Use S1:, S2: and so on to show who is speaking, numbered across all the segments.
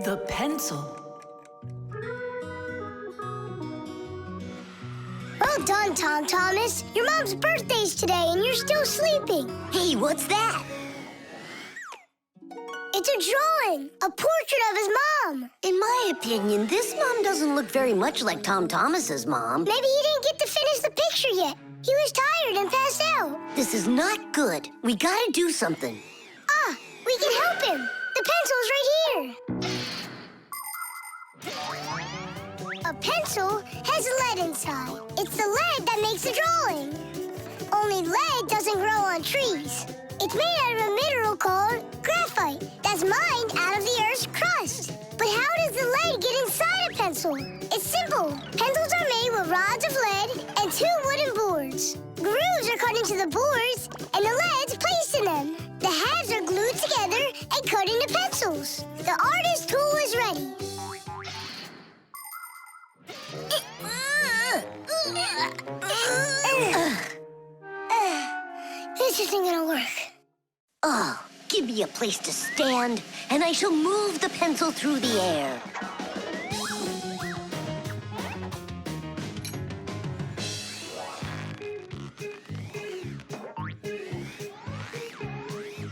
S1: The pencil.
S2: Well done, Tom Thomas. Your mom's birthday's today and you're still sleeping.
S3: Hey, what's that?
S2: It's a drawing, a portrait of his mom.
S3: In my opinion, this mom doesn't look very much like Tom Thomas's mom.
S2: Maybe he didn't get to finish the picture yet. He was tired and passed out.
S3: This is not good. We gotta do something.
S2: Ah, we can help him. The pencil's right here. A pencil has lead inside. It's the lead that makes the drawing. Only lead doesn't grow on trees. It's made out of a mineral called graphite that's mined out of the Earth's crust. But how does the lead get inside a pencil? It's simple. Pencils are made with rods of lead and 2 wooden boards. Grooves are cut into the boards and the lead's placed in them. The halves are glued together and cut into pencils. The artist's tool is ready. This isn't gonna work.
S3: Oh, give me a place to stand, and I shall move the pencil through the air.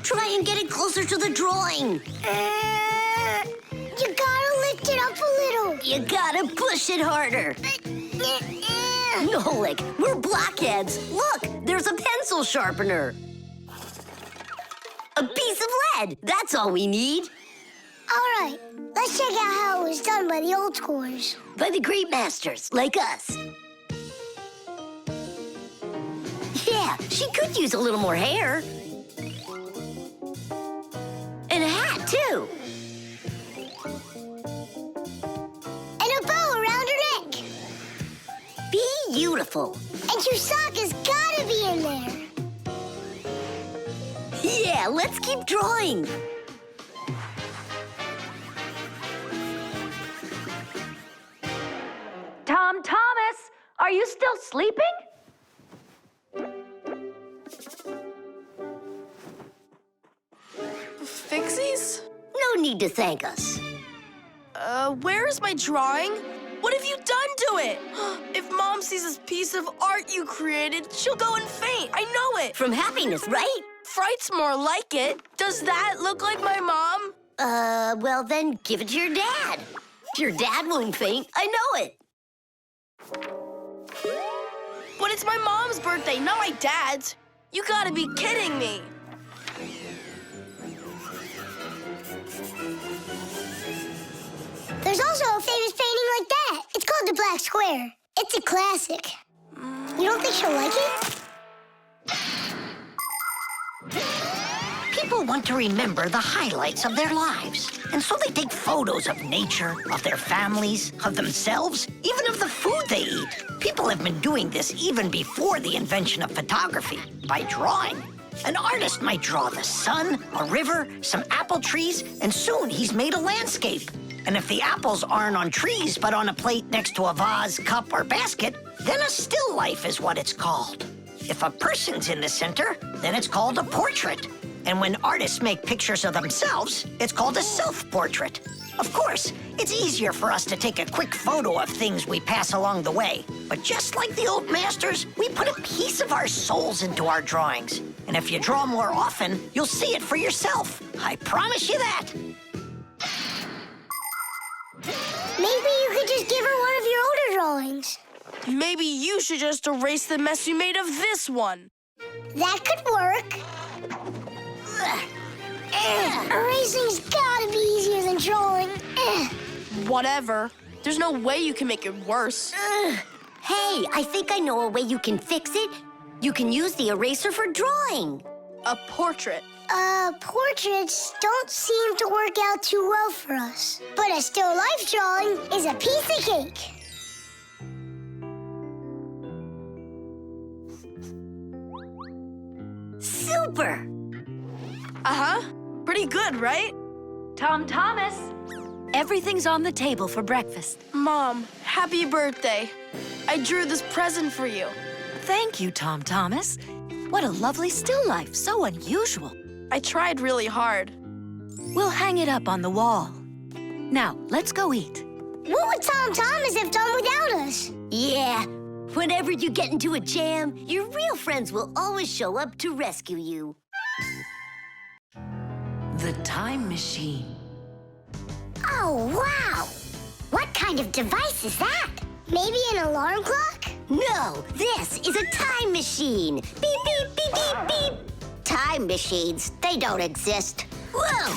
S3: Try and get it closer to the drawing.
S2: You gotta lift it up a little.
S3: You gotta push it harder. Nolik, we're blockheads. Look, there's a pencil sharpener. A piece of lead. That's all we need.
S2: All right, let's check out how it was done by the old schoolers.
S3: By the great masters, like us. Yeah, she could use a little more hair. And a hat, too.
S2: And a bow around her neck.
S3: Beautiful.
S2: And Chusaka's gotta be in there.
S3: Yeah, let's keep drawing.
S4: Tom Thomas, are you still sleeping?
S5: Fixies?
S3: No need to thank us.
S5: Where is my drawing? What have you done to it? If Mom sees this piece of art you created, she'll go and faint. I know it.
S3: From happiness, right?
S5: Fright's more like it. Does that look like my mom?
S3: Well then, give it to your dad. Your dad won't faint. I know it.
S5: But it's my mom's birthday, not my dad's. You gotta be kidding me.
S2: There's also a famous painting like that. It's called the Black Square. It's a classic. You don't think she'll like it?
S6: People want to remember the highlights of their lives. And so they take photos of nature, of their families, of themselves, even of the food they eat. People have been doing this even before the invention of photography, by drawing. An artist might draw the sun, a river, some apple trees, and soon he's made a landscape. And if the apples aren't on trees, but on a plate next to a vase, cup, or basket, then a still life is what it's called. If a person's in the center, then it's called a portrait. And when artists make pictures of themselves, it's called a self-portrait. Of course, it's easier for us to take a quick photo of things we pass along the way. But just like the old masters, we put a piece of our souls into our drawings. And if you draw more often, you'll see it for yourself. I promise you that.
S2: Maybe you could just give her one of your older drawings.
S5: Maybe you should just erase the mess you made of this one.
S2: That could work. Erasing's gotta be easier than drawing.
S5: Whatever. There's no way you can make it worse.
S3: Hey, I think I know a way you can fix it. You can use the eraser for drawing.
S5: A portrait.
S2: Portraits don't seem to work out too well for us. But a still life drawing is a piece of cake.
S3: Super!
S5: Uh-huh. Pretty good, right?
S4: Tom Thomas, everything's on the table for breakfast.
S5: Mom, happy birthday. I drew this present for you.
S1: Thank you, Tom Thomas. What a lovely still life, so unusual.
S5: I tried really hard.
S1: We'll hang it up on the wall. Now, let's go eat.
S2: What would Tom Thomas have done without us?
S3: Yeah, whenever you get into a jam, your real friends will always show up to rescue you.
S1: The time machine.
S2: Oh, wow! What kind of device is that? Maybe an alarm clock?
S3: No, this is a time machine. Beep, beep, beep, beep, beep. Time machines, they don't exist. Whoa!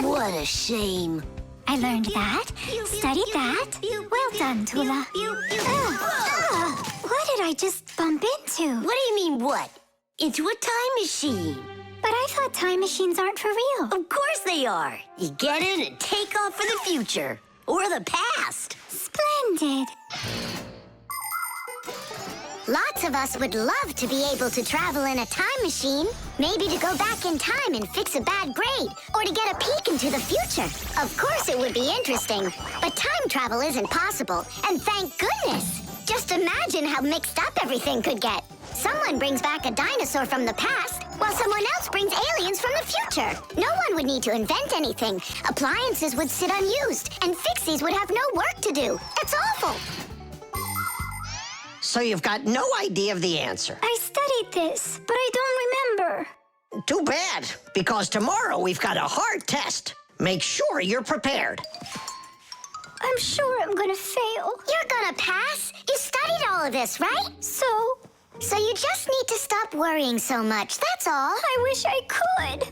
S3: What a shame.
S7: I learned that, studied that. Well done, Tula. What did I just bump into?
S3: What do you mean, what? Into a time machine.
S7: But I thought time machines aren't for real.
S3: Of course they are. You get in and take off for the future. Or the past.
S7: Splendid.
S2: Lots of us would love to be able to travel in a time machine. Maybe to go back in time and fix a bad grade, or to get a peek into the future. Of course it would be interesting, but time travel isn't possible, and thank goodness! Just imagine how mixed up everything could get. Someone brings back a dinosaur from the past, while someone else brings aliens from the future. No one would need to invent anything. Appliances would sit unused, and Fixies would have no work to do. It's awful!
S6: So you've got no idea of the answer.
S7: I studied this, but I don't remember.
S6: Too bad, because tomorrow we've got a hard test. Make sure you're prepared.
S7: I'm sure I'm gonna fail.
S2: You're gonna pass. You studied all of this, right?
S7: So
S2: you just need to stop worrying so much, that's all.
S7: I wish I could.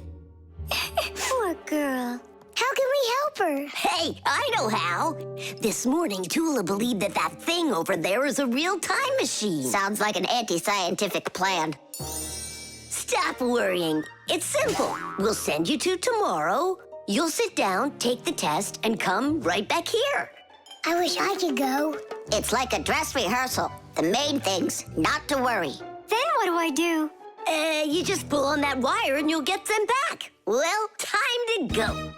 S7: Poor girl.
S2: How can we help her?
S3: Hey, I know how. This morning, Tula believed that thing over there is a real time machine.
S2: Sounds like an anti-scientific plan.
S3: Stop worrying. It's simple. We'll send you to tomorrow. You'll sit down, take the test, and come right back here.
S2: I wish I could go.
S3: It's like a dress rehearsal. The main thing's not to worry.
S7: Then what do I do?
S3: You just pull on that wire and you'll get them back. Well, time to go.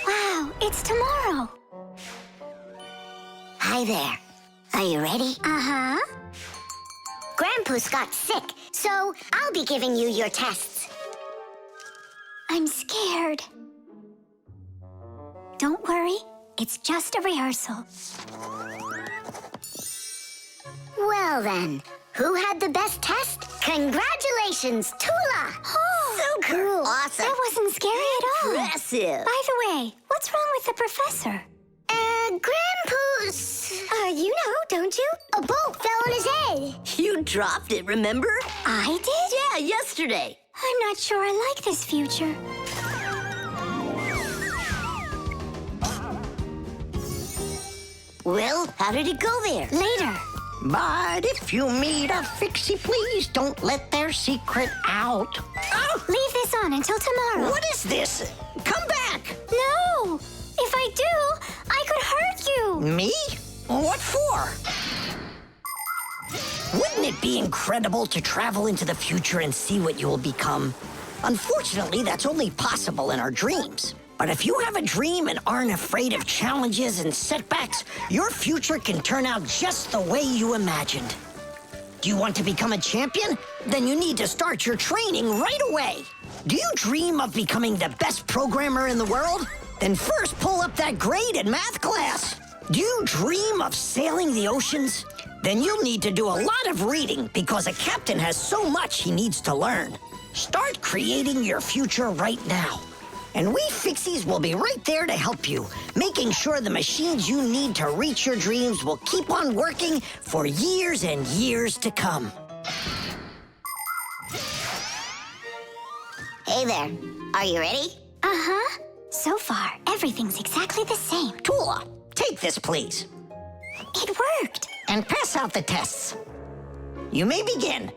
S7: Wow, it's tomorrow.
S2: Hi there. Are you ready?
S7: Uh-huh.
S2: Grandpa's got sick, so I'll be giving you your tests.
S7: I'm scared. Don't worry, it's just a rehearsal.
S2: Well then, who had the best test? Congratulations, Tula!
S7: Oh,
S2: So cool.
S3: Awesome.
S7: that wasn't scary at all.
S3: Impressive.
S7: By the way, what's wrong with the professor?
S2: Grandpa's...
S7: You know, don't you?
S2: A bolt fell on his head.
S3: You dropped it, remember?
S7: I did?
S3: Yeah, yesterday.
S7: I'm not sure I like this future.
S3: Well, how did it go there?
S7: Later.
S6: But if you meet a Fixie, please don't let their secret out. Oh,
S7: Leave this on until tomorrow.
S6: what is this? Come back.
S7: No! If I do, I could hurt you.
S6: Me? What for? Wouldn't it be incredible to travel into the future and see what you will become? Unfortunately, that's only possible in our dreams. But if you have a dream and aren't afraid of challenges and setbacks, your future can turn out just the way you imagined. Do you want to become a champion? Then you need to start your training right away. Do you dream of becoming the best programmer in the world? Then first pull up that grade in math class. Do you dream of sailing the oceans? Then you'll need to do a lot of reading because a captain has so much he needs to learn. Start creating your future right now. And we Fixies will be right there to help you, making sure the machines you need to reach your dreams will keep on working for years and years to come.
S2: Hey there. Are you ready?
S7: Uh-huh. So far, everything's exactly the same.
S6: Tula, take this, please,
S7: It worked.
S6: and pass out the tests. You may begin.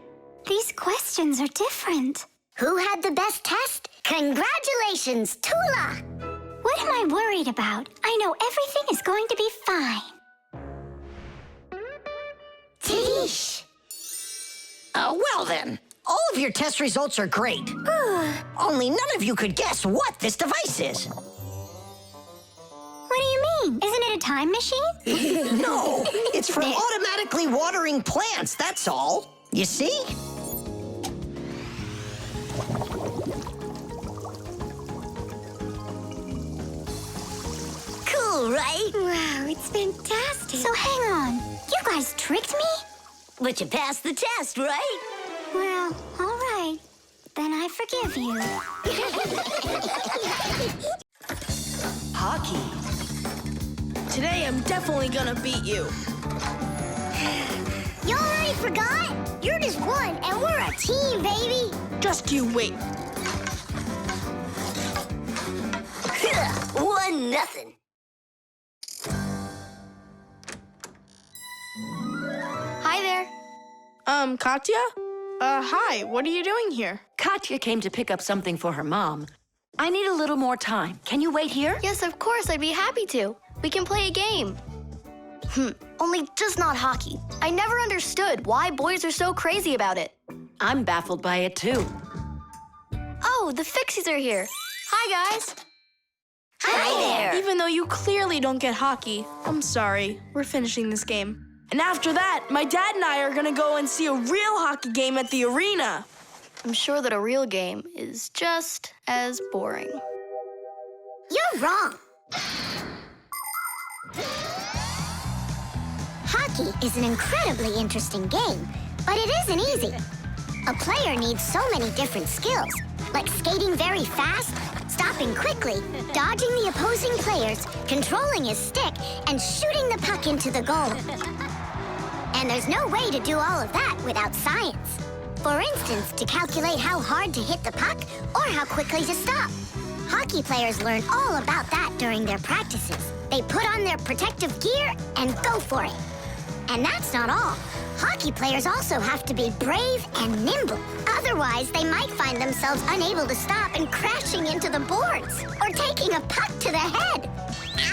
S7: These questions are different.
S2: Who had the best test? Congratulations, Tula!
S7: What am I worried about? I know everything is going to be fine.
S2: Tish!
S6: Well then, all of your test results are great. Only none of you could guess what this device is.
S7: What do you mean? Isn't it a time machine?
S6: No, it's for automatically watering plants, that's all. You see?
S3: Cool, right?
S7: Wow, it's fantastic. So hang on. You guys tricked me?
S3: But you passed the test, right?
S7: Well, all right. Then I forgive you.
S1: Hockey.
S5: Today I'm definitely gonna beat you.
S2: You already forgot? You're just one, and we're a team, baby.
S5: Just you wait.
S3: 1-0.
S5: Hi there. Katya? Hi, what are you doing here?
S4: Katya came to pick up something for her mom. I need a little more time. Can you wait here?
S8: Yes, of course, I'd be happy to. We can play a game. Only just not hockey. I never understood why boys are so crazy about it.
S4: I'm baffled by it, too.
S8: Oh, the Fixies are here. Hi, guys.
S3: Hi there.
S5: Even though you clearly don't get hockey, I'm sorry. We're finishing this game. And after that, my dad and I are gonna go and see a real hockey game at the arena.
S8: I'm sure that a real game is just as boring.
S2: You're wrong. Hockey is an incredibly interesting game, but it isn't easy. A player needs so many different skills, like skating very fast, stopping quickly, dodging the opposing players, controlling his stick, and shooting the puck into the goal. And there's no way to do all of that without science. For instance, to calculate how hard to hit the puck or how quickly to stop. Hockey players learn all about that during their practices. They put on their protective gear and go for it. And that's not all. Hockey players also have to be brave and nimble. Otherwise, they might find themselves unable to stop and crashing into the boards or taking a puck to the head.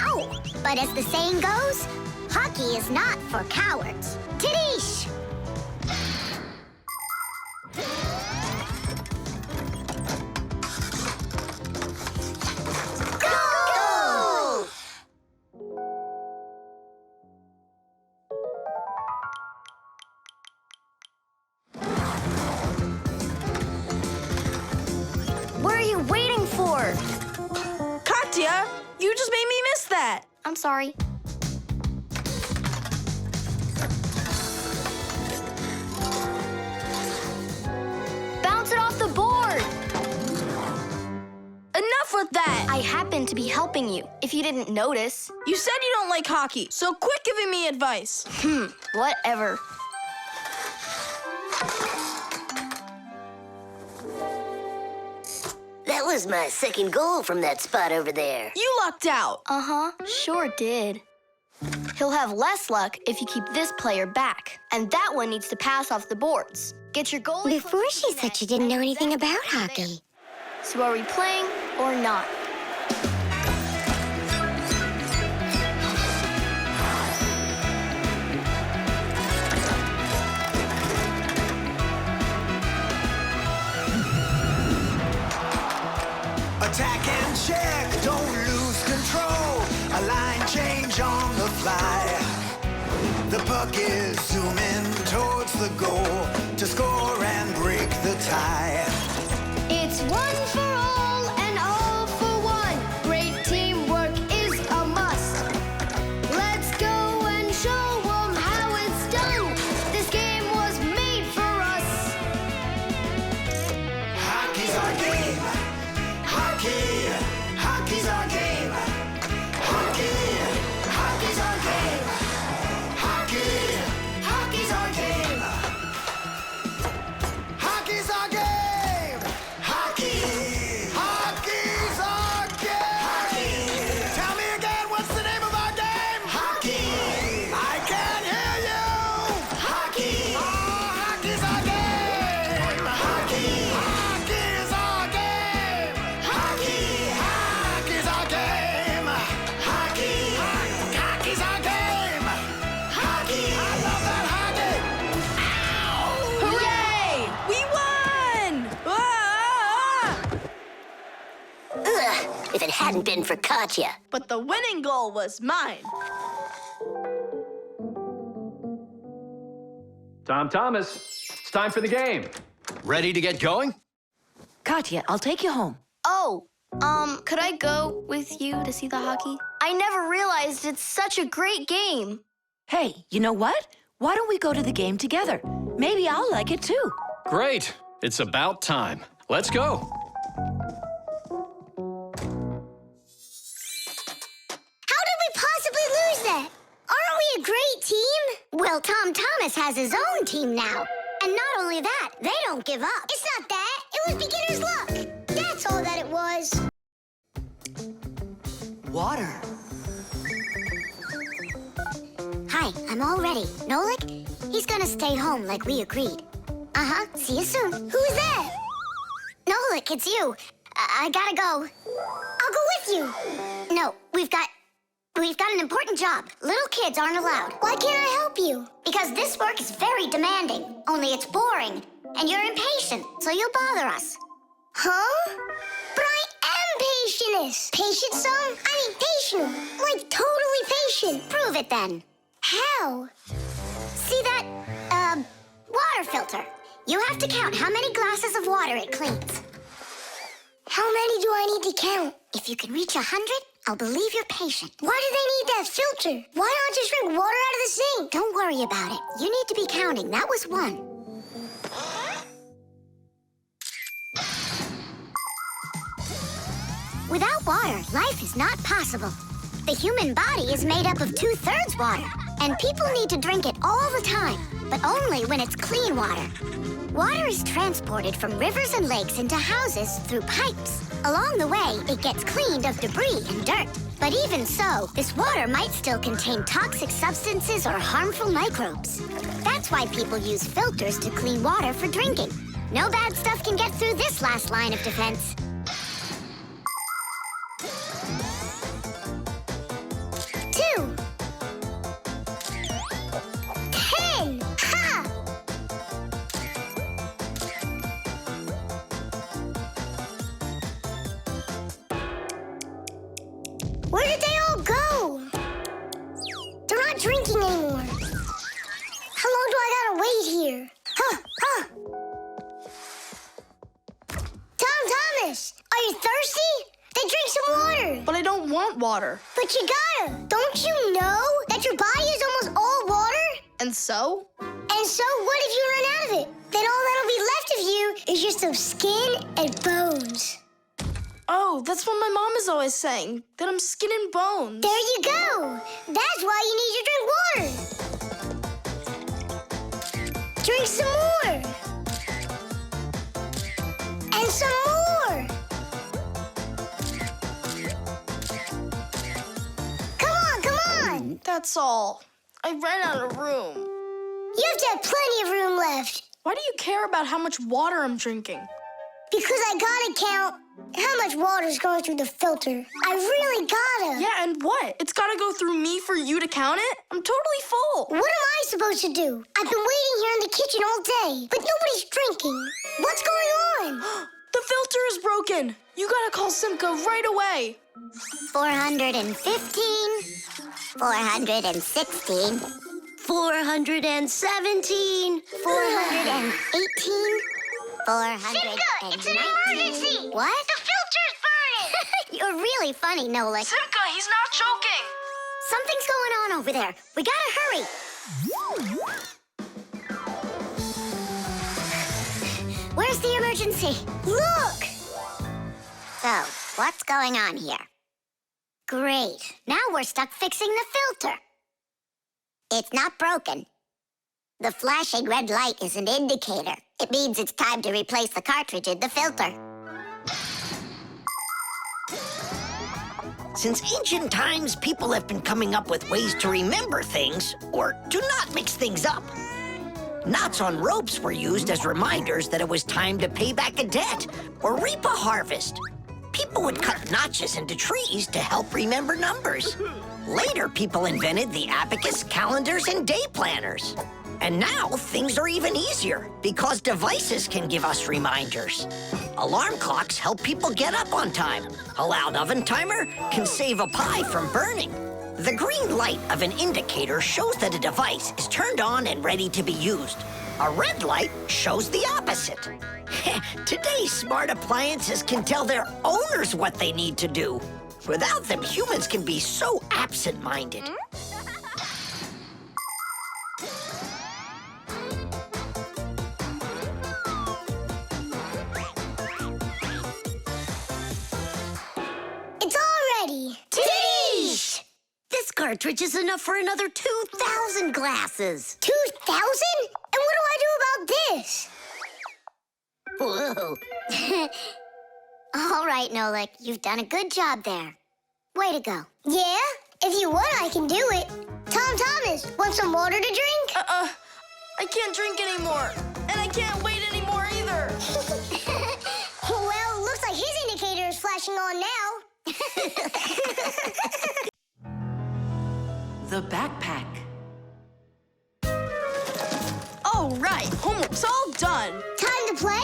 S2: Ow! But as the saying goes, hockey is not for cowards. Tidish! Goal!
S8: What are you waiting for?
S5: Katya, you just made me miss that.
S8: I'm sorry. Bounce it off the board!
S5: Enough with that.
S8: I happen to be helping you, if you didn't notice.
S5: You said you don't like hockey, so quit giving me advice.
S8: Whatever.
S3: That was my second goal from that spot over there.
S5: You lucked out.
S8: Uh-huh, sure did. He'll have less luck if you keep this player back. And that one needs to pass off the boards. Get your goalie...
S2: Before she said she didn't know anything about hockey.
S8: So are we playing or not?
S9: Attack and check, don't lose control. A line change on the fly. The puck is zooming towards the goal to score and break the tie.
S8: It's one for all and all for one. Great teamwork is a must. Let's go and show them how it's done. This game was made for us.
S9: Hockey's our game. Hockey, hockey's our game. Hockey, hockey's our game. Hockey, hockey's our game. Hockey's our game.
S3: been for Katya.
S5: But the winning goal was mine.
S10: Tom Thomas, it's time for the game. Ready to get going?
S1: Katya, I'll take you home.
S8: Oh, could I go with you to see the hockey? I never realized it's such a great game.
S1: Hey, you know what? Why don't we go to the game together? Maybe I'll like it too.
S10: Great. It's about time. Let's go.
S2: How did we possibly lose that? Aren't we a great team?
S3: Well, Tom Thomas has his own team now. And not only that, they don't give up.
S2: It's not that. It was beginner's luck. That's all that it was.
S1: Water.
S3: Hi, I'm all ready. Nolik, he's gonna stay home like we agreed. Uh-huh, see you soon.
S2: Who's that?
S3: Nolik, it's you. I gotta go.
S2: I'll go with you.
S3: No, we've got an important job. Little kids aren't allowed.
S2: Why can't I help you?
S3: Because this work is very demanding, only it's boring. And you're impatient, so you'll bother us.
S2: Huh? But I am patientest. Patient some? I mean patient. Like totally patient.
S3: Prove it then.
S2: How?
S3: See that, water filter? You have to count how many glasses of water it cleans.
S2: How many do I need to count?
S3: If you can reach 100, I'll believe you're patient.
S2: Why do they need that filter? Why not just drink water out of the sink?
S3: Don't worry about it. You need to be counting. That was 1. Without water, life is not possible. The human body is made up of 2/3 water, and people need to drink it all the time, but only when it's clean water. Water is transported from rivers and lakes into houses through pipes. Along the way, it gets cleaned of debris and dirt. But even so, this water might still contain toxic substances or harmful microbes. That's why people use filters to clean water for drinking. No bad stuff can get through this last line of defense.
S2: 2. 10. Ha! Where did they all go? They're not drinking anymore. How long do I gotta wait here? Huh, huh. Tom Thomas, are you thirsty? Then drink some water.
S5: But I don't want water.
S2: But you gotta. Don't you know that your body is almost all water?
S5: And so?
S2: And so what if you run out of it? Then all that'll be left of you is just some skin and bones.
S5: Oh, that's what my mom is always saying, that I'm skin and bones.
S2: There you go. That's why you need to drink water. Drink some more. And some more. Come on, come on.
S5: That's all. I ran out of room.
S2: You have to have plenty of room left.
S5: Why do you care about how much water I'm drinking?
S2: Because I gotta count how much water's going through the filter. I really gotta.
S5: Yeah, and what? It's gotta go through me for you to count it? I'm totally full.
S2: What am I supposed to do? I've been waiting here in the kitchen all day, but nobody's drinking. What's going on?
S5: The filter is broken. You gotta call Simca right away.
S3: 415, 416, 417, 418, 419.
S2: It's an emergency!
S3: What?
S2: The filter's burning!
S3: You're really funny, Nolik.
S5: Simca, he's not joking.
S3: Something's going on over there. We gotta hurry. Where's the emergency?
S2: Look!
S3: So, what's going on here? Great. Now we're stuck fixing the filter. It's not broken. The flashing red light is an indicator. It means it's time to replace the cartridge in the filter.
S6: Since ancient times, people have been coming up with ways to remember things or to not mix things up. Knots on ropes were used as reminders that it was time to pay back a debt or reap a harvest. People would cut notches into trees to help remember numbers. Later, people invented the abacus, calendars, and day planners. And now, things are even easier because devices can give us reminders. Alarm clocks help people get up on time. A loud oven timer can save a pie from burning. The green light of an indicator shows that a device is turned on and ready to be used. A red light shows the opposite. Today's smart appliances can tell their owners what they need to do. Without them, humans can be so absent-minded.
S2: It's all ready.
S3: Titties! This cartridge is enough for another 2,000 glasses.
S2: 2,000? And what do I do about this?
S3: Whoa. All right, Nolik, you've done a good job there. Way to go.
S2: Yeah? If you want, I can do it. Tom Thomas, want some water to drink?
S5: I can't drink anymore. And I can't wait anymore either.
S2: Well, looks like his indicator is flashing on now.
S1: The backpack.
S5: All right, homework's all done.
S2: Time to play?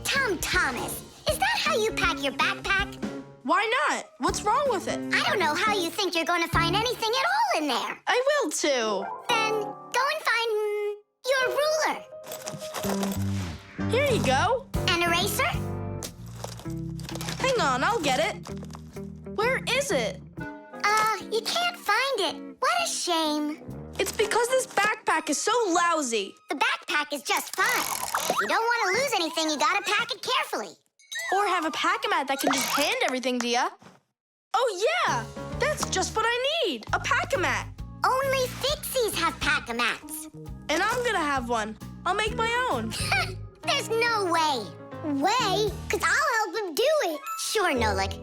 S3: Tom Thomas, is that how you pack your backpack?
S5: Why not? What's wrong with it?
S3: I don't know how you think you're going to find anything at all in there.
S5: I will too.
S3: Then go and find your ruler.
S5: Here you go.
S3: An eraser?
S5: Hang on, I'll get it. Where is it?
S3: You can't find it. What a shame.
S5: It's because this backpack is so lousy.
S3: The backpack is just fine. If you don't want to lose anything, you gotta pack it carefully.
S5: Or have a pack-a-mat that can just hand everything to you. Oh, yeah! That's just what I need, a pack-a-mat.
S3: Only Fixies have pack-a-mats.
S5: And I'm gonna have one. I'll make my own.
S3: There's no way.
S2: Way? Because I'll help him do it.
S3: Sure, Nolik.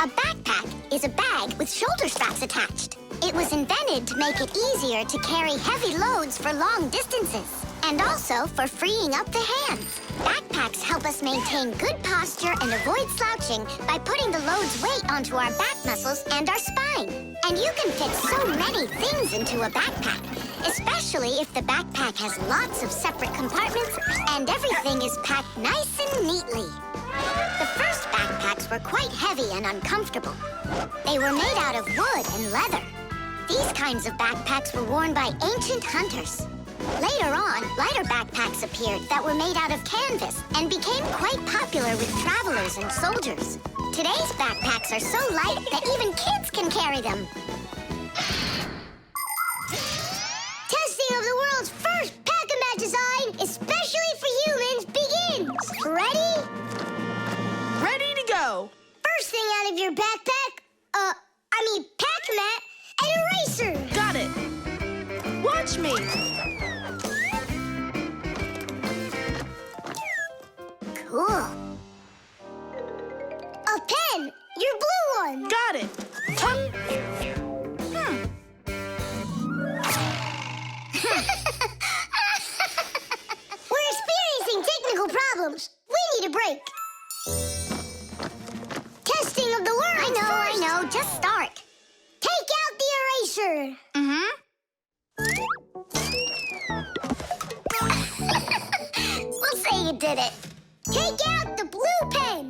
S3: A backpack is a bag with shoulder straps attached. It was invented to make it easier to carry heavy loads for long distances, and also for freeing up the hands. Backpacks help us maintain good posture and avoid slouching by putting the load's weight onto our back muscles and our spine. And you can fit so many things into a backpack, especially if the backpack has lots of separate compartments and everything is packed nice and neatly. The first backpacks were quite heavy and uncomfortable. They were made out of wood and leather. These kinds of backpacks were worn by ancient hunters. Later on, lighter backpacks appeared that were made out of canvas and became quite popular with travelers and soldiers. Today's backpacks are so light that even kids can carry them.
S2: Testing of the world's first pack-a-mat design, especially for humans, begins. Ready?
S5: Ready to go.
S2: First thing out of your backpack, pack-a-mat, an eraser.
S5: Got it. Watch me.
S3: Cool.
S2: A pen, your blue one.
S5: Got it.
S2: We're experiencing technical problems. We need a break. Testing of the world.
S3: I know. Just start.
S2: Take out the eraser.
S3: We'll say you did it.
S2: Take out the blue pen.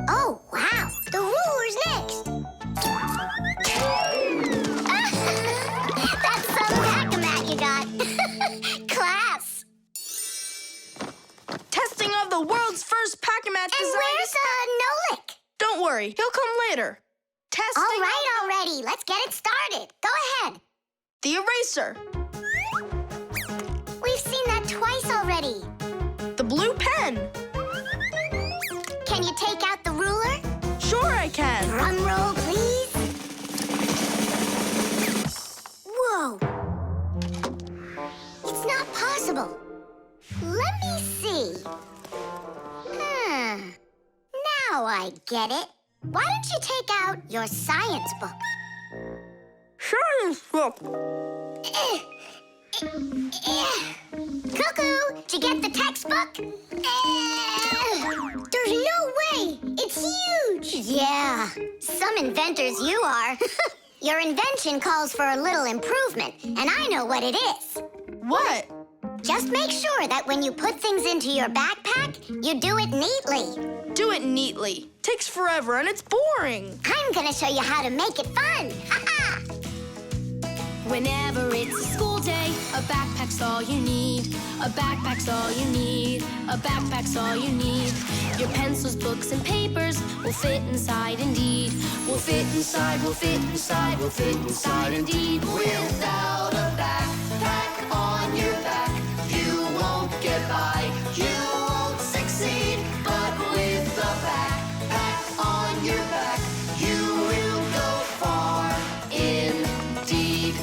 S3: Oh, wow.
S2: The ruler's next.
S3: That's some pack-a-mat you got. Class.
S5: Testing of the world's first pack-a-mat
S3: And
S5: design.
S3: where's Nolik?
S5: Don't worry, he'll come later. Testing
S3: All right, already. Let's get it started. Go ahead.
S5: the eraser.
S3: We've seen that twice already.
S5: The blue pen.
S3: Can you take out the ruler?
S5: Sure I can.
S3: Drum roll, please. Whoa. It's not possible. Let me see. Now I get it. Why don't you take out your science book?
S5: Science book.
S3: Cuckoo, did you get the textbook?
S2: There's no way! It's huge!
S3: Yeah, some inventors you are. Your invention calls for a little improvement, and I know what it is.
S5: What?
S3: Just make sure that when you put things into your backpack, you do it neatly.
S5: Do it neatly. Takes forever and it's boring.
S3: I'm gonna show you how to make it fun. Ha-ha!
S8: Whenever it's a school day, a backpack's all you need. A backpack's all you need. A backpack's all you need. Your pencils, books, and papers will fit inside indeed. Will fit inside, will fit inside, will fit inside indeed.
S9: Without a backpack on your back, you won't get by, you won't succeed. But with a backpack on your back, you will go far indeed.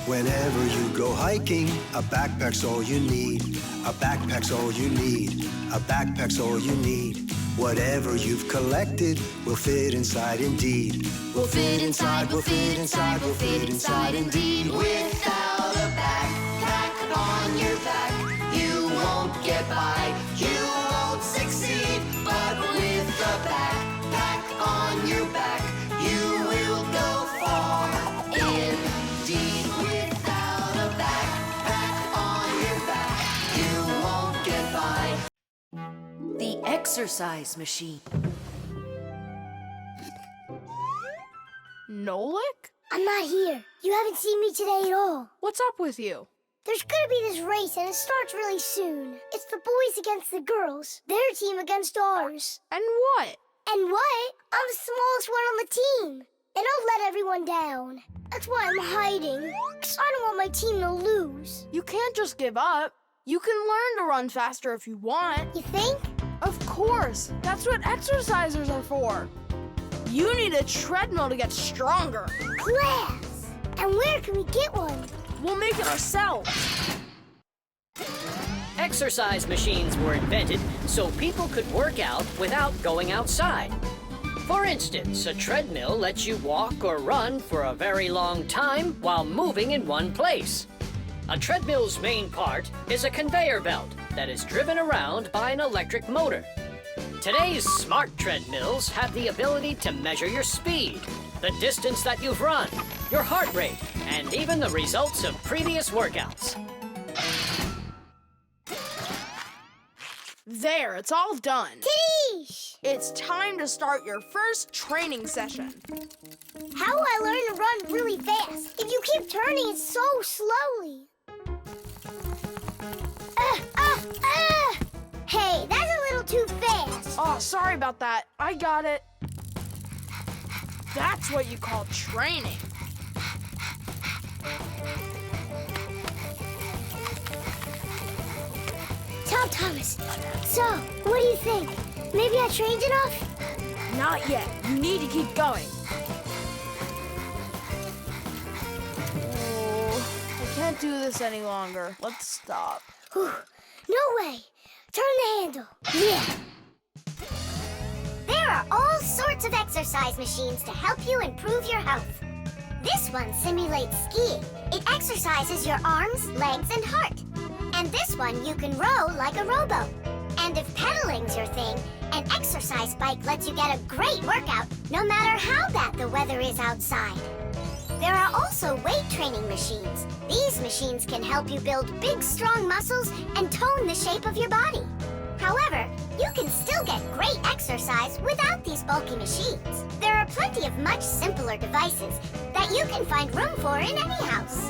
S9: Whenever you go hiking, a backpack's all you need. A backpack's all you need. A backpack's all you need. Whatever you've collected will fit inside indeed.
S8: Will fit inside, will fit inside, will fit inside indeed.
S9: Without a backpack on your back, you won't get by, you won't succeed. But with a backpack on your back, you will go far indeed. Without a backpack on your back, you won't get by.
S4: The exercise machine.
S5: Nolik?
S2: I'm not here. You haven't seen me today at all.
S5: What's up with you?
S2: There's gonna be this race and it starts really soon. It's the boys against the girls. Their team against ours.
S5: And what?
S2: And what? I'm the smallest one on the team. And I'll let everyone down. That's why I'm hiding. 'Cause I don't want my team to lose.
S5: You can't just give up. You can learn to run faster if you want.
S2: You think?
S5: Of course. That's what exercisers are for. You need a treadmill to get stronger.
S2: Class! And where can we get one?
S5: We'll make it ourselves.
S11: Exercise machines were invented so people could work out without going outside. For instance, a treadmill lets you walk or run for a very long time while moving in one place. A treadmill's main part is a conveyor belt that is driven around by an electric motor. Today's smart treadmills have the ability to measure your speed, the distance that you've run, your heart rate, and even the results of previous workouts.
S5: There, it's all done.
S2: Tish!
S5: It's time to start your first training session.
S2: How will I learn to run really fast if you keep turning it so slowly? Hey, that's a little too fast.
S5: Oh, sorry about that. I got it. That's what you call training.
S2: Tell Thomas. So, what do you think? Maybe I trained enough?
S5: Not yet. You need to keep going. Oh, I can't do this any longer. Let's stop.
S2: Whew. No way. Turn the handle. Yeah.
S3: There are all sorts of exercise machines to help you improve your health. This one simulates skiing. It exercises your arms, legs, and heart. And this one you can row like a rowboat. And if pedaling's your thing, an exercise bike lets you get a great workout no matter how bad the weather is outside. There are also weight training machines. These machines can help you build big, strong muscles and tone the shape of your body. However, you can still get great exercise without these bulky machines. There are plenty of much simpler devices that you can find room for in any house.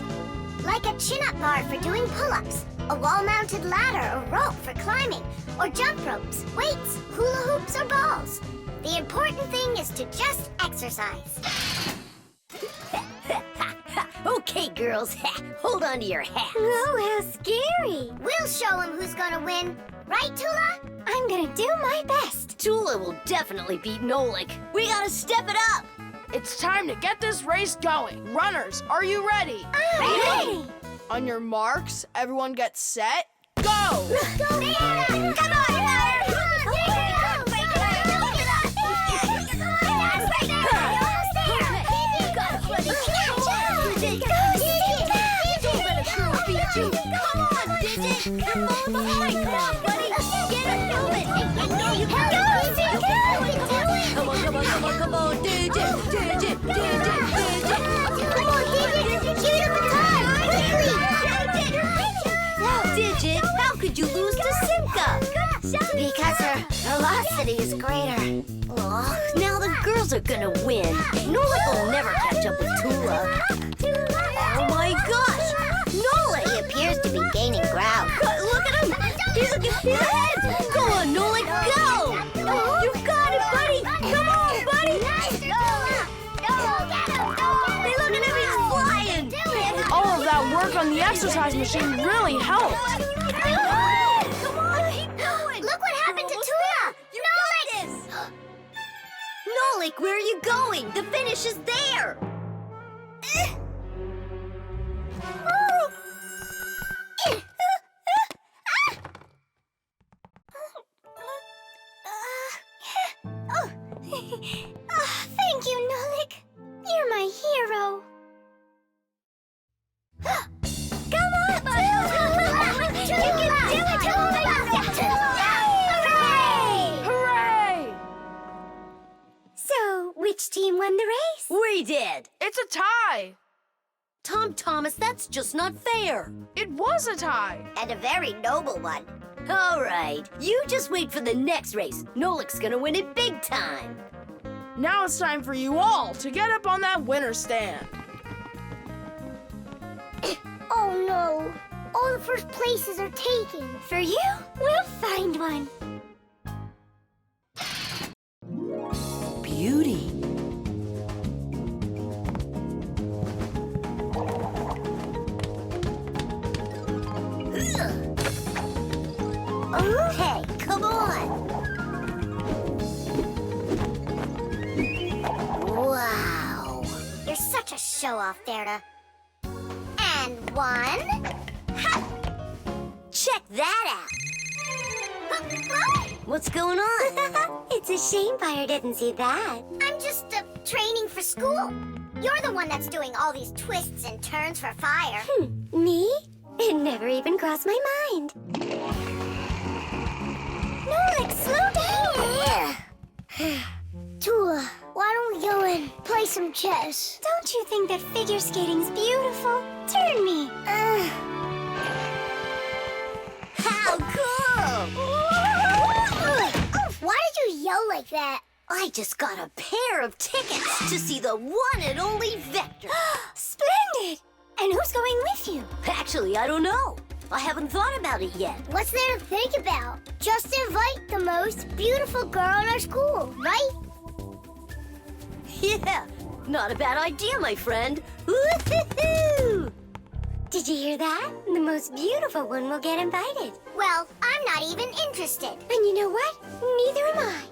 S3: Like a chin-up bar for doing pull-ups, a wall-mounted ladder or rope for climbing, or jump ropes, weights, hula hoops, or balls. The important thing is to just exercise.
S12: Okay, girls, hold on to your hats.
S3: Oh, how scary. We'll show him who's gonna win. Right, Tula?
S7: I'm gonna do my best.
S12: Tula will definitely beat Nolik. We gotta step it up.
S5: It's time to get this race going. Runners, are you ready?
S2: I'm ready.
S5: On your marks, everyone get set, go!
S3: Go, Nana! Come on,
S12: Come on, buddy. Get it moving. You can do it. Come on, DJ.
S2: Come on, DJ. Give it up a time. Quickly.
S3: reality is greater. Oh.
S12: Now the girls are gonna win. Nolik will never catch up with Tula. Oh my gosh! Nolik!
S3: He appears to be gaining ground.
S12: Look at him! He's ahead! Go on, Nolik, go! You got it, buddy! Come on, buddy! Hey, look at him, he's flying!
S5: All of that work on the exercise machine really helped.
S12: Come on, keep going!
S3: Look what happened to Tula!
S12: Nolik! Nolik, where are you going? The finish is there!
S7: Thank you, Nolik. You're my hero.
S12: Come on, buddy! You can do it,
S5: Hooray!
S7: So, which team won the race?
S12: We did!
S5: It's a tie.
S12: Tom Thomas, that's just not fair.
S5: It was a tie.
S3: And a very noble one.
S12: All right, you just wait for the next race. Nolik's gonna win it big time.
S5: Now it's time for you all to get up on that winner stand.
S2: Oh no! All the first places are taken.
S7: For you, we'll find one.
S1: Beauty.
S3: Okay, come on. Wow. You're such a show-off, Derda. And one. Ha! Check that out.
S12: What's going on?
S7: It's a shame Fire didn't see that.
S3: I'm just training for school. You're the one that's doing all these twists and turns for Fire.
S7: Me? It never even crossed my mind. Nolik, slow down!
S2: Tula, why don't we go and play some chess?
S7: Don't you think that figure skating's beautiful? Turn me.
S3: How cool!
S2: Why did you yell like that?
S12: I just got a pair of tickets to see the one and only Vector.
S7: Splendid! And who's going with you?
S12: Actually, I don't know. I haven't thought about it yet.
S2: What's there to think about? Just invite the most beautiful girl in our school, right?
S12: Yeah, not a bad idea, my friend. Woo-hoo-hoo!
S7: Did you hear that? The most beautiful one will get invited.
S3: Well, I'm not even interested.
S7: And you know what? Neither am I.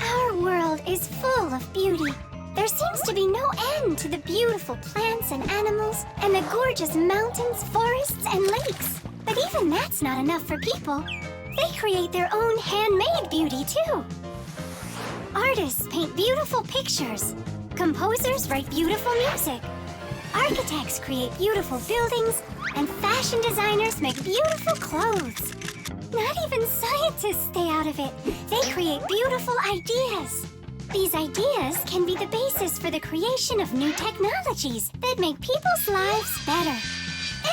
S7: Our world is full of beauty. There seems to be no end to the beautiful plants and animals, and the gorgeous mountains, forests, and lakes. But even that's not enough for people. They create their own handmade beauty, too. Artists paint beautiful pictures. Composers write beautiful music. Architects create beautiful buildings, and fashion designers make beautiful clothes. Not even scientists stay out of it. They create beautiful ideas. These ideas can be the basis for the creation of new technologies that make people's lives better.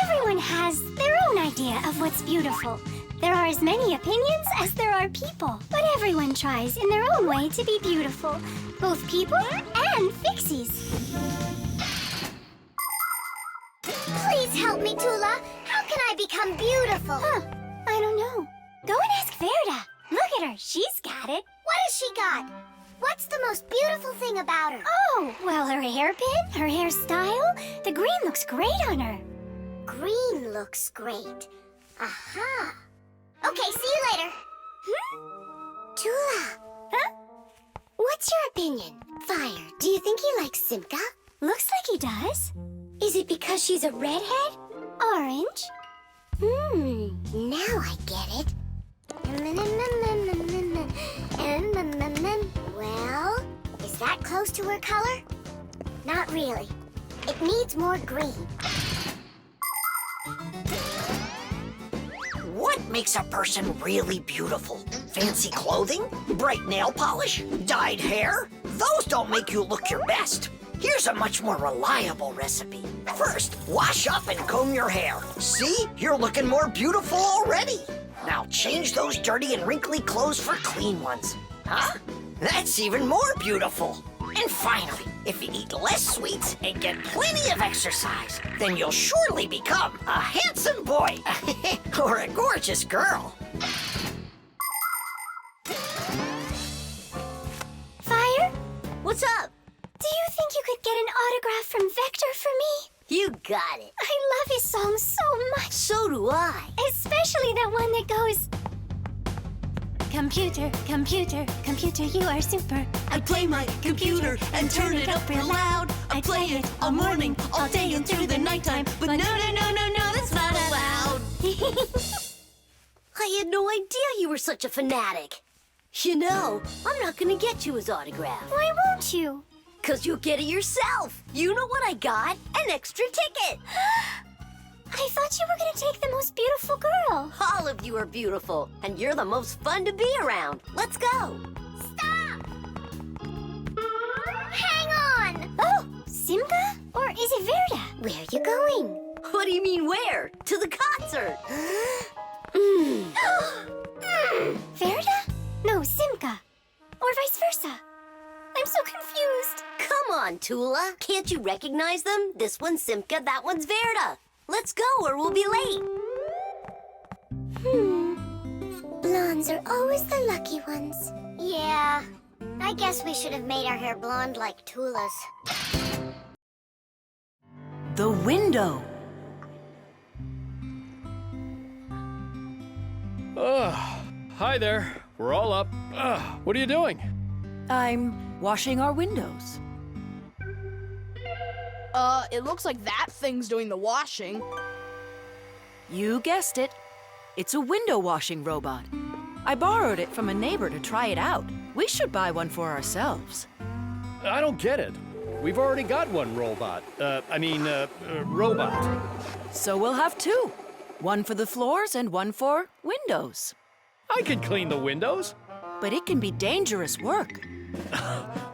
S7: Everyone has their own idea of what's beautiful. There are as many opinions as there are people, but everyone tries in their own way to be beautiful, both people and Fixies.
S3: Please help me, Tula. How can I become beautiful?
S7: I don't know. Go and ask Verda. Look at her. She's got it.
S3: What has she got? What's the most beautiful thing about her?
S7: Oh, well, her hairpin, her hairstyle. The green looks great on her.
S3: Green looks great. Aha. Okay, see you later.
S7: Tula. Huh? What's your opinion? Fire, do you think he likes Simka? Looks like he does. Is it because she's a redhead? Orange?
S3: Now I get it. Well, is that close to her color? Not really. It needs more green.
S6: What makes a person really beautiful? Fancy clothing? Bright nail polish? Dyed hair? Those don't make you look your best. Here's a much more reliable recipe. First, wash up and comb your hair. See? You're looking more beautiful already. Now change those dirty and wrinkly clothes for clean ones. Huh? That's even more beautiful. And finally, if you eat less sweets and get plenty of exercise, then you'll surely become a handsome boy or a gorgeous girl.
S7: Fire?
S12: What's up?
S7: Do you think you could get an autograph from Vector for me?
S12: You got it.
S7: I love his song so much.
S12: So do I.
S7: Especially that one that goes... Computer, computer, computer, you are super.
S1: I play my computer and turn it up real loud. I play it all morning, all day, and through the nighttime. But no, that's not allowed.
S12: I had no idea you were such a fanatic. You know, I'm not gonna get you his autograph.
S7: Why won't you?
S12: 'Cause you'll get it yourself. You know what I got? An extra ticket.
S7: I thought you were gonna take the most beautiful girl.
S12: All of you are beautiful, and you're the most fun to be around. Let's go.
S3: Stop! Hang on!
S7: Oh, Simka? Or is it Verda?
S3: Where are you going?
S12: What do you mean where? To the concert.
S7: Verda? No, Simka. Or vice versa. I'm so confused.
S12: Come on, Tula. Can't you recognize them? This one's Simka, that one's Verda. Let's go or we'll be late.
S2: Blondes are always the lucky ones.
S3: Yeah, I guess we should have made our hair blonde like Tula's.
S1: The window.
S10: Hi there. We're all up. What are you doing?
S1: I'm washing our windows.
S5: It looks like that thing's doing the washing.
S1: You guessed it. It's a window washing robot. I borrowed it from a neighbor to try it out. We should buy one for ourselves.
S10: I don't get it. We've already got one robot. Robot.
S1: So we'll have two. One for the floors and one for windows.
S10: I can clean the windows.
S1: But it can be dangerous work.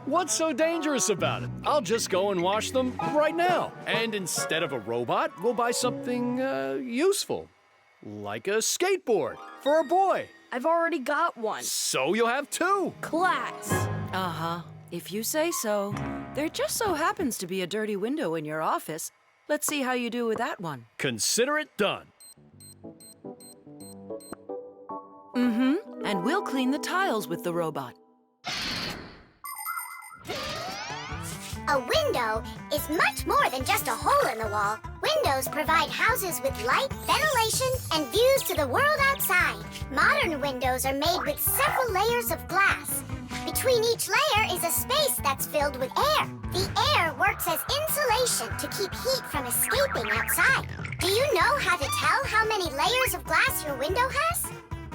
S10: What's so dangerous about it? I'll just go and wash them right now. And instead of a robot, we'll buy something useful. Like a skateboard for a boy.
S5: I've already got one.
S10: So you'll have two.
S5: Class.
S1: Uh-huh. If you say so. There just so happens to be a dirty window in your office. Let's see how you do with that one.
S10: Consider it done.
S1: Mm-hmm. And we'll clean the tiles with the robot.
S3: A window is much more than just a hole in the wall. Windows provide houses with light, ventilation, and views to the world outside. Modern windows are made with several layers of glass. Between each layer is a space that's filled with air. The air works as insulation to keep heat from escaping outside. Do you know how to tell how many layers of glass your window has?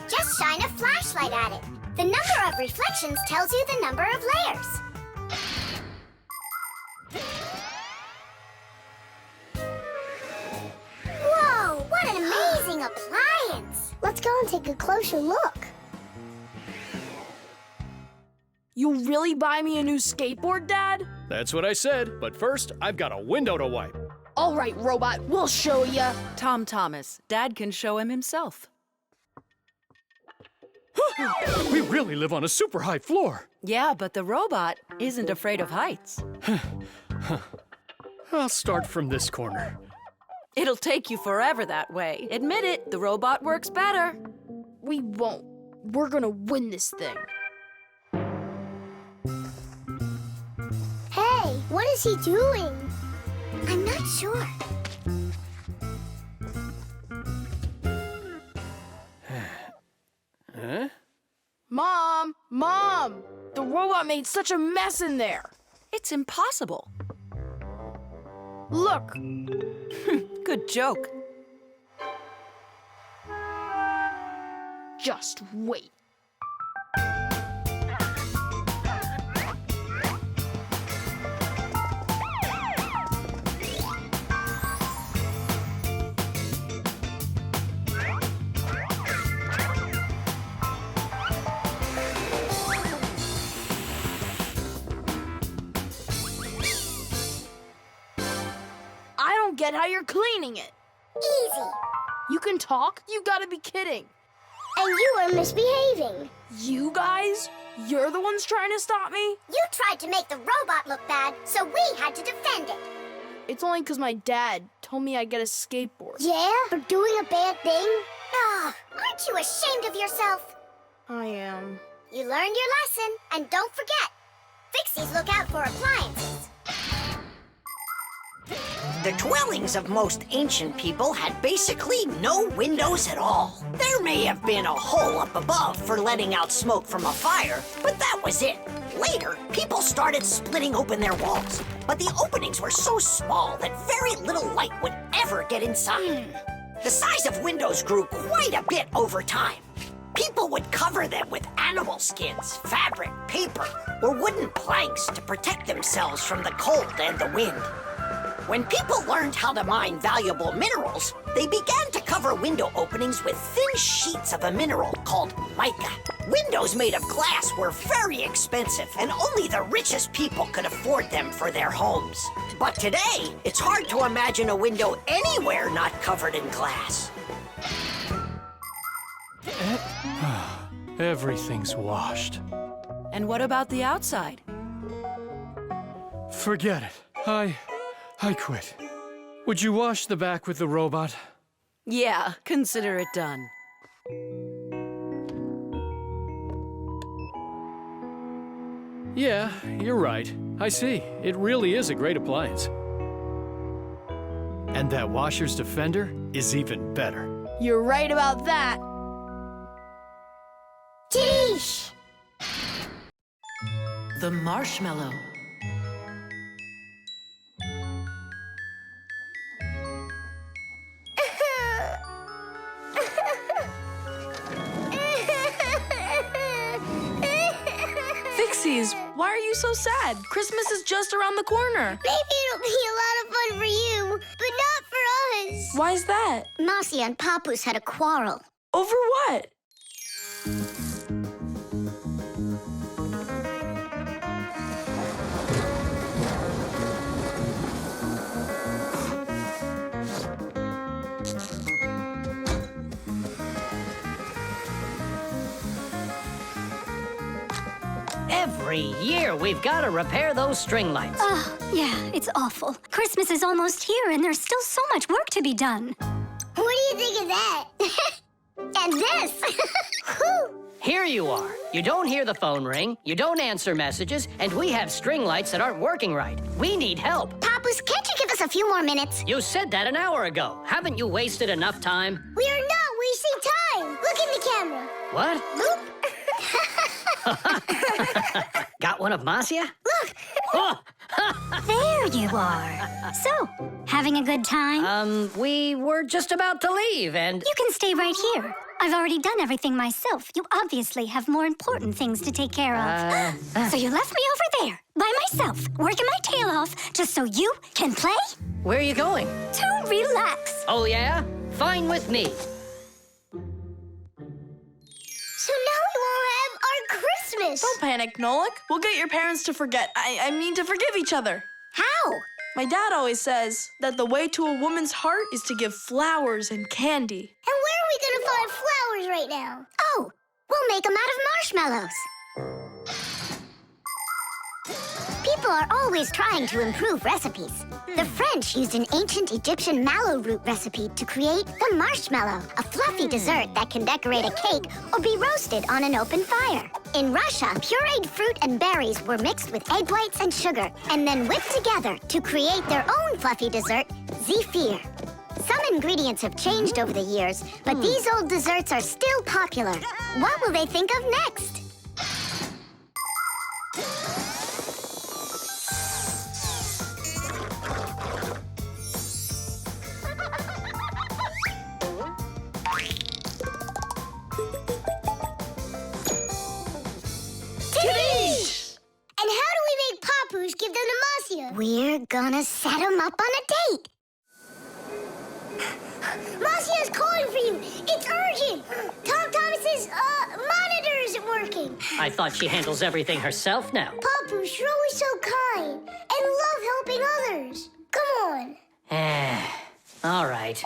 S3: Just shine a flashlight at it. The number of reflections tells you the number of layers. Whoa, what an amazing appliance!
S2: Let's go and take a closer look.
S5: You really buy me a new skateboard, Dad?
S10: That's what I said. But first, I've got a window to wipe.
S5: All right, robot, we'll show ya.
S1: Tom Thomas, Dad can show him himself.
S10: We really live on a super high floor.
S1: Yeah, but the robot isn't afraid of heights.
S10: I'll start from this corner.
S1: It'll take you forever that way. Admit it, the robot works better.
S5: We won't. We're gonna win this thing.
S2: Hey, what is he doing?
S3: I'm not sure.
S10: Huh?
S5: Mom! The robot made such a mess in there.
S1: It's impossible.
S5: Look.
S1: Good joke.
S5: Just wait. forget how you're cleaning it.
S2: Easy.
S5: You can talk? You gotta be kidding.
S2: And you are misbehaving.
S5: You guys? You're the ones trying to stop me?
S3: You tried to make the robot look bad, so we had to defend it.
S5: It's only because my dad told me I'd get a skateboard.
S2: Yeah? For doing a bad thing?
S3: Ah, aren't you ashamed of yourself?
S5: I am.
S3: You learned your lesson, and don't forget, Fixies look out for appliances.
S6: The dwellings of most ancient people had basically no windows at all. There may have been a hole up above for letting out smoke from a fire, but that was it. Later, people started splitting open their walls, but the openings were so small that very little light would ever get inside. The size of windows grew quite a bit over time. People would cover them with animal skins, fabric, paper, or wooden planks to protect themselves from the cold and the wind. When people learned how to mine valuable minerals, they began to cover window openings with thin sheets of a mineral called mica. Windows made of glass were very expensive, and only the richest people could afford them for their homes. But today, it's hard to imagine a window anywhere not covered in glass.
S10: Everything's washed.
S1: And what about the outside?
S10: Forget it. I quit. Would you wash the back with the robot?
S1: Yeah, consider it done.
S10: Yeah, you're right. I see. It really is a great appliance. And that washer's defender is even better.
S5: You're right about that.
S2: Jeesh!
S1: The marshmallow.
S5: Fixies, why are you so sad? Christmas is just around the corner.
S2: Maybe it'll be a lot of fun for you, but not for us.
S5: Why's that?
S3: Marcia and Papoose had a quarrel.
S5: Over what?
S11: Every year, we've got to repair those string lights.
S7: Oh, yeah, it's awful. Christmas is almost here, and there's still so much work to be done.
S2: What do you think of that?
S3: And this!
S11: Here you are. You don't hear the phone ring, you don't answer messages, and we have string lights that aren't working right. We need help.
S3: Papoose, can't you give us a few more minutes?
S11: You said that an hour ago. Haven't you wasted enough time?
S2: We are not wasting time. Look in the camera.
S11: What?
S2: Look.
S11: Got one of Marcia?
S2: Look.
S11: Oh!
S7: There you are. So, having a good time?
S11: We were just about to leave, and...
S7: You can stay right here. I've already done everything myself. You obviously have more important things to take care of. So you left me over there, by myself, working my tail off, just so you can play?
S11: Where are you going?
S7: To relax.
S11: Oh, yeah? Fine with me.
S2: So now we won't have our Christmas.
S5: Don't panic, Nolik. We'll get your parents to forget. I mean to forgive each other.
S3: How?
S5: My dad always says that the way to a woman's heart is to give flowers and candy.
S2: And where are we gonna find flowers right now?
S3: Oh, we'll make them out of marshmallows. People are always trying to improve recipes. The French used an ancient Egyptian mallow root recipe to create the marshmallow, a fluffy dessert that can decorate a cake or be roasted on an open fire. In Russia, pureed fruit and berries were mixed with egg whites and sugar and then whipped together to create their own fluffy dessert, zefir. Some ingredients have changed over the years, but these old desserts are still popular. What will they think of next?
S2: And how do we make Papoose give them to Marcia?
S3: We're gonna set them up on a date.
S2: Marcia's calling for you. It's urgent. Tom Thomas's monitor isn't working.
S11: I thought she handles everything herself now.
S2: Papoose, you're always so kind and love helping others. Come on.
S11: All right.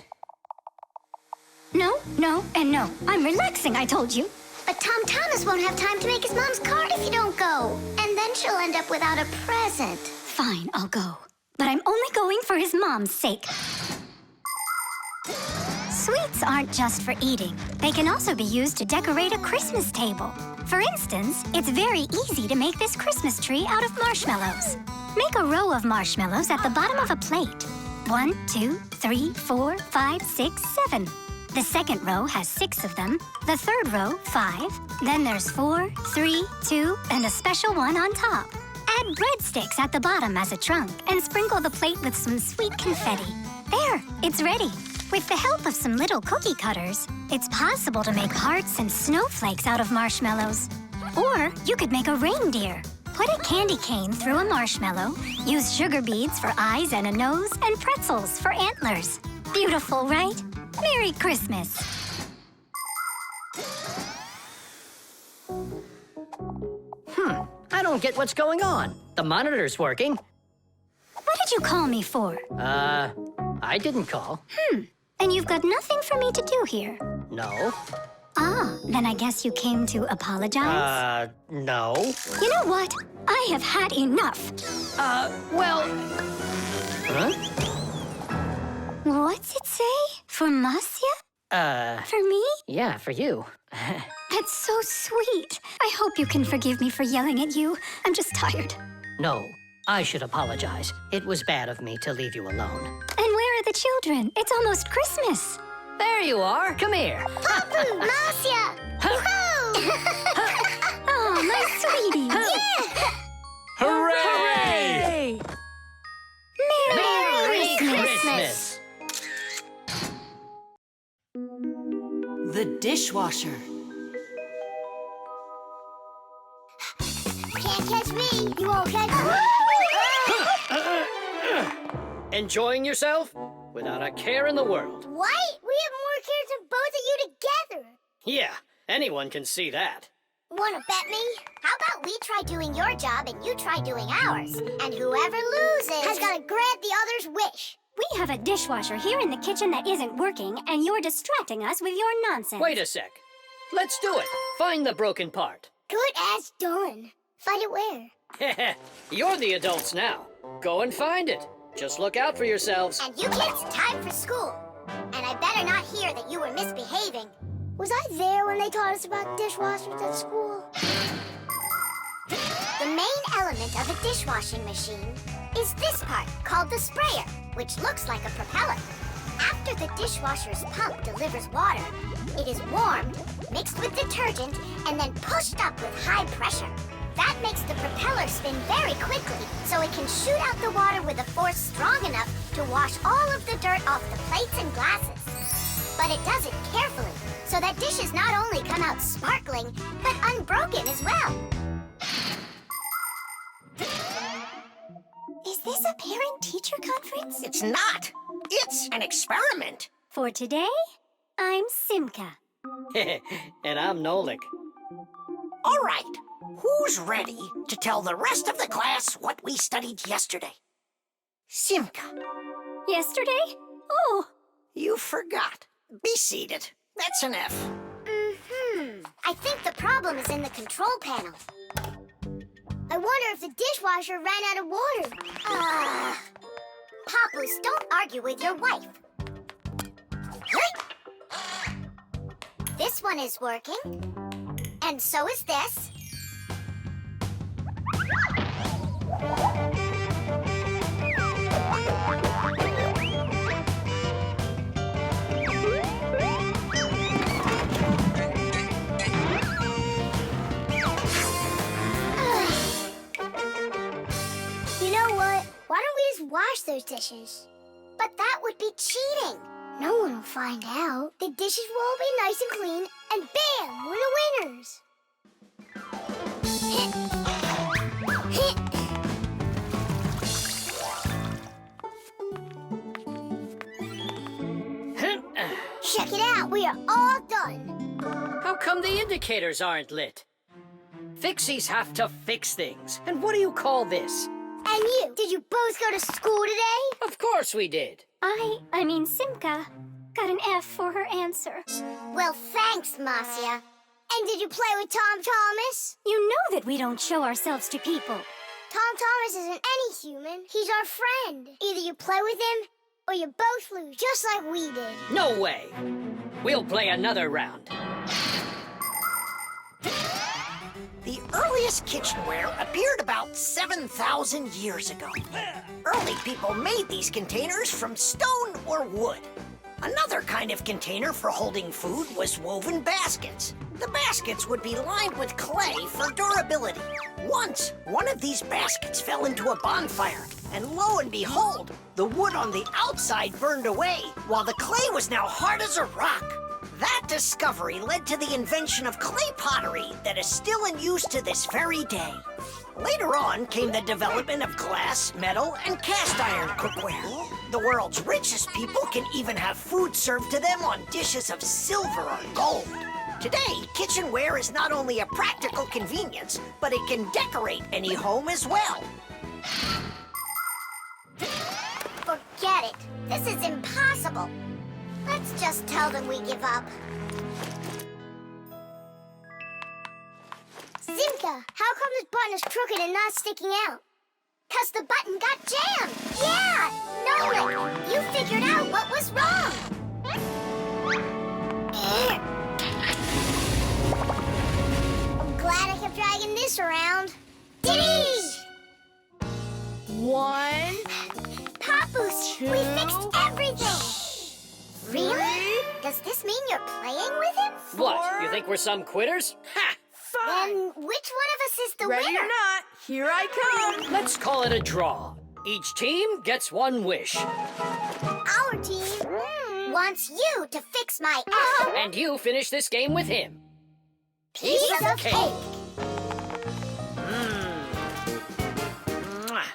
S7: No, no, and no. I'm relaxing, I told you.
S3: But Tom Thomas won't have time to make his mom's card if you don't go. And then she'll end up without a present.
S7: Fine, I'll go. But I'm only going for his mom's sake. Sweets aren't just for eating. They can also be used to decorate a Christmas table. For instance, it's very easy to make this Christmas tree out of marshmallows. Make a row of marshmallows at the bottom of a plate. 1, 2, 3, 4, 5, 6, 7. The second row has 6 of them. The third row, 5. Then there's 4, 3, 2, and a special one on top. Add breadsticks at the bottom as a trunk and sprinkle the plate with some sweet confetti. There, it's ready. With the help of some little cookie cutters, it's possible to make hearts and snowflakes out of marshmallows. Or you could make a reindeer. Put a candy cane through a marshmallow, use sugar beads for eyes and a nose, and pretzels for antlers. Beautiful, right? Merry Christmas!
S11: I don't get what's going on. The monitor's working.
S7: What did you call me for?
S11: I didn't call.
S7: And you've got nothing for me to do here.
S11: No.
S7: Ah, then I guess you came to apologize?
S11: No.
S7: You know what? I have had enough.
S11: Well... Huh?
S7: What's it say? For Masya? For me?
S11: Yeah, for you.
S7: That's so sweet. I hope you can forgive me for yelling at you. I'm just tired.
S11: No, I should apologize. It was bad of me to leave you alone.
S7: And where are the children? It's almost Christmas.
S11: There you are. Come here.
S3: Papu, Masya!
S7: Oh, my sweetie.
S10: Hooray!
S7: Merry
S11: Christmas!
S1: The dishwasher.
S2: Can't catch me. You won't catch me.
S11: Enjoying yourself? Without a care in the world.
S2: What? We have more cares than both of you together.
S11: Yeah, anyone can see that.
S2: Wanna bet me?
S3: How about we try doing your job and you try doing ours? And whoever loses
S2: Has got to grant the other's wish.
S7: We have a dishwasher here in the kitchen that isn't working, and you're distracting us with your nonsense.
S11: Wait a sec. Let's do it. Find the broken part.
S2: Good as done. Find it where?
S11: You're the adults now. Go and find it. Just look out for yourselves.
S3: And you kids, time for school. And I better not hear that you were misbehaving.
S2: Was I there when they taught us about dishwashers at school?
S3: The main element of a dishwashing machine is this part called the sprayer, which looks like a propeller. After the dishwasher's pump delivers water, it is warmed, mixed with detergent, and then pushed up with high pressure. That makes the propeller spin very quickly, so it can shoot out the water with a force strong enough to wash all of the dirt off the plates and glasses. But it does it carefully, so that dishes not only come out sparkling, but unbroken as well.
S7: Is this a parent-teacher conference?
S6: It's not. It's an experiment.
S7: For today, I'm Simka.
S11: And I'm Nolik.
S6: All right. Who's ready to tell the rest of the class what we studied yesterday? Simka,
S7: Yesterday? Oh,
S6: you forgot. Be seated. That's an F.
S3: I think the problem is in the control panel.
S2: I wonder if the dishwasher ran out of water.
S3: Papus, don't argue with your wife. This one is working. And so is this.
S2: You know what? Why don't we just wash those dishes?
S3: But that would be cheating.
S2: No one will find out. The dishes will all be nice and clean, and bam, we're the winners.
S3: Check it out, we are all done.
S11: How come the indicators aren't lit? Fixies have to fix things. And what do you call this?
S2: And you, did you both go to school today?
S11: Of course we did.
S7: I mean Simka, got an F for her answer.
S3: Well, thanks, Marcia.
S2: And did you play with Tom Thomas?
S7: You know that we don't show ourselves to people.
S2: Tom Thomas isn't any human. He's our friend. Either you play with him, or you both lose, just like we did.
S11: No way. We'll play another round.
S6: The earliest kitchenware appeared about 7,000 years ago. Early people made these containers from stone or wood. Another kind of container for holding food was woven baskets. The baskets would be lined with clay for durability. Once, one of these baskets fell into a bonfire, and lo and behold, the wood on the outside burned away, while the clay was now hard as a rock. That discovery led to the invention of clay pottery that is still in use to this very day. Later on came the development of glass, metal, and cast iron cookware. The world's richest people can even have food served to them on dishes of silver or gold. Today, kitchenware is not only a practical convenience, but it can decorate any home as well.
S3: Forget it. This is impossible. Let's just tell them we give up.
S2: Simka, how come this button is crooked and not sticking out?
S3: 'Cause the button got jammed. Yeah, Nolik, you figured out what was wrong.
S2: I'm glad I kept dragging this around. Diddy!
S5: 1,
S3: Papoose, we fixed everything. Really? Does this mean you're playing with him?
S11: What, you think we're some quitters? Ha!
S3: Then which one of us is the
S5: ready
S3: winner?
S5: or not, here I come.
S11: Let's call it a draw. Each team gets one wish.
S2: Our team
S3: wants you to fix my F.
S11: And you finish this game with him.
S3: Piece of cake.
S11: Mwah.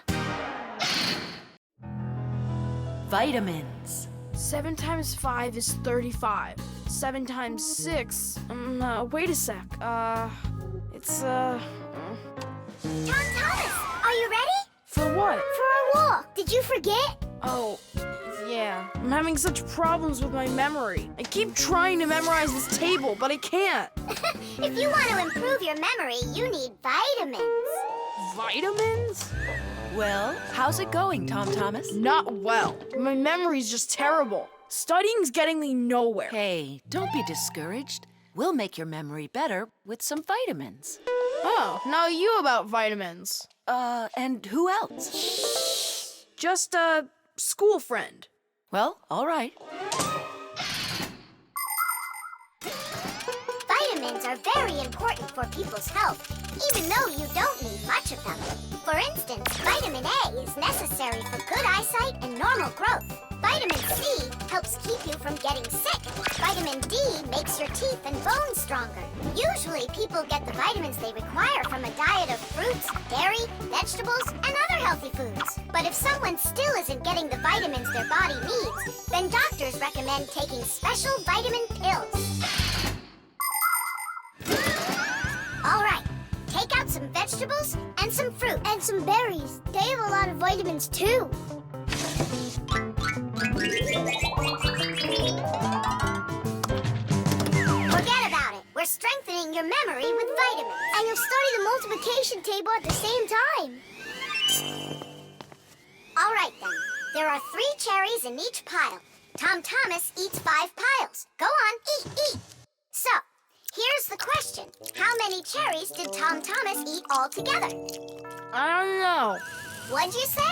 S1: Vitamins.
S5: 7 times 5 is 35. 7 times 6. Wait a sec. It's
S3: Tom Thomas, are you ready?
S5: For what?
S2: for a walk. Did you forget?
S5: Oh, yeah. I'm having such problems with my memory. I keep trying to memorize this table, but I can't.
S3: If you want to improve your memory, you need vitamins.
S5: Vitamins?
S1: Well, how's it going, Tom Thomas?
S5: Not well. My memory's just terrible. Studying's getting me nowhere.
S1: Hey, don't be discouraged. We'll make your memory better with some vitamins.
S5: Oh, now you about vitamins.
S1: And who else?
S5: Just a school friend.
S1: Well, all right.
S3: Vitamins are very important for people's health, even though you don't need much of them. For instance, vitamin A is necessary for good eyesight and normal growth. Vitamin C helps keep you from getting sick. Vitamin D makes your teeth and bones stronger. Usually, people get the vitamins they require from a diet of fruits, dairy, vegetables, and other healthy foods. But if someone still isn't getting the vitamins their body needs, then doctors recommend taking special vitamin pills. All right, take out some vegetables and some fruit.
S2: And some berries. They have a lot of vitamins, too.
S3: Forget about it. We're strengthening your memory with vitamins.
S2: And you'll study the multiplication table at the same time.
S3: All right, then. There are 3 cherries in each pile. Tom Thomas eats 5 piles. Go on, eat. So, here's the question. How many cherries did Tom Thomas eat altogether?
S5: I don't know.
S3: What'd you say?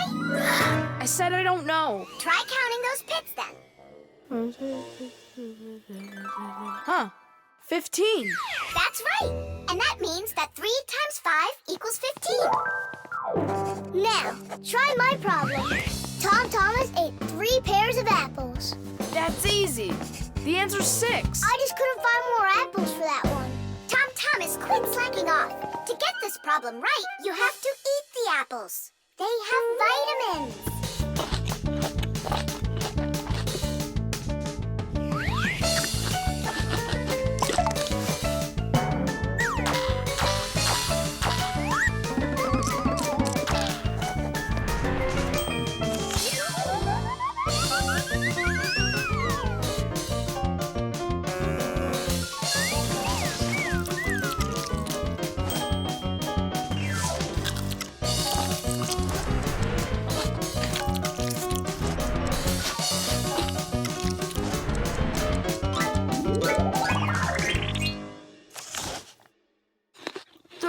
S5: I said I don't know.
S3: Try counting those pits, then.
S5: Huh. 15.
S3: That's right. And that means that 3 times 5 equals 15.
S2: Now, try my problem. Tom Thomas ate 3 pairs of apples.
S5: That's easy. The answer's 6.
S2: I just couldn't find more apples for that one.
S3: Tom Thomas, quit slacking off. To get this problem right, you have to eat the apples. They have vitamins.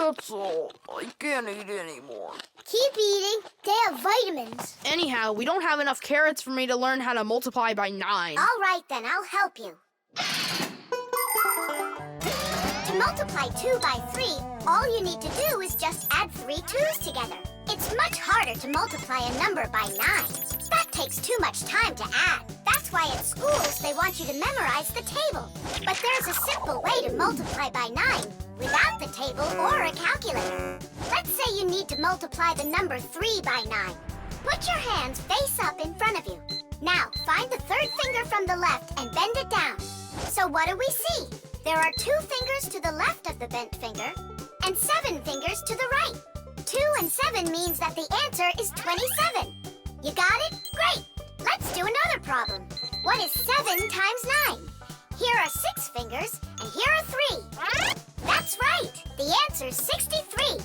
S5: That's all. I can't eat anymore.
S2: Keep eating. They have vitamins.
S5: Anyhow, we don't have enough carrots for me to learn how to multiply by 9.
S3: All right, then, I'll help you. To multiply 2 by 3, all you need to do is just add 3 2's together. It's much harder to multiply a number by 9. That takes too much time to add. That's why at schools they want you to memorize the table. But there's a simple way to multiply by 9 without the table or a calculator. Let's say you need to multiply the number 3 by 9. Put your hands face up in front of you. Now, find the third finger from the left and bend it down. So what do we see? There are 2 fingers to the left of the bent finger and 7 fingers to the right. 2 and 7 means that the answer is 27. You got it? Great! Let's do another problem. What is 7 times 9? Here are 6 fingers, and here are 3. That's right! The answer's 63.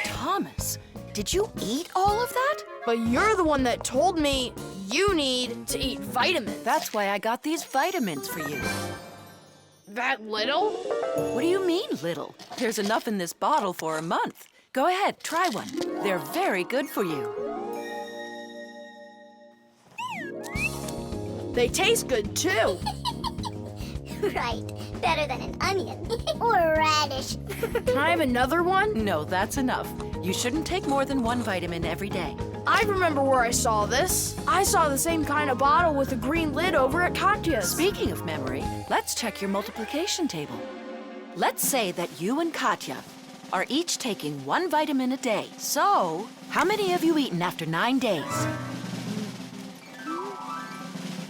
S1: Thomas, did you eat all of that?
S5: But you're the one that told me you need to eat vitamins.
S1: That's why I got these vitamins for you.
S5: That little?
S1: What do you mean, little? There's enough in this bottle for a month. Go ahead, try one. They're very good for you.
S5: They taste good, too.
S3: Right. Better than an onion. Or a radish.
S5: Can I have another one?
S1: No, that's enough. You shouldn't take more than 1 vitamin every day.
S5: I remember where I saw this. I saw the same kind of bottle with a green lid over at Katya's.
S1: Speaking of memory, let's check your multiplication table. Let's say that you and Katya are each taking 1 vitamin a day. So, how many have you eaten after 9 days?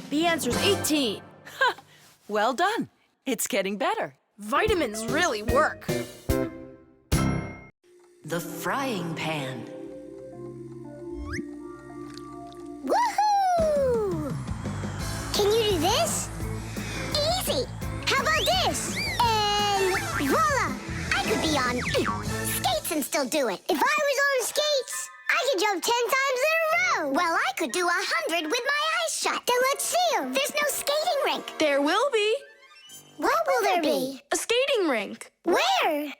S5: The answer's 18.
S1: Well done. It's getting better.
S5: Vitamins really work.
S1: The frying pan.
S2: Woohoo! Can you do this? Easy! How about this? And voila!
S3: I could be on skates and still do it.
S2: If I was on skates, I could jump 10 times in a row.
S3: Well, I could do 100 with my eyes shut.
S2: Then let's see 'em.
S3: There's no skating rink.
S5: There will be.
S2: What will there be?
S5: A skating rink.
S2: Where?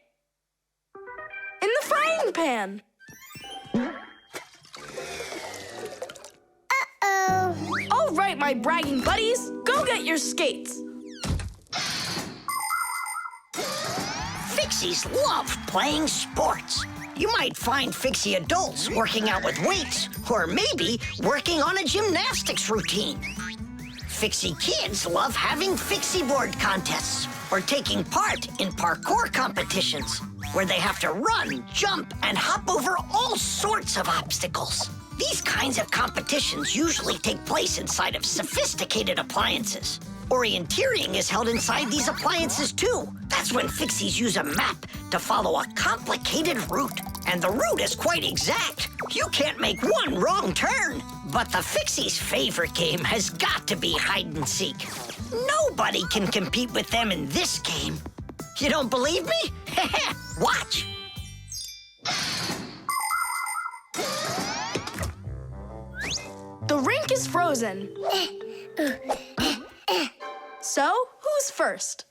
S5: In the frying pan.
S2: Uh-oh.
S5: All right, my bragging buddies, go get your skates.
S6: Fixies love playing sports. You might find Fixie adults working out with weights, or maybe working on a gymnastics routine. Fixie kids love having Fixie board contests, or taking part in parkour competitions, where they have to run, jump, and hop over all sorts of obstacles. These kinds of competitions usually take place inside of sophisticated appliances. Orienteering is held inside these appliances too. That's when Fixies use a map to follow a complicated route. And the route is quite exact. You can't make one wrong turn. But the Fixies' favorite game has got to be hide and seek. Nobody can compete with them in this game. You don't believe me? Watch.
S5: The rink is frozen. So, who's first?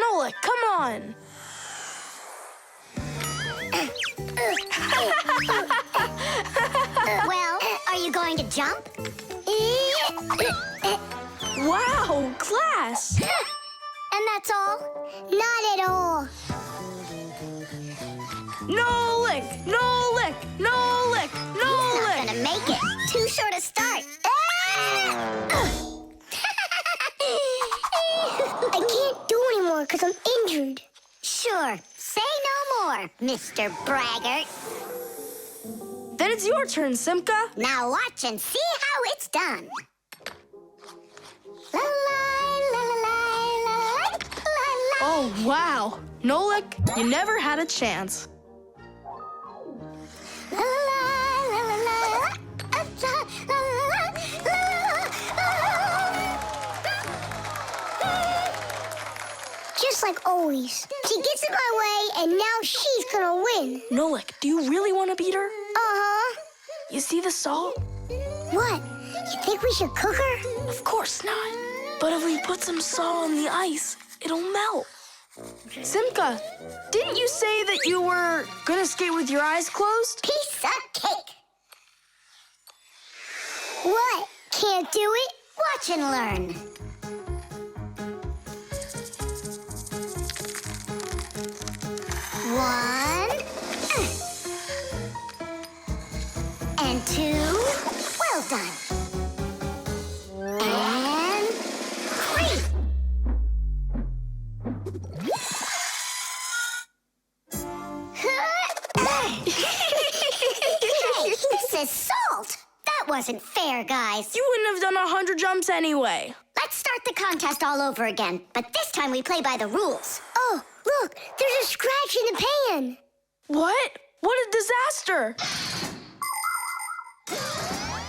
S5: Nolik, come on.
S3: Well, are you going to jump?
S5: Wow, class.
S3: And that's all?
S2: Not at all.
S5: Nolik, Nolik, Nolik,
S3: Not
S5: Nolik.
S3: gonna make it. Too short a start.
S2: I can't do anymore because I'm injured.
S3: Sure. Say no more, Mr. Braggart.
S5: Then it's your turn, Simka.
S3: Now watch and see how it's done. La la la la la la la.
S5: Oh, wow. Nolik, you never had a chance.
S3: La la la la la.
S2: Just like always. She gets in my way, and now she's gonna win.
S5: Nolik, do you really want to beat her?
S2: Uh-huh.
S5: You see the salt?
S2: What? You think we should cook her?
S5: Of course not. But if we put some salt on the ice, it'll melt. Simka, didn't you say that you were gonna skate with your eyes closed?
S3: Piece of cake.
S2: What? Can't do it?
S3: Watch and learn. One. And two. Well done. And three. Hey, this is salt. That wasn't fair, guys.
S5: You wouldn't have done 100 jumps anyway.
S3: Let's start the contest all over again, but this time we play by the rules.
S2: Oh, look, there's a scratch in the pan.
S5: What? What a disaster!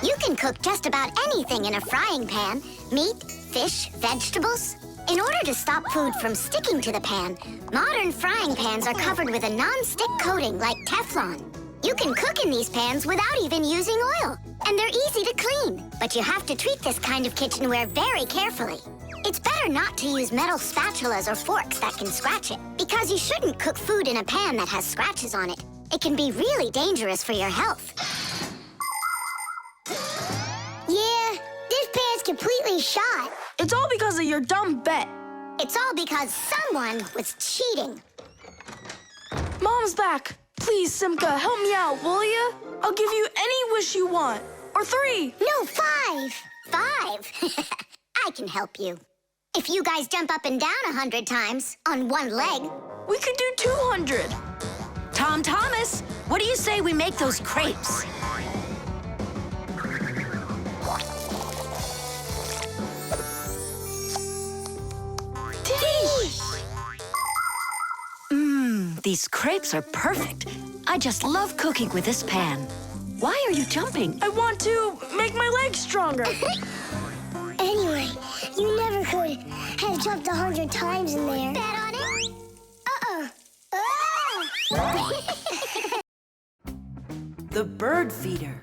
S3: You can cook just about anything in a frying pan. Meat, fish, vegetables. In order to stop food from sticking to the pan, modern frying pans are covered with a non-stick coating like Teflon. You can cook in these pans without even using oil, and they're easy to clean. But you have to treat this kind of kitchenware very carefully. It's better not to use metal spatulas or forks that can scratch it, because you shouldn't cook food in a pan that has scratches on it. It can be really dangerous for your health.
S2: Yeah, this pan's completely shot.
S5: It's all because of your dumb bet.
S3: It's all because someone was cheating.
S5: Mom's back. Please, Simka, help me out, will you? I'll give you any wish you want. Or 3.
S2: No, 5.
S3: 5? I can help you. If you guys jump up and down 100 times on one leg.
S5: We could do 200.
S1: Tom Thomas, what do you say we make those crepes? These crepes are perfect. I just love cooking with this pan. Why are you jumping?
S5: I want to make my legs stronger.
S2: Anyway, you never could have jumped 100 times in there.
S3: Bet on it?
S1: The bird feeder.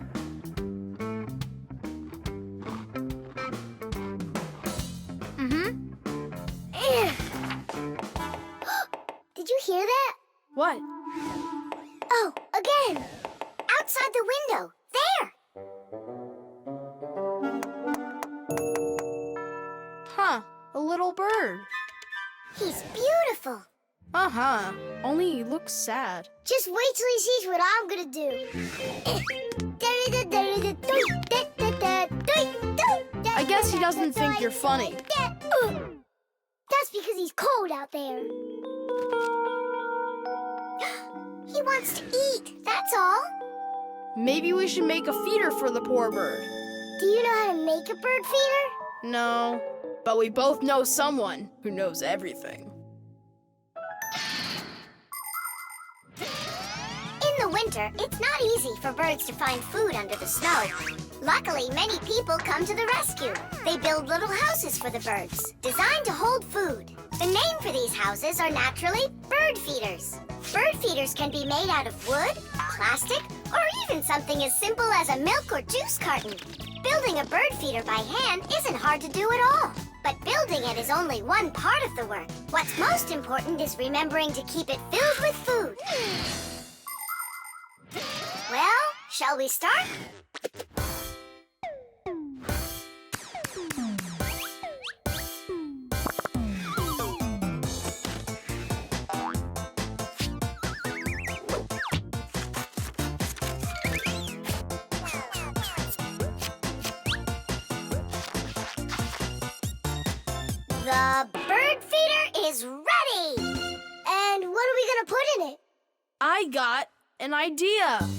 S2: Did you hear that?
S5: What?
S2: Oh, again.
S3: Outside the window. There.
S5: Huh, a little bird.
S2: He's beautiful.
S5: Uh-huh, only he looks sad.
S2: Just wait till he sees what I'm gonna do.
S5: I guess he doesn't think you're funny.
S2: That's because he's cold out there.
S3: He wants to eat, that's all.
S5: Maybe we should make a feeder for the poor bird.
S2: Do you know how to make a bird feeder?
S5: No, but we both know someone who knows everything.
S3: In the winter, it's not easy for birds to find food under the snow. Luckily, many people come to the rescue. They build little houses for the birds, designed to hold food. The name for these houses are naturally bird feeders. Bird feeders can be made out of wood, plastic, or even something as simple as a milk or juice carton. Building a bird feeder by hand isn't hard to do at all. But building it is only one part of the work. What's most important is remembering to keep it filled with food. Well, shall we start? The bird feeder is ready!
S2: And what are we gonna put in it?
S5: I got an idea.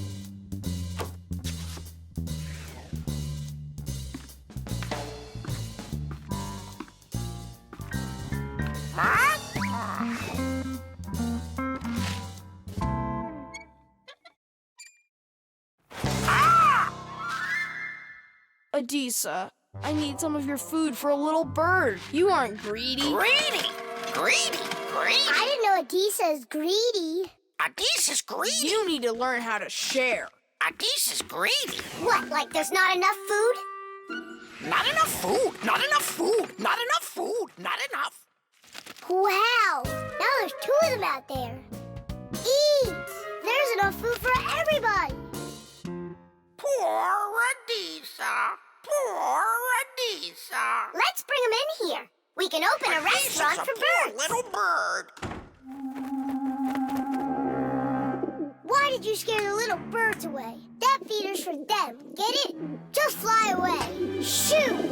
S5: Adisa, I need some of your food for a little bird. You aren't greedy.
S6: Greedy! Greedy! Greedy!
S2: I didn't know Adisa is greedy.
S6: Adisa's greedy!
S5: You need to learn how to share.
S6: Adisa's greedy!
S3: What, like there's not enough food?
S6: Not enough food! Not enough food! Not enough
S3: Let's bring them in here. We can open a restaurant for birds.
S6: Little bird.
S2: Why did you scare the little birds away? That feeder's for them. Get it? Just fly away. Shoot!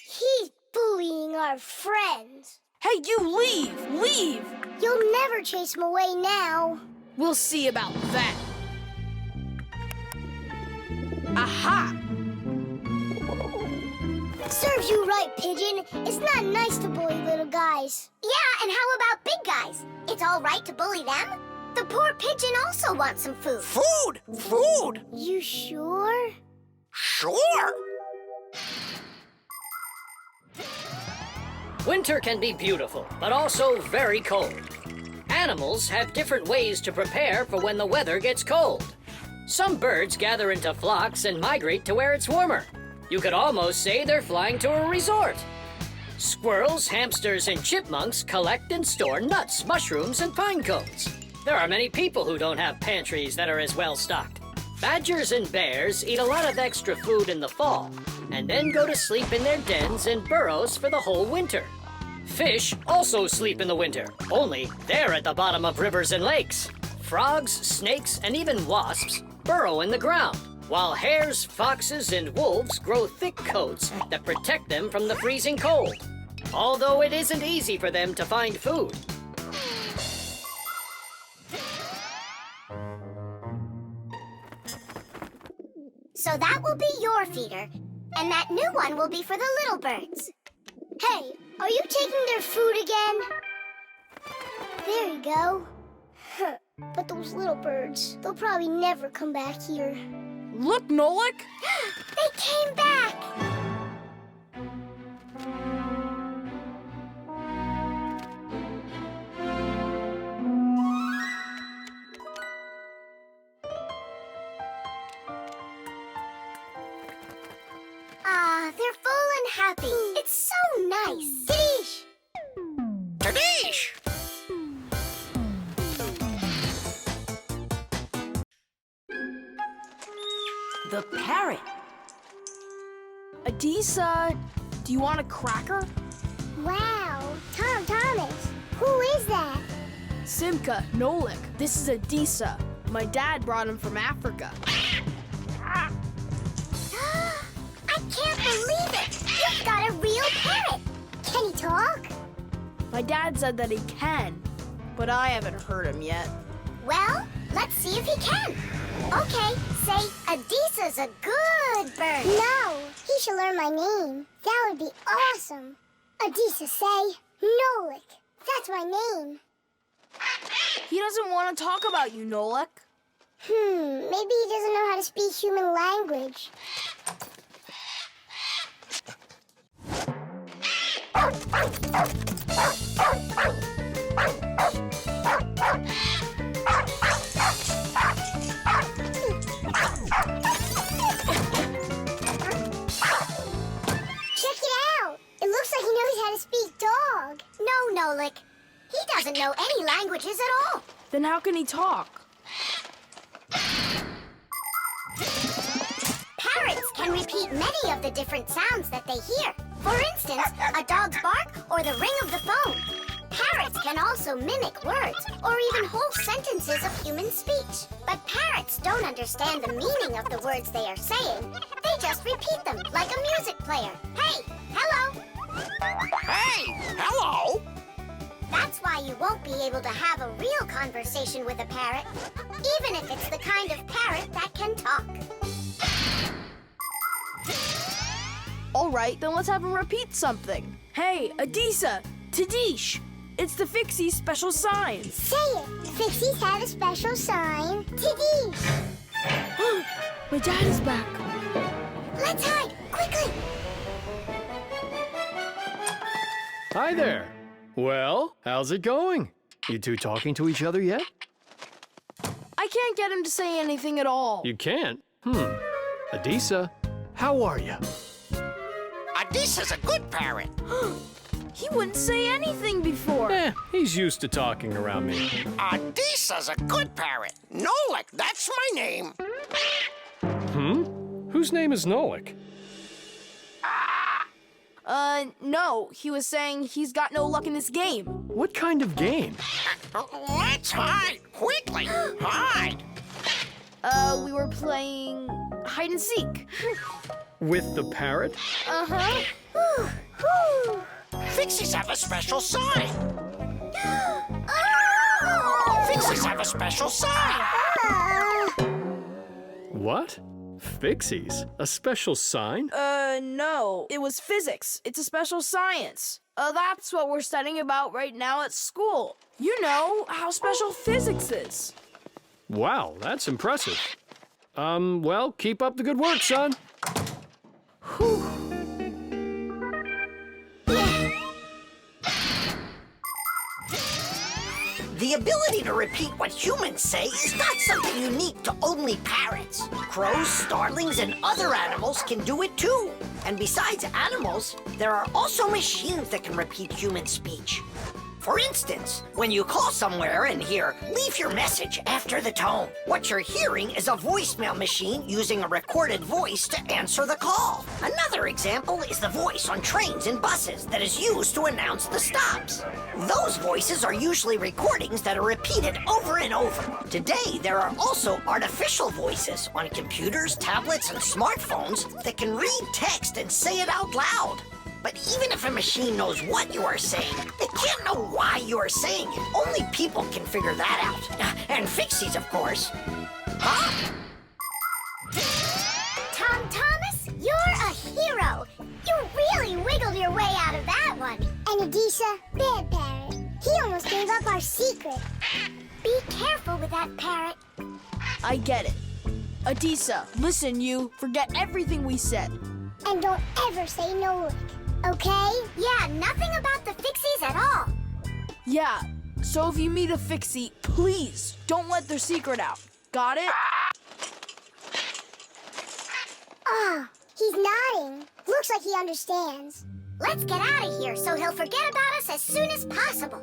S2: He's bullying our friends.
S5: Hey, you leave! Leave!
S2: You'll never chase him away now.
S5: We'll see about that. Aha!
S2: Serves you right, Pigeon. It's not nice to bully little guys.
S3: Yeah, and how about big guys? It's all right to bully them. The poor pigeon also wants some food.
S6: Food! Food!
S2: You sure?
S6: Sure!
S11: Winter can be beautiful, but also very cold. Animals have different ways to prepare for when the weather gets cold. Some birds gather into flocks and migrate to where it's warmer. You could almost say they're flying to a resort. Squirrels, hamsters, and chipmunks collect and store nuts, mushrooms, and pine cones. There are many people who don't have pantries that are as well stocked. Badgers and bears eat a lot of extra food in the fall, and then go to sleep in their dens and burrows for the whole winter. Fish also sleep in the winter, only they're at the bottom of rivers and lakes. Frogs, snakes, and even wasps burrow in the ground, while hares, foxes, and wolves grow thick coats that protect them from the freezing cold. Although it isn't easy for them to find food.
S3: So that will be your feeder, and that new one will be for the little birds.
S2: Hey, are you taking their food again? There you go. But those little birds, they'll probably never come back here.
S5: Look, Nolik!
S2: They came back!
S3: Ah, they're full and happy. It's so nice.
S2: Tidish!
S6: Tadish!
S1: The parrot.
S5: Adisa, do you want a cracker?
S2: Wow, Thomas, who is that?
S5: Simka, Nolik, this is Adisa. My dad brought him from Africa.
S3: I can't believe it! You've got a real parrot!
S2: Can he talk?
S5: My dad said that he can, but I haven't heard him yet.
S3: Well, let's see if he can. Okay, say, Adisa's a good bird.
S2: No, he should learn my name. That would be awesome. Adisa, say, Nolik. That's my name.
S5: He doesn't want to talk about you, Nolik.
S2: Maybe he doesn't know how to speak human language. Check it out. It looks like he knows how to speak dog.
S3: No, Nolik. He doesn't know any languages at all.
S5: Then how can he talk?
S3: Parrots can repeat many of the different sounds that they hear. For instance, a dog's bark or the ring of the phone. Parrots can also mimic words or even whole sentences of human speech. But parrots don't understand the meaning of the words they are saying. They just repeat them like a music player. Hey, hello.
S6: Hey, hello.
S3: That's why you won't be able to have a real conversation with a parrot, even if it's the kind of parrot that can talk.
S5: All right, then let's have him repeat something. Hey, Adisa, Tadish, it's the Fixies special sign.
S2: Say it. Fixies have a special sign. Tidish.
S5: My dad is back.
S3: Let's hide, quickly.
S10: Hi there. Well, how's it going? You two talking to each other yet?
S5: I can't get him to say anything at all.
S10: You can't? Adisa, how are you?
S6: Adisa's a good parrot.
S5: He wouldn't say anything before.
S10: He's used to talking around me.
S6: Adisa's a good parrot. Nolik, that's my name.
S10: Whose name is Nolik?
S5: No. He was saying he's got no luck in this game.
S10: What kind of game?
S6: Let's hide! Quickly! Hide!
S5: We were playing hide and seek.
S10: With the parrot?
S5: Uh-huh.
S6: Fixies have a special sign! Fixies have a special sign!
S10: What? Fixies? A special sign?
S5: No. It was physics. It's a special science. That's what we're studying about right now at school. You know how special physics is.
S10: Wow, that's impressive. Well, keep up the good work, son.
S6: The ability to repeat what humans say is not something unique to only parrots. Crows, starlings, and other animals can do it too. And besides animals, there are also machines that can repeat human speech. For instance, when you call somewhere and hear, "Leave your message after the tone," what you're hearing is a voicemail machine using a recorded voice to answer the call. Another example is the voice on trains and buses that is used to announce the stops. Those voices are usually recordings that are repeated over and over. Today, there are also artificial voices on computers, tablets, and smartphones that can read text and say it out loud. But even if a machine knows what you are saying, it can't know why you are saying it. Only people can figure that out. And Fixies, of course. Huh?
S3: Tom Thomas, you're a hero. You really wiggled your way out of that one.
S2: And Adisha, bad parrot. He almost gave up our secret.
S3: Be careful with that parrot.
S5: I get it. Adisa, listen, you. Forget everything we said.
S2: And don't ever say Nolik, okay?
S3: Yeah, nothing about the Fixies at all.
S5: Yeah, so if you meet a Fixie, please don't let their secret out. Got it?
S2: Ah, he's nodding. Looks like he understands.
S3: Let's get out of here so he'll forget about us as soon as possible.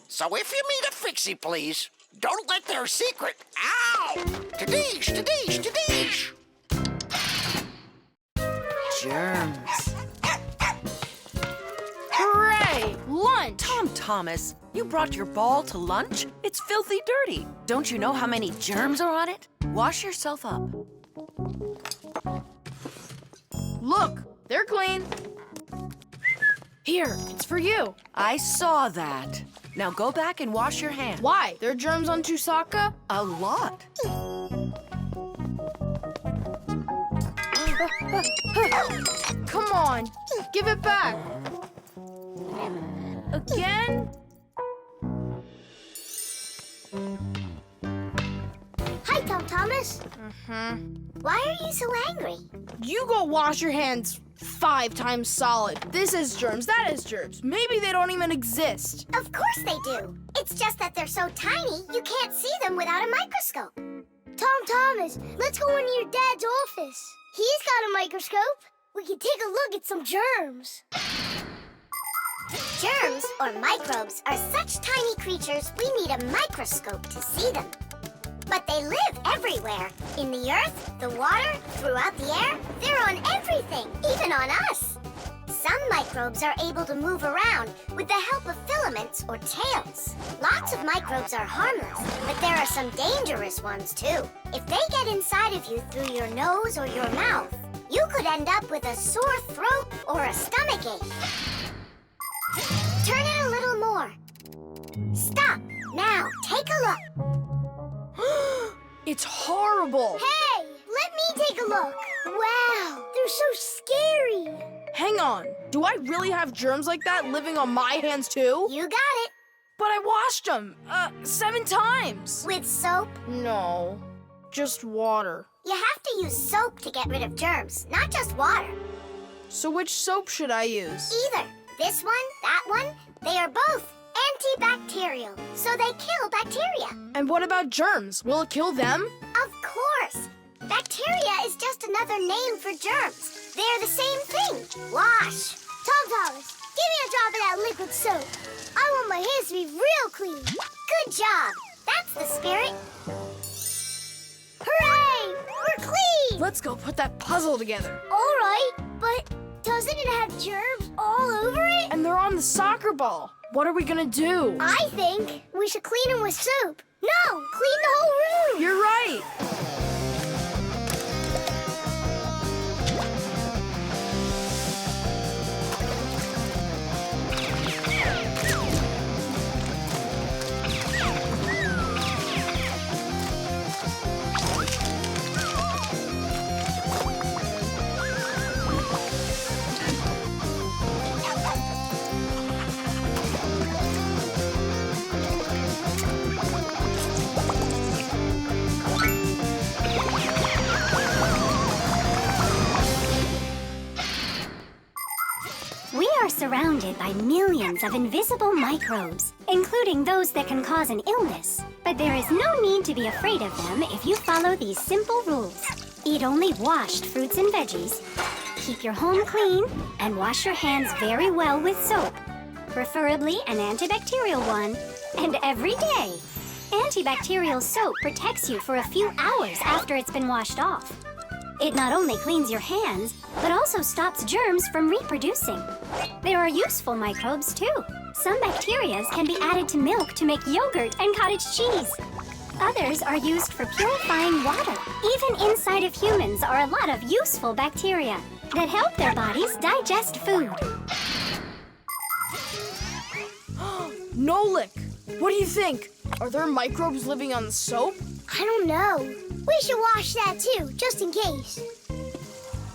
S6: So if you meet a Fixie, please, don't let their secret. Ow! Tadish, tadish, tadish!
S1: Germs.
S5: Hooray! Lunch!
S1: Tom Thomas, you brought your ball to lunch? It's filthy dirty. Don't you know how many germs are on it? Wash yourself up.
S5: Look, they're clean. Here, it's for you.
S1: I saw that. Now go back and wash your hands.
S5: Why? There are germs on Tusaka?
S1: A lot.
S5: Come on, give it back. Again?
S2: Hi, Tom Thomas.
S3: Why are you so angry?
S5: You go wash your hands 5 times solid. This is germs, that is germs. Maybe they don't even exist.
S3: Of course they do. It's just that they're so tiny, you can't see them without a microscope.
S2: Tom Thomas, let's go into your dad's office. He's got a microscope. We can take a look at some germs.
S3: Germs, or microbes, are such tiny creatures we need a microscope to see them. But they live everywhere. In the earth, the water, throughout the air. They're on everything, even on us. Some microbes are able to move around with the help of filaments or tails. Lots of microbes are harmless, but there are some dangerous ones too. If they get inside of you through your nose or your mouth, you could end up with a sore throat or a stomachache. Turn it a little more. Stop. Now, take a look.
S5: It's horrible.
S2: Hey, let me take a look. Wow, they're so scary.
S5: Hang on. Do I really have germs like that living on my hands too?
S3: You got it.
S5: But I washed them 7 times.
S3: With soap?
S5: No, just water.
S3: You have to use soap to get rid of germs, not just water.
S5: So which soap should I use?
S3: Either. This one, that one, they are both antibacterial, so they kill bacteria.
S5: And what about germs? Will it kill them?
S3: Of course. Bacteria is just another name for germs. They're the same thing. Wash.
S2: Tom Thomas, Give me a drop of that liquid soap. I want my hands to be real clean.
S3: Good job. That's the spirit.
S2: Hooray! We're clean!
S5: Let's go put that puzzle together.
S2: All right, but doesn't it have germs all over it?
S5: And they're on the soccer ball. What are we gonna do?
S2: I think we should clean them with soap. No, clean the whole room.
S5: You're right.
S7: We are surrounded by millions of invisible microbes, including those that can cause an illness. But there is no need to be afraid of them if you follow these simple rules. Eat only washed fruits and veggies, keep your home clean, and wash your hands very well with soap, preferably an antibacterial one, and every day. Antibacterial soap protects you for a few hours after it's been washed off. It not only cleans your hands, but also stops germs from reproducing. There are useful microbes, too. Some bacteria can be added to milk to make yogurt and cottage cheese. Others are used for purifying water. Even inside of humans are a lot of useful bacteria that help their bodies digest food.
S5: Nolik, what do you think? Are there microbes living on the soap?
S2: I don't know. We should wash that too, just in case.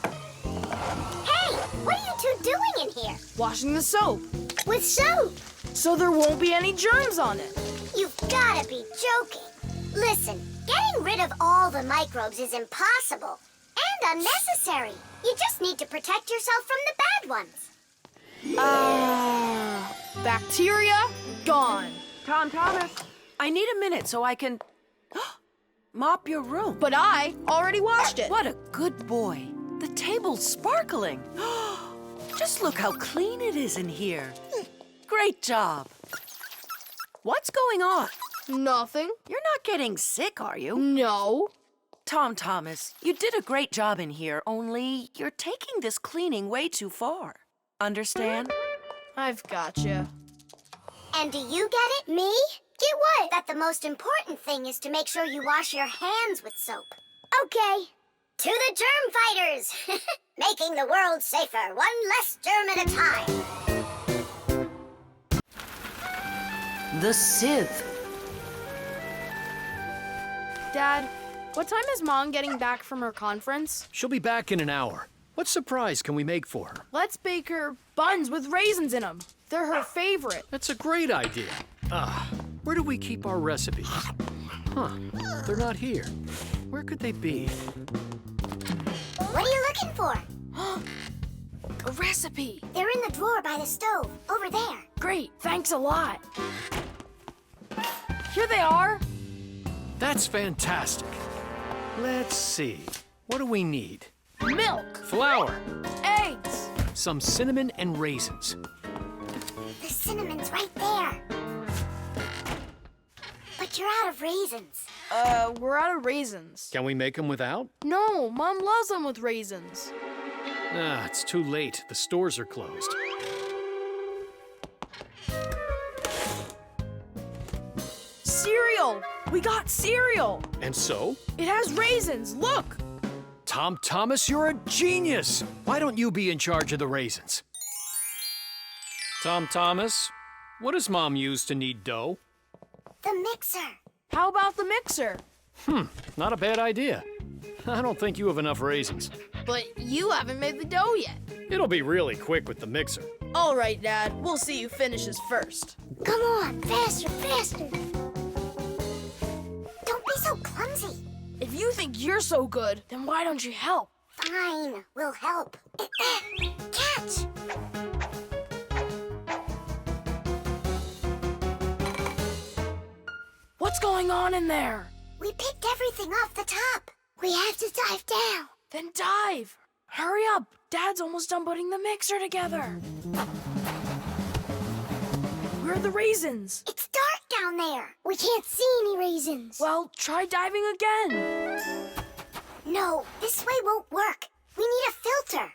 S3: Hey, what are you two doing in here?
S5: Washing the soap.
S2: With soap.
S5: So there won't be any germs on it.
S3: You've gotta be joking. Listen, getting rid of all the microbes is impossible and unnecessary. You just need to protect yourself from the bad ones.
S5: Bacteria gone.
S1: Thomas, I need a minute so I can mop your room.
S5: But I already washed it.
S1: What a good boy. The table's sparkling. Just look how clean it is in here. Great job. What's going on?
S5: Nothing.
S1: You're not getting sick, are you?
S5: No.
S1: Thomas, you did a great job in here, only you're taking this cleaning way too far. Understand?
S5: I've gotcha.
S3: And do you get it?
S2: Me? Get what?
S3: That the most important thing is to make sure you wash your hands with soap.
S2: Okay.
S3: To the germ fighters! Making the world safer, one less germ at a time.
S1: The Sieve.
S5: Dad, what time is Mom getting back from her conference?
S10: She'll be back in an hour. What surprise can we make for her?
S5: Let's bake her buns with raisins in them. They're her favorite.
S10: That's a great idea. Where do we keep our recipes? Huh, they're not here. Where could they be?
S3: What are you looking for?
S5: A recipe.
S3: They're in the drawer by the stove, over there.
S5: Great, thanks a lot. Here they are.
S10: That's fantastic. Let's see. What do we need?
S5: Milk,
S10: Flour,
S5: eggs.
S10: some cinnamon and raisins.
S3: The cinnamon's right there. But you're out of raisins.
S5: We're out of raisins.
S10: Can we make them without?
S5: No, Mom loves them with raisins.
S10: It's too late. The stores are closed.
S5: Cereal! We got cereal!
S10: And so?
S5: It has raisins, look!
S10: Thomas, you're a genius! Why don't you be in charge of the raisins? Thomas, what does Mom use to knead dough?
S3: The mixer.
S5: How about the mixer?
S10: Not a bad idea. I don't think you have enough raisins.
S5: But you haven't made the dough yet.
S10: It'll be really quick with the mixer.
S5: All right, Dad. We'll see who finishes first.
S2: Come on, faster, faster.
S3: Don't be so clumsy.
S5: If you think you're so good, then why don't you help?
S3: Fine, we'll help. Catch!
S5: What's going on in there?
S3: We picked everything off the top.
S2: We have to dive down.
S5: Then dive. Hurry up. Dad's almost done putting the mixer together. are the raisins?
S2: It's dark down there. We can't see any raisins.
S5: Well, try diving again.
S2: No, this way won't work. We need a filter.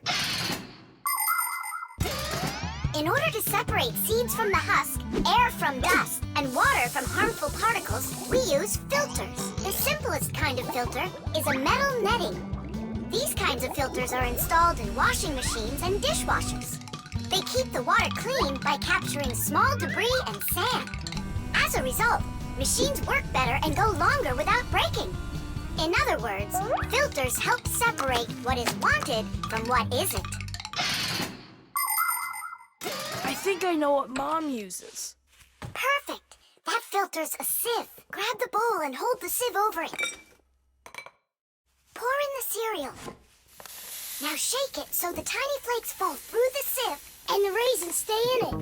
S2: In order to separate seeds from the husk, air from dust, and water from harmful particles, we use filters. The simplest kind of filter is a metal netting. These kinds of filters are installed in washing machines and dishwashers. They keep the water clean by capturing small debris and sand. As a result, machines work better and go longer without breaking. In other words, filters help separate what is wanted from what isn't.
S5: I think I know what Mom uses.
S2: Perfect! That filter's a sieve. Grab the bowl and hold the sieve over it. Pour in the cereal. Now shake it so the tiny flakes fall through the sieve and the raisins stay in it.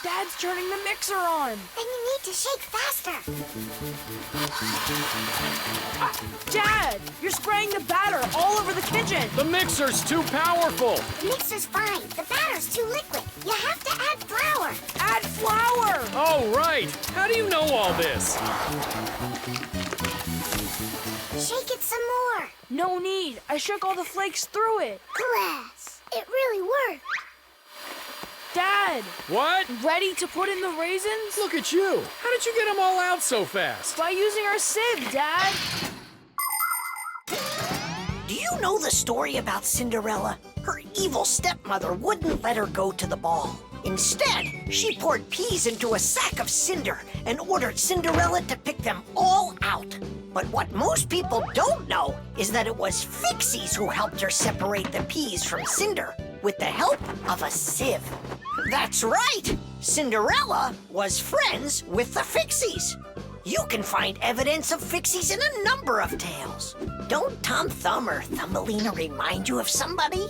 S5: Dad's turning the mixer on.
S2: Then you need to shake faster.
S5: Dad, you're spraying the batter all over the kitchen.
S10: The mixer's too powerful.
S2: The mixer's fine. The batter's too liquid. You have to add flour.
S5: Add flour.
S10: Oh, right. How do you know all this?
S2: Shake it some more.
S5: No need. I shook all the flakes through it.
S2: Class. It really worked.
S5: Dad!
S10: What?
S5: Ready to put in the raisins?
S10: Look at you. How did you get them all out so fast?
S5: By using our sieve, Dad.
S6: Do you know the story about Cinderella? Her evil stepmother wouldn't let her go to the ball. Instead, she poured peas into a sack of cinder and ordered Cinderella to pick them all out. But what most people don't know is that it was Fixies who helped her separate the peas from cinder with the help of a sieve. That's right! Cinderella was friends with the Fixies. You can find evidence of Fixies in a number of tales. Don't Tom Thumb or Thumbelina remind you of somebody?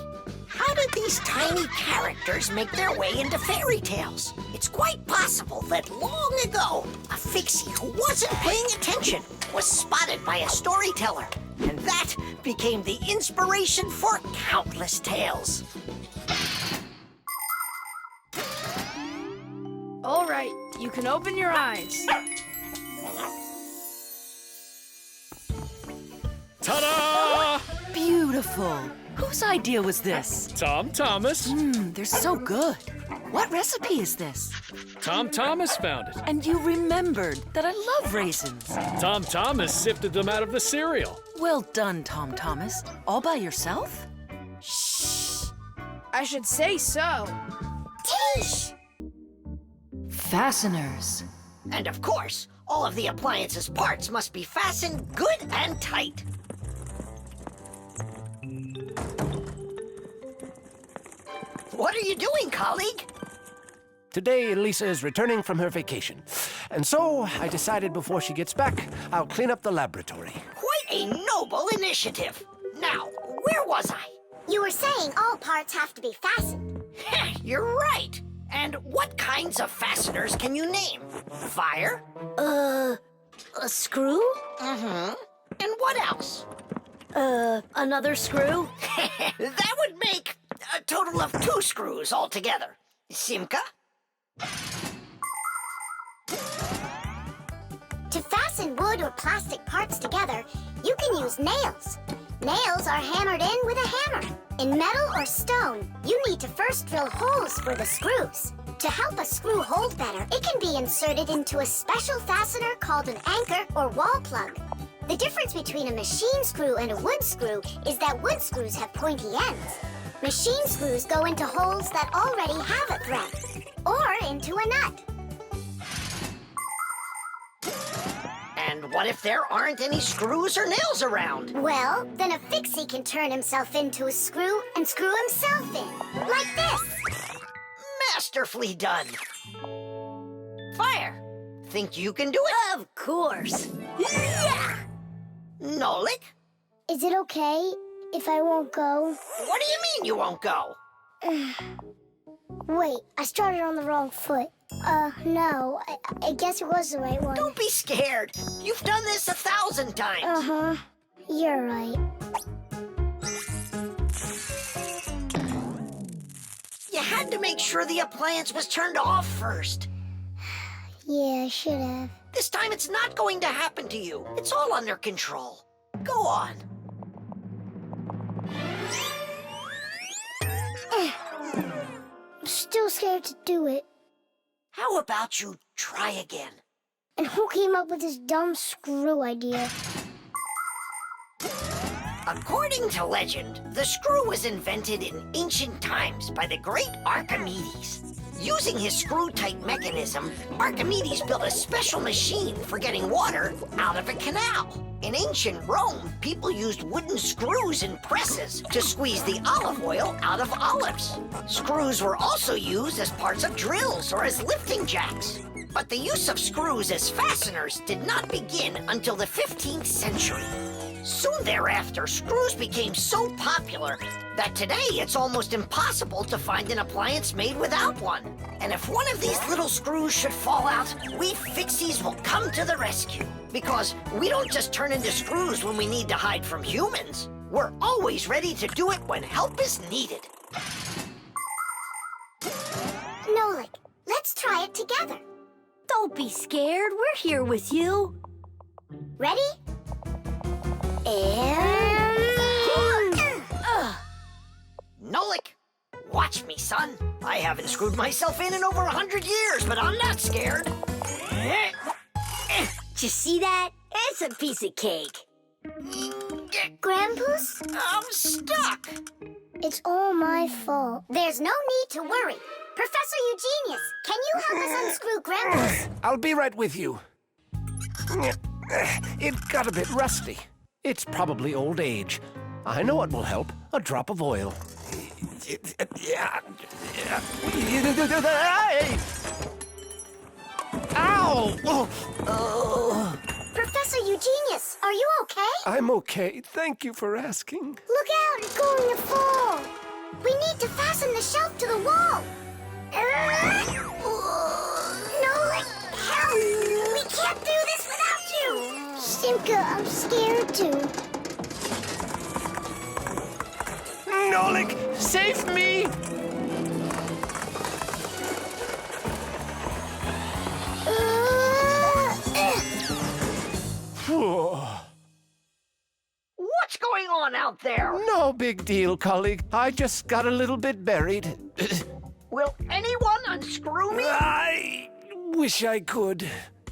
S6: How did these tiny characters make their way into fairy tales? It's quite possible that long ago, a Fixie who wasn't paying attention was spotted by a storyteller, and that became the inspiration for countless tales.
S5: All right, you can open your eyes.
S10: Ta-da!
S1: Beautiful. Whose idea was this?
S10: Tom Thomas.
S1: They're so good. What recipe is this?
S10: Tom Thomas found it.
S1: And you remembered that I love raisins.
S10: Tom Thomas sifted them out of the cereal.
S1: Well done, Tom Thomas. All by yourself?
S5: Shh. I should say so.
S2: Tish!
S1: Fasteners.
S6: And of course, all of the appliance's parts must be fastened good and tight. What are you doing, colleague?
S13: Today, Lisa is returning from her vacation. And so, I decided before she gets back, I'll clean up the laboratory.
S6: Quite a noble initiative. Now, where was I?
S2: You were saying all parts have to be fastened.
S6: You're right. And what kinds of fasteners can you name? Fire?
S12: A screw?
S6: Mm-hmm. And what else?
S12: Another screw?
S6: That would make a total of 2 screws altogether. Simka?
S2: To fasten wood or plastic parts together, you can use nails. Nails are hammered in with a hammer. In metal or stone, you need to first drill holes for the screws. To help a screw hold better, it can be inserted into a special fastener called an anchor or wall plug. The difference between a machine screw and a wood screw is that wood screws have pointy ends. Machine screws go into holes that already have a thread, or into a nut.
S6: And what if there aren't any screws or nails around?
S2: Well, then a Fixie can turn himself into a screw and screw himself in, like this.
S6: Masterfully done. Fire, think you can do it?
S12: Of course.
S6: Yeah! Nolik?
S2: Is it okay if I won't go?
S6: What do you mean you won't go?
S2: Wait, I started on the wrong foot. No, I guess it was the right one.
S6: Don't be scared. You've done this 1,000 times.
S2: Uh-huh. You're right.
S6: You had to make sure the appliance was turned off first.
S2: Yeah, I should have.
S6: This time it's not going to happen to you. It's all under control. Go on.
S2: I'm still scared to do it.
S6: How about you try again?
S2: And who came up with this dumb screw idea?
S6: According to legend, the screw was invented in ancient times by the great Archimedes. Using his screw-tight mechanism, Archimedes built a special machine for getting water out of a canal. In ancient Rome, people used wooden screws in presses to squeeze the olive oil out of olives. Screws were also used as parts of drills or as lifting jacks. But the use of screws as fasteners did not begin until the 15th century. Soon thereafter, screws became so popular that today it's almost impossible to find an appliance made without one. And if one of these little screws should fall out, we Fixies will come to the rescue. Because we don't just turn into screws when we need to hide from humans. We're always ready to do it when help is needed.
S3: Nolik, let's try it together.
S12: Don't be scared. We're here with you.
S3: Ready?
S6: Nolik, watch me, son. I haven't screwed myself in over 100 years, but I'm not scared.
S12: Did you see that? It's a piece of cake.
S2: Grandpa's?
S6: I'm stuck.
S2: It's all my fault.
S3: There's no need to worry. Professor Eugenius, can you help us unscrew Grandpa's?
S13: I'll be right with you. It got a bit rusty. It's probably old age. I know what will help. A drop of oil. Ow! Oh.
S3: Professor Eugenius, are you okay?
S13: I'm okay. Thank you for asking.
S2: Look out, it's going to fall.
S3: We need to fasten the shelf to the wall. Nolik, help! We can't do this without you!
S2: Simka, I'm scared too.
S13: Nolik, save me!
S6: What's going on out there?
S13: No big deal, colleague. I just got a little bit buried.
S6: Will anyone unscrew me?
S13: I wish I could.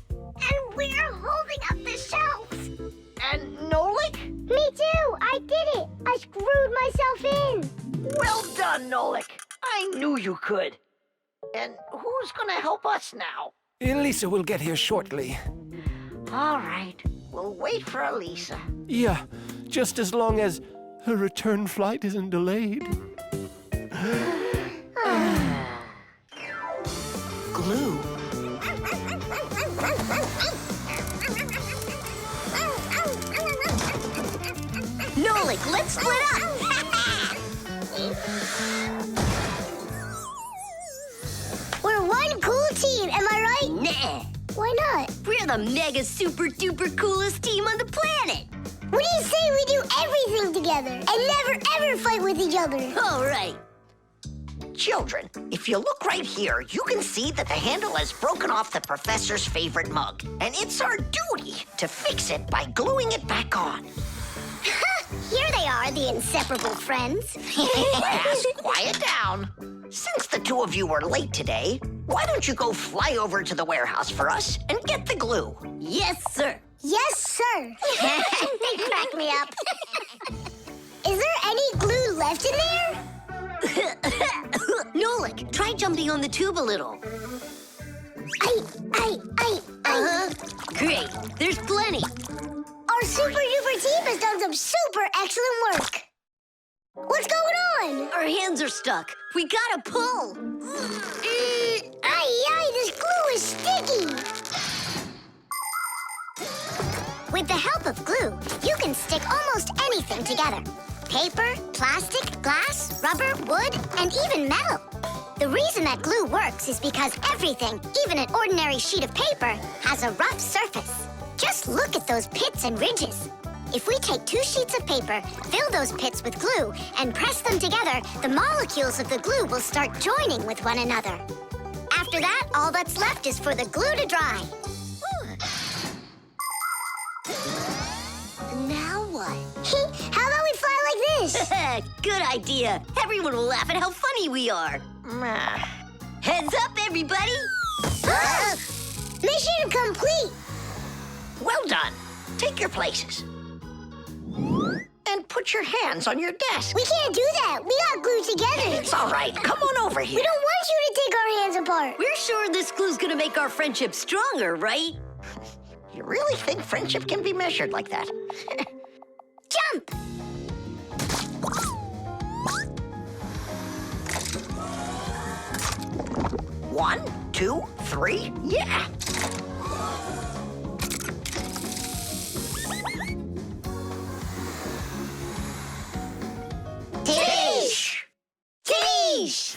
S3: And we're holding up the shelf.
S6: And Nolik?
S2: Me too! I did it! I screwed myself in!
S6: Well done, Nolik. I knew you could. And who's gonna help us now?
S13: Elisa will get here shortly.
S6: All right. We'll wait for Elisa.
S13: Yeah, just as long as her return flight isn't delayed.
S6: Glue.
S12: Nolik, let's split up.
S2: We're one cool team, am I right?
S12: Nah.
S2: Why not?
S12: We're the mega super duper coolest team on the planet.
S2: What do you say we do everything together and never ever fight with each other?
S12: All right.
S6: Children, if you look right here, you can see that the handle has broken off the professor's favorite mug. And it's our duty to fix it by gluing it back on.
S3: Here they are, the inseparable friends.
S6: Yes, quiet down. Since the two of you were late today, why don't you go fly over to the warehouse for us and get the glue?
S12: Yes, sir.
S2: Yes, sir.
S3: They crack me up.
S2: Is there any glue left in there?
S12: Nolik, try jumping on the tube a little. Great, there's plenty.
S2: Our super duper team has done some super excellent work. What's going on?
S12: Our hands are stuck. We gotta pull.
S2: This glue is sticky.
S3: With the help of glue, you can stick almost anything together. Paper, plastic, glass, rubber, wood, and even metal. The reason that glue works is because everything, even an ordinary sheet of paper, has a rough surface. Just look at those pits and ridges. If we take 2 sheets of paper, fill those pits with glue, and press them together, the molecules of the glue will start joining with one another. After that, all that's left is for the glue to dry.
S12: Now what?
S2: How about we fly like this?
S12: Good idea. Everyone will laugh at how funny we are. Heads up, everybody!
S2: Mission complete!
S6: Well done. Take your places. And put your hands on your desk.
S2: We can't do that. We got glued together.
S6: It's all right. Come on over here.
S2: We don't want you to take our hands apart.
S12: We're sure this glue's gonna make our friendship stronger, right?
S6: You really think friendship can be measured like that?
S3: Jump!
S6: One, 2, 3, yeah!
S3: Tish! Tish!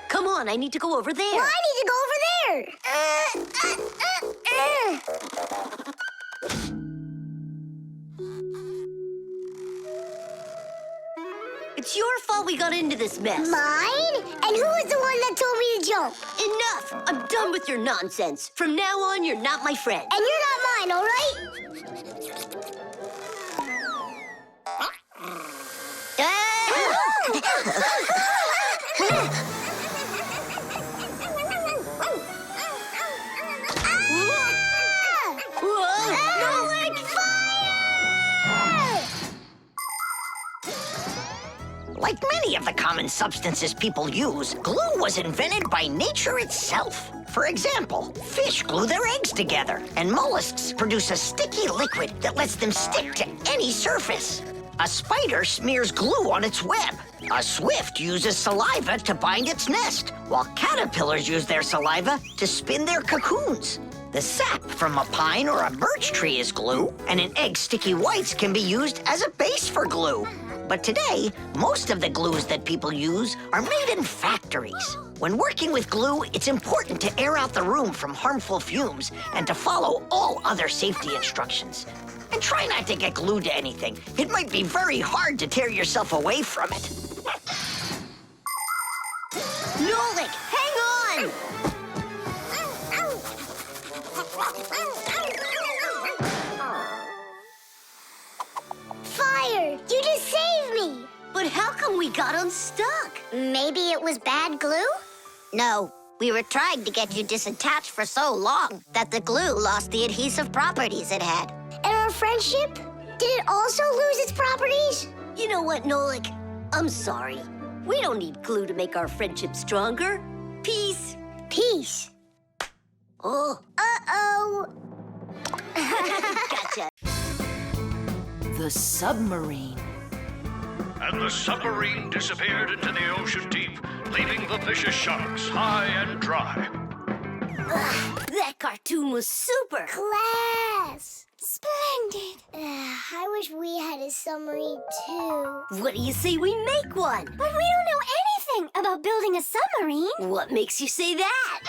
S12: Come on, I need to go over there.
S2: Well, I need to go over there.
S12: It's your fault we got into this mess.
S2: Mine? And who was the one that told me to jump?
S12: Enough! I'm done with your nonsense. From now on, you're not my friend.
S2: And you're not mine, all right?
S12: Nolik!
S6: Like many of the common substances people use, glue was invented by nature itself. For example, fish glue their eggs together, and mollusks produce a sticky liquid that lets them stick to any surface. A spider smears glue on its web. A swift uses saliva to bind its nest, while caterpillars use their saliva to spin their cocoons. The sap from a pine or a birch tree is glue, and an egg's sticky whites can be used as a base for glue. But today, most of the glues that people use are made in factories. When working with glue, it's important to air out the room from harmful fumes and to follow all other safety instructions. And try not to get glued to anything. It might be very hard to tear yourself away from it.
S12: Nolik, hang on!
S2: Fire! You just saved me!
S12: But how come we got unstuck?
S3: Maybe it was bad glue? No, we were trying to get you disattached for so long that the glue lost the adhesive properties it had.
S2: And our friendship? Did it also lose its properties?
S12: You know what, Nolik? I'm sorry. We don't need glue to make our friendship stronger. Peace.
S2: Peace.
S12: Oh.
S2: Uh-oh.
S12: Gotcha.
S1: The submarine.
S10: And the submarine disappeared into the ocean deep, leaving the vicious sharks high and dry.
S12: That cartoon was super.
S2: Class.
S7: Splendid.
S2: I wish we had a submarine, too.
S12: What do you say we make one?
S7: But we don't know anything about building a submarine.
S12: What makes you say that?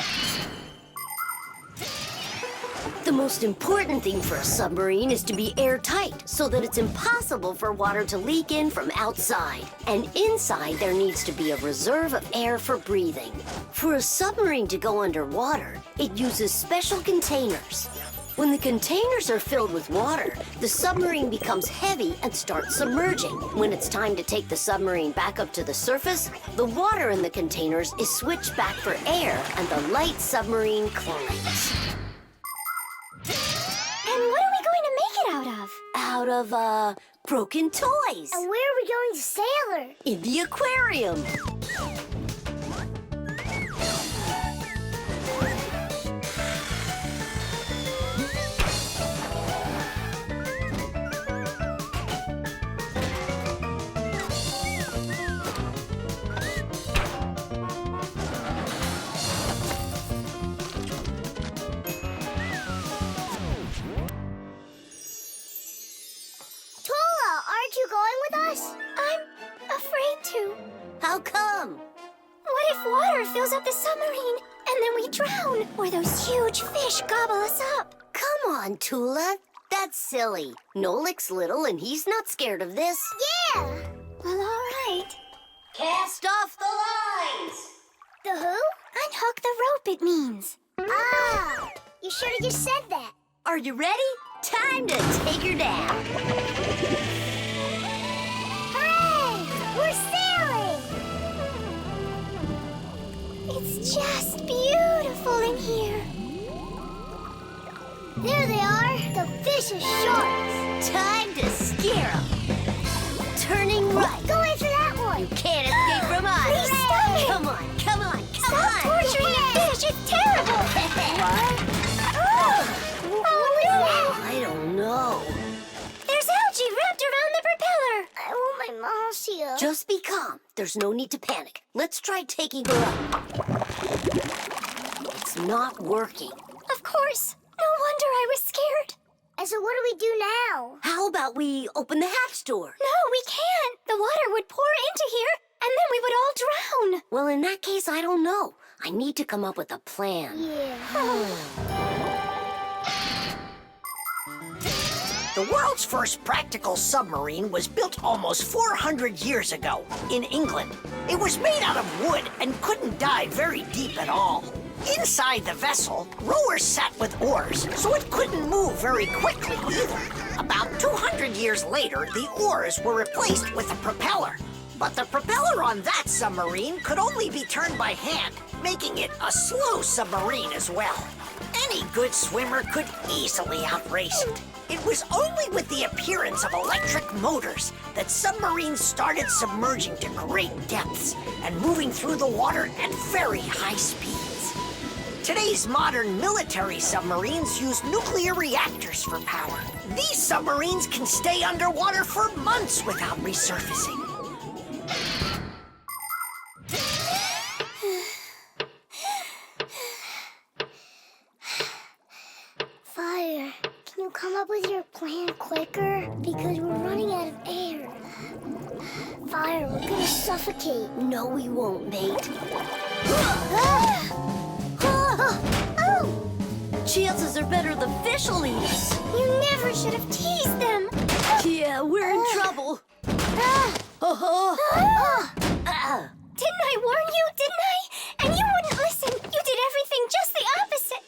S12: The most important thing for a submarine is to be airtight so that it's impossible for water to leak in from outside. And inside, there needs to be a reserve of air for breathing. For a submarine to go underwater, it uses special containers. When the containers are filled with water, the submarine becomes heavy and starts submerging. When it's time to take the submarine back up to the surface, the water in the containers is switched back for air and the light submarine climbs.
S7: And what are we going to make it out of?
S12: Out of, broken toys.
S2: And where are we going to sail her?
S12: In the aquarium. How come?
S7: What if water fills up the submarine and then we drown? Or those huge fish gobble us up?
S12: Come on, Tula. That's silly. Nolik's little and he's not scared of this.
S2: Yeah!
S7: Well, all right.
S12: Cast off the lines!
S2: The who?
S7: Unhook the rope, it means.
S2: Ah! You should have just said that.
S12: Are you ready? Time to take her down.
S2: Hooray! We're sailing!
S7: It's just beautiful in here.
S2: There they are, the fish are sharks.
S12: Time to scare 'em. Turning right.
S2: Go away for that one.
S12: You can't escape from us.
S7: Please stop it.
S12: Come on, come on, come
S7: Stop
S12: on.
S7: torturing the fish. It's terrible. Oh, no.
S12: I don't know.
S7: There's algae wrapped around the propeller.
S2: I want my mom to see her.
S12: Just be calm. There's no need to panic. Let's try taking her up. It's not working.
S7: Of course. No wonder I was scared.
S2: And so what do we do now?
S12: How about we open the hatch door?
S7: No, we can't. The water would pour into here, and then we would all drown.
S12: Well, in that case, I don't know. I need to come up with a plan.
S2: Yeah.
S6: The world's first practical submarine was built almost 400 years ago in England. It was made out of wood and couldn't dive very deep at all. Inside the vessel, rowers sat with oars, so it couldn't move very quickly either. About 200 years later, the oars were replaced with a propeller. But the propeller on that submarine could only be turned by hand, making it a slow submarine as well. Any good swimmer could easily outrace it. It was only with the appearance of electric motors that submarines started submerging to great depths and moving through the water at very high speeds. Today's modern military submarines use nuclear reactors for power. These submarines can stay underwater for months without resurfacing.
S2: Fire, can you come up with your plan quicker? Because we're running out of air. Fire, we're gonna suffocate.
S12: No, we won't, mate. Chances are better the fish will eat us.
S7: You never should have teased them.
S12: Yeah, we're in trouble.
S7: Didn't I warn you, didn't I? And you wouldn't listen. You did everything just the opposite.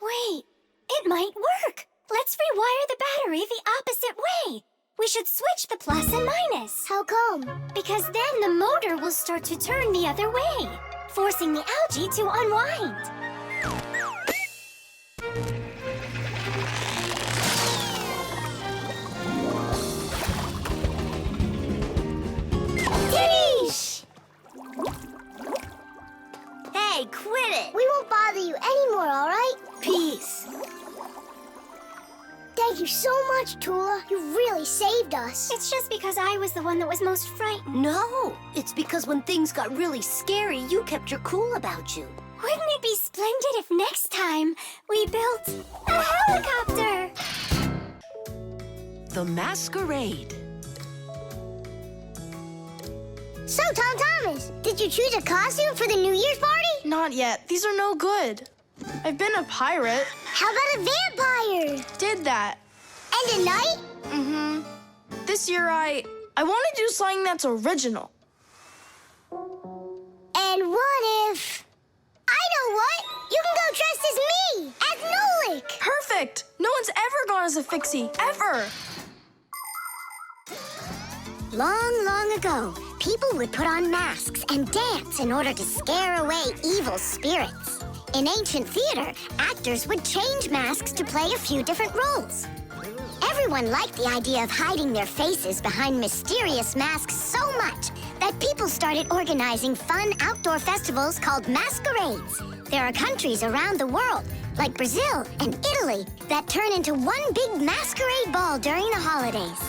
S7: Wait, it might work. Let's rewire the battery the opposite way. We should switch the plus and minus.
S2: How come?
S7: Because then the motor will start to turn the other way, forcing the algae to unwind.
S12: Hey, quit it!
S2: We won't bother you anymore, all right?
S12: Peace.
S2: Thank you so much, Tula. You really saved us.
S7: It's just because I was the one that was most frightened.
S12: No, it's because when things got really scary, you kept your cool about you.
S7: Wouldn't it be splendid if next time we built a helicopter?
S1: The Masquerade.
S2: So, Tom Thomas, did you choose a costume for the New Year's party?
S5: Not yet. These are no good. I've been a pirate.
S2: How about a vampire?
S5: Did that.
S2: And a knight?
S5: Mm-hmm. This year I want to do something that's original.
S2: And what if... I know what! You can go dressed as me! As Nolik!
S5: Perfect! No one's ever gone as a Fixie. Ever!
S3: Long, long ago, people would put on masks and dance in order to scare away evil spirits. In ancient theater, actors would change masks to play a few different roles. Everyone liked the idea of hiding their faces behind mysterious masks so much that people started organizing fun outdoor festivals called masquerades. There are countries around the world, like Brazil and Italy, that turn into one big masquerade ball during the holidays.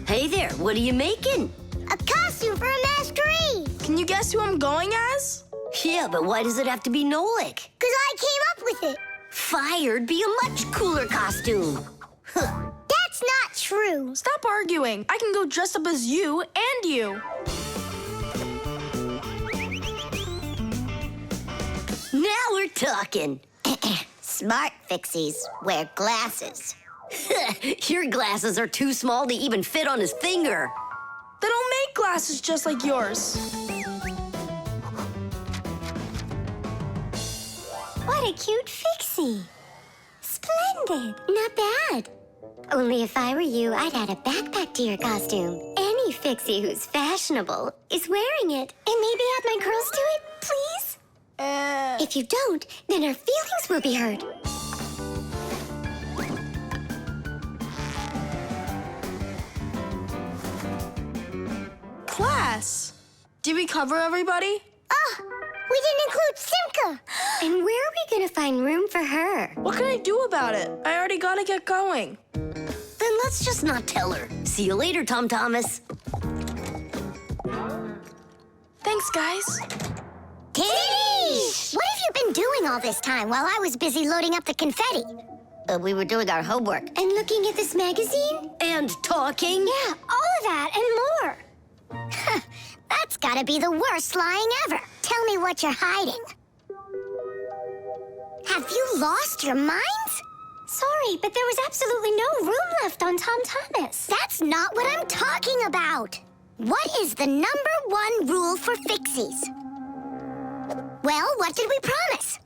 S12: Hey there, what are you making?
S2: A costume for a masquerade!
S5: Can you guess who I'm going as?
S12: Yeah, but why does it have to be Nolik?
S2: 'Cause I came up with it.
S12: Fire'd be a much cooler costume.
S2: That's not true.
S5: Stop arguing. I can go dress up as you and you.
S12: Now we're talking.
S3: Smart Fixies wear glasses.
S12: Your glasses are too small to even fit on his finger.
S5: They don't make glasses just like yours.
S7: What a cute Fixie. Splendid.
S3: Not bad. Only if I were you, I'd add a backpack to your costume. Any Fixie who's fashionable is wearing it.
S7: And maybe add my curls to it, please?
S3: If you don't, then our feelings will be hurt.
S5: Class, did we cover everybody?
S2: Oh, we didn't include Simka.
S3: And where are we gonna find room for her?
S5: What can I do about it? I already gotta get going.
S12: Then let's just not tell her. See you later, Tom Thomas.
S5: Thanks, guys.
S3: Kitty! What have you been doing all this time while I was busy loading up the confetti?
S12: We were doing our homework.
S3: And looking at this magazine?
S12: And talking.
S7: Yeah, all of that and more.
S3: That's gotta be the worst lying ever. Tell me what you're hiding. Have you lost your minds?
S7: Sorry, but there was absolutely no room left on Tom Thomas.
S3: That's not what I'm talking about. What is the #1 rule for Fixies? Well, what did we promise?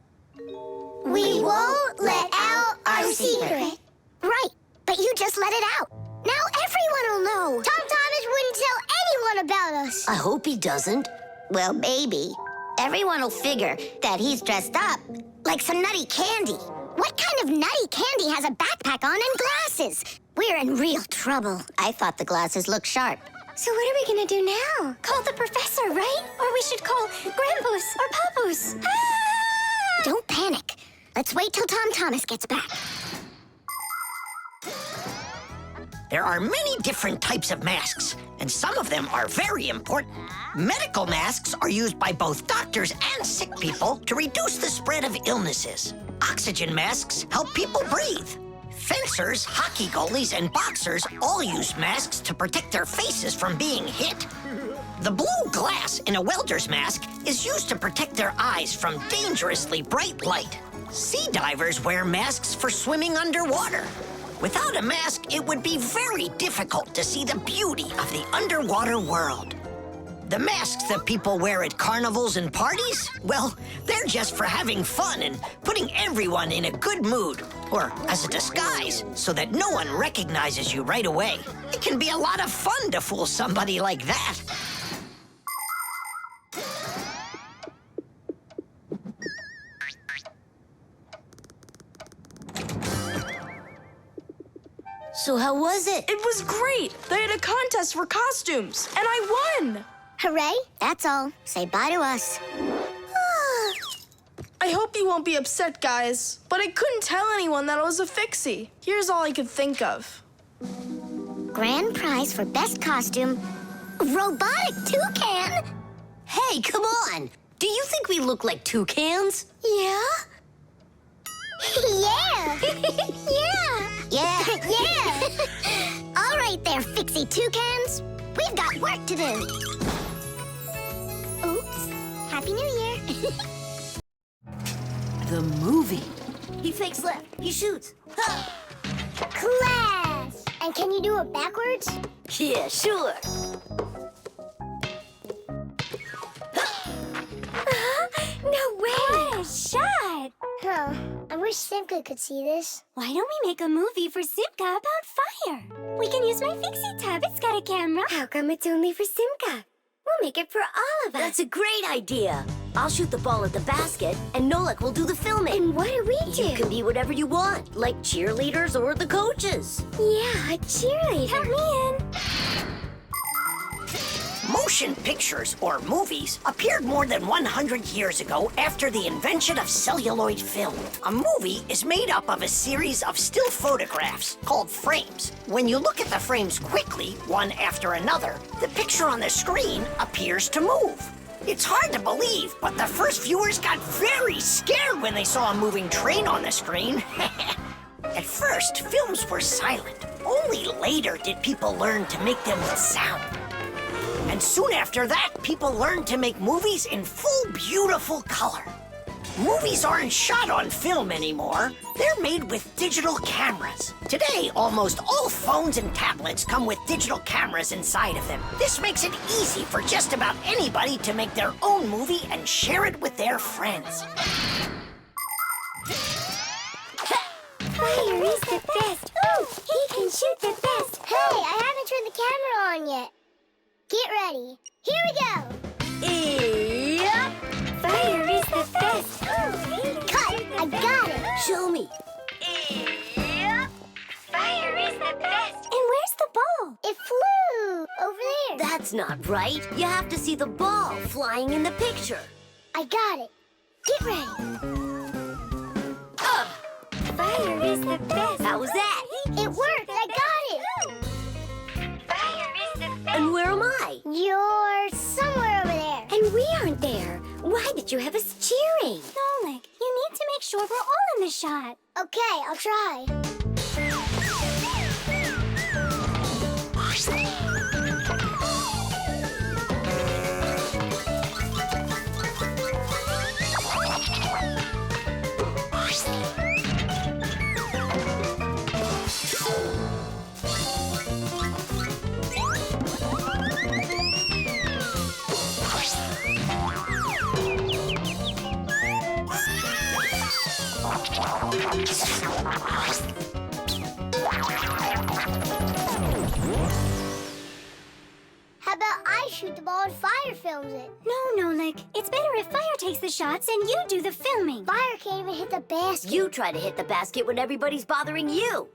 S2: We won't let out our secret.
S3: Right, but you just let it out. Now everyone will know.
S2: Tom Thomas wouldn't tell anyone about us.
S12: I hope he doesn't.
S3: Well, maybe. Everyone will figure that he's dressed up like some nutty candy. What kind of nutty candy has a backpack on and glasses? We're in real trouble. I thought the glasses looked sharp.
S7: So what are we gonna do now? Call the professor, right? Or we should call Grandpus or Papus. Ah!
S3: Don't panic. Let's wait till Tom Thomas gets back.
S6: There are many different types of masks, and some of them are very important. Medical masks are used by both doctors and sick people to reduce the spread of illnesses. Oxygen masks help people breathe. Fencers, hockey goalies, and boxers all use masks to protect their faces from being hit. The blue glass in a welder's mask is used to protect their eyes from dangerously bright light. Sea divers wear masks for swimming underwater. Without a mask, it would be very difficult to see the beauty of the underwater world. The masks that people wear at carnivals and parties, well, they're just for having fun and putting everyone in a good mood, or as a disguise, so that no one recognizes you right away. It can be a lot of fun to fool somebody like that.
S12: So how was it?
S5: It was great. They had a contest for costumes, and I won.
S3: Hooray, that's all. Say bye to us.
S5: I hope you won't be upset, guys, but I couldn't tell anyone that I was a Fixie. Here's all I could think of.
S3: Grand prize for best costume, robotic toucan?
S12: Hey, come on. Do you think we look like toucans?
S3: Yeah?
S2: Yeah.
S3: Yeah. Yeah. All right there, Fixie toucans. We've got work to do. Oops. Happy New Year.
S1: The movie.
S12: He fakes left. He shoots. Ha!
S2: Class. And can you do it backwards?
S12: Yeah, sure.
S7: No way! What a shot!
S2: Huh. I wish Simka could see this.
S7: Why don't we make a movie for Simka about fire? We can use my Fixie tab. It's got a camera.
S3: How come it's only for Simka? We'll make it for all of us.
S12: That's a great idea. I'll shoot the ball at the basket, and Nolik will do the filming.
S3: And what do we do?
S12: You can be whatever you want, like cheerleaders or the coaches.
S3: Yeah, a cheerleader.
S7: Count me in.
S6: Motion pictures, or movies, appeared more than 100 years ago after the invention of celluloid film. A movie is made up of a series of still photographs called frames. When you look at the frames quickly, one after another, the picture on the screen appears to move. It's hard to believe, but the first viewers got very scared when they saw a moving train on the screen. At first, films were silent. Only later did people learn to make them with sound. And soon after that, people learned to make movies in full, beautiful color. Movies aren't shot on film anymore. They're made with digital cameras. Today, almost all phones and tablets come with digital cameras inside of them. This makes it easy for just about anybody to make their own movie and share it with their friends.
S2: Fire is the best. Ooh, he can shoot the best. Hey, I haven't turned the camera on yet. Get ready. Here we go.
S12: Yep.
S2: Fire is the best. Ooh, cut. I got it.
S12: Show me.
S2: Yep. Fire is the best. And where's the ball? It flew over there.
S12: That's not right. You have to see the ball flying in the picture.
S2: I got it. Get ready. Fire is the best.
S12: How was that?
S2: It worked. I got it. Fire is the best.
S12: And where am I?
S2: You're somewhere over there.
S12: And we aren't there. Why did you have us cheering?
S7: Nolik, you need to make sure we're all in the shot.
S2: Okay, I'll try. How about I shoot the ball and Fire films it?
S7: No, Nolik. It's better if Fire takes the shots and you do the filming.
S2: Fire can't even hit the basket.
S12: You try to hit the basket when everybody's bothering you.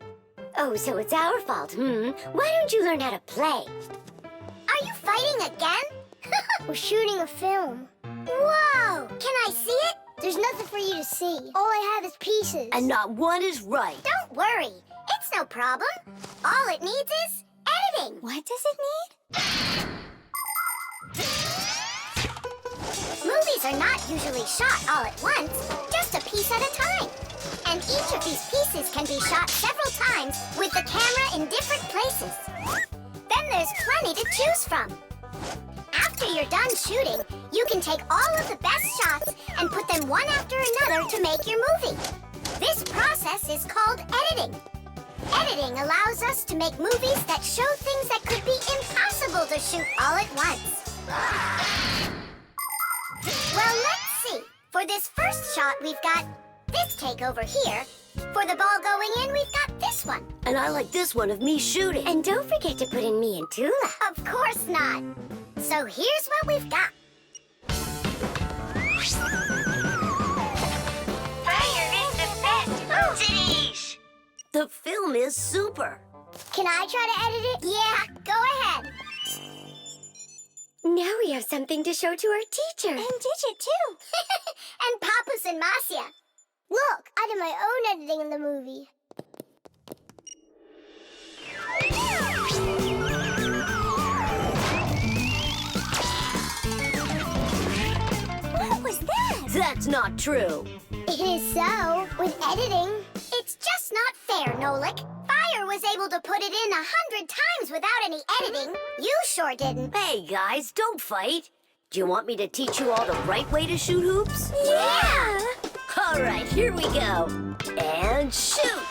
S12: Oh, so it's our fault, Why don't you learn how to play?
S2: Are you fighting again? We're shooting a film. Whoa! Can I see it? There's nothing for you to see. All I have is pieces.
S12: And not one is right.
S2: Don't worry. It's no problem. All it needs is editing.
S7: What does it need?
S2: Movies are not usually shot all at once, just a piece at a time. And each of these pieces can be shot several times with the camera in different places. Then there's plenty to choose from. After you're done shooting, you can take all of the best shots and put them one after another to make your movie. This process is called editing. Editing allows us to make movies that show things that could be impossible to shoot all at once. Well, let's see. For this first shot, we've got this take over here. For the ball going in, we've got this one.
S12: And I like this one of me shooting.
S2: And don't forget to put in me and Tula. Of course not. So here's what we've got. Fire is the best.
S12: Sheesh. The film is super.
S2: Can I try to edit it? Yeah, go ahead.
S7: Now we have something to show to our teacher. And Digit, too.
S2: And Papa's and Marcia. Look, I did my own editing in the movie.
S7: What was that?
S12: That's not true.
S2: It is so. With editing, it's just not fair, Nolik. Fire was able to put it in 100 times without any editing. You sure didn't.
S12: Hey, guys, don't fight. Do you want me to teach you all the right way to shoot hoops?
S2: Yeah!
S12: All right, here we go. And shoot!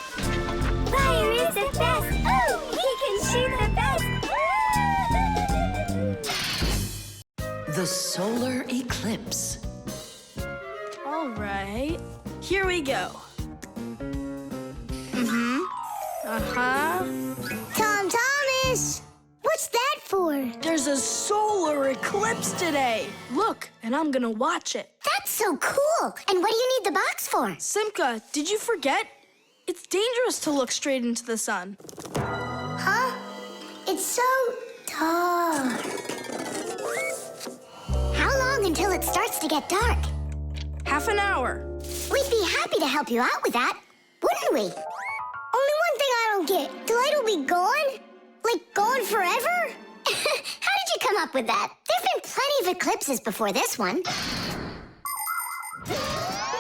S7: Fire is the best. Oh, he can shoot the best.
S1: The Solar Eclipse.
S5: All right. Here we go.
S2: Tom Thomas! What's that for?
S5: There's a solar eclipse today. Look, and I'm gonna watch it.
S2: That's so cool. And what do you need the box for?
S5: Simka, did you forget? It's dangerous to look straight into the sun.
S2: Huh? It's so dark. How long until it starts to get dark?
S5: Half an hour.
S2: We'd be happy to help you out with that, wouldn't we? Only one thing I don't get. The light will be gone? Like, gone forever? How did you come up with that? There've been plenty of eclipses before this one.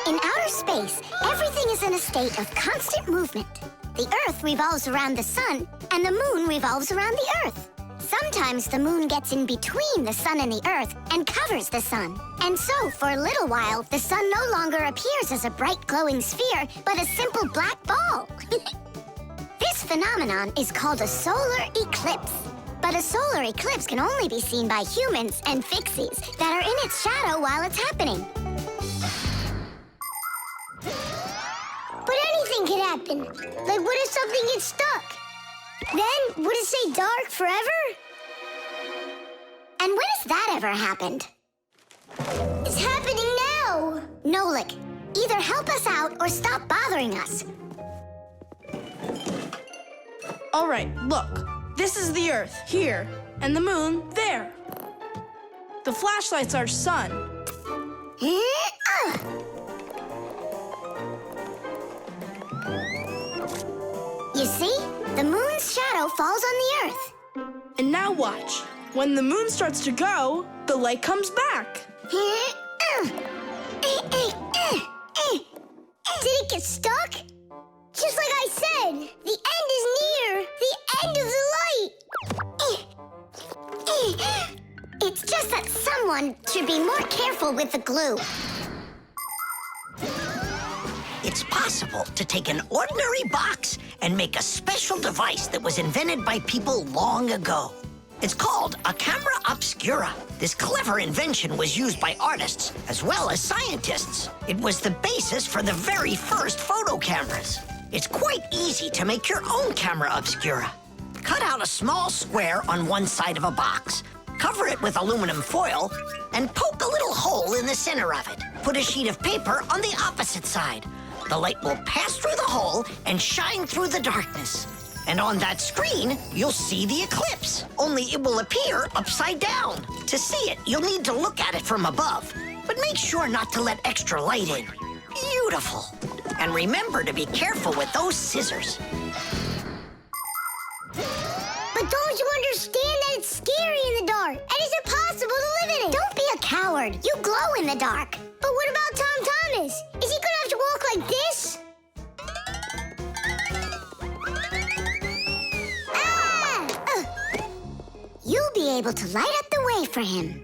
S2: In outer space, everything is in a state of constant movement.
S3: The Earth revolves around the sun, and the moon revolves around the Earth. Sometimes the moon gets in between the sun and the Earth and covers the sun. And so, for a little while, the sun no longer appears as a bright glowing sphere, but a simple black ball. This phenomenon is called a solar eclipse. But a solar eclipse can only be seen by humans and Fixies that are in its shadow while it's happening.
S2: But anything can happen. Like, what if something gets stuck? Then, would it stay dark forever?
S3: And when has that ever happened?
S2: It's happening now!
S3: Nolik, either help us out or stop bothering us.
S5: All right, look. This is the Earth, here, and the moon, there. The flashlight's our sun.
S3: You see? The moon's shadow falls on the Earth.
S5: And now watch. When the moon starts to go, the light comes back.
S2: Did it get stuck? Just like I said, the end is near. The end of the light.
S3: It's just that someone should be more careful with the glue.
S6: It's possible to take an ordinary box and make a special device that was invented by people long ago. It's called a camera obscura. This clever invention was used by artists as well as scientists. It was the basis for the very first photo cameras. It's quite easy to make your own camera obscura. Cut out a small square on one side of a box, cover it with aluminum foil, and poke a little hole in the center of it. Put a sheet of paper on the opposite side. The light will pass through the hole and shine through the darkness. And on that screen, you'll see the eclipse, only it will appear upside down. To see it, you'll need to look at it from above, but make sure not to let extra light in. Beautiful. And remember to be careful with those scissors.
S2: But don't you understand that it's scary in the dark? And it's impossible to live in it.
S3: Don't be a coward. You glow in the dark.
S2: But what about Tom Thomas? Is he gonna have to walk like this?
S3: You'll be able to light up the way for him.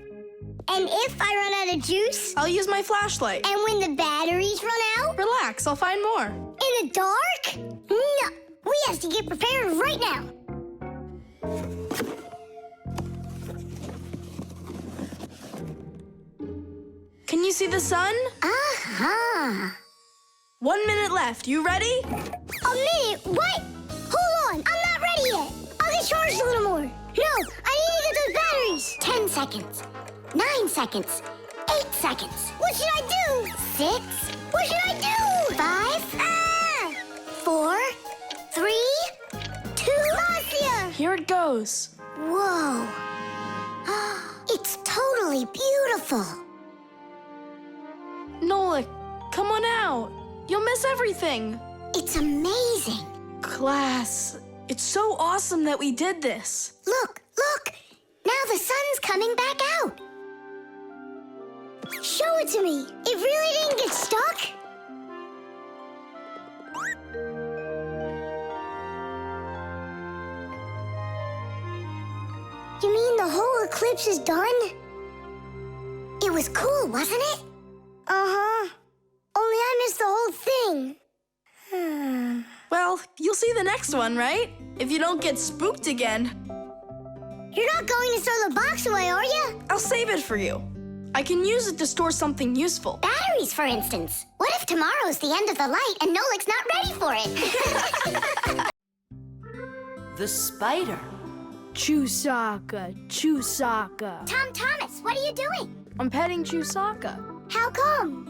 S2: And if I run out of juice?
S5: I'll use my flashlight.
S2: And when the batteries run out?
S5: Relax, I'll find more.
S2: In the dark? No, we have to get prepared right now.
S5: Can you see the sun?
S3: Uh-huh.
S5: 1 minute left. You ready?
S2: A minute? What? Hold on, I'm not ready yet. I'll get charged a little more. No, I need to get those batteries.
S3: 10 seconds. 9 seconds. 8 seconds.
S2: What should I do?
S3: 6.
S2: What should I do?
S3: 5. 4. 3. 2.
S2: Marcia!
S5: Here it goes.
S3: Whoa. It's totally beautiful.
S5: Nolik, come on out. You'll miss everything.
S3: It's amazing.
S5: Class, it's so awesome that we did this.
S3: Look, look. Now the sun's coming back out.
S2: Show it to me. It really didn't get stuck? You mean the whole eclipse is done?
S3: It was cool, wasn't it?
S2: Uh-huh. Only I missed the whole thing.
S5: Well, you'll see the next one, right? If you don't get spooked again.
S2: You're not going to throw the box away, are you?
S5: I'll save it for you. I can use it to store something useful.
S3: Batteries, for instance. What if tomorrow's the end of the light and Nolik's not ready for it?
S1: The spider.
S14: Chusaka, Chusaka.
S3: Tom Thomas, what are you doing?
S14: I'm petting Chusaka.
S2: How come?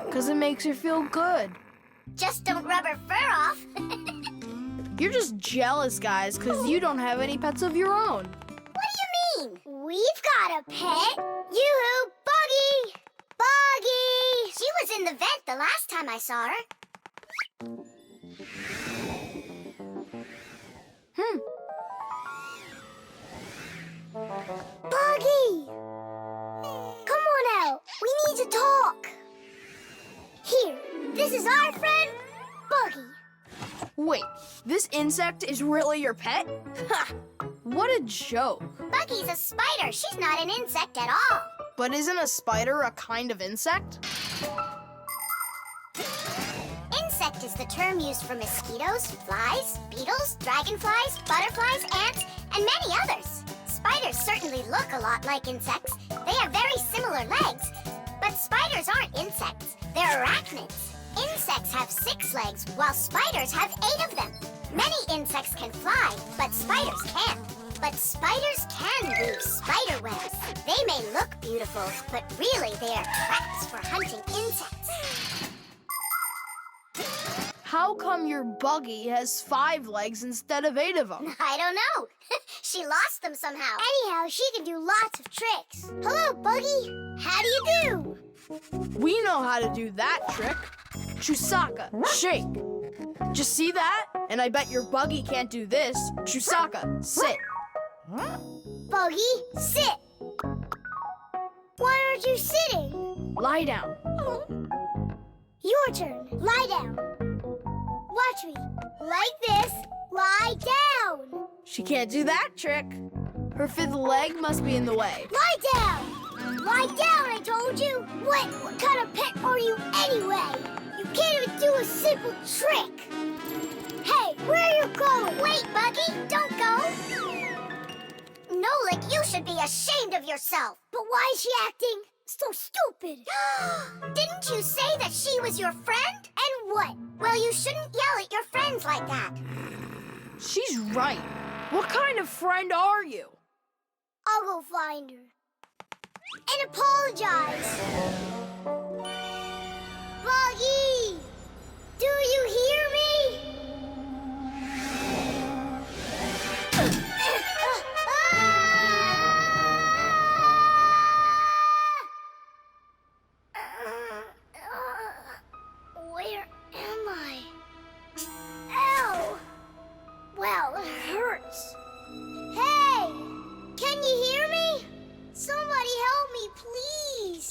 S14: Because it makes her feel good.
S3: Just don't rub her fur off.
S14: You're just jealous, guys, because you don't have any pets of your own.
S2: What do you mean? We've got a pet. Yoo-hoo, Buggy! Buggy!
S3: She was in the vent the last time I saw her.
S2: Buggy! Come on out. We need to talk. Here, this is our friend
S14: Wait, this insect is really your pet? Ha! What a joke.
S3: Buggy's a spider. She's not an insect at all.
S14: But isn't a spider a kind of insect?
S3: Insect is the term used for mosquitoes, flies, beetles, dragonflies, butterflies, ants, and many others. Spiders certainly look a lot like insects. They have very similar legs. But spiders aren't insects. They're arachnids. Insects have 6 legs, while spiders have 8 of them. Many insects can fly, but spiders can't. But spiders can weave spider webs. They may look beautiful, but really they are traps for hunting insects.
S14: How come your buggy has 5 legs instead of 8 of them?
S3: I don't know. She lost them somehow. Anyhow, she can do lots of tricks. Hello, Buggy. How do you do?
S14: We know how to do that trick. Chusaka, shake. Just see that? And I bet your buggy can't do this. Chusaka, sit.
S2: Buggy, sit. Why aren't you sitting?
S14: Lie down.
S2: Your turn. Lie down. Watch me. Like this. Lie down.
S14: She can't do that trick. Her 5th leg must be in the way.
S2: Lie down. Lie down, I told you. What kind of pet are you anyway? You can't even do a simple trick. Hey, where are you going?
S3: Wait, Buggy, don't go. Nolik, you should be ashamed of yourself.
S2: But why is she acting so stupid?
S3: Didn't you say that she was your friend?
S2: And what?
S3: Well, you shouldn't yell at your friends like that.
S14: She's right. What kind of friend are you?
S2: I'll go find her. And apologize. Buggy! Do you hear me? Where am I? Ow! Well, it hurts. Hey! Can you hear me? Somebody help me, please.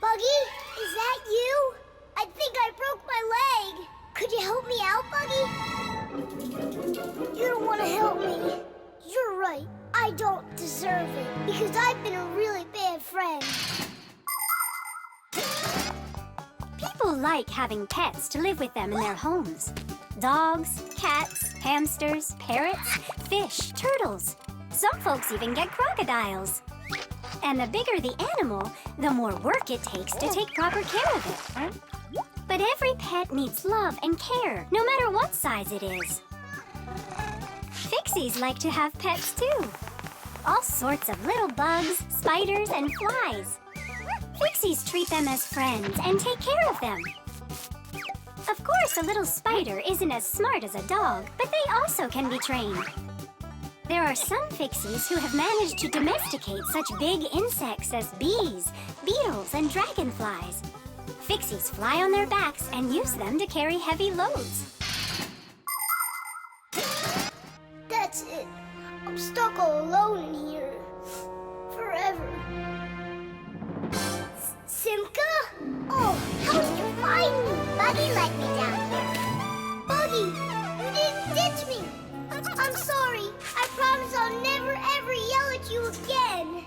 S2: Buggy, is that you? I think I broke my leg. Could you help me out, Buggy? You don't want to help me. You're right. I don't deserve it because I've been a really bad friend.
S7: People like having pets to live with them in their homes. Dogs, cats, hamsters, parrots, fish, turtles. Some folks even get crocodiles. And the bigger the animal, the more work it takes to take proper care of it. But every pet needs love and care, no matter what size it is. Fixies like to have pets too. All sorts of little bugs, spiders, and flies. Fixies treat them as friends and take care of them. Of course, a little spider isn't as smart as a dog, but they also can be trained. There are some Fixies who have managed to domesticate such big insects as bees, beetles, and dragonflies. Fixies fly on their backs and use them to carry heavy loads.
S2: That's it. I'm stuck all alone in here. Forever. Simka? Oh, how did you find me?
S3: Buggy let me down here.
S2: Buggy, you didn't ditch me. I'm sorry. I promise I'll never ever yell at you again.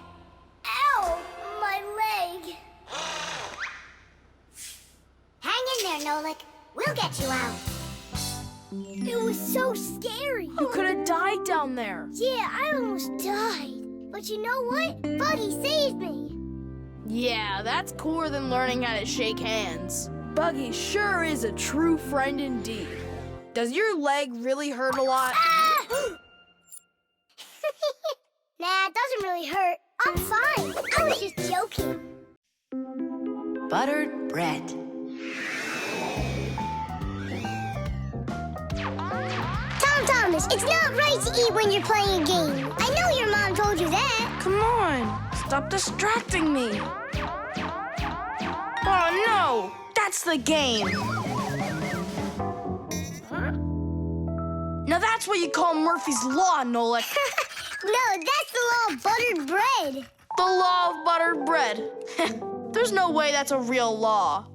S2: Ow, my leg.
S3: Hang in there, Nolik. We'll get you out.
S2: It was so scary.
S14: You could have died down there.
S2: Yeah, I almost died. But you know what? Buggy saved me.
S14: Yeah, that's cooler than learning how to shake hands. Buggy sure is a true friend indeed. Does your leg really hurt a lot?
S2: Ah! Nah, it doesn't really hurt. I'm fine. I was just joking.
S1: Buttered bread.
S2: Thomas, it's not right to eat when you're playing a game. I know your mom told you that.
S5: Come on, stop distracting me. Oh no, that's the game. Now that's what you call Murphy's Law, Nolik.
S2: No, that's the law of buttered bread.
S5: The law of buttered bread. There's no way that's a real law.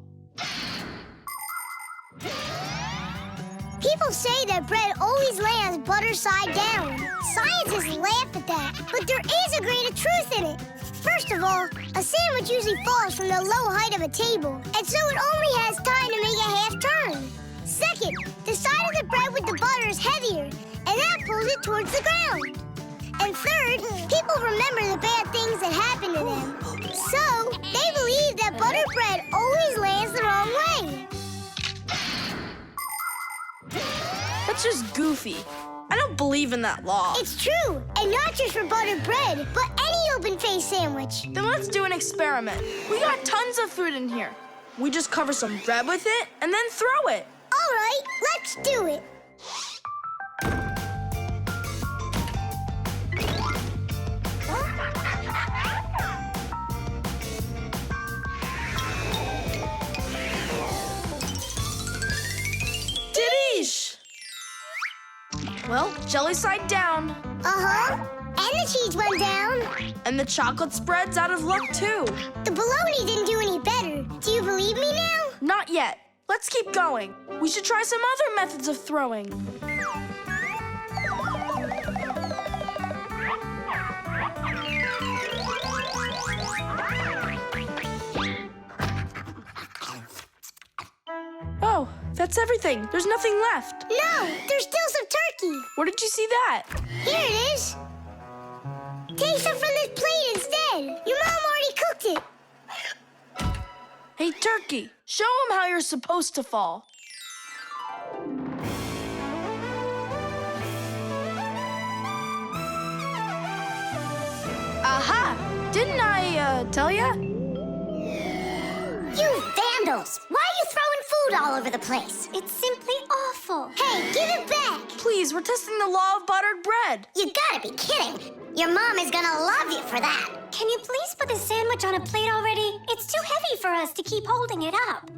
S2: People say that bread always lands butter side down. Scientists laugh at that, but there is a grain of truth in it. First of all, a sandwich usually falls from the low height of a table, and so it only has time to make a half turn. Second, the side of the bread with the butter is heavier, and that pulls it towards the ground. And third, people remember the bad things that happen to them. So, they believe that buttered bread always lands the wrong way.
S5: That's just goofy. I don't believe in that law.
S2: It's true, and not just for buttered bread, but any open-faced sandwich.
S5: Then let's do an experiment. We got tons of food in here. We just cover some bread with it and then throw it.
S2: All right, let's do it.
S5: Didish! Well, jelly side down.
S2: Uh-huh. And the cheese went down.
S5: And the chocolate spread's out of luck, too.
S2: The bologna didn't do any better. Do you believe me now?
S5: Not yet. Let's keep going. We should try some other methods of throwing. Oh, that's everything. There's nothing left.
S2: No, there's still some turkey.
S5: Where did you see that?
S2: Here it is. Take some from this plate instead. Your mom already cooked it.
S5: Hey, turkey, show them how you're supposed to fall. Aha! Didn't I, tell ya?
S3: You vandals! Why are you throwing food all over the place?
S7: It's simply awful.
S2: Hey, give it back.
S5: Please, we're testing the law of buttered bread.
S3: You gotta be kidding. Your mom is gonna love you for that.
S7: Can you please put the sandwich on a plate already? It's too heavy for us to keep holding it up.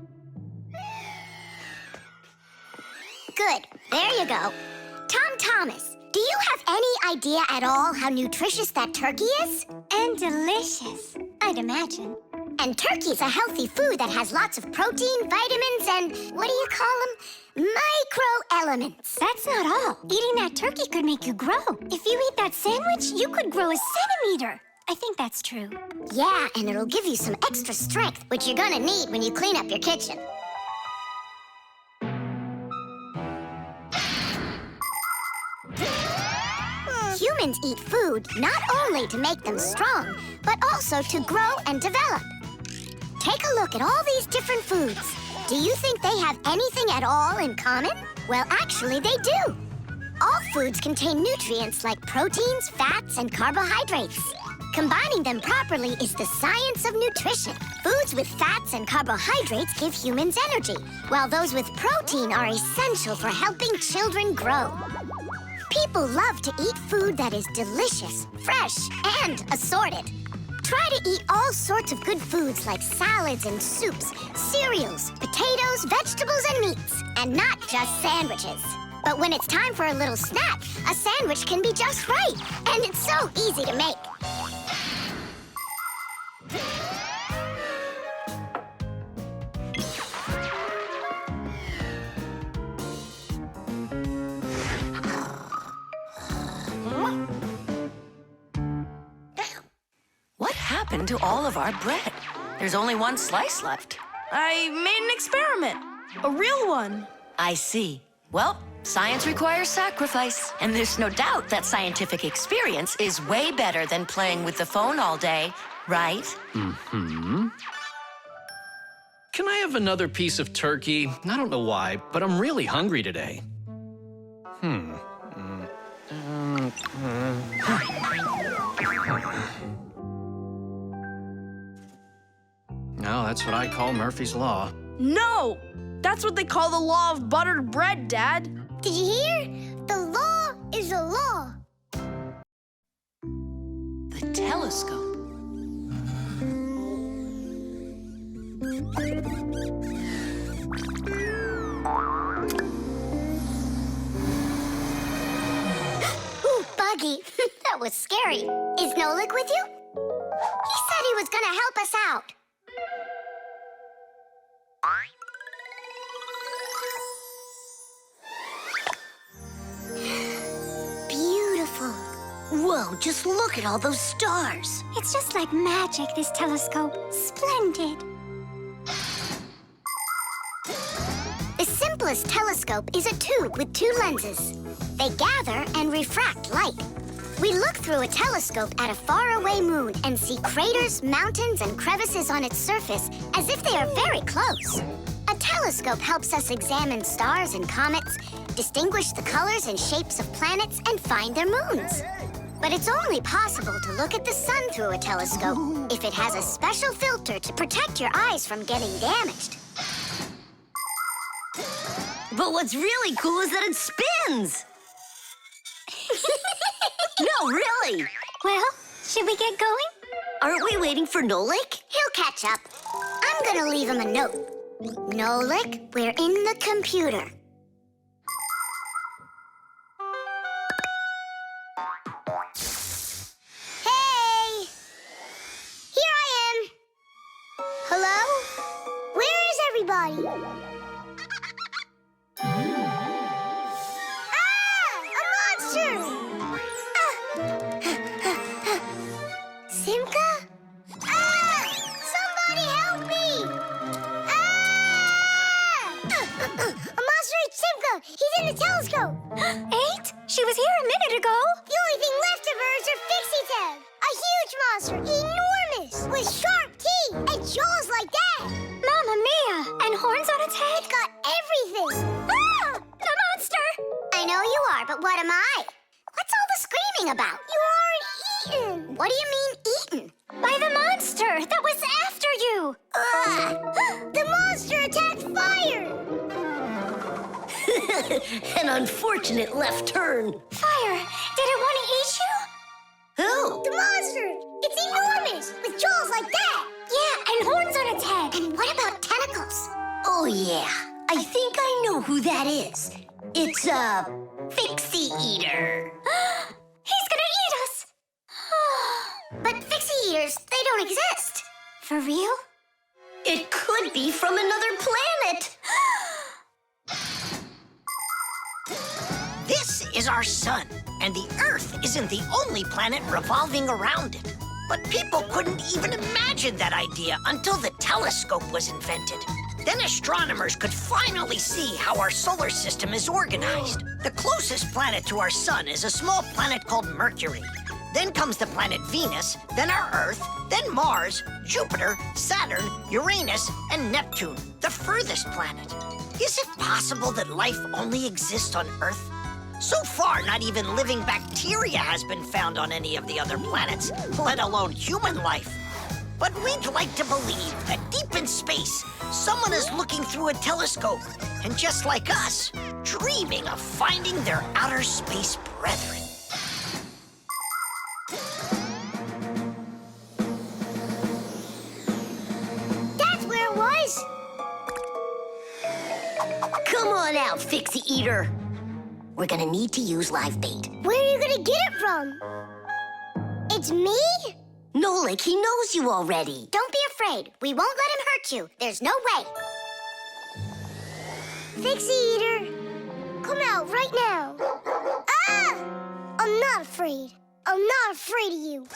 S3: Good. There you go. Tom Thomas, do you have any idea at all how nutritious that turkey is?
S7: And delicious, I'd imagine.
S3: And turkey's a healthy food that has lots of protein, vitamins, and what do you call them? Microelements.
S7: That's not all. Eating that turkey could make you grow. If you eat that sandwich, you could grow a centimeter. I think that's true.
S3: Yeah, and it'll give you some extra strength, which you're gonna need when you clean up your kitchen. Humans eat food not only to make them strong, but also to grow and develop. Take a look at all these different foods. Do you think they have anything at all in common? Well, actually, they do. All foods contain nutrients like proteins, fats, and carbohydrates. Combining them properly is the science of nutrition. Foods with fats and carbohydrates give humans energy, while those with protein are essential for helping children grow. People love to eat food that is delicious, fresh, and assorted. Try to eat all sorts of good foods like salads and soups, cereals, potatoes, vegetables, and meats, and not just sandwiches. But when it's time for a little snack, a sandwich can be just right, and it's so easy to make.
S1: What happened to all of our bread? There's only one slice left.
S5: I made an experiment. A real one.
S1: I see. Well, science requires sacrifice. And there's no doubt that scientific experience is way better than playing with the phone all day, right?
S10: Mm-hmm. Can I have another piece of turkey? I don't know why, but I'm really hungry today. Now that's what I call Murphy's Law.
S5: No! That's what they call the law of buttered bread, Dad.
S2: Did you hear? The law is a law.
S1: The telescope.
S3: Ooh, Buggy. That was scary. Is Nolik with you? He said he was gonna help us out. Whoa, just look at all those stars.
S7: It's just like magic, this telescope. Splendid.
S3: The simplest telescope is a tube with 2 lenses. They gather and refract light. We look through a telescope at a faraway moon and see craters, mountains, and crevices on its surface as if they are very close. A telescope helps us examine stars and comets, distinguish the colors and shapes of planets, and find their moons. But it's only possible to look at the sun through a telescope if it has a special filter to protect your eyes from getting damaged.
S12: But what's really cool is that it spins! No, really!
S7: Well, should we get going?
S12: Aren't we waiting for Nolik?
S3: He'll catch up. I'm gonna leave him a note. Nolik, we're in the computer. Hey! Here I am. Hello?
S2: Where is everybody? A monster! Simka? Somebody help me! A monster ate Simka! He's in the telescope!
S7: Ate? She was here a minute ago.
S2: The only thing left of her is her Fixies egg! A huge monster, enormous, with sharp teeth and jaws like that!
S7: Mamma mia! And horns on its head?
S2: It's got everything!
S7: Ah! The monster!
S3: I know you are, but what am I? What's all the screaming about?
S2: You aren't eaten!
S3: What do you mean, eaten?
S7: By the monster that was after you!
S2: The monster attacked Fire!
S12: An unfortunate left turn.
S7: Fire, did it want to eat you?
S12: Who?
S2: The monster! It's enormous, with jaws like that!
S7: Yeah, and horns on its head.
S3: And what about tentacles?
S12: Oh, yeah. I think I know who that is. It's a Fixie Eater.
S7: He's gonna eat us!
S3: But Fixie eaters, they don't exist.
S7: For real?
S12: It could be from another planet.
S6: This is our sun, and the Earth isn't the only planet revolving around it. But people couldn't even imagine that idea until the telescope was invented. Then astronomers could finally see how our solar system is organized. The closest planet to our sun is a small planet called Mercury. Then comes the planet Venus, then our Earth, then Mars, Jupiter, Saturn, Uranus, and Neptune, the furthest planet. Is it possible that life only exists on Earth? So far, not even living bacteria has been found on any of the other planets, let alone human life. But we'd like to believe that deep in space, someone is looking through a telescope, and just like us, dreaming of finding their outer space brethren.
S2: That's where it was!
S12: Come on out, Fixie Eater. We're gonna need to use live bait.
S2: Where are you gonna get it from? It's me?
S12: Nolik, he knows you already.
S3: Don't be afraid. We won't let him hurt you. There's no way.
S2: Fixie Eater, come out right now. Ah! I'm not afraid. I'm not afraid of you.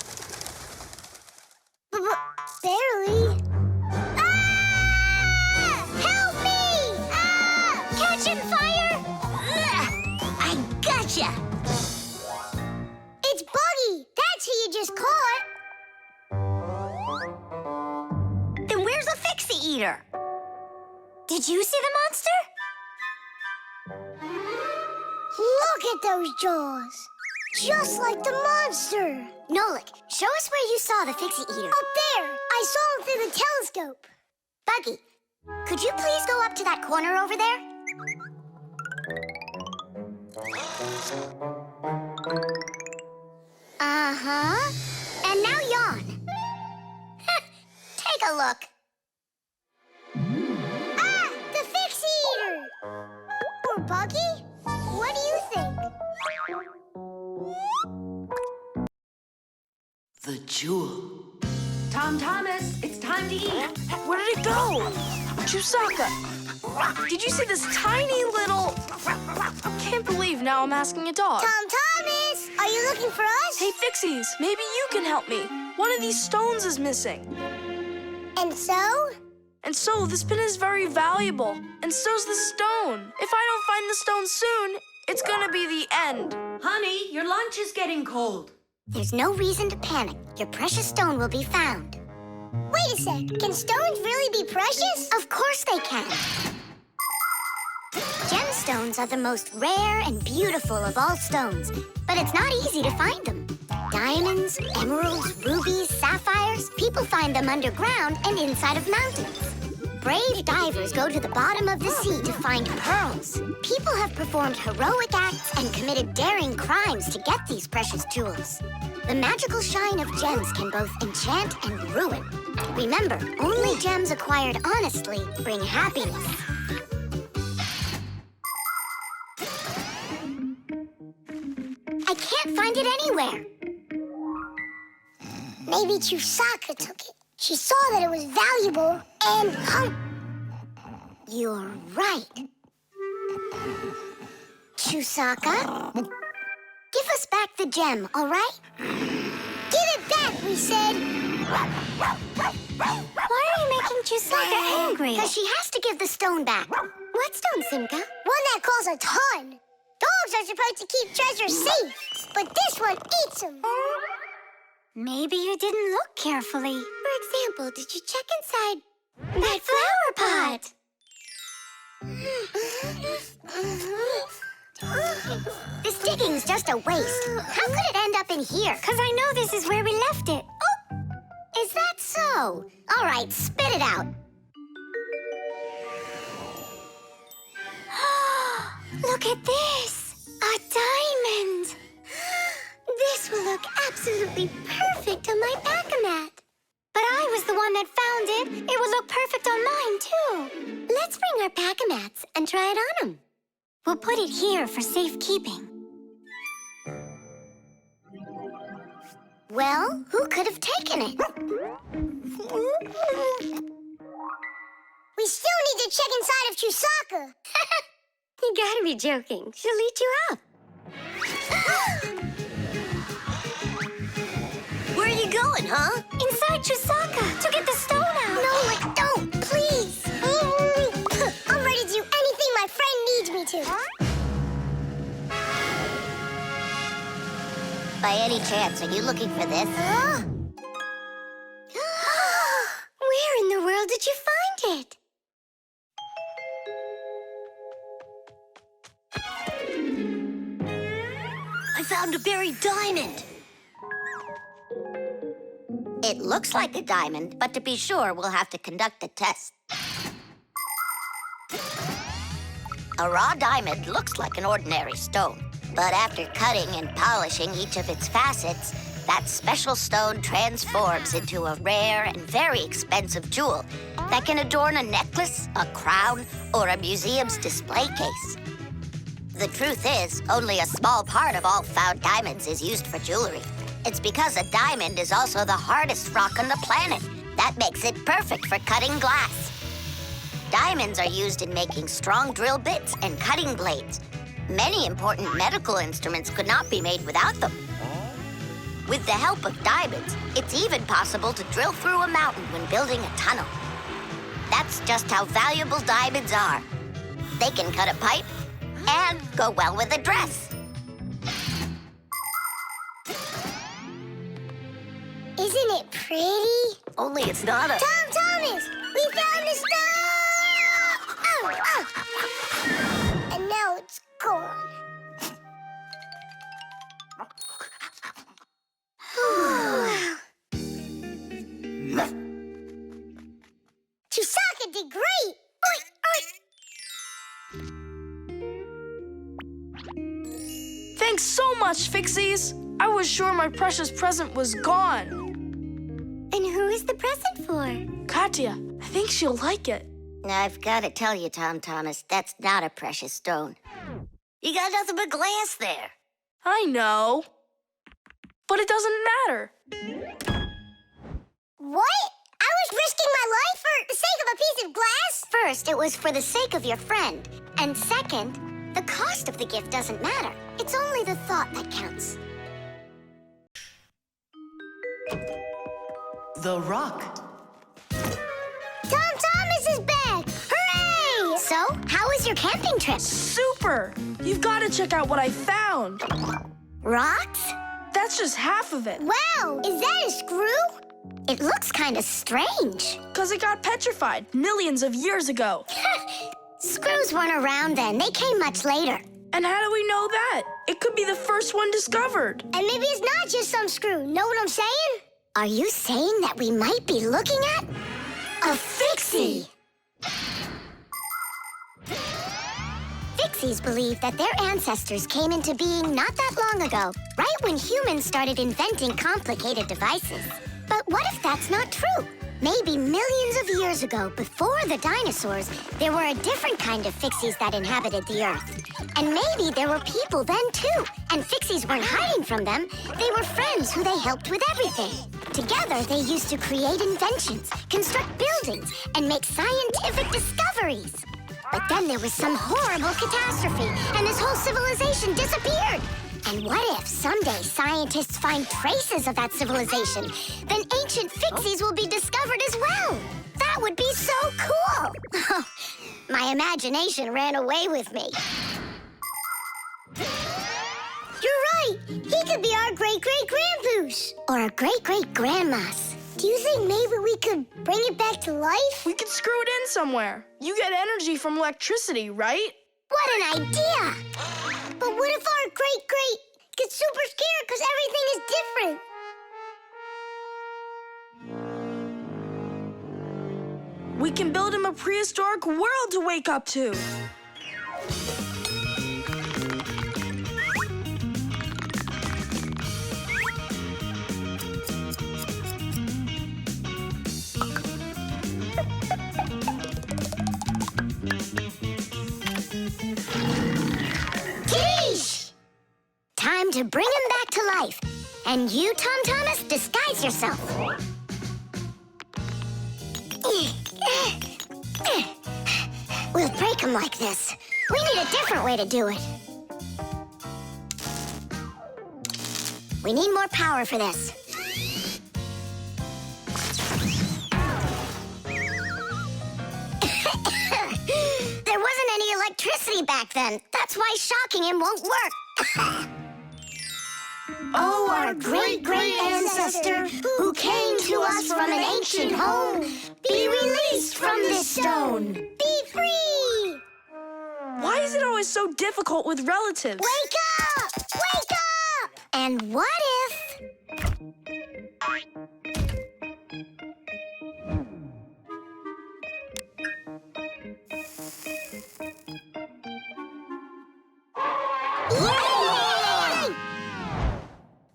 S2: Barely. Ah! Help me! Ah!
S7: Catch him, Fire!
S12: I gotcha!
S2: It's Buggy. That's who you just caught.
S12: Then where's the Fixie Eater?
S7: Did you see the monster?
S2: Look at those jaws. Just like the monster.
S3: Nolik, show us where you saw the Fixie Eater.
S2: Up there. I saw him through the telescope.
S3: Buggy, could you please go up to that corner over there? Uh-huh. And now yawn. Take a look.
S2: Ah! The Fixie Eater! Or Buggy? What do you think?
S1: The jewel. Tom Thomas, it's time to eat.
S5: Where did it go? Chusaka, did you see this tiny little... Can't believe now I'm asking a dog.
S2: Tom Thomas, are you looking for us?
S5: Hey, Fixies, maybe you can help me. One of these stones is missing.
S2: And so?
S5: And so, this pin is very valuable. And so's the stone. If I don't find the stone soon, it's gonna be the end.
S4: Honey, your lunch is getting cold.
S3: There's no reason to panic. Your precious stone will be found.
S2: Wait a sec. Can stones really be precious?
S3: Of course they can. Gemstones are the most rare and beautiful of all stones, but it's not easy to find them. Diamonds, emeralds, rubies, sapphires, people find them underground and inside of mountains. Brave divers go to the bottom of the sea to find pearls. People have performed heroic acts and committed daring crimes to get these precious jewels. The magical shine of gems can both enchant and ruin. Remember, only gems acquired honestly bring happiness. I can't find it anywhere.
S2: Maybe Chusaka took it. She saw that it was valuable and
S3: You're right. Chusaka? Give us back the gem, all right?
S2: Give it back, we said.
S3: Why are you making Chusaka angry? Because she has to give the stone back. What stone, Simka?
S2: One that costs a ton. Dogs are supposed to keep treasure safe, but this one eats them.
S7: Maybe you didn't look carefully.
S3: For example, did you check inside that flower pot? This digging's just a waste. How could it end up in here?
S7: Because I know this is where we left it.
S3: Oh, is that so? All right, spit it out.
S7: Look at this! A diamond!
S3: This will look absolutely perfect on my back-a-mat.
S7: But I was the one that found it. It would look perfect on mine, too.
S3: Let's bring our back-a-mats and try it on them.
S7: We'll put it here for safekeeping.
S3: Well, who could have taken it?
S2: We still need to check inside of Chusaka.
S3: You gotta be joking. She'll eat you up.
S12: Where are you going, huh?
S7: Inside Chusaka, to get the stone out.
S2: No, don't, please. I'm ready to do anything my friend needs me to.
S3: By any chance, are you looking for this?
S7: Where in the world did you find it?
S12: I found a buried diamond.
S3: It looks like a diamond, but to be sure, we'll have to conduct a test. A raw diamond looks like an ordinary stone, but after cutting and polishing each of its facets, that special stone transforms into a rare and very expensive jewel that can adorn a necklace, a crown, or a museum's display case. The truth is, only a small part of all found diamonds is used for jewelry. It's because a diamond is also the hardest rock on the planet. That makes it perfect for cutting glass. Diamonds are used in making strong drill bits and cutting blades. Many important medical instruments could not be made without them. With the help of diamonds, it's even possible to drill through a mountain when building a tunnel. That's just how valuable diamonds are. They can cut a pipe and go well with a dress.
S2: Isn't it pretty?
S12: Only it's not a...
S2: Thomas! We found the stone! And now it's gone. Chusaka did great! Oink, oink.
S5: Thanks so much, Fixies. I was sure my precious present was gone.
S7: And who is the present for?
S5: Katya, I think she'll like it.
S3: I've got to tell you, Thomas, that's not a precious stone.
S12: You got nothing but glass there.
S5: I know. But it doesn't matter.
S2: What? I was risking my life for the sake of a piece of glass?
S3: First, it was for the sake of your friend. And second, the cost of the gift doesn't matter. It's only the thought that counts.
S9: the rock.
S2: Tom Thomas is back! Hooray!
S3: So, how was your camping trip?
S5: Super! You've got to check out what I found.
S3: Rocks?
S5: That's just half of it.
S2: Wow, is that a screw?
S3: It looks kind of strange.
S5: Because it got petrified millions of years ago.
S3: Screws weren't around then. They came much later.
S5: And how do we know that? It could be the first one discovered.
S2: And maybe it's not just some screw. Know what I'm saying?
S3: Are you saying that we might be looking at a Fixie? Fixies believe that their ancestors came into being not that long ago, right when humans started inventing complicated devices. But what if that's not true? Maybe millions of years ago, before the dinosaurs, there were a different kind of Fixies that inhabited the Earth. And maybe there were people then, too. And Fixies weren't hiding from them. They were friends who they helped with everything. Together, they used to create inventions, construct buildings, and make scientific discoveries. But then there was some horrible catastrophe, and this whole civilization disappeared. And what if someday scientists find traces of that civilization? Then ancient Fixies will be discovered as well. That would be so cool. My imagination ran away with me.
S2: You're right. He could be our great-great-grandpoos.
S3: Or a great-great-grandma's.
S2: Do you think maybe we could bring it back to life?
S5: We could screw it in somewhere. You get energy from electricity, right?
S3: What an idea!
S2: But what if our great-great gets super scared because everything is different?
S5: We can build him a prehistoric world to wake up to.
S3: Time to bring him back to life. And you, Tom Thomas, disguise yourself. We'll break him like this. We need a different way to do it. We need more power for this. There wasn't any electricity back then. That's why shocking him won't work.
S2: Oh, our great-great ancestor, who came to us from an ancient home, be released from this stone.
S3: Be free!
S5: Why is it always so difficult with relatives?
S2: Wake up! Wake up!
S3: And what if...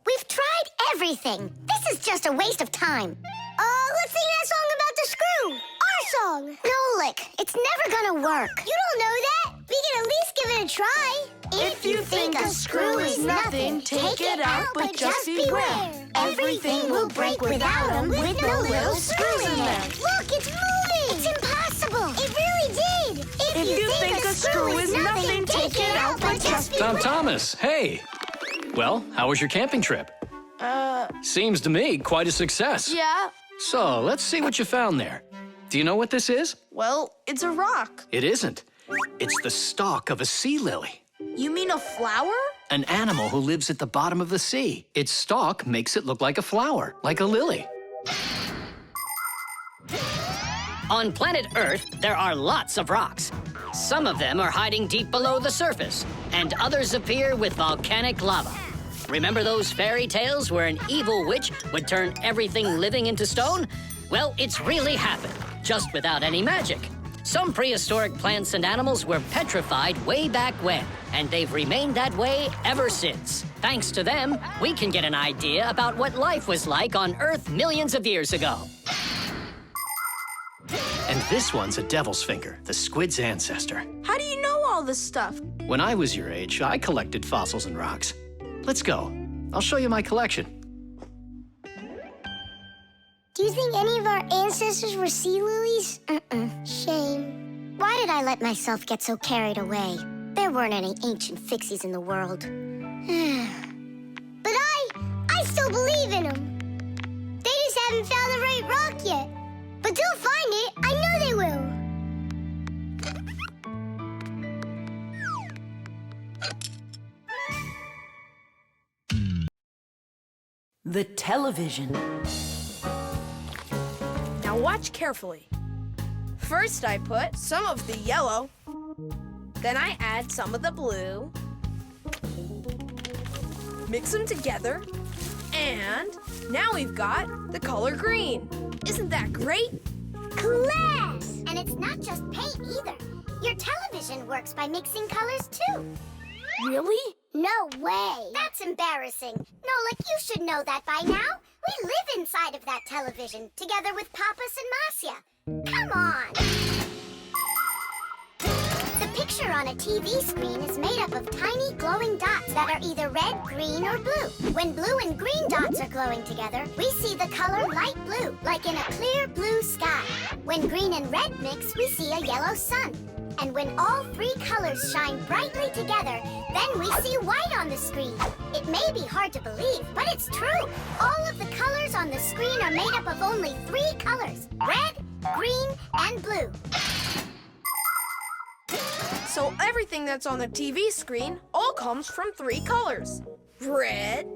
S3: We've tried everything. This is just a waste of time.
S2: Let's sing that song about the screw. Our song.
S3: Nolik, it's never gonna work.
S2: You don't know that. We can at least give it a try.
S5: If you think a screw is nothing, take it out, but just beware.
S3: Everything will break without them with no little screws in there.
S2: Look, it's moving.
S3: It's impossible.
S2: It really did.
S5: If you think a screw is nothing, take it out, but just beware.
S10: Tom Thomas, hey. Well, how was your camping trip? Seems to me quite a success.
S5: Yeah.
S10: So, let's see what you found there. Do you know what this is?
S5: Well, it's a rock.
S10: It isn't. It's the stalk of a sea lily.
S5: You mean a flower?
S10: An animal who lives at the bottom of the sea. Its stalk makes it look like a flower, like a lily.
S11: On planet Earth, there are lots of rocks. Some of them are hiding deep below the surface, and others appear with volcanic lava. Remember those fairy tales where an evil witch would turn everything living into stone? Well, it's really happened, just without any magic. Some prehistoric plants and animals were petrified way back when, and they've remained that way ever since. Thanks to them, we can get an idea about what life was like on Earth millions of years ago.
S10: And this one's a devil's finger, the squid's ancestor.
S5: How do you know all this stuff?
S10: When I was your age, I collected fossils and rocks. Let's go. I'll show you my collection.
S2: Do you think any of our ancestors were sea lilies? Shame.
S3: Why did I let myself get so carried away? There weren't any ancient Fixies in the world.
S2: But I still believe in them. They just haven't found the right rock yet. But they'll find it. I know they will.
S1: The television.
S14: Now watch carefully. First I put some of the yellow. Then I add some of the blue. Mix them together. And now we've got the color green. Isn't that great?
S3: Class! And it's not just paint either. Your television works by mixing colors too.
S14: Really?
S3: No way. That's embarrassing. Nolik, you should know that by now. We live inside of that television, together with Papas and Masya. Come on. The picture on a TV screen is made up of tiny glowing dots that are either red, green, or blue. When blue and green dots are glowing together, we see the color light blue, like in a clear blue sky. When green and red mix, we see a yellow sun. And when all three colors shine brightly together, then we see white on the screen. It may be hard to believe, but it's true. All of the colors on the screen are made up of only three colors: red, green, and blue.
S14: So everything that's on the TV screen all comes from three colors: red,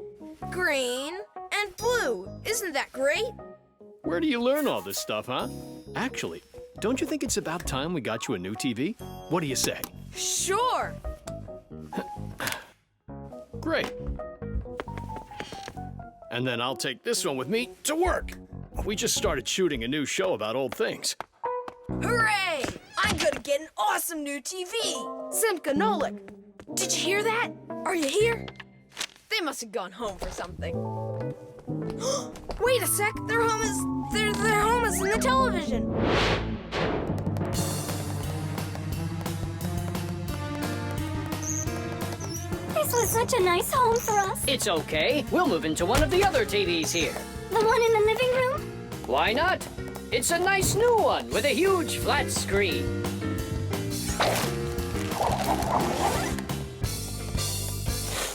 S14: green, and blue. Isn't that great?
S10: Where do you learn all this stuff, huh? Actually, don't you think it's about time we got you a new TV? What do you say?
S14: Sure.
S10: Great. And then I'll take this one with me to work. We just started shooting a new show about old things.
S14: Hooray! I'm gonna get an awesome new TV. Simka, Nolik, did you hear that? Are you here? They must have gone home for something. Wait a sec, their home is in the television.
S7: This was such a nice home for us.
S11: It's okay. We'll move into one of the other TVs here.
S7: The one in the living room?
S11: Why not? It's a nice new one with a huge flat screen.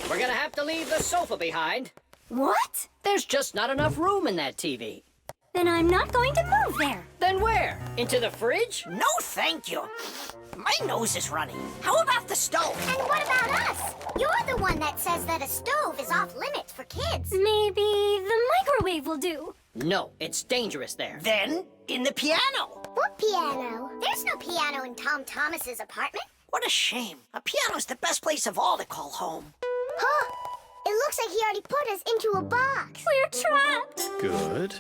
S11: We're gonna have to leave the sofa behind.
S7: What?
S11: There's just not enough room in that TV.
S7: Then I'm not going to move there.
S11: Then where? Into the fridge?
S6: No, thank you. My nose is running. How about the stove?
S3: And what about us? You're the one that says that a stove is off limits for kids.
S7: Maybe the microwave will do.
S11: No, it's dangerous there.
S6: Then, in the piano.
S3: What piano? There's no piano in Tom Thomas's apartment.
S6: What a shame. A piano's the best place of all to call home.
S2: Huh? It looks like he already put us into a box.
S7: We're trapped.
S10: Good.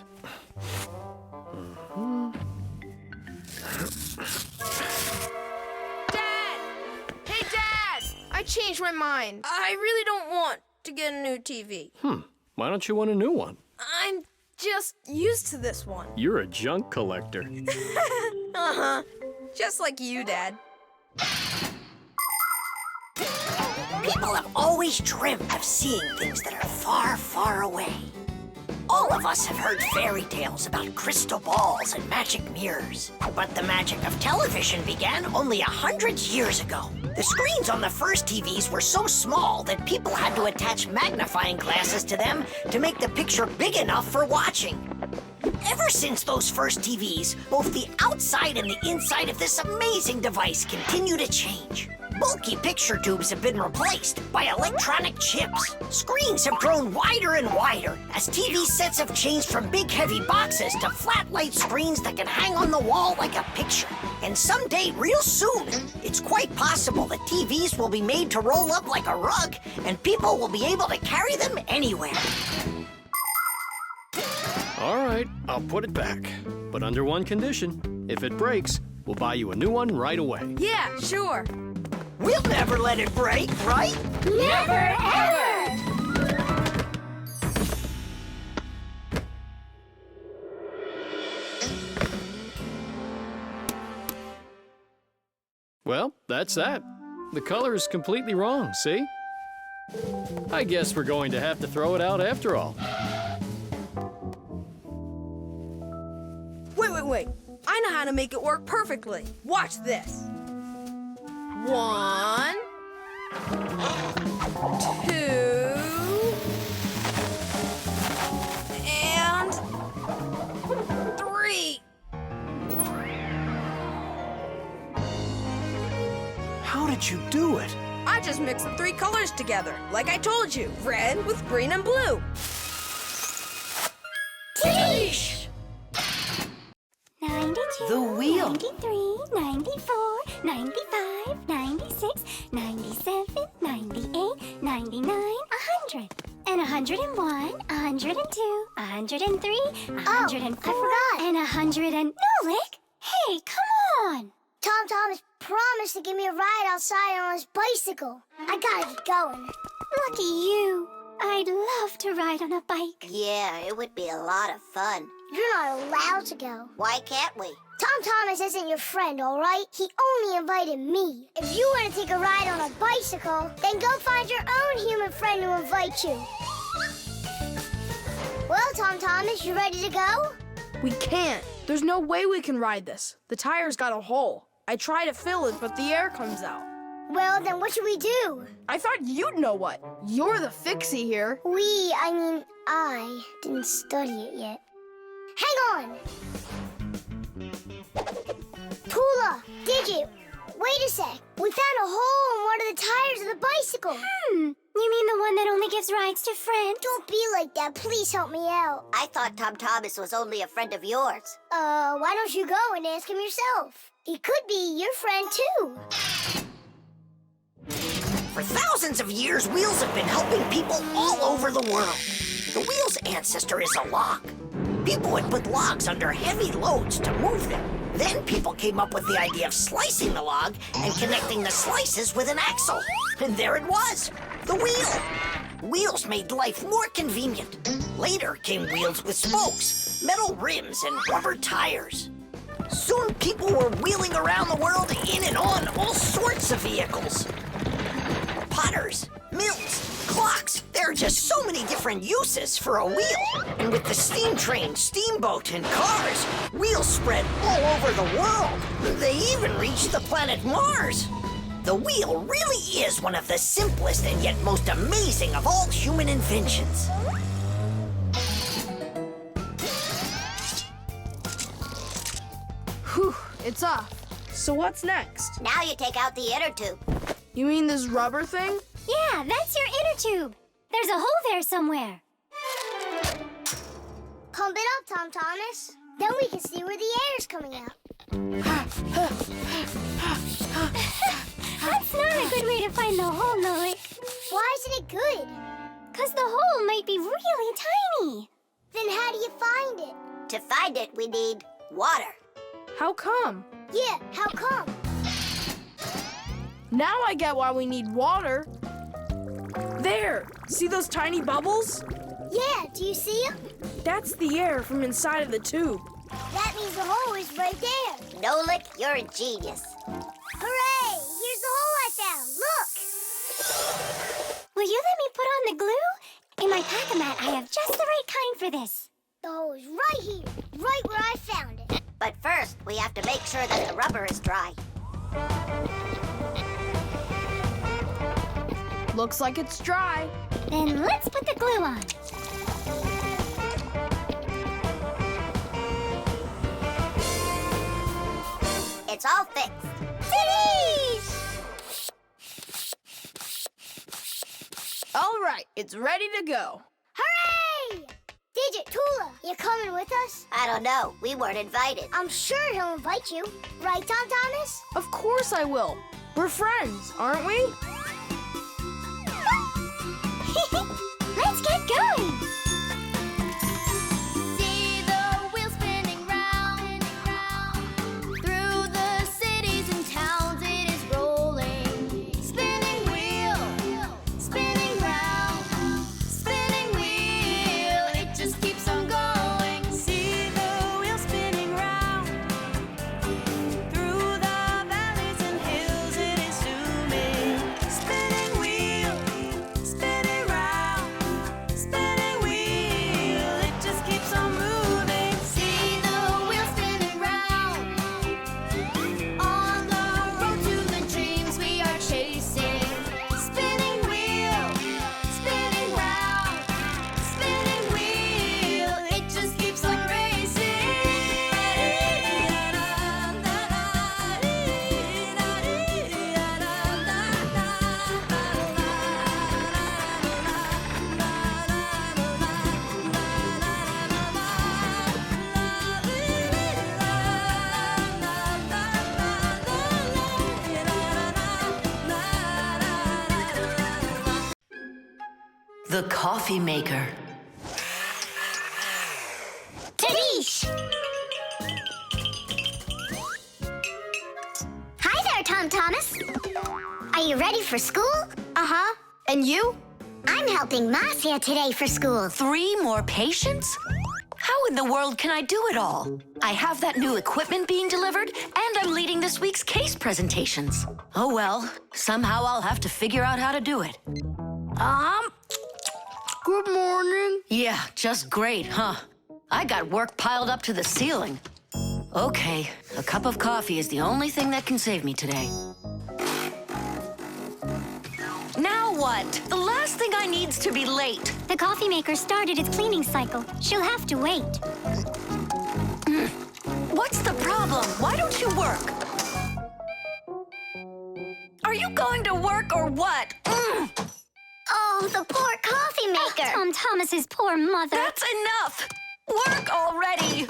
S14: Dad! Hey, Dad! I changed my mind. I really don't want to get a new TV.
S10: Why don't you want a new one?
S14: I'm just used to this one.
S10: You're a junk collector.
S14: Uh-huh. Just like you, Dad.
S6: People have always dreamed of seeing things that are far, far away. All of us have heard fairy tales about crystal balls and magic mirrors. But the magic of television began only 100 years ago. The screens on the first TVs were so small that people had to attach magnifying glasses to them to make the picture big enough for watching. Ever since those first TVs, both the outside and the inside of this amazing device continue to change. Bulky picture tubes have been replaced by electronic chips. Screens have grown wider and wider as TV sets have changed from big heavy boxes to flat light screens that can hang on the wall like a picture. And someday, real soon, it's quite possible that TVs will be made to roll up like a rug and people will be able to carry them anywhere.
S10: All right, I'll put it back. But under one condition. If it breaks, we'll buy you a new one right away.
S14: Yeah, sure.
S6: We'll never let it break, right?
S7: Never, ever!
S10: Well, that's that. The color is completely wrong, see? I guess we're going to have to throw it out after all.
S14: Wait. I know how to make it work perfectly. Watch this. 1, 2, and
S13: did you do it?
S5: I just mixed the three colors together, like I told you. Red with green and blue.
S1: Tish!
S7: 92,
S1: The wheel.
S7: 93, 94, 95, 96, 97, 98, 99, 100. And 101, 102, 103, 104,
S2: forgot.
S7: and 100 and... Nolik! Hey, come on!
S2: Tom Thomas promised to give me a ride outside on his bicycle. I gotta get going.
S7: Lucky you. I'd love to ride on a bike.
S3: Yeah, it would be a lot of fun.
S2: You're not allowed to go.
S3: Why can't we?
S2: Tom Thomas isn't your friend, all right? He only invited me. If you want to take a ride on a bicycle, then go find your own human friend to invite you. Well, Tom Thomas, you ready to go?
S14: We can't. There's no way we can ride this. The tire's got a hole. I try to fill it, but the air comes out.
S2: Well, then what should we do?
S14: I thought you'd know what. You're the fixie here.
S2: I didn't study it yet. Hang on! Tula, Digit, wait a sec. We found a hole in one of the tires of the bicycle.
S7: You mean the one that only gives rides to friends?
S2: Don't be like that. Please help me out.
S3: I thought Tom Thomas was only a friend of yours.
S2: Why don't you go and ask him yourself? He could be your friend, too.
S6: For thousands of years, wheels have been helping people all over the world. The wheel's ancestor is a log. People would put logs under heavy loads to move them. Then people came up with the idea of slicing the log and connecting the slices with an axle. And there it was, the wheel. Wheels made life more convenient. Later came wheels with spokes, metal rims, and rubber tires. Soon people were wheeling around the world in and on all sorts of vehicles. Potters, mills, clocks. There are just so many different uses for a wheel. And with the steam train, steamboat, and cars, wheels spread all over the world. They even reached the planet Mars. The wheel really is one of the simplest and yet most amazing of all human inventions.
S14: Whew, it's off. So what's next?
S3: Now you take out the inner tube.
S14: You mean this rubber thing?
S7: Yeah, that's your inner tube. There's a hole there somewhere.
S2: Pump it up, Tom Thomas. Then we can see where the air's coming out.
S7: That's not a good way to find the hole, Nolik.
S2: Why isn't it good?
S7: 'Cause the hole might be really tiny.
S2: Then how do you find it?
S3: To find it, we need water.
S14: How come?
S2: Yeah, how come?
S14: Now I get why we need water. There! See those tiny bubbles?
S2: Yeah, do you see them?
S14: That's the air from inside of the tube.
S2: That means the hole is right there.
S3: Nolik, you're a genius.
S2: Hooray! Here's the hole I found. Look!
S7: Will you let me put on the glue? In my pack-a-mat, I have just the right kind for this.
S2: The hole is right here, right where I found it.
S3: But first, we have to make sure that the rubber is dry.
S14: Looks like it's dry.
S7: Then let's put the glue on.
S3: It's all fixed.
S14: All right, it's ready to go.
S2: Hooray! Digit, Tula, you coming with us?
S3: I don't know. We weren't invited.
S2: I'm sure he'll invite you. Right, Tom Thomas?
S14: Of course I will. We're friends, aren't we?
S7: Let's get going.
S8: See the wheel spinning round. Through the cities and towns it is rolling. Spinning wheel, spinning round. Spinning wheel, it just keeps on going. See the wheel spinning round. Through the valleys and hills it is zooming.
S1: The coffee maker.
S3: Tadish! Hi there, Tom Thomas. Are you ready for school?
S5: Uh-huh. And you?
S3: I'm helping Marcia today for school.
S1: 3 more patients? How in the world can I do it all? I have that new equipment being delivered, and I'm leading this week's case presentations. Oh well, somehow I'll have to figure out how to do it.
S5: Good morning.
S1: Yeah, just great, huh? I got work piled up to the ceiling. Okay, a cup of coffee is the only thing that can save me today. Now what? The last thing I need's to be late.
S7: The coffee maker started its cleaning cycle. She'll have to wait.
S1: What's the problem? Why don't you work? Are you going to work or what?
S3: Oh, the poor coffee maker.
S7: Tom Thomas's poor mother.
S1: That's enough! Work already!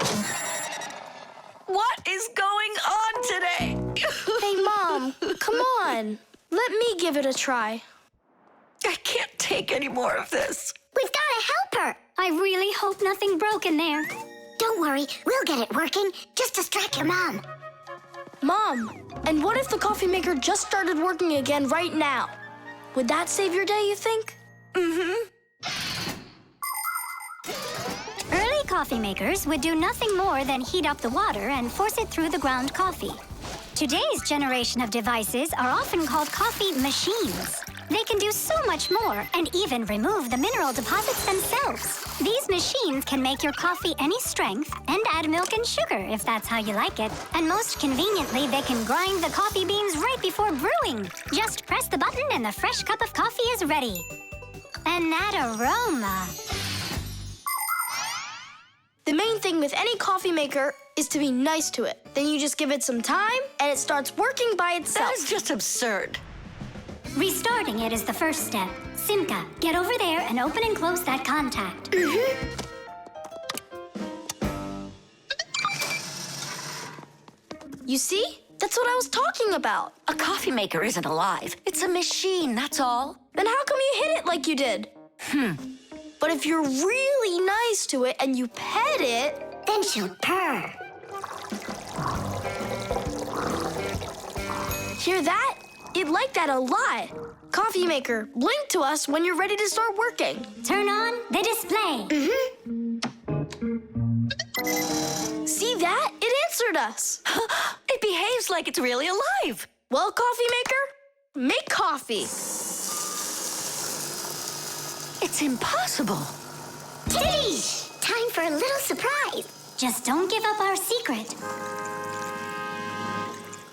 S1: What is going on today?
S5: Hey, Mom, come on. Let me give it a try.
S1: I can't take any more of this.
S3: We've got to help her.
S7: I really hope nothing broke in there.
S3: Don't worry, we'll get it working. Just distract your mom.
S5: Mom, and what if the coffee maker just started working again right now? Would that save your day, you think?
S7: Early coffee makers would do nothing more than heat up the water and force it through the ground coffee. Today's generation of devices are often called coffee machines. They can do so much more and even remove the mineral deposits themselves. These machines can make your coffee any strength and add milk and sugar if that's how you like it. And most conveniently, they can grind the coffee beans right before brewing. Just press the button and the fresh cup of coffee is ready. And that aroma.
S5: The main thing with any coffee maker is to be nice to it. Then you just give it some time, and it starts working by itself.
S1: That is just absurd.
S7: Restarting it is the first step. Simka, get over there and open and close that contact.
S5: You see? That's what I was talking about.
S1: A coffee maker isn't alive. It's a machine, that's all.
S5: Then how come you hit it like you did? But if you're really nice to it and you pet it,
S3: then she'll purr.
S5: Hear that? It liked that a lot. Coffee maker, blink to us when you're ready to start working.
S7: Turn on the display.
S5: See that? It answered us.
S1: It behaves like it's really alive.
S5: Well, coffee maker, make coffee.
S1: It's impossible.
S3: Taddy! Time for a little surprise.
S7: Just don't give up our secret.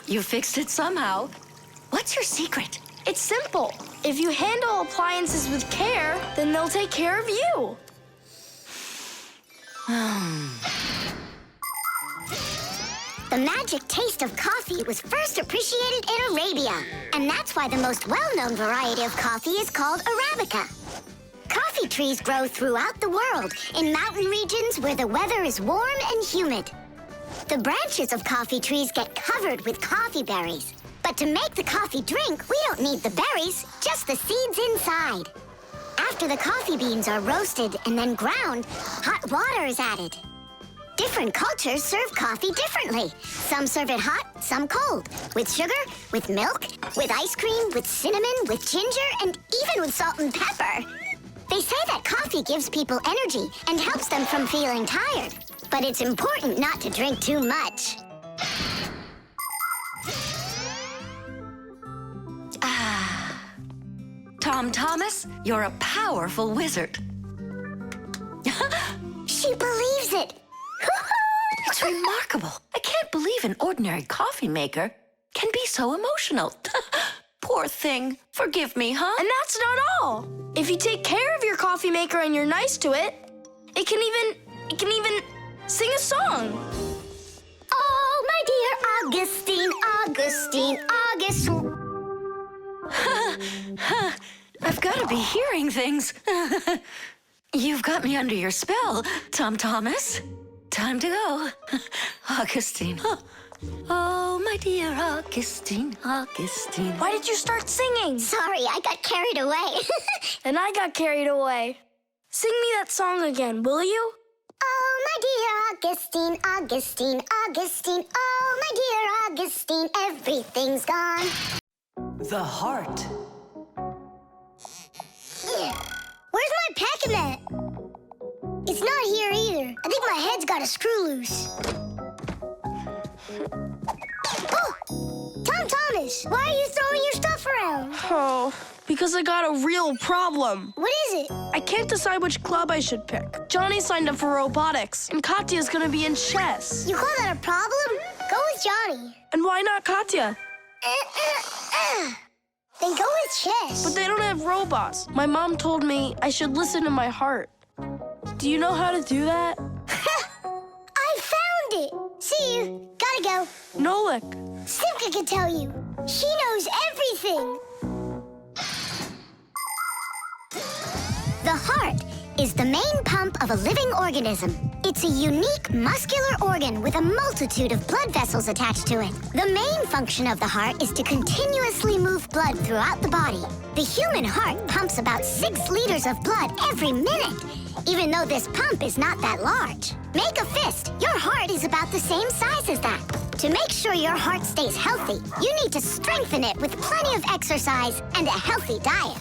S1: You fixed it somehow. What's your secret?
S5: It's simple. If you handle appliances with care, then they'll take care of you.
S3: The magic taste of coffee was first appreciated in Arabia. And that's why the most well-known variety of coffee is called Arabica. Coffee trees grow throughout the world in mountain regions where the weather is warm and humid. The branches of coffee trees get covered with coffee berries. But to make the coffee drink, we don't need the berries, just the seeds inside. After the coffee beans are roasted and then ground, hot water is added. Different cultures serve coffee differently. Some serve it hot, some cold. With sugar, with milk, with ice cream, with cinnamon, with ginger, and even with salt and pepper. They say that coffee gives people energy and helps them from feeling tired. But it's important not to drink too much.
S1: Tom Thomas, you're a powerful wizard.
S3: She believes it.
S1: It's remarkable. I can't believe an ordinary coffee maker can be so emotional. Poor thing. Forgive me, huh?
S5: And that's not all. If you take care of your coffee maker and you're nice to it, it can even sing a song.
S3: Oh, my dear Augustine, Augustine, Augustine.
S1: I've got to be hearing things. You've got me under your spell, Tom Thomas. Time to go. Augustine. Oh, my dear Augustine, Augustine.
S5: Why did you start singing?
S3: Sorry, I got carried away.
S5: And I got carried away. Sing me that song again, will you?
S2: Oh, my dear Augustine, Augustine, Augustine. Oh, my dear Augustine, everything's gone.
S1: The heart.
S2: Where's my pack-a-mat? It's not here either. I think my head's got a screw loose. Oh! Tom Thomas, why are you throwing your stuff around?
S5: Oh, because I got a real problem.
S2: What is it?
S5: I can't decide which club I should pick. Johnny signed up for robotics, and Katya's gonna be in chess.
S2: You call that a problem? Go with Johnny.
S5: And why not Katya?
S2: Then go with chess.
S5: But they don't have robots. My mom told me I should listen to my heart. Do you know how to do that?
S2: I found it. See you. Gotta go.
S5: Nolik.
S2: Simka can tell you. She knows everything.
S3: The heart is the main pump of a living organism. It's a unique muscular organ with a multitude of blood vessels attached to it. The main function of the heart is to continuously move blood throughout the body. The human heart pumps about 6 liters of blood every minute, even though this pump is not that large. Make a fist. Your heart is about the same size as that. To make sure your heart stays healthy, you need to strengthen it with plenty of exercise and a healthy diet.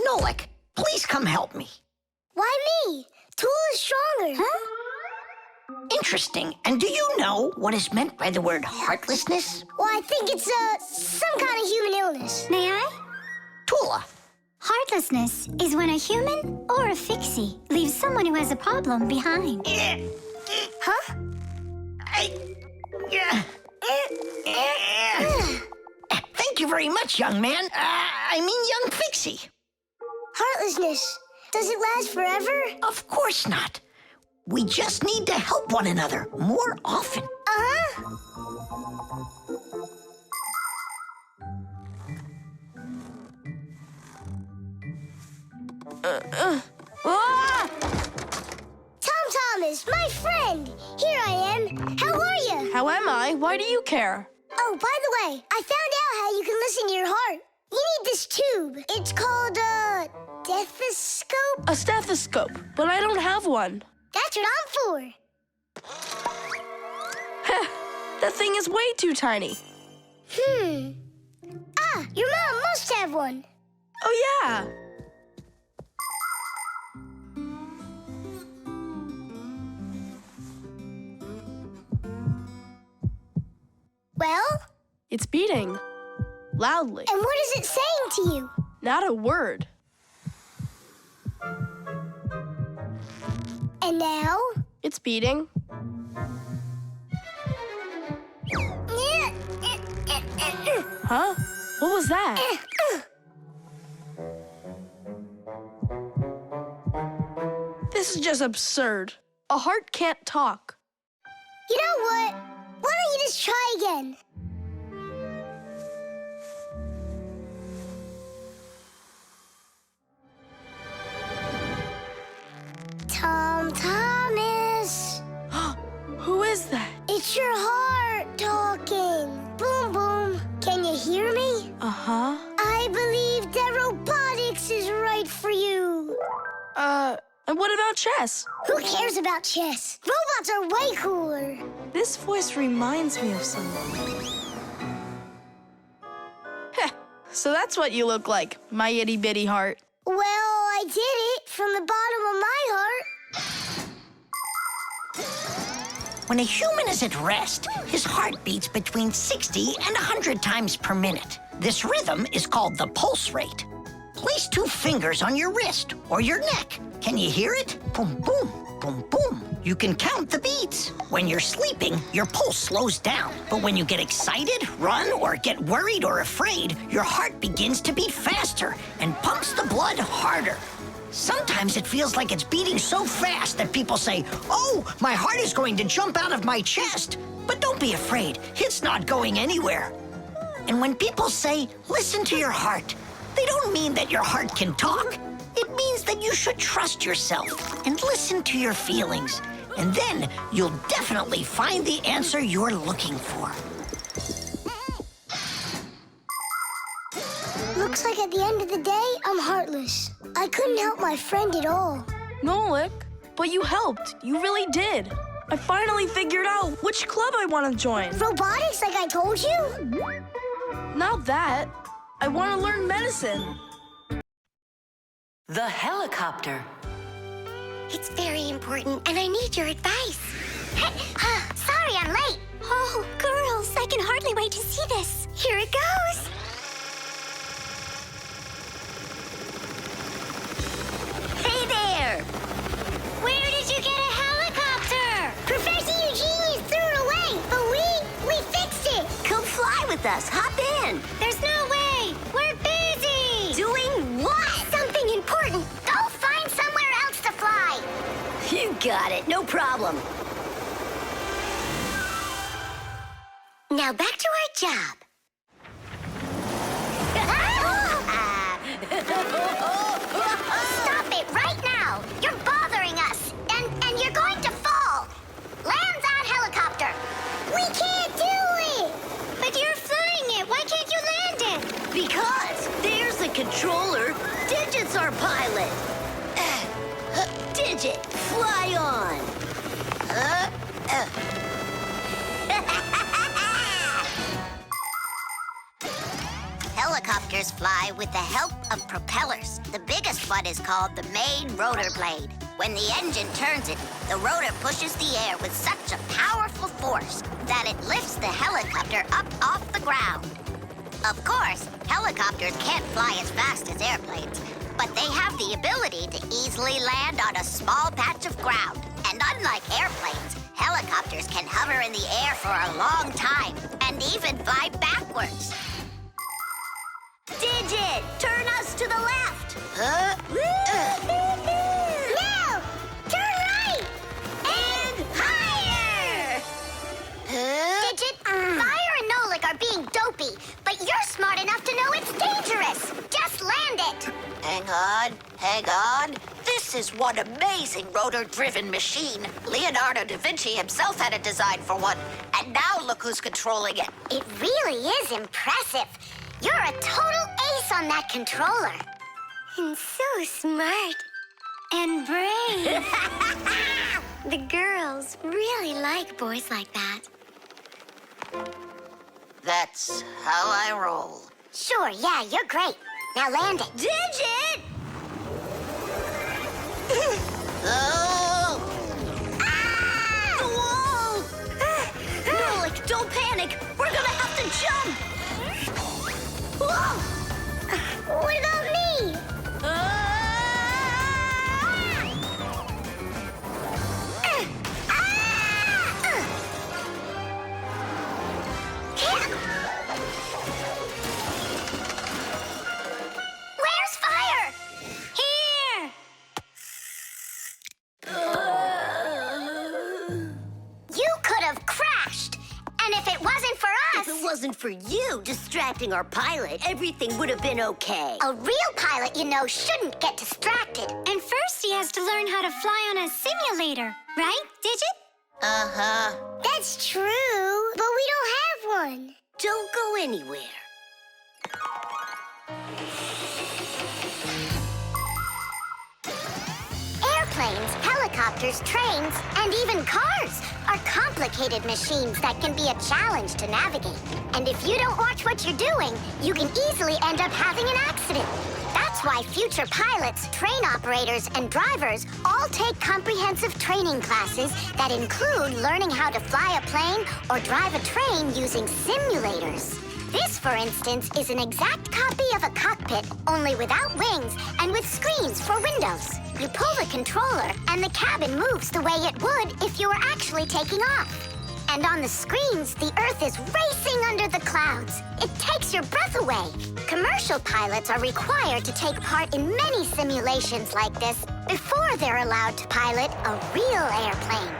S6: Nolik, please come help me.
S2: Why me? Tool is stronger.
S3: Huh?
S6: Interesting. And do you know what is meant by the word heartlessness?
S2: Well, I think it's some kind of human illness.
S3: May I?
S6: Tula.
S7: Heartlessness is when a human or a fixie leaves someone who has a problem behind.
S2: Huh?
S6: Thank you very much, young man. I mean, young fixie.
S2: Heartlessness. Does it last forever?
S6: Of course not. We just need to help one another more often.
S2: Uh-huh. Tom Thomas, my friend. Here I am. How are you?
S5: How am I? Why do you care?
S2: Oh, by the way, I found out how you can listen to your heart. You need this tube. It's called a stethoscope.
S5: A stethoscope, but I don't have one.
S2: That's what I'm for.
S5: That thing is way too tiny.
S2: Ah, your mom must have one.
S5: Oh, yeah.
S2: Well?
S5: It's beating. Loudly.
S2: And what is it saying to you?
S5: Not a word.
S2: And now?
S5: It's beating. Huh? What was that? This is just absurd. A heart can't talk.
S2: You know what? Why don't you just try again? Tom Thomas.
S5: Who is that?
S2: It's your heart talking. Boom, boom. Can you hear me?
S5: Uh-huh.
S2: I believe that robotics is right for you.
S5: And what about chess?
S2: Who cares about chess? Robots are way cooler.
S5: This voice reminds me of someone. Heh, so that's what you look like, my itty-bitty heart.
S2: Well, I did it from the bottom of my heart.
S6: When a human is at rest, his heart beats between 60 and 100 times per minute. This rhythm is called the pulse rate. Place 2 fingers on your wrist or your neck. Can you hear it? Boom, boom, boom, boom. You can count the beats. When you're sleeping, your pulse slows down. But when you get excited, run, or get worried or afraid, your heart begins to beat faster and pumps the blood harder. Sometimes it feels like it's beating so fast that people say, "Oh, my heart is going to jump out of my chest." But don't be afraid, it's not going anywhere. And when people say, "Listen to your heart," they don't mean that your heart can talk. It means that you should trust yourself and listen to your feelings. And then you'll definitely find the answer you're looking for.
S2: Looks like at the end of the day, I'm heartless. I couldn't help my friend at all.
S5: Nolik, but you helped. You really did. I finally figured out which club I want to join.
S2: Robotics, like I told you?
S5: Not that. I want to learn medicine.
S1: The helicopter.
S3: It's very important, and I need your advice. Sorry, I'm late.
S7: Oh, girls, I can hardly wait to see this.
S3: Here it goes.
S12: Hey there!
S3: Where did you get a helicopter?
S2: Professor Eugenius threw it away, but we fixed it.
S12: Come fly with us. Hop in.
S3: There's no way. We're busy.
S12: Doing what?
S3: Something important. Go find somewhere else to fly.
S12: You got it. No problem.
S3: Now back to our job. Stop it right now! You're bothering us, and you're going to fall. Land that helicopter.
S2: We can't do it.
S3: But you're flying it. Why can't you land it?
S12: Because there's the controller. Digit's our pilot. Digit, fly on.
S3: Helicopters fly with the help of propellers. The biggest one is called the main rotor blade. When the engine turns it, the rotor pushes the air with such a powerful force that it lifts the helicopter up off the ground. Of course, helicopters can't fly as fast as airplanes, but they have the ability to easily land on a small patch of ground. And unlike airplanes, helicopters can hover in the air for a long time and even fly backwards.
S12: Digit, turn us to the left.
S3: No! Turn right!
S12: And higher!
S3: Digit, Fire and Nolik are being dopey, but you're smart enough to know it's dangerous. Just land it.
S6: Hang on. This is one amazing rotor-driven machine. Leonardo da Vinci himself had a design for one, and now look who's controlling it.
S3: It really is impressive. You're a total ace on that controller. And so smart. And brave. The girls really like boys like that.
S6: That's how I roll.
S3: Sure, yeah, you're great. Now land it.
S12: Digit!
S6: Oh!
S12: The wall! Nolik, don't panic. We're gonna have to jump. Whoa!
S2: What about me?
S3: Where's Fire? Here! You could have crashed. And if it wasn't for us...
S12: If it wasn't for you distracting our pilot, everything would have been okay.
S3: A real pilot, you know, shouldn't get distracted.
S7: And first he has to learn how to fly on a simulator, right, Digit?
S6: Uh-huh.
S2: That's true, but we don't have one.
S12: Don't go anywhere.
S3: Airplanes, helicopters, trains, and even cars are complicated machines that can be a challenge to navigate. And if you don't watch what you're doing, you can easily end up having an accident. That's why future pilots, train operators, and drivers all take comprehensive training classes that include learning how to fly a plane or drive a train using simulators. This, for instance, is an exact copy of a cockpit, only without wings and with screens for windows. You pull the controller, and the cabin moves the way it would if you were actually taking off. And on the screens, the Earth is racing under the clouds. It takes your breath away. Commercial pilots are required to take part in many simulations like this before they're allowed to pilot a real airplane.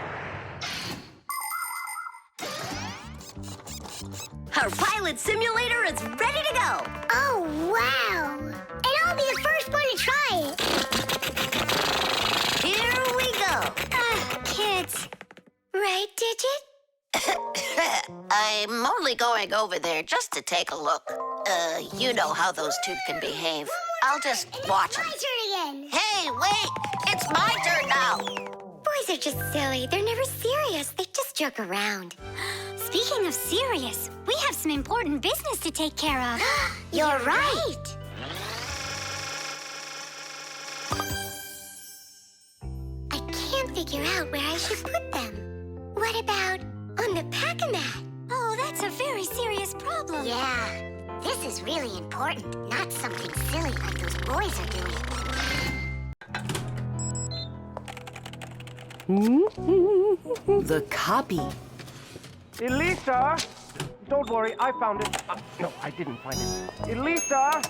S12: Our pilot simulator is ready to go.
S2: Oh, wow. And I'll be the first going to try it.
S3: Here we go. Kids. Right, Digit?
S12: I'm only going over there just to take a look. You know how those two can behave. I'll just watch them.
S2: My turn again.
S12: Hey, wait! It's my turn now!
S3: Boys are just silly. They're never serious. They just joke around.
S7: Speaking of serious, we have some important business to take care of.
S3: You're right. I can't figure out where I should put them. What about on the pack-a-mat?
S7: Oh, that's a very serious problem.
S3: Yeah, this is really important, not something silly like those boys are doing.
S1: The copy.
S13: Elisa! Don't worry, I found it. No, I didn't find it. Elisa!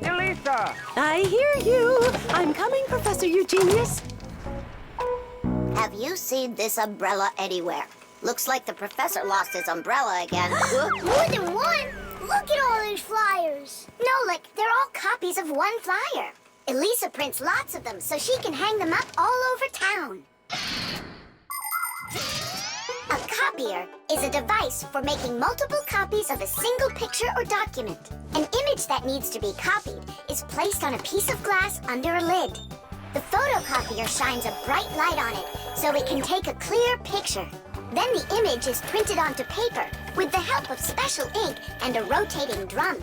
S13: Elisa!
S4: I hear you. I'm coming, Professor Eugenius.
S12: Have you seen this umbrella anywhere? Looks like the professor lost his umbrella again.
S2: More than one? Look at all these flyers.
S3: Nolik, they're all copies of one flyer. Elisa prints lots of them so she can hang them up all over town. A copier is a device for making multiple copies of a single picture or document. An image that needs to be copied is placed on a piece of glass under a lid. The photocopier shines a bright light on it so it can take a clear picture. Then the image is printed onto paper with the help of special ink and a rotating drum.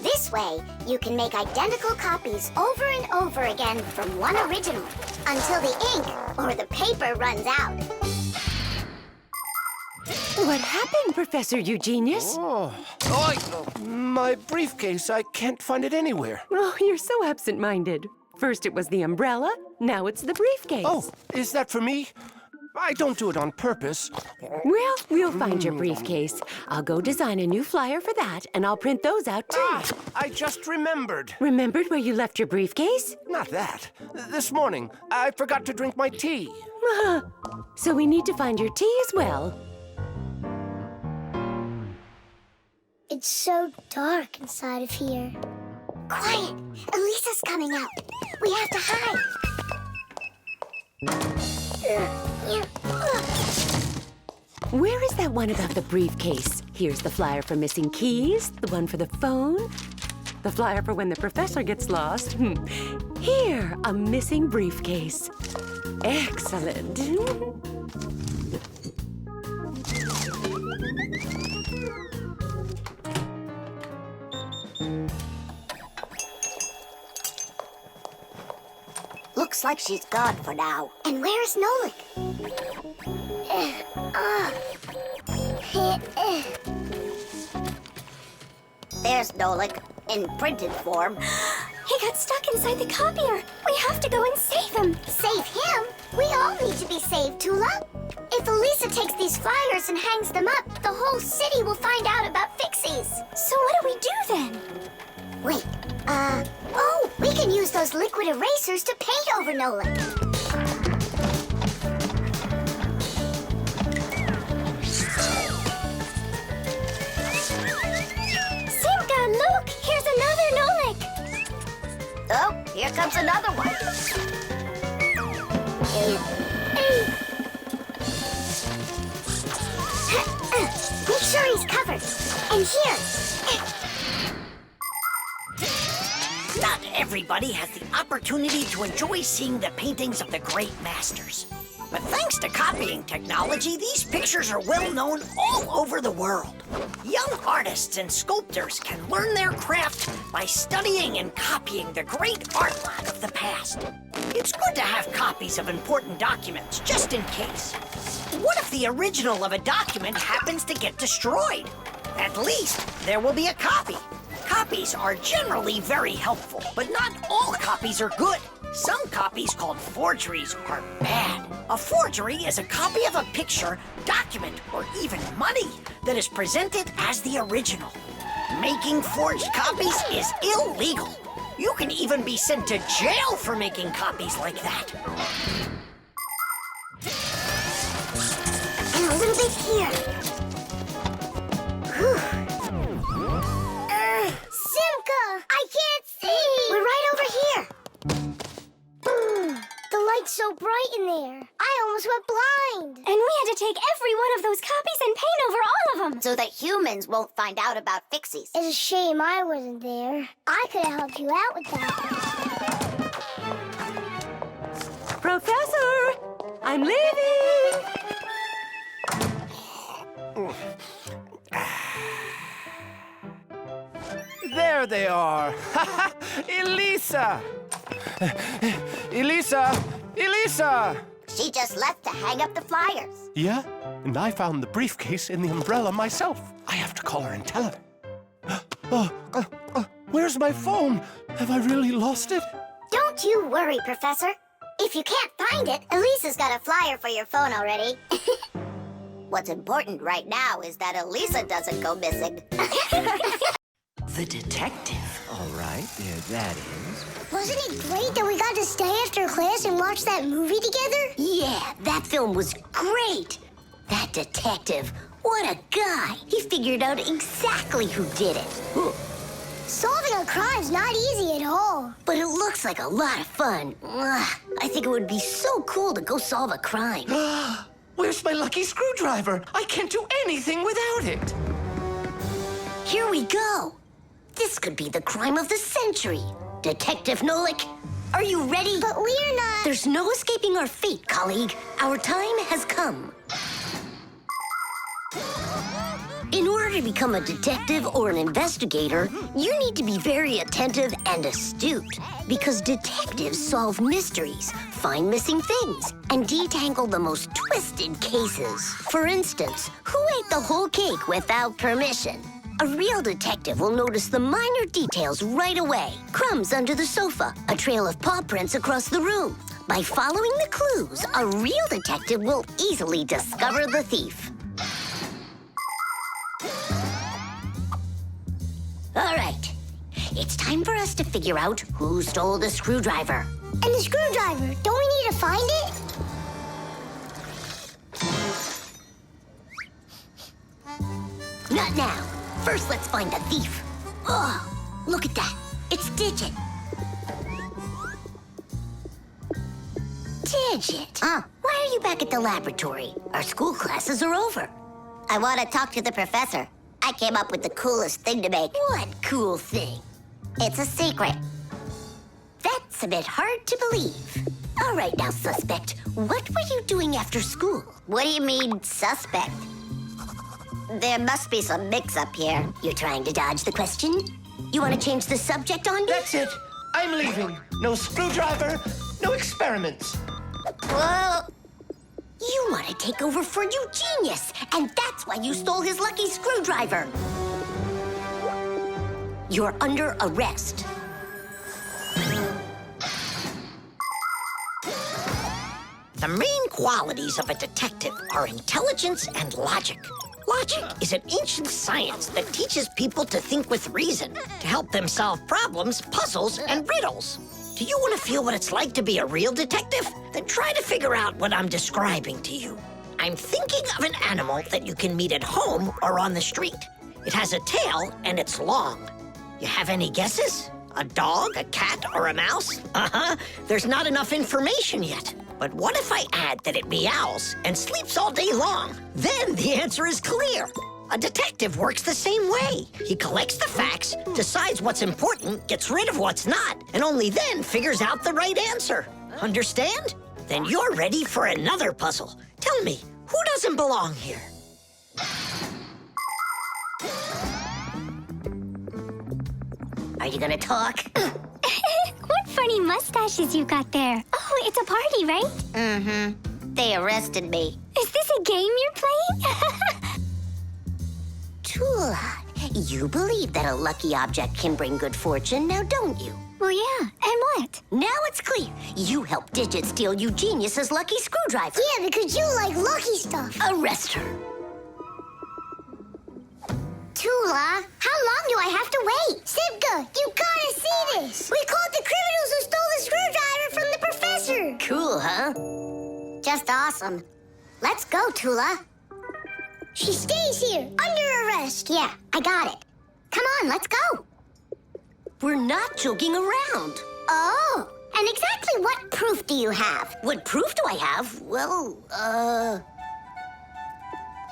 S3: This way, you can make identical copies over and over again from one original until the ink or the paper runs out.
S4: What happened, Professor Eugenius?
S13: My briefcase. I can't find it anywhere.
S4: Oh, you're so absent-minded. First it was the umbrella, now it's the briefcase.
S13: Oh, is that for me? I don't do it on purpose.
S4: Well, we'll find your briefcase. I'll go design a new flyer for that, and I'll print those out, too.
S13: I just remembered.
S4: Remembered where you left your briefcase?
S13: Not that. This morning, I forgot to drink my tea.
S4: So we need to find your tea as well.
S2: It's so dark inside of here.
S3: Quiet! Elisa's coming out. We have to hide.
S4: Where is that one about the briefcase? Here's the flyer for missing keys, the one for the phone, the flyer for when the professor gets lost. Here, a missing briefcase. Excellent.
S12: Looks like she's gone for now.
S3: And where's Nolik?
S12: There's Nolik, in printed form.
S7: He got stuck inside the copier. We have to go and save him.
S3: Save him? We all need to be saved, Tula. If Elisa takes these flyers and hangs them up, the whole city will find out about Fixies.
S7: So what do we do then?
S3: Wait, we can use those liquid erasers to paint over Nolik.
S7: Simka, look! Here's another Nolik!
S12: Oh, here comes another one.
S3: Make sure he's covered. And here.
S6: Not everybody has the opportunity to enjoy seeing the paintings of the great masters. But thanks to copying technology, these pictures are well known all over the world. Young artists and sculptors can learn their craft by studying and copying the great artwork of the past. It's good to have copies of important documents, just in case. What if the original of a document happens to get destroyed? At least there will be a copy. Copies are generally very helpful, but not all copies are good. Some copies called forgeries are bad. A forgery is a copy of a picture, document, or even money that is presented as the original. Making forged copies is illegal. You can even be sent to jail for making copies like that.
S3: And a little bit here.
S2: Simka, I can't see.
S3: We're right over here. so that humans won't find out about Fixies.
S2: It's a shame I wasn't there. I could have helped you out with that.
S4: Professor, I'm leaving.
S13: There they are. Elisa! Elisa! Elisa!
S3: She just left to hang up the flyers.
S13: Yeah? And I found the briefcase in the umbrella myself. I have to call her and tell her. Where's my phone? Have I really lost it?
S3: Don't you worry, Professor. If you can't find it, Elisa's got a flyer for your phone already. What's important right now is that Elisa doesn't go missing.
S15: The detective. All right, there that is.
S2: Wasn't it great that we got to stay after class and watch that movie together?
S12: Yeah, that film was great. That detective, what a guy. He figured out exactly who did it.
S2: Solving a crime's not easy at all.
S12: But it looks like a lot of fun. I think it would be so cool to go solve a crime.
S15: Where's my lucky screwdriver? I can't do anything without it.
S12: Here we go. This could be the crime of the century. Detective Nolik, are you ready?
S2: But we're not...
S12: There's no escaping our fate, colleague. Our time has come. In order to become a detective or an investigator, you need to be very attentive and astute. Because detectives solve mysteries, find missing things, and detangle the most twisted cases. For instance, who ate the whole cake without permission? A real detective will notice the minor details right away. Crumbs under the sofa, a trail of paw prints across the room. By following the clues, a real detective will easily discover the thief. All right, it's time for us to figure out who stole the screwdriver.
S2: And the screwdriver, don't we need to find it?
S12: Not now. First, let's find the thief. Oh, look at that. It's Digit. Digit? Why are you back at the laboratory? Our school classes are over.
S3: I want to talk to the professor. I came up with the coolest thing to make.
S12: What cool thing?
S3: It's a secret.
S12: That's a bit hard to believe. All right now, suspect. What were you doing after school?
S3: What do you mean, suspect? There must be some mix-up here.
S12: You're trying to dodge the question? You want to change the subject on me?
S15: That's it. I'm leaving. No screwdriver, no experiments.
S3: Well,
S12: you want to take over for Eugenius, and that's why you stole his lucky screwdriver. You're under arrest.
S6: The main qualities of a detective are intelligence and logic. Logic is an ancient science that teaches people to think with reason, to help them solve problems, puzzles, and riddles. Do you want to feel what it's like to be a real detective? Then try to figure out what I'm describing to you. I'm thinking of an animal that you can meet at home or on the street. It has a tail and it's long. You have any guesses? A dog, a cat, or a mouse? There's not enough information yet. But what if I add that it meows and sleeps all day long? Then the answer is clear. A detective works the same way. He collects the facts, decides what's important, gets rid of what's not, and only then figures out the right answer. Understand? Then you're ready for another puzzle. Tell me, who doesn't belong here?
S12: Are you gonna talk?
S7: What funny mustaches you got there. Oh, it's a party, right?
S3: Mm-hmm. They arrested me.
S7: Is this a game you're playing?
S12: Tula, you believe that a lucky object can bring good fortune, now don't you?
S7: Well, yeah. And what?
S12: Now it's clear. You helped Digit steal Eugenius's lucky screwdriver.
S2: Yeah, because you like lucky stuff.
S12: Arrest her.
S2: Tula, how long do I have to wait? Sibka, you gotta see this. We caught the criminals who stole the screwdriver from the professor.
S12: Cool, huh?
S3: Just awesome. Let's go, Tula.
S2: She stays here, under arrest.
S3: Yeah, I got it. Come on, let's go.
S12: We're not joking around.
S3: Oh, and exactly what proof do you have?
S12: What proof do I have? Well,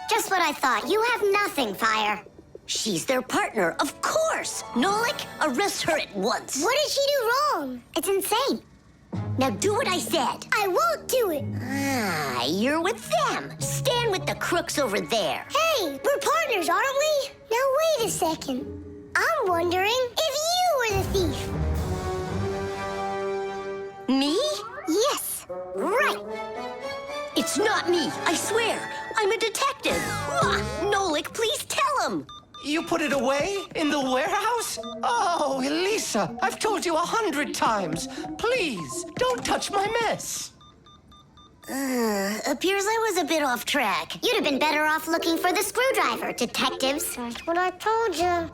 S3: Just what I thought. You have nothing, Fire.
S12: She's their partner, of course. Nolik, arrest her at once.
S2: What did she do wrong?
S3: It's insane.
S12: Now do what I said.
S2: I won't do it.
S12: Ah, you're with them. Stand with the crooks over there.
S2: Hey, we're partners, aren't we? Now wait a second. I'm wondering if you were the thief.
S12: Me?
S3: Yes, right.
S12: It's not me, I swear. I'm a detective. Nolik, please tell him.
S13: You put it away in the warehouse? Oh, Elisa, I've told you 100 times. Please, don't touch my mess.
S12: Appears I was a bit off track.
S3: You'd have been better off looking for the screwdriver, detectives.
S2: That's what I told you.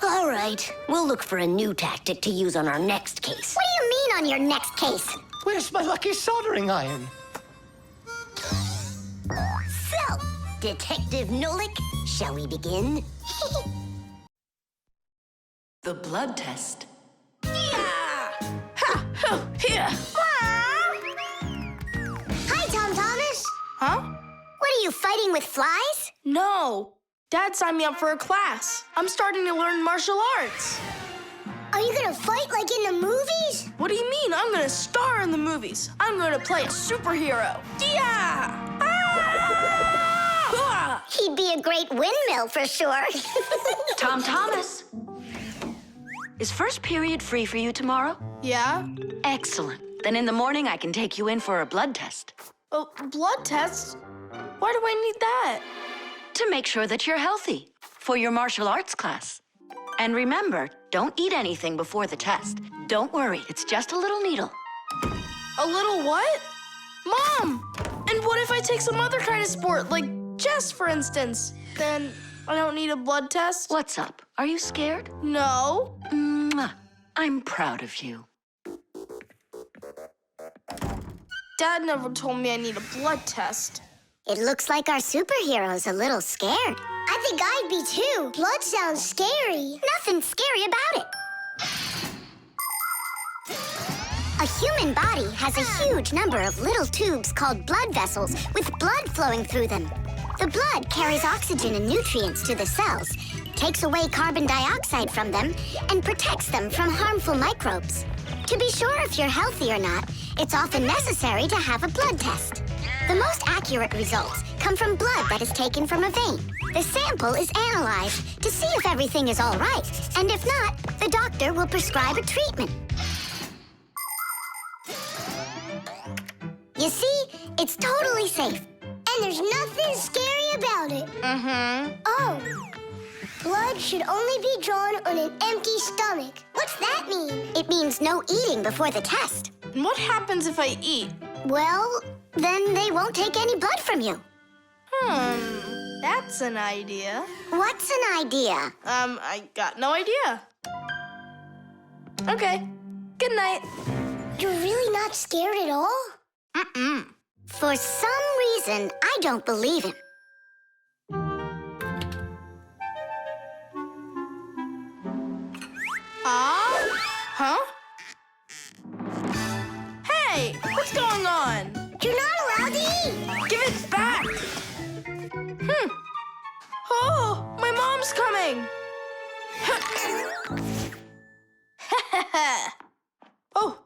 S12: All right, we'll look for a new tactic to use on our next case.
S3: What do you mean on your next case?
S13: Where's my lucky soldering iron?
S12: So, Detective Nolik, shall we begin?
S1: The blood test.
S5: Here.
S2: Hi, Tom Thomas.
S5: Huh?
S3: What are you, fighting with flies?
S5: No. Dad signed me up for a class. I'm starting to learn martial arts.
S2: Are you gonna fight like in the movies?
S5: What do you mean? I'm gonna star in the movies. I'm gonna play a superhero. Yeah! Ah!
S3: He'd be a great windmill for sure.
S1: Tom Thomas. Is first period free for you tomorrow?
S5: Yeah?
S1: Excellent. Then in the morning I can take you in for a blood test.
S5: Oh, blood test? Why do I need that?
S1: To make sure that you're healthy for your martial arts class. And remember, don't eat anything before the test. Don't worry, it's just a little needle.
S5: A little what? Mom! And what if I take some other kind of sport, like chess, for instance? Then I don't need a blood test?
S1: What's up? Are you scared?
S5: No.
S1: Mwah. I'm proud of you.
S5: Dad never told me I need a blood test.
S3: It looks like our superhero's a little scared.
S2: I think I'd be too. Blood sounds scary.
S3: Nothing scary about it. A human body has a huge number of little tubes called blood vessels with blood flowing through them. The blood carries oxygen and nutrients to the cells, takes away carbon dioxide from them, and protects them from harmful microbes. To be sure if you're healthy or not, it's often necessary to have a blood test. The most accurate results come from blood that is taken from a vein. The sample is analyzed to see if everything is all right, and if not, the doctor will prescribe a treatment. You see, it's totally safe.
S2: And there's nothing scary about it.
S5: Mm-hmm.
S2: Oh. Blood should only be drawn on an empty stomach. What's that mean?
S3: It means no eating before the test.
S5: And what happens if I eat?
S3: Well, then they won't take any blood from you.
S5: That's an idea.
S3: What's an idea?
S5: I got no idea. Okay, good night.
S2: You're really not scared at all?
S5: Mm-mm.
S3: For some reason, I don't believe him.
S5: Huh? Hey, what's going on?
S2: You're not allowed to eat.
S5: Give it back. Oh, my mom's coming. Oh.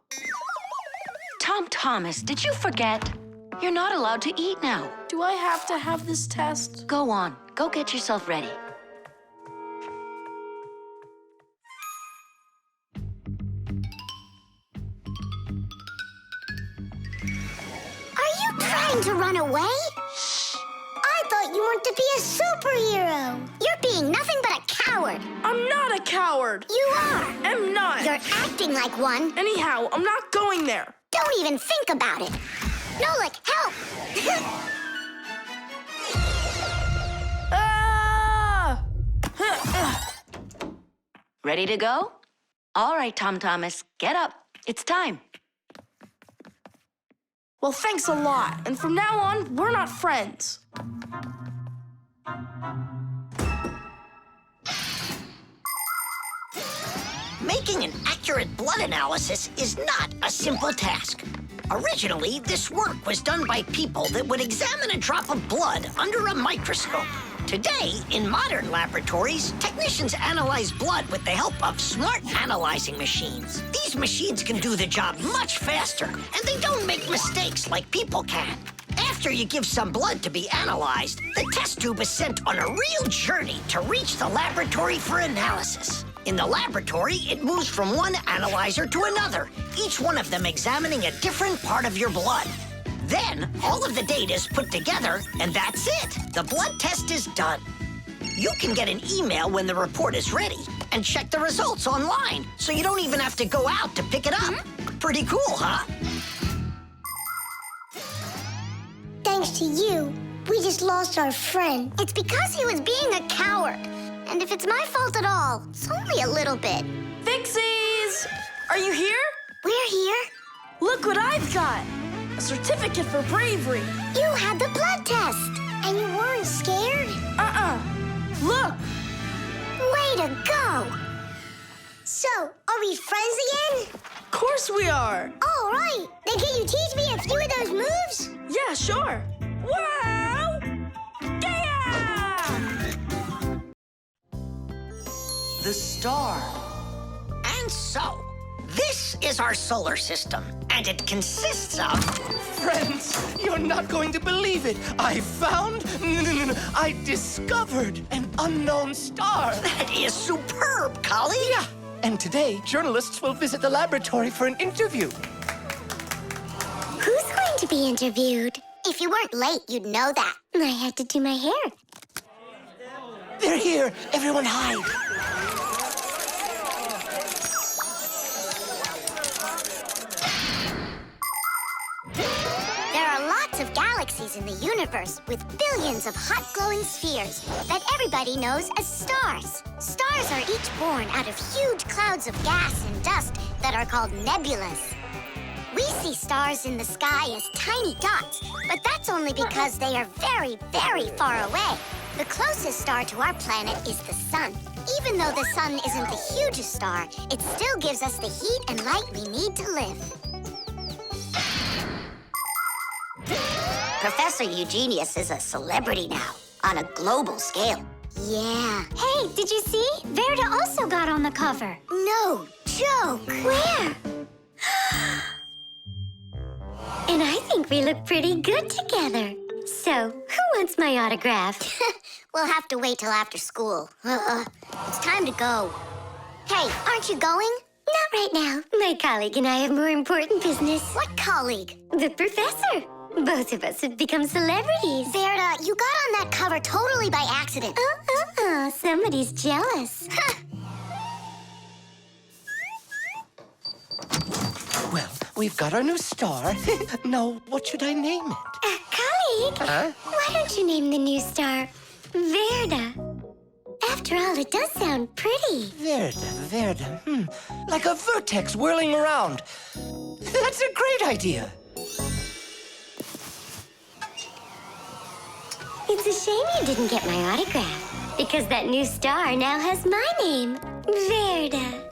S1: Tom Thomas, did you forget? You're not allowed to eat now.
S5: Do I have to have this test?
S1: Go on. Go get yourself ready.
S3: Are you trying to run away?
S2: I thought you wanted to be a superhero.
S3: You're being nothing but a coward.
S5: I'm not a coward.
S3: You are.
S5: I'm not.
S3: You're acting like one.
S5: Anyhow, I'm not going there.
S3: Don't even think about it. Nolik, help!
S5: Ah!
S1: Ready to go? All right, Tom Thomas, get up. It's time.
S5: Well, thanks a lot. And from now on, we're not friends.
S6: Making an accurate blood analysis is not a simple task. Originally, this work was done by people that would examine a drop of blood under a microscope. Today, in modern laboratories, technicians analyze blood with the help of smart analyzing machines. These machines can do the job much faster, and they don't make mistakes like people can. After you give some blood to be analyzed, the test tube is sent on a real journey to reach the laboratory for analysis. In the laboratory, it moves from one analyzer to another, each one of them examining a different part of your blood. Then, all of the data is put together, and that's it. The blood test is done. You can get an email when the report is ready and check the results online, so you don't even have to go out to pick it up. Pretty cool, huh?
S2: Thanks to you, we just lost our friend.
S3: It's because he was being a coward. And if it's my fault at all, it's only a little bit.
S5: Fixies! Are you here?
S3: We're here.
S5: Look what I've got! A certificate for bravery.
S3: You had the blood test.
S2: And you weren't scared?
S5: Look!
S3: Way to go!
S2: So, are we friends again?
S5: Of course we are.
S2: All right. Then can you teach me a few of those moves?
S5: Yeah, sure. Wow! Yeah!
S15: The star.
S6: And so, this is our solar system, and it consists of...
S13: Friends, you're not going to believe it. I discovered an unknown star.
S6: That is superb, colleague.
S13: Yeah. And today, journalists will visit the laboratory for an interview.
S3: Who's going to be interviewed? If you weren't late, you'd know that. I had to do my hair.
S13: They're here. Everyone hide.
S3: There are lots of galaxies in the universe with billions of hot glowing spheres that everybody knows as stars. Stars are each born out of huge clouds of gas and dust that are called nebulas. We see stars in the sky as tiny dots, but that's only because they are very, very far away. The closest star to our planet is the sun. Even though the sun isn't the hugest star, it still gives us the heat and light we need to live.
S12: Professor Eugenius is a celebrity now, on a global scale.
S3: Yeah.
S7: Hey, did you see? Verda also got on the cover.
S3: No joke.
S7: Where? And I think we look pretty good together. So, who wants my autograph?
S3: We'll have to wait till after school. It's time to go. Hey, aren't you going?
S7: Not right now. My colleague and I have more important business.
S3: What colleague?
S7: The professor. Both of us have become celebrities.
S3: Verda, you got on that cover totally by accident.
S7: Somebody's jealous.
S13: Well, we've got our new star. Now, what should I name it?
S7: Colleague,
S13: Huh?
S7: why don't you name the new star Verda? After all, it does sound pretty.
S13: Verda. Like a vertex whirling around. That's a great idea.
S7: It's a shame you didn't get my autograph, because that new star now has my name, Verda.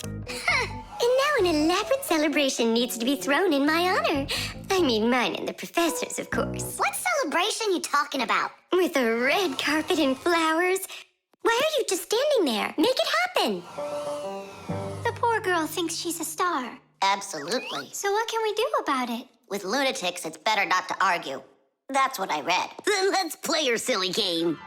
S7: And now an elaborate celebration needs to be thrown in my honor. I mean mine and the professor's, of course.
S3: What celebration you talking about?
S7: With a red carpet and flowers. Why are you just standing there? Make it happen. The poor girl thinks she's a star.
S12: Absolutely.
S7: So what can we do about it?
S12: With lunatics, it's better not to argue. That's what I read. Then let's play your silly game.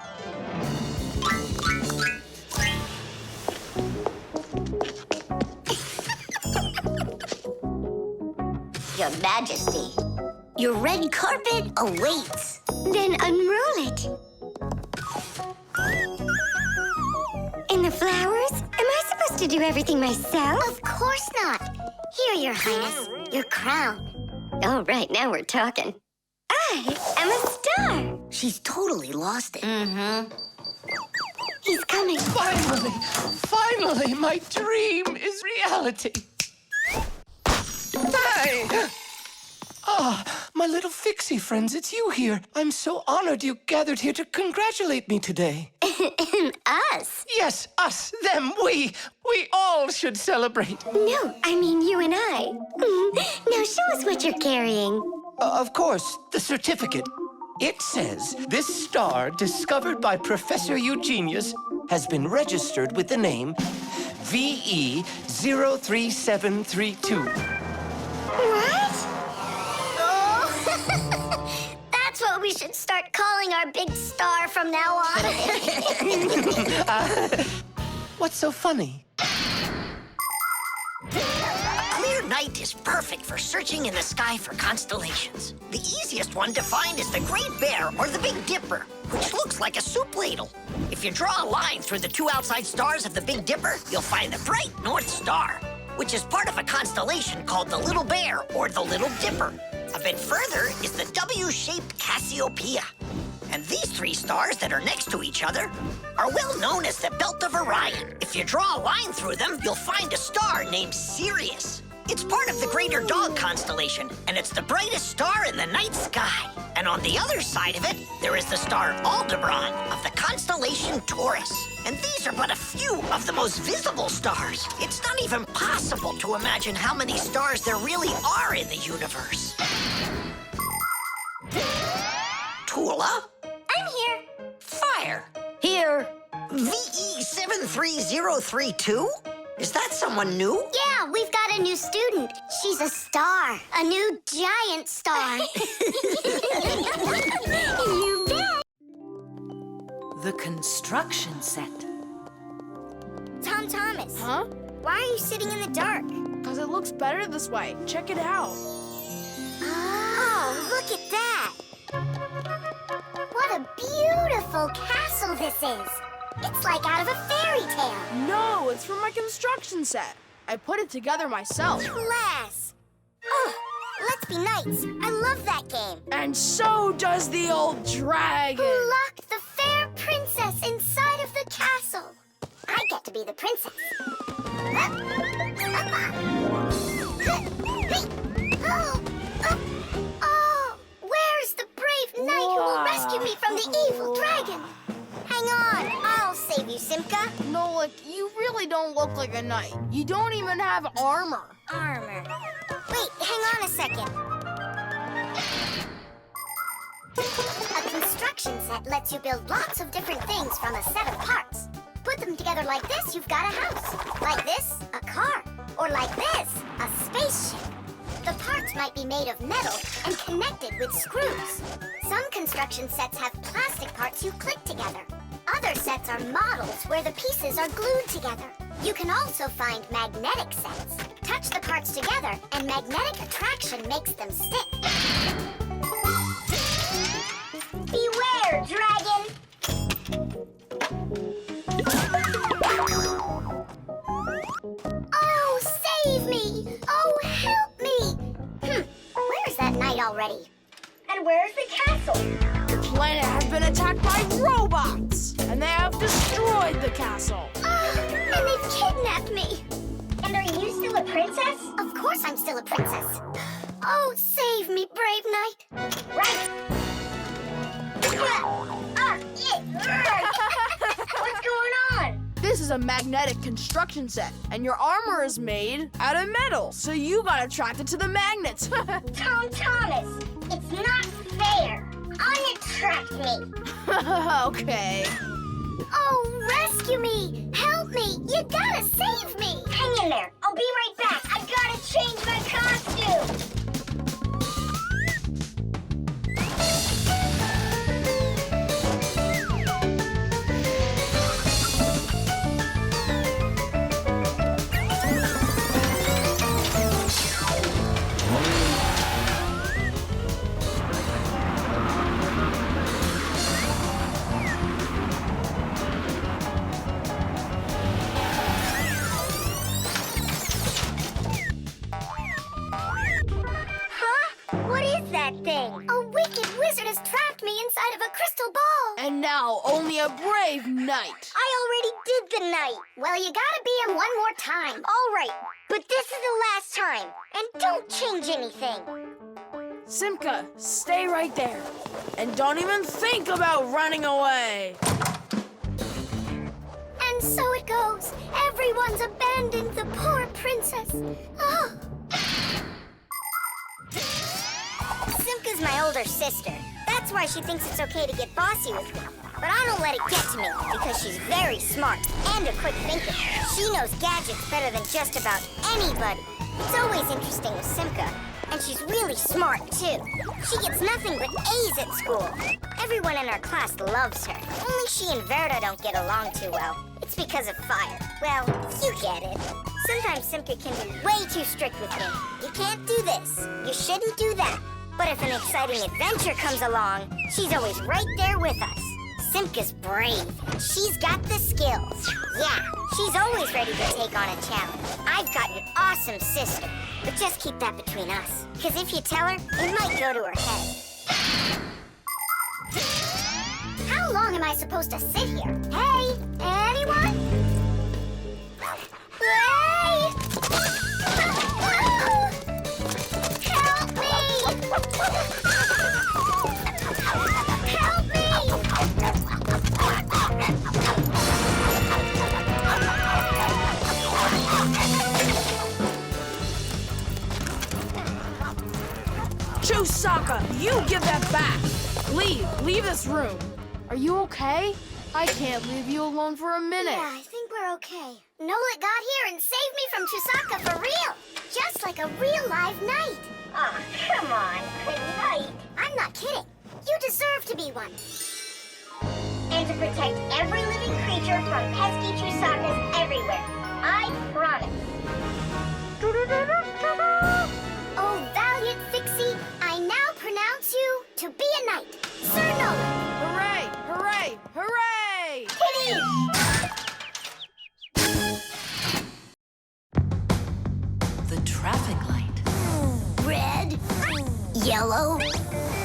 S12: Your Majesty, your red carpet awaits.
S7: Then unroll it. And the flowers? Am I supposed to do everything myself?
S3: Of course not. Here, Your Highness, your crown.
S7: Oh, right, now we're talking. I am a star.
S12: She's totally lost it.
S7: He's coming.
S13: Finally, my dream is reality. Hi! My little Fixie friends, it's you here. I'm so honored you gathered here to congratulate me today.
S3: Us?
S13: Yes, us, them, we all should celebrate.
S3: No, I mean you and I. Now show us what you're carrying.
S13: Of course, the certificate. It says this star, discovered by Professor Eugenius, has been registered with the name VE 03732.
S3: What? Oh, that's what we should start calling our big star from now on.
S13: What's so funny?
S6: A clear night is perfect for searching in the sky for constellations. The easiest one to find is the Great Bear or the Big Dipper, which looks like a soup ladle. If you draw a line through the two outside stars of the Big Dipper, you'll find the bright North Star, which is part of a constellation called the Little Bear or the Little Dipper. A bit further is the W-shaped Cassiopeia. And these three stars that are next to each other are well known as the Belt of Orion. If you draw a line through them, you'll find a star named Sirius. It's part of the Greater Dog constellation, and it's the brightest star in the night sky. And on the other side of it, there is the star Aldebaran of the constellation Taurus. And these are but a few of the most visible stars. It's not even possible to imagine how many stars there really are in the universe. Tula?
S3: I'm here.
S6: Fire.
S1: Here.
S6: VE 73032? Is that someone new?
S3: Yeah, we've got a new student. She's a star. A new giant star. You bet.
S1: The construction set.
S7: Tom Thomas.
S14: Huh?
S7: Why are you sitting in the dark?
S14: Because it looks better this way. Check it out.
S7: Oh, look at that. What a beautiful castle this is. It's like out of a fairy tale.
S14: No, it's from my construction set. I put it together myself.
S7: Class. Oh, let's be knights. I love that game.
S14: And so does the old dragon.
S7: Who locked the fair princess inside of the castle? I get to be the princess. Oh, where's the brave knight who will rescue me from the evil dragon? Hang on, I'll save you, Simka.
S14: Nolik, you really don't look like a knight. You don't even have armor.
S7: Armor. Wait, hang on a second. A construction set lets you build lots of different things from a set of parts. Put them together like this, you've got a house. Like this, a car. Or like this, a spaceship. The parts might be made of metal and connected with screws. Some construction sets have plastic parts you click together. Other sets are models where the pieces are glued together. You can also find magnetic sets. Touch the parts together and magnetic attraction makes them stick. Beware, dragon! Oh, save me! Oh, help me! Where's that knight already? And where's the castle?
S14: The planet has been attacked by robots, and they have destroyed the castle.
S7: And they've kidnapped me. And are you still a princess? Of course I'm still a princess. Oh, save me, brave knight. Right. What's going on?
S14: This is a magnetic construction set, and your armor is made out of metal, so you got attracted to the magnets.
S7: Tom Thomas, it's not fair. Unattract me.
S14: Okay.
S7: Oh, rescue me! Help me! You gotta save me! Hang in there. I'll be right back. I gotta change my costume. Thing. A wicked wizard has trapped me inside of a crystal ball.
S14: And now only a brave knight.
S7: I already did the night. Well, you gotta be him one more time. All right, but this is the last time. And don't change anything.
S14: Simka, stay right there. And don't even think about running away.
S3: Everyone's abandoned the poor princess. Oh. Simka's my older sister. That's why she thinks it's okay to get bossy with me. But I don't let it get to me because she's very smart and a quick thinker. She knows gadgets better than just about anybody. It's always interesting with Simka. And she's really smart, too. She gets nothing but A's at school. Everyone in our class loves her. Only she and Verda don't get along too well. It's because of Fire. Well, you get it. Sometimes Simka can be way too strict with me. You can't do this. You shouldn't do that. But if an exciting adventure comes along, she's always right there with us. Simka's brave. She's got the skills. Yeah, she's always ready to take on a challenge. I've got an awesome sister. But just keep that between us. Because if you tell her, it might go to her head. How long am I supposed to sit here? Hey, anyone? Hey! Help me! Help me!
S14: Chusaka, you give that back. Leave this room. Are you okay? I can't leave you alone for a minute.
S3: Yeah, I think we're okay. Nolik got here and saved me from Chusaka for real. Just like a real live knight. Oh, come on, a knight. I'm not kidding. You deserve to be one. And to protect every living creature from pesky Chusakas everywhere. I promise. Oh, valiant Fixie, I now pronounce you to be a knight. Sir Nolik.
S14: Hooray! Hooray! Hooray!
S3: Kitty!
S1: The traffic light.
S12: Red, yellow,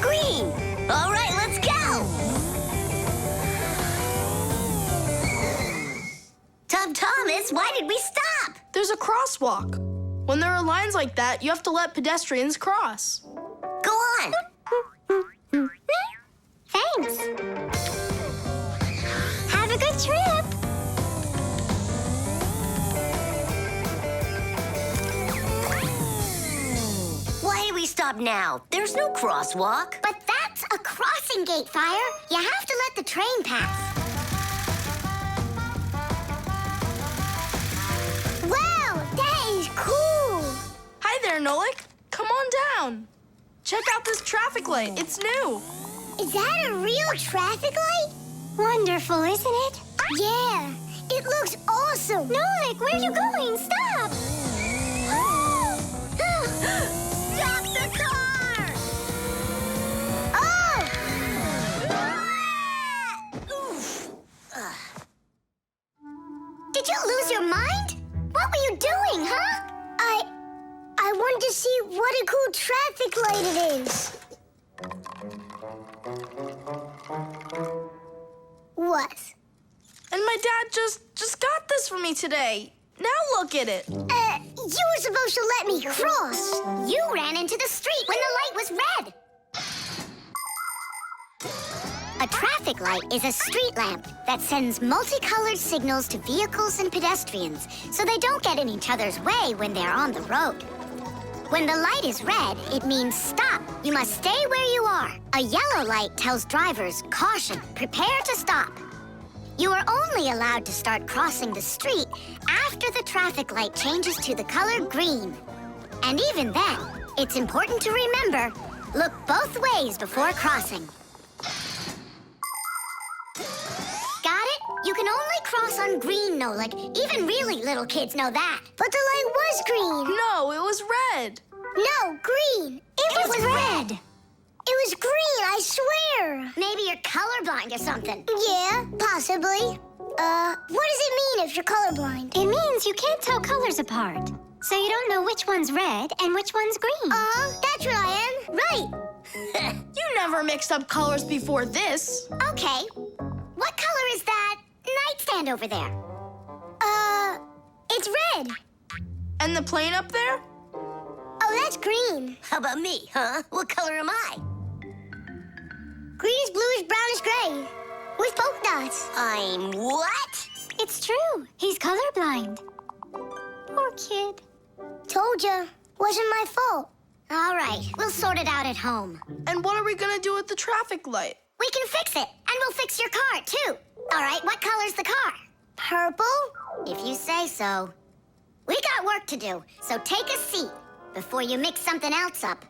S12: green. All right, let's go. Tom Thomas, why did we stop?
S5: There's a crosswalk. When there are lines like that, you have to let pedestrians cross.
S12: Go on.
S3: Thanks. Have a good trip.
S12: Why do we stop now? There's no crosswalk.
S3: But that's a crossing gate, Fire. You have to let the train pass. Wow, that is cool.
S5: Hi there, Nolik. Come on down. Check out this traffic light. It's new.
S2: Is that a real traffic light?
S7: Wonderful, isn't it?
S2: Yeah, it looks awesome.
S7: Nolik, where are you going? Stop!
S3: Stop the car!
S2: Oh!
S3: Oof. Did you lose your mind? What were you doing, huh?
S2: I wanted to see what a cool traffic light it is. What?
S5: And my dad just got this for me today. Now look at it.
S2: You were supposed to let me cross.
S3: You ran into the street when the light was red. A traffic light is a street lamp that sends multicolored signals to vehicles and pedestrians so they don't get in each other's way when they're on the road. When the light is red, it means stop. You must stay where you are. A yellow light tells drivers, caution, prepare to stop. You are only allowed to start crossing the street after the traffic light changes to the color green. And even then, it's important to remember, look both ways before crossing. Got it? You can only cross on green, Nolik. Even really little kids know that.
S2: But the light was green.
S5: No, it was red.
S2: No, green. It was red. It was green, I swear.
S3: Maybe you're colorblind or something.
S2: Yeah, possibly. What does it mean if you're colorblind?
S7: It means you can't tell colors apart. So you don't know which one's red and which one's green.
S2: That's what I am. Right.
S5: You never mixed up colors before this.
S3: Okay. What color is that nightstand over there?
S2: It's red.
S5: And the plane up there?
S2: Oh, that's green.
S12: How about me, huh? What color am I?
S2: Greenish, bluish, brownish, gray. With polka dots.
S12: I'm what?
S7: It's true. He's colorblind.
S2: Poor kid. Told ya. Wasn't my fault.
S3: All right, we'll sort it out at home.
S5: And what are we gonna do with the traffic light?
S3: We can fix it, and we'll fix your car, too. All right, what color's the car?
S2: Purple?
S3: If you say so. We got work to do, so take a seat before you mix something else up.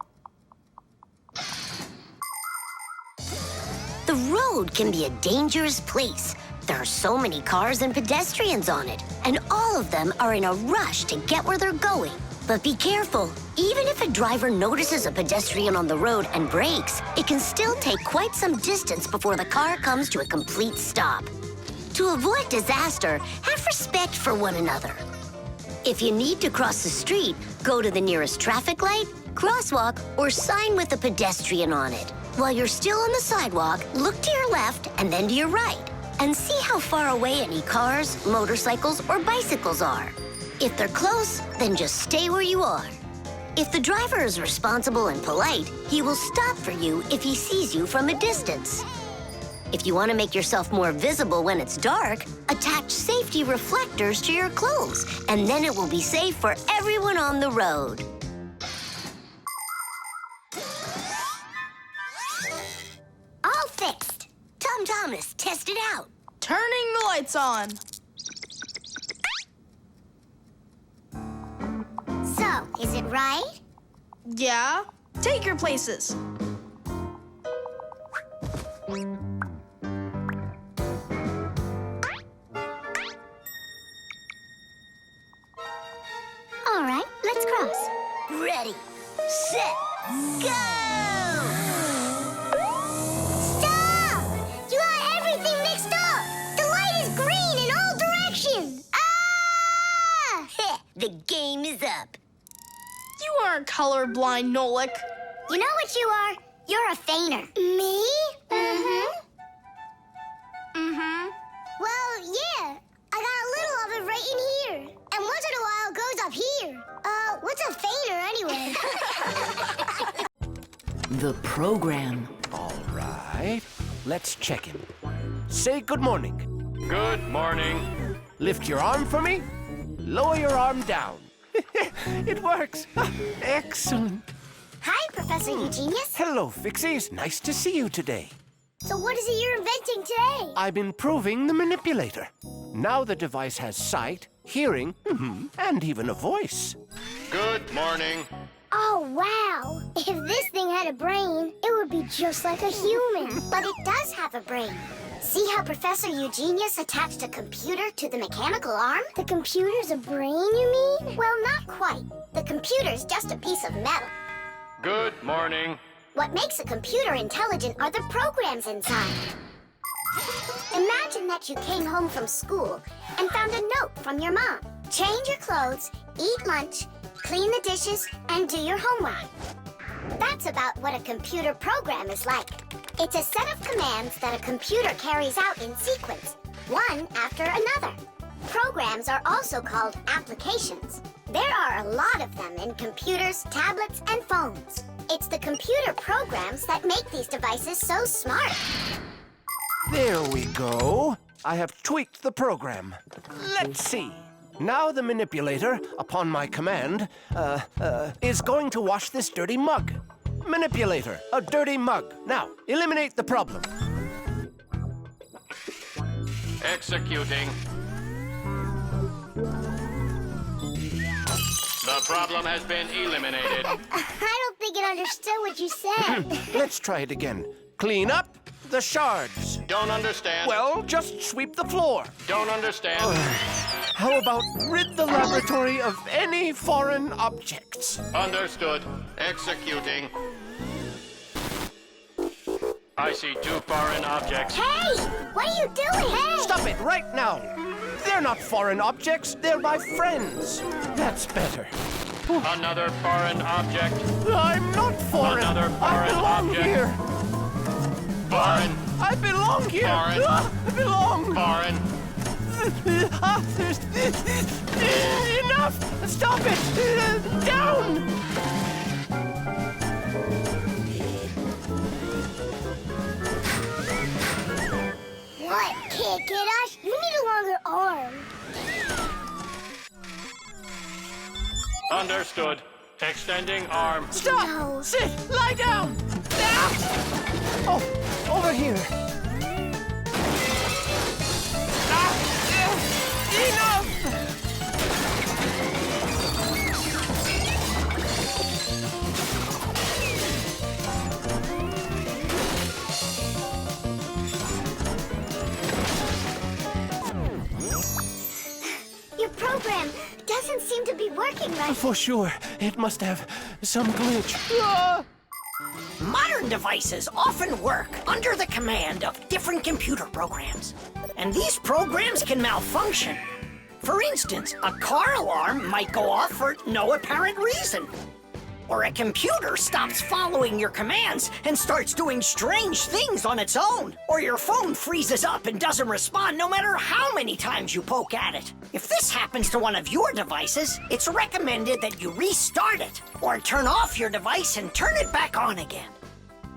S12: The road can be a dangerous place. There are so many cars and pedestrians on it, and all of them are in a rush to get where they're going. But be careful. Even if a driver notices a pedestrian on the road and brakes, it can still take quite some distance before the car comes to a complete stop. To avoid disaster, have respect for one another. If you need to cross the street, go to the nearest traffic light, crosswalk, or sign with a pedestrian on it. While you're still on the sidewalk, look to your left and then to your right, and see how far away any cars, motorcycles, or bicycles are. If they're close, then just stay where you are. If the driver is responsible and polite, he will stop for you if he sees you from a distance. If you want to make yourself more visible when it's dark, attach safety reflectors to your clothes, and then it will be safe for everyone on the road.
S3: All fixed.
S12: Tom Thomas, test it out.
S5: Turning the lights on.
S3: So, is it right?
S5: Yeah? Take your places.
S3: All right, let's cross.
S12: Ready, set, go!
S2: Stop! You got everything mixed up! The light is green in all directions! Ah!
S12: The game is up.
S5: You aren't colorblind, Nolik.
S3: You know what you are? You're a feigner.
S2: Me?
S3: Mm-hmm.
S2: Well, yeah. I got a little of it right in here. And once in a while it goes up here. What's a feigner anyway?
S15: The program.
S13: All right. Let's check in. Say good morning.
S10: Good morning.
S13: Lift your arm for me. Lower your arm down. It works. Excellent.
S3: Hi, Professor Eugenius.
S13: Hello, Fixies. Nice to see you today.
S2: So what is it you're inventing today?
S13: I'm improving the manipulator. Now the device has sight, hearing, and even a voice.
S10: Good morning.
S2: Oh, wow. If this thing had a brain, it would be just like a human.
S3: But it does have a brain. See how Professor Eugenius attached a computer to the mechanical arm?
S2: The computer's a brain, you mean?
S3: Well, not quite. The computer's just a piece of metal.
S10: Good morning.
S3: What makes a computer intelligent are the programs inside. Imagine that you came home from school and found a note from your mom. Change your clothes, eat lunch, clean the dishes, and do your homework. That's about what a computer program is like. It's a set of commands that a computer carries out in sequence, one after another. Programs are also called applications. There are a lot of them in computers, tablets, and phones. It's the computer programs that make these devices so smart.
S13: There we go. I have tweaked the program. Let's see. Now the manipulator, upon my command, is going to wash this dirty mug. Manipulator, a dirty mug. Now, eliminate the problem.
S10: Executing. The problem has been eliminated.
S2: I don't think it understood what you said.
S13: Let's try it again. Clean up the shards.
S10: Don't understand.
S13: Well, just sweep the floor.
S10: Don't understand.
S13: How about rid the laboratory of any foreign objects?
S10: Understood. Executing. I see 2 foreign objects.
S2: Hey! What are you doing? Hey!
S13: Stop it right now. They're not foreign objects. They're my friends. That's better.
S10: Another foreign object.
S13: I'm not foreign.
S10: Another foreign
S13: I belong
S10: object.
S13: here.
S10: Foreign.
S13: I belong here.
S10: Foreign.
S13: I belong.
S10: Foreign.
S13: Enough! Stop it! Down!
S2: What? Can't get us? You need a longer arm.
S10: Understood. Extending arm.
S13: Stop! Sit! Lie down! Oh, over here. Enough!
S3: Your program doesn't seem to be working right.
S13: For sure. It must have some glitch.
S6: Modern devices often work under the command of different computer programs. And these programs can malfunction. For instance, a car alarm might go off for no apparent reason. Or a computer stops following your commands and starts doing strange things on its own. Or your phone freezes up and doesn't respond no matter how many times you poke at it. If this happens to one of your devices, it's recommended that you restart it or turn off your device and turn it back on again.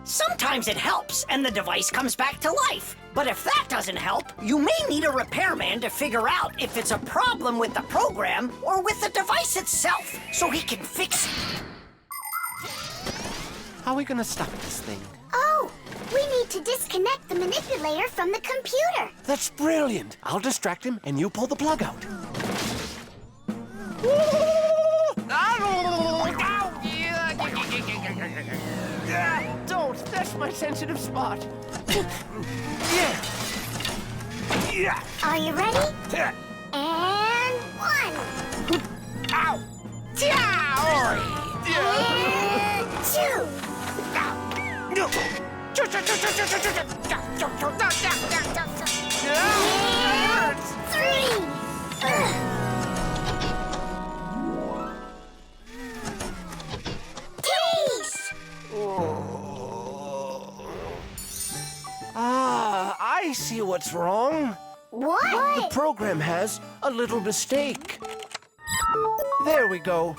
S6: Sometimes it helps and the device comes back to life. But if that doesn't help, you may need a repairman to figure out if it's a problem with the program or with the device itself so he can fix it.
S13: How are we gonna stop this thing?
S3: Oh, we need to disconnect the manipulator from the computer.
S13: That's brilliant. I'll distract him and you pull the plug out. Don't. That's my sensitive spot.
S3: Are you ready? And 1.
S13: Ow!
S3: And 2. And 3. Taste!
S13: I see what's wrong.
S3: What?
S13: The program has a little mistake. There we go.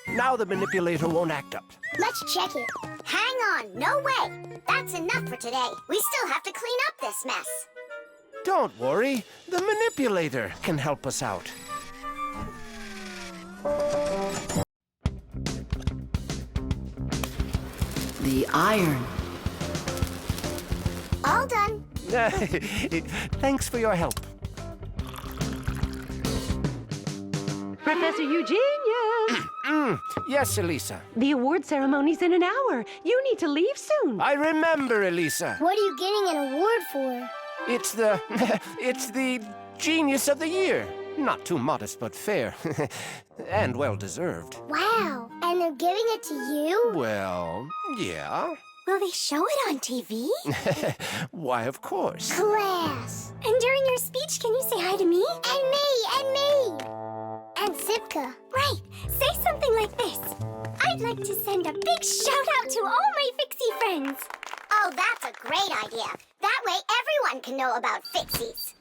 S13: Now the manipulator won't act up.
S3: Let's check it. Hang on, no way. That's enough for today. We still have to clean up this mess.
S13: Don't worry. The manipulator can help us out.
S1: The iron.
S3: All done.
S13: Thanks for your help.
S4: Professor Eugenius!
S13: Yes, Elisa.
S4: The award ceremony's in an hour. You need to leave soon.
S13: I remember, Elisa.
S2: What are you getting an award for?
S13: It's the... it's the Genius of the Year. Not too modest, but fair. And well-deserved.
S2: Wow. And they're giving it to you?
S13: Well, yeah.
S3: Will they show it on TV?
S13: Why, of course.
S2: Class.
S7: And during your speech, can you say hi to me?
S2: And me, and me. And Sipka.
S7: Right. Say something like this. I'd like to send a big shout-out to all my Fixie friends.
S3: Oh, that's a great idea. That way everyone can know about Fixies.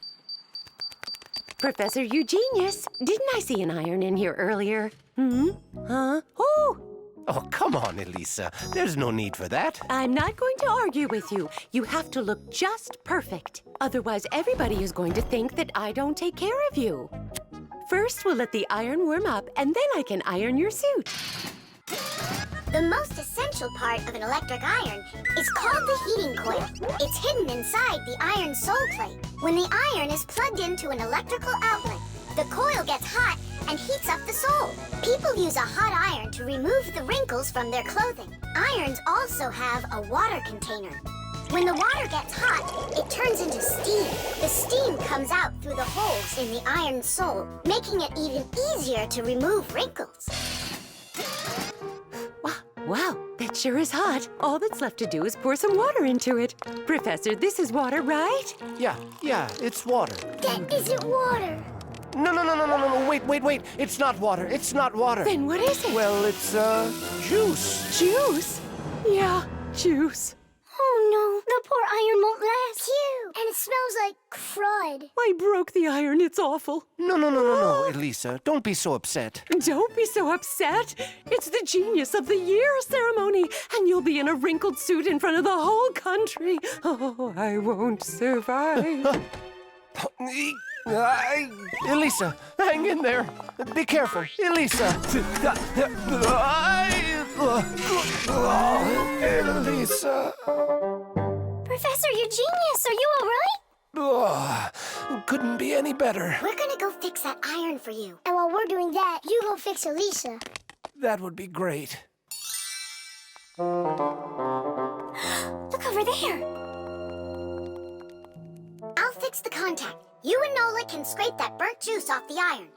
S4: Professor Eugenius, didn't I see an iron in here earlier? Huh?
S13: Oh, come on, Elisa. There's no need for that.
S4: I'm not going to argue with you. You have to look just perfect. Otherwise, everybody is going to think that I don't take care of you. First, we'll let the iron warm up, and then I can iron your suit.
S3: The most essential part of an electric iron is called the heating coil. It's hidden inside the iron sole plate. When the iron is plugged into an electrical outlet, the coil gets hot and heats up the sole. People use a hot iron to remove the wrinkles from their clothing. Irons also have a water container. When the water gets hot, it turns into steam. The steam comes out through the holes in the iron sole, making it even easier to remove wrinkles.
S4: Wow, that sure is hot. All that's left to do is pour some water into it. Professor, this is water, right?
S13: Yeah, it's water.
S2: That isn't water.
S13: No, wait. It's not water. It's not water.
S4: Then what is it?
S13: Well, it's, juice.
S4: Juice? Yeah, juice.
S7: Oh no, the poor iron won't last.
S2: Phew. And it smells like crud.
S4: I broke the iron. It's awful.
S13: No, Elisa. Don't be so upset.
S4: Don't be so upset. It's the Genius of the Year ceremony, and you'll be in a wrinkled suit in front of the whole country. Oh, I won't survive.
S13: Elisa, Hang in there. Be careful, Elisa. Elisa.
S7: Professor, you genius. Are you all right?
S13: Couldn't be any better.
S3: We're gonna go fix that iron for you.
S2: And while we're doing that, you go fix Elisa.
S13: That would be great.
S7: Look over there.
S3: I'll fix the contact. You and Nolik can scrape that burnt juice off the iron.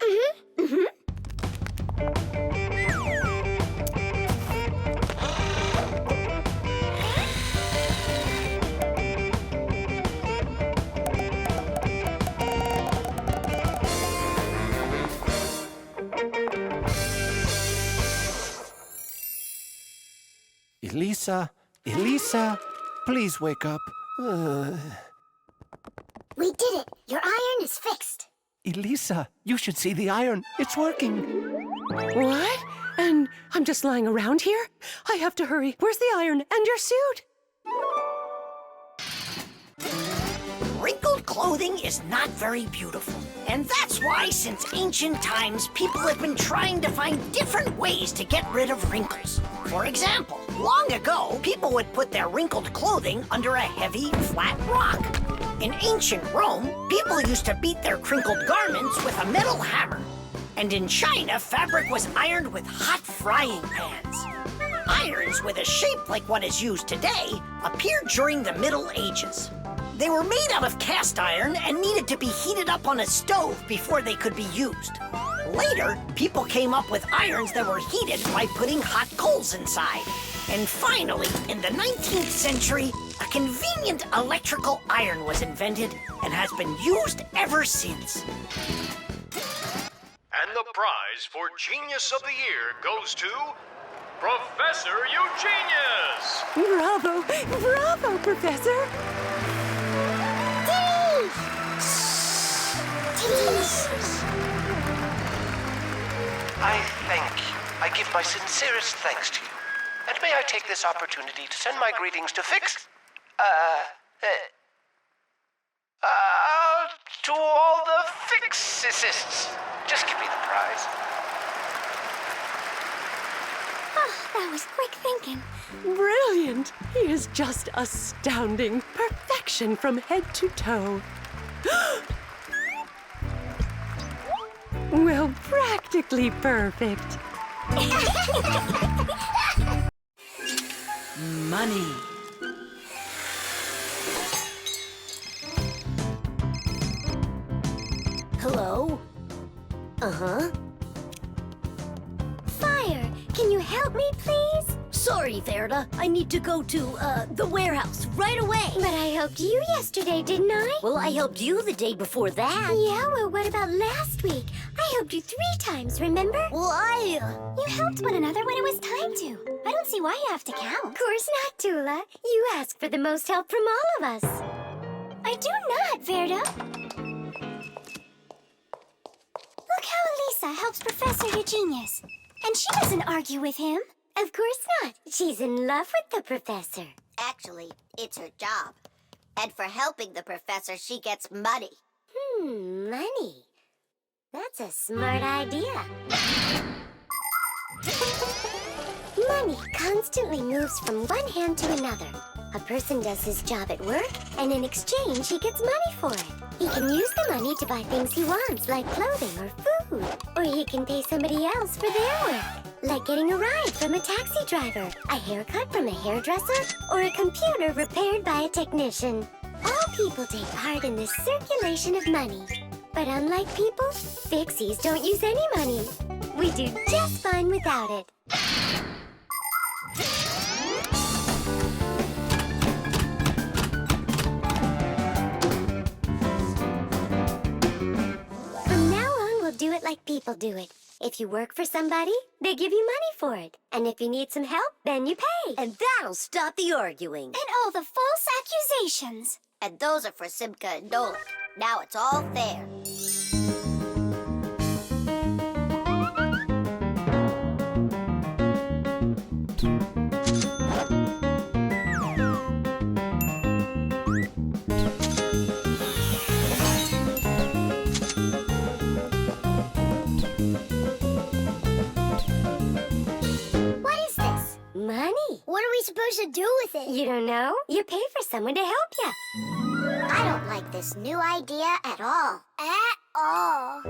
S13: Elisa, please wake up.
S3: We did it. Your iron is fixed.
S13: Elisa, you should see the iron. It's working.
S4: What? And I'm just lying around here? I have to hurry. Where's the iron and your suit?
S6: Wrinkled clothing is not very beautiful. And that's why, since ancient times, people have been trying to find different ways to get rid of wrinkles. For example, long ago, people would put their wrinkled clothing under a heavy, flat rock. In ancient Rome, people used to beat their crinkled garments with a metal hammer. And in China, fabric was ironed with hot frying pans. Irons with a shape like what is used today appeared during the Middle Ages. They were made out of cast iron and needed to be heated up on a stove before they could be used. Later, people came up with irons that were heated by putting hot coals inside. And finally, in the 19th century, a convenient electrical iron was invented and has been used ever since.
S10: And the prize for Genius of the Year goes to Professor Eugenius!
S4: Bravo! Bravo, Professor!
S13: I give my sincerest thanks to you. And may I take this opportunity to send my greetings to to all the Fixies. Just give me the prize.
S7: Oh, that was quick thinking.
S4: Brilliant! He is just astounding. Perfection from head to toe. Well, practically perfect.
S15: Money.
S12: Hello? Uh-huh.
S7: Fire, can you help me, please?
S12: Sorry, Verda. I need to go to, the warehouse right away.
S7: But I helped you yesterday, didn't I?
S12: Well, I helped you the day before that.
S7: Yeah, well, what about last week? I helped you 3 times, remember?
S12: Well,
S7: You helped one another when it was time to. I don't see why you have to count. Of course not, Tula. You ask for the most help from all of us. I do not, Verda. Look how Elisa helps Professor Eugenius. And she doesn't argue with him. Of course not.
S3: She's in love with the professor. Actually, it's her job. And for helping the professor, she gets money.
S12: Money. That's a smart idea.
S3: Money constantly moves from one hand to another. A person does his job at work, and in exchange, he gets money for it. He can use the money to buy things he wants, like clothing or food. Or he can pay somebody else for their work, like getting a ride from a taxi driver, a haircut from a hairdresser, or a computer repaired by a technician. All people take part in this circulation of money. But unlike people, Fixies don't use any money. We do just fine without it. From now on, we'll do it like people do it. If you work for somebody, they give you money for it. And if you need some help, then you pay.
S12: And that'll stop the arguing.
S7: And all the false accusations.
S3: And those are for Simca and Nolik. Now it's all fair.
S2: supposed to do with it?
S3: You don't know? You pay for someone to help you. I don't like this new idea at all.
S2: At all.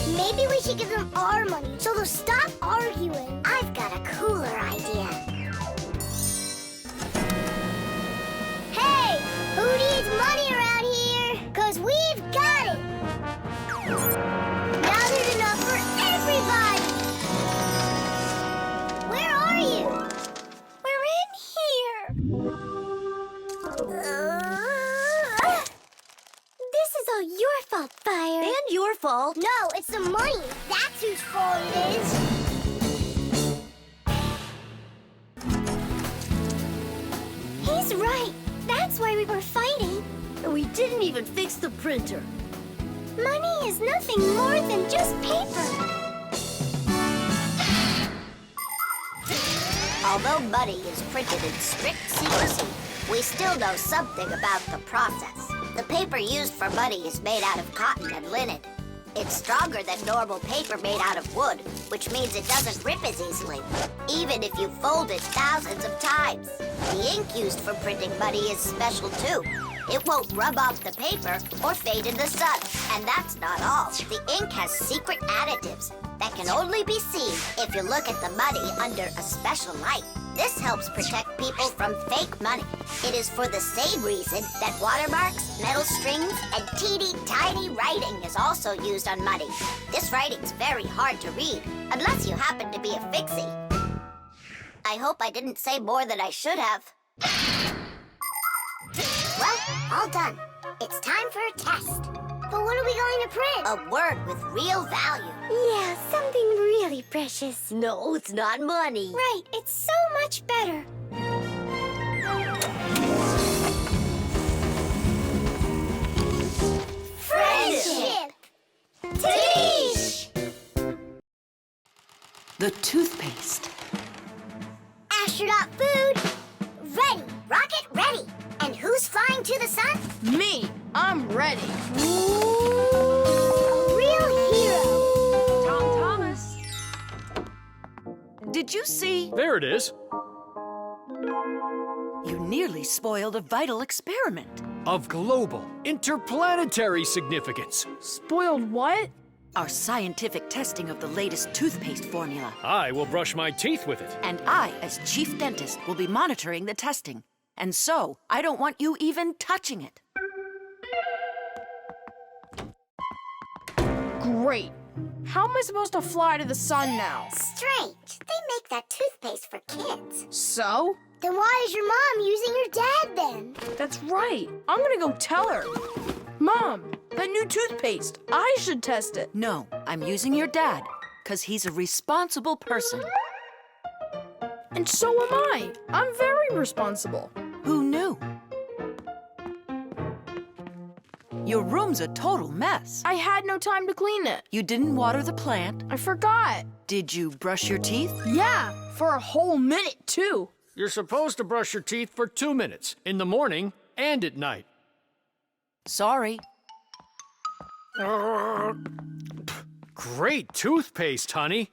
S2: Maybe we should give them our money so they'll stop arguing.
S3: I've got a cooler idea.
S2: Hey, who needs money around here? 'Cause we've got it. Now there's enough for everybody. Where are you?
S7: We're in here. This is all your fault, Fire.
S1: And your fault.
S2: No, it's the money. That's whose fault it is.
S7: He's right. That's why we were fighting.
S12: We didn't even fix the printer.
S7: Money is nothing more than just paper.
S3: Although money is printed in strict secrecy, we still know something about the process. The paper used for money is made out of cotton and linen. It's stronger than normal paper made out of wood, which means it doesn't rip as easily, even if you fold it thousands of times. The ink used for printing money is special too. It won't rub off the paper or fade in the sun. And that's not all. The ink has secret additives that can only be seen if you look at the money under a special light. This helps protect people from fake money. It is for the same reason that watermarks, metal strings, and teeny tiny writing is also used on money. This writing's very hard to read, unless you happen to be a Fixie. I hope I didn't say more than I should have. Well, all done. It's time for a test.
S2: But what are we going to print?
S3: A word with real value.
S7: Yeah, something really precious.
S12: No, it's not money.
S7: Right, it's so much better.
S2: Friendship! Tish!
S1: The toothpaste.
S2: Astronaut food, ready.
S3: Rocket ready. And who's flying to the sun?
S14: Me. I'm ready.
S2: A real hero.
S4: Tom Thomas.
S1: Did you see?
S10: There it is.
S1: You nearly spoiled a vital experiment.
S10: Of global, interplanetary significance.
S14: Spoiled what?
S1: Our scientific testing of the latest toothpaste formula.
S10: I will brush my teeth with it.
S1: And I, as chief dentist, will be monitoring the testing. And so, I don't want you even touching it.
S14: Great. How am I supposed to fly to the sun now?
S3: Strange. They make that toothpaste for kids.
S14: So?
S2: Then why is your mom using your dad then?
S14: That's right. I'm gonna go tell her. Mom, that new toothpaste. I should test it.
S1: No, I'm using your dad, because he's a responsible person.
S14: And so am I. I'm very responsible.
S1: Who knew? Your room's a total mess.
S14: I had no time to clean it.
S1: You didn't water the plant.
S14: I forgot.
S1: Did you brush your teeth?
S14: Yeah, for a whole minute, too.
S10: You're supposed to brush your teeth for 2 minutes, in the morning and at night.
S1: Sorry.
S10: Great toothpaste, honey.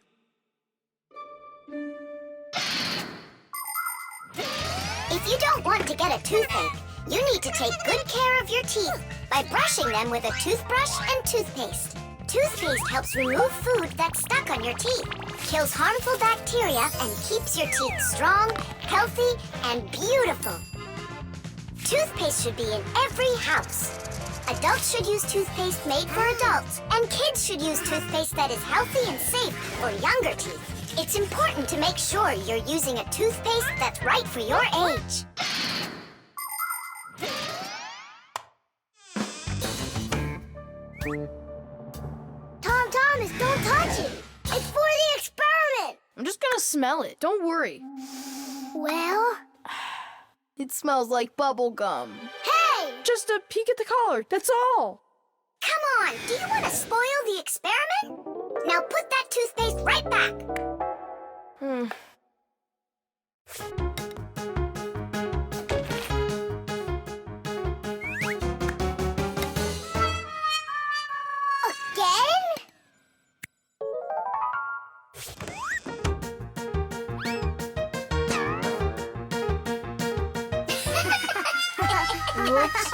S3: If you don't want to get a toothache, you need to take good care of your teeth by brushing them with a toothbrush and toothpaste. Toothpaste helps remove food that's stuck on your teeth, kills harmful bacteria, and keeps your teeth strong, healthy, and beautiful. Toothpaste should be in every house. Adults should use toothpaste made for adults, and kids should use toothpaste that is healthy and safe for younger teeth. It's important to make sure you're using a toothpaste that's right for your age.
S2: Thomas, don't touch it. It's for the experiment.
S14: I'm just gonna smell it. Don't worry.
S2: Well?
S14: It smells like bubble gum.
S2: Hey!
S14: Just a peek at the collar, that's all.
S3: Come on, do you want to spoil the experiment? Now put that toothpaste right back.
S2: Again?
S14: Whoops.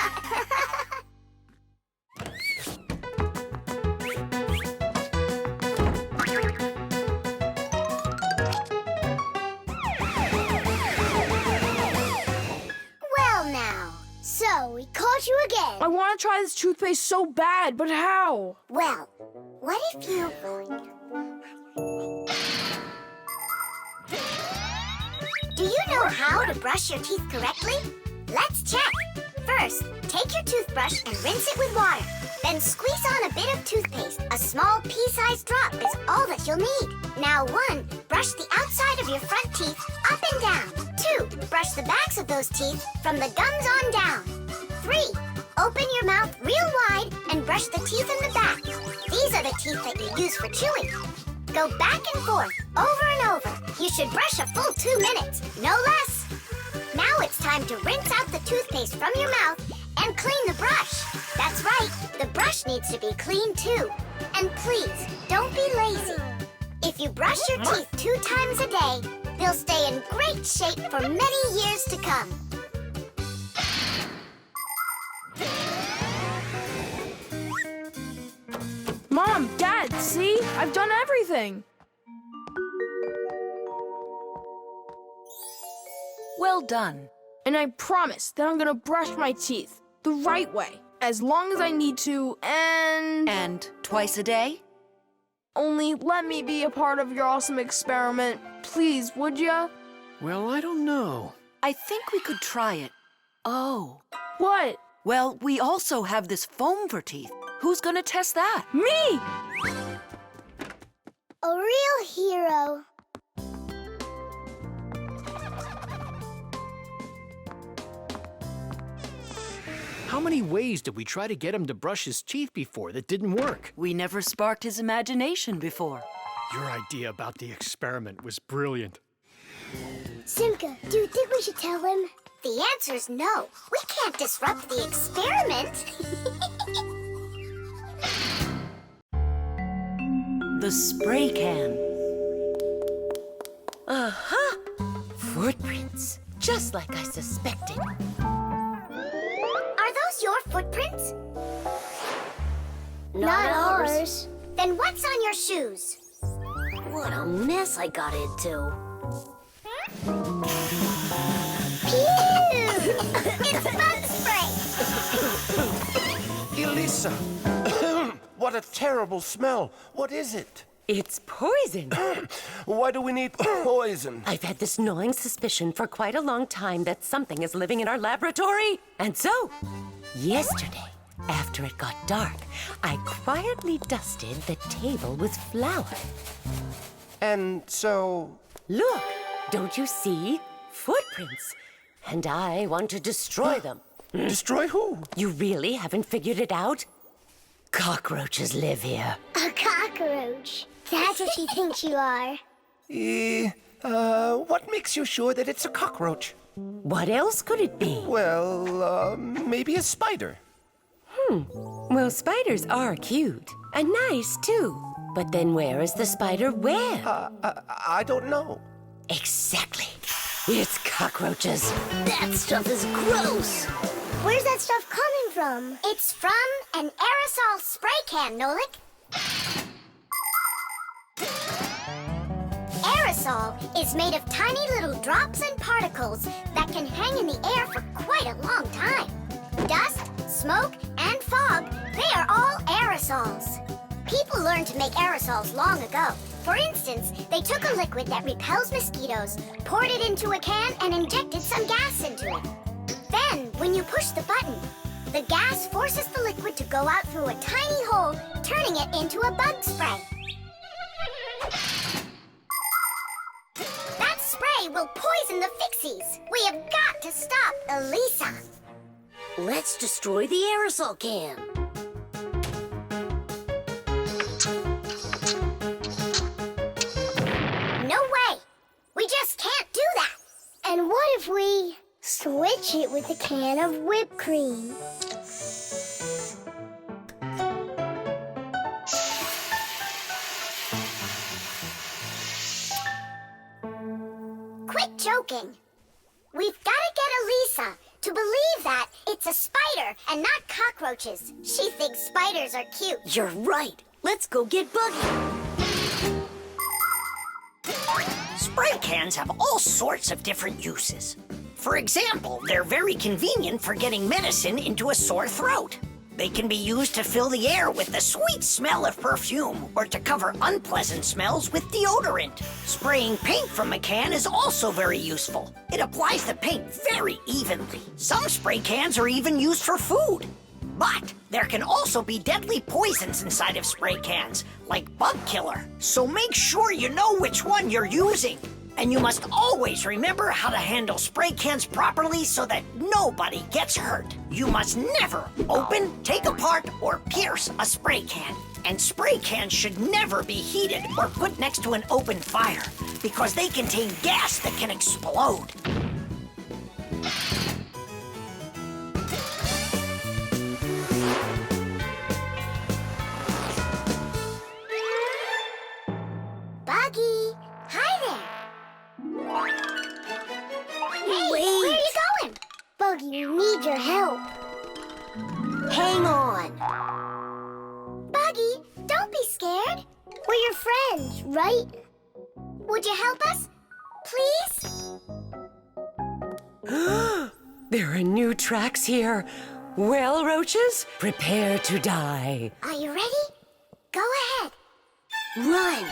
S2: Well now, so we caught you again.
S14: I want to try this toothpaste so bad, but how?
S3: Well, what if you... Do you know how to brush your teeth correctly? Let's check. First, take your toothbrush and rinse it with water. Then squeeze on a bit of toothpaste. A small pea-sized drop is all that you'll need. Now 1, brush the outside of your front teeth up and down. 2, brush the backs of those teeth from the gums on down. 3, open your mouth real wide and brush the teeth in the back. These are the teeth that you use for chewing. Go back and forth, over and over. You should brush a full 2 minutes, no less. Now it's time to rinse out the toothpaste from your mouth and clean the brush. That's right, the brush needs to be clean too. And please, don't be lazy. If you brush your teeth 2 times a day, they'll stay in great shape for many years to come.
S14: Mom, Dad, see? I've done everything.
S1: Well done.
S14: And I promise that I'm gonna brush my teeth the right way, as long as I need to,
S1: And twice a day?
S14: only let me be a part of your awesome experiment. Please, would ya?
S10: Well, I don't know.
S1: I think we could try it. Oh.
S14: What?
S1: Well, we also have this foam for teeth. Who's gonna test that?
S14: Me!
S2: A real hero.
S10: How many ways did we try to get him to brush his teeth before that didn't work?
S1: We never sparked his imagination before.
S10: Your idea about the experiment was brilliant.
S2: Simka, do you think we should tell him?
S3: The answer's no. We can't disrupt the experiment.
S1: The spray can.
S4: Uh-huh. Footprints, just like I suspected.
S3: Are those your footprints?
S2: Not ours.
S3: Then what's on your shoes?
S12: What a mess I got into.
S3: Pew! It's bug spray!
S13: Elisa! What a terrible smell. What is it?
S4: It's poison.
S13: Why do we need poison?
S4: I've had this gnawing suspicion for quite a long time that something is living in our laboratory. And so, yesterday, after it got dark, I quietly dusted the table with flour.
S13: And so...
S4: Look, don't you see? Footprints. And I want to destroy them.
S13: Destroy who?
S4: You really haven't figured it out? Cockroaches live here.
S2: A cockroach. That's what she thinks you are.
S13: What makes you sure that it's a cockroach?
S4: What else could it be?
S13: Well, maybe a spider.
S4: Well, spiders are cute. And nice, too. But then where is the spider web?
S13: I don't know.
S4: Exactly. It's cockroaches.
S12: That stuff is gross.
S2: Where's that stuff coming from?
S3: It's from an aerosol spray can, Nolik. Aerosol is made of tiny little drops and particles that can hang in the air for quite a long time. Dust, smoke, and fog, they are all aerosols. People learned to make aerosols long ago. For instance, they took a liquid that repels mosquitoes, poured it into a can, and injected some gas into it. Then, when you push the button, the gas forces the liquid to go out through a tiny hole, turning it into a bug spray. That spray will poison the Fixies. We have got to stop Elisa.
S12: Let's destroy the aerosol can.
S3: No way! We just can't do that!
S2: And what if we switch it with a can of whipped cream?
S3: Quit joking. We've got to get Elisa to believe that it's a spider and not cockroaches. She thinks spiders are cute.
S12: You're right. Let's go get Buggy.
S6: Spray cans have all sorts of different uses. For example, they're very convenient for getting medicine into a sore throat. They can be used to fill the air with the sweet smell of perfume or to cover unpleasant smells with deodorant. Spraying paint from a can is also very useful. It applies the paint very evenly. Some spray cans are even used for food. But there can also be deadly poisons inside of spray cans, like bug killer. So make sure you know which one you're using. And you must always remember how to handle spray cans properly so that nobody gets hurt. You must never open, take apart, or pierce a spray can. And spray cans should never be heated or put next to an open fire because they contain gas that can explode.
S3: Buggy, hi there. Hey, where are you going?
S2: Buggy, we need your help.
S3: Hang on. Buggy, don't be scared.
S2: We're your friends, right?
S3: Would you help us? Please?
S4: There are new tracks here. Well, roaches, prepare to die.
S3: Are you ready? Go ahead.
S12: Run!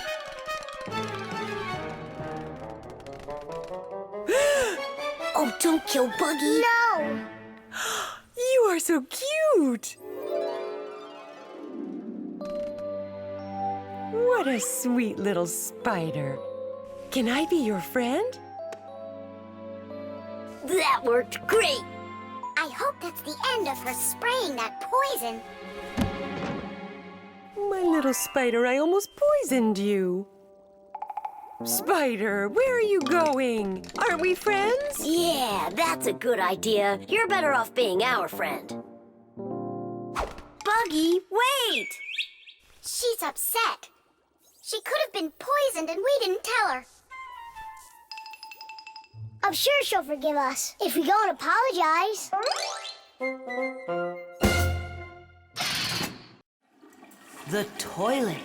S12: Oh, don't kill Buggy.
S2: No!
S4: You are so cute. What a sweet little spider. Can I be your friend?
S12: That worked great.
S3: I hope that's the end of her spraying that poison.
S4: My little spider, I almost poisoned you. Spider, where are you going? Aren't we friends?
S12: Yeah, that's a good idea. You're better off being our friend. Buggy, wait!
S3: She's upset. She could have been poisoned and we didn't tell her.
S2: I'm sure she'll forgive us if we go and apologize.
S15: The toilet.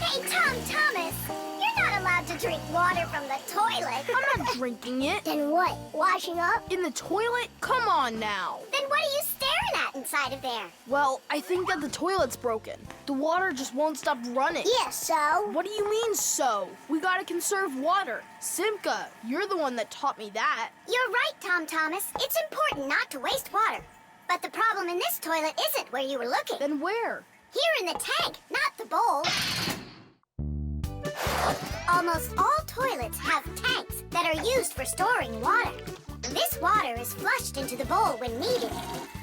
S3: Hey, Thomas, you're not allowed to drink water from the toilet.
S14: I'm not drinking it.
S2: Then what? Washing up?
S14: In the toilet? Come on now.
S3: Then what are you staring at inside of there?
S14: Well, I think that the toilet's broken. The water just won't stop running.
S2: Yeah, so?
S14: What do you mean, so? We gotta conserve water. Simka, you're the one that taught me that.
S3: You're right, Thomas. It's important not to waste water. But the problem in this toilet isn't where you were looking.
S14: Then where?
S3: Here in the tank, not the bowl. Almost all toilets have tanks that are used for storing water. This water is flushed into the bowl when needed.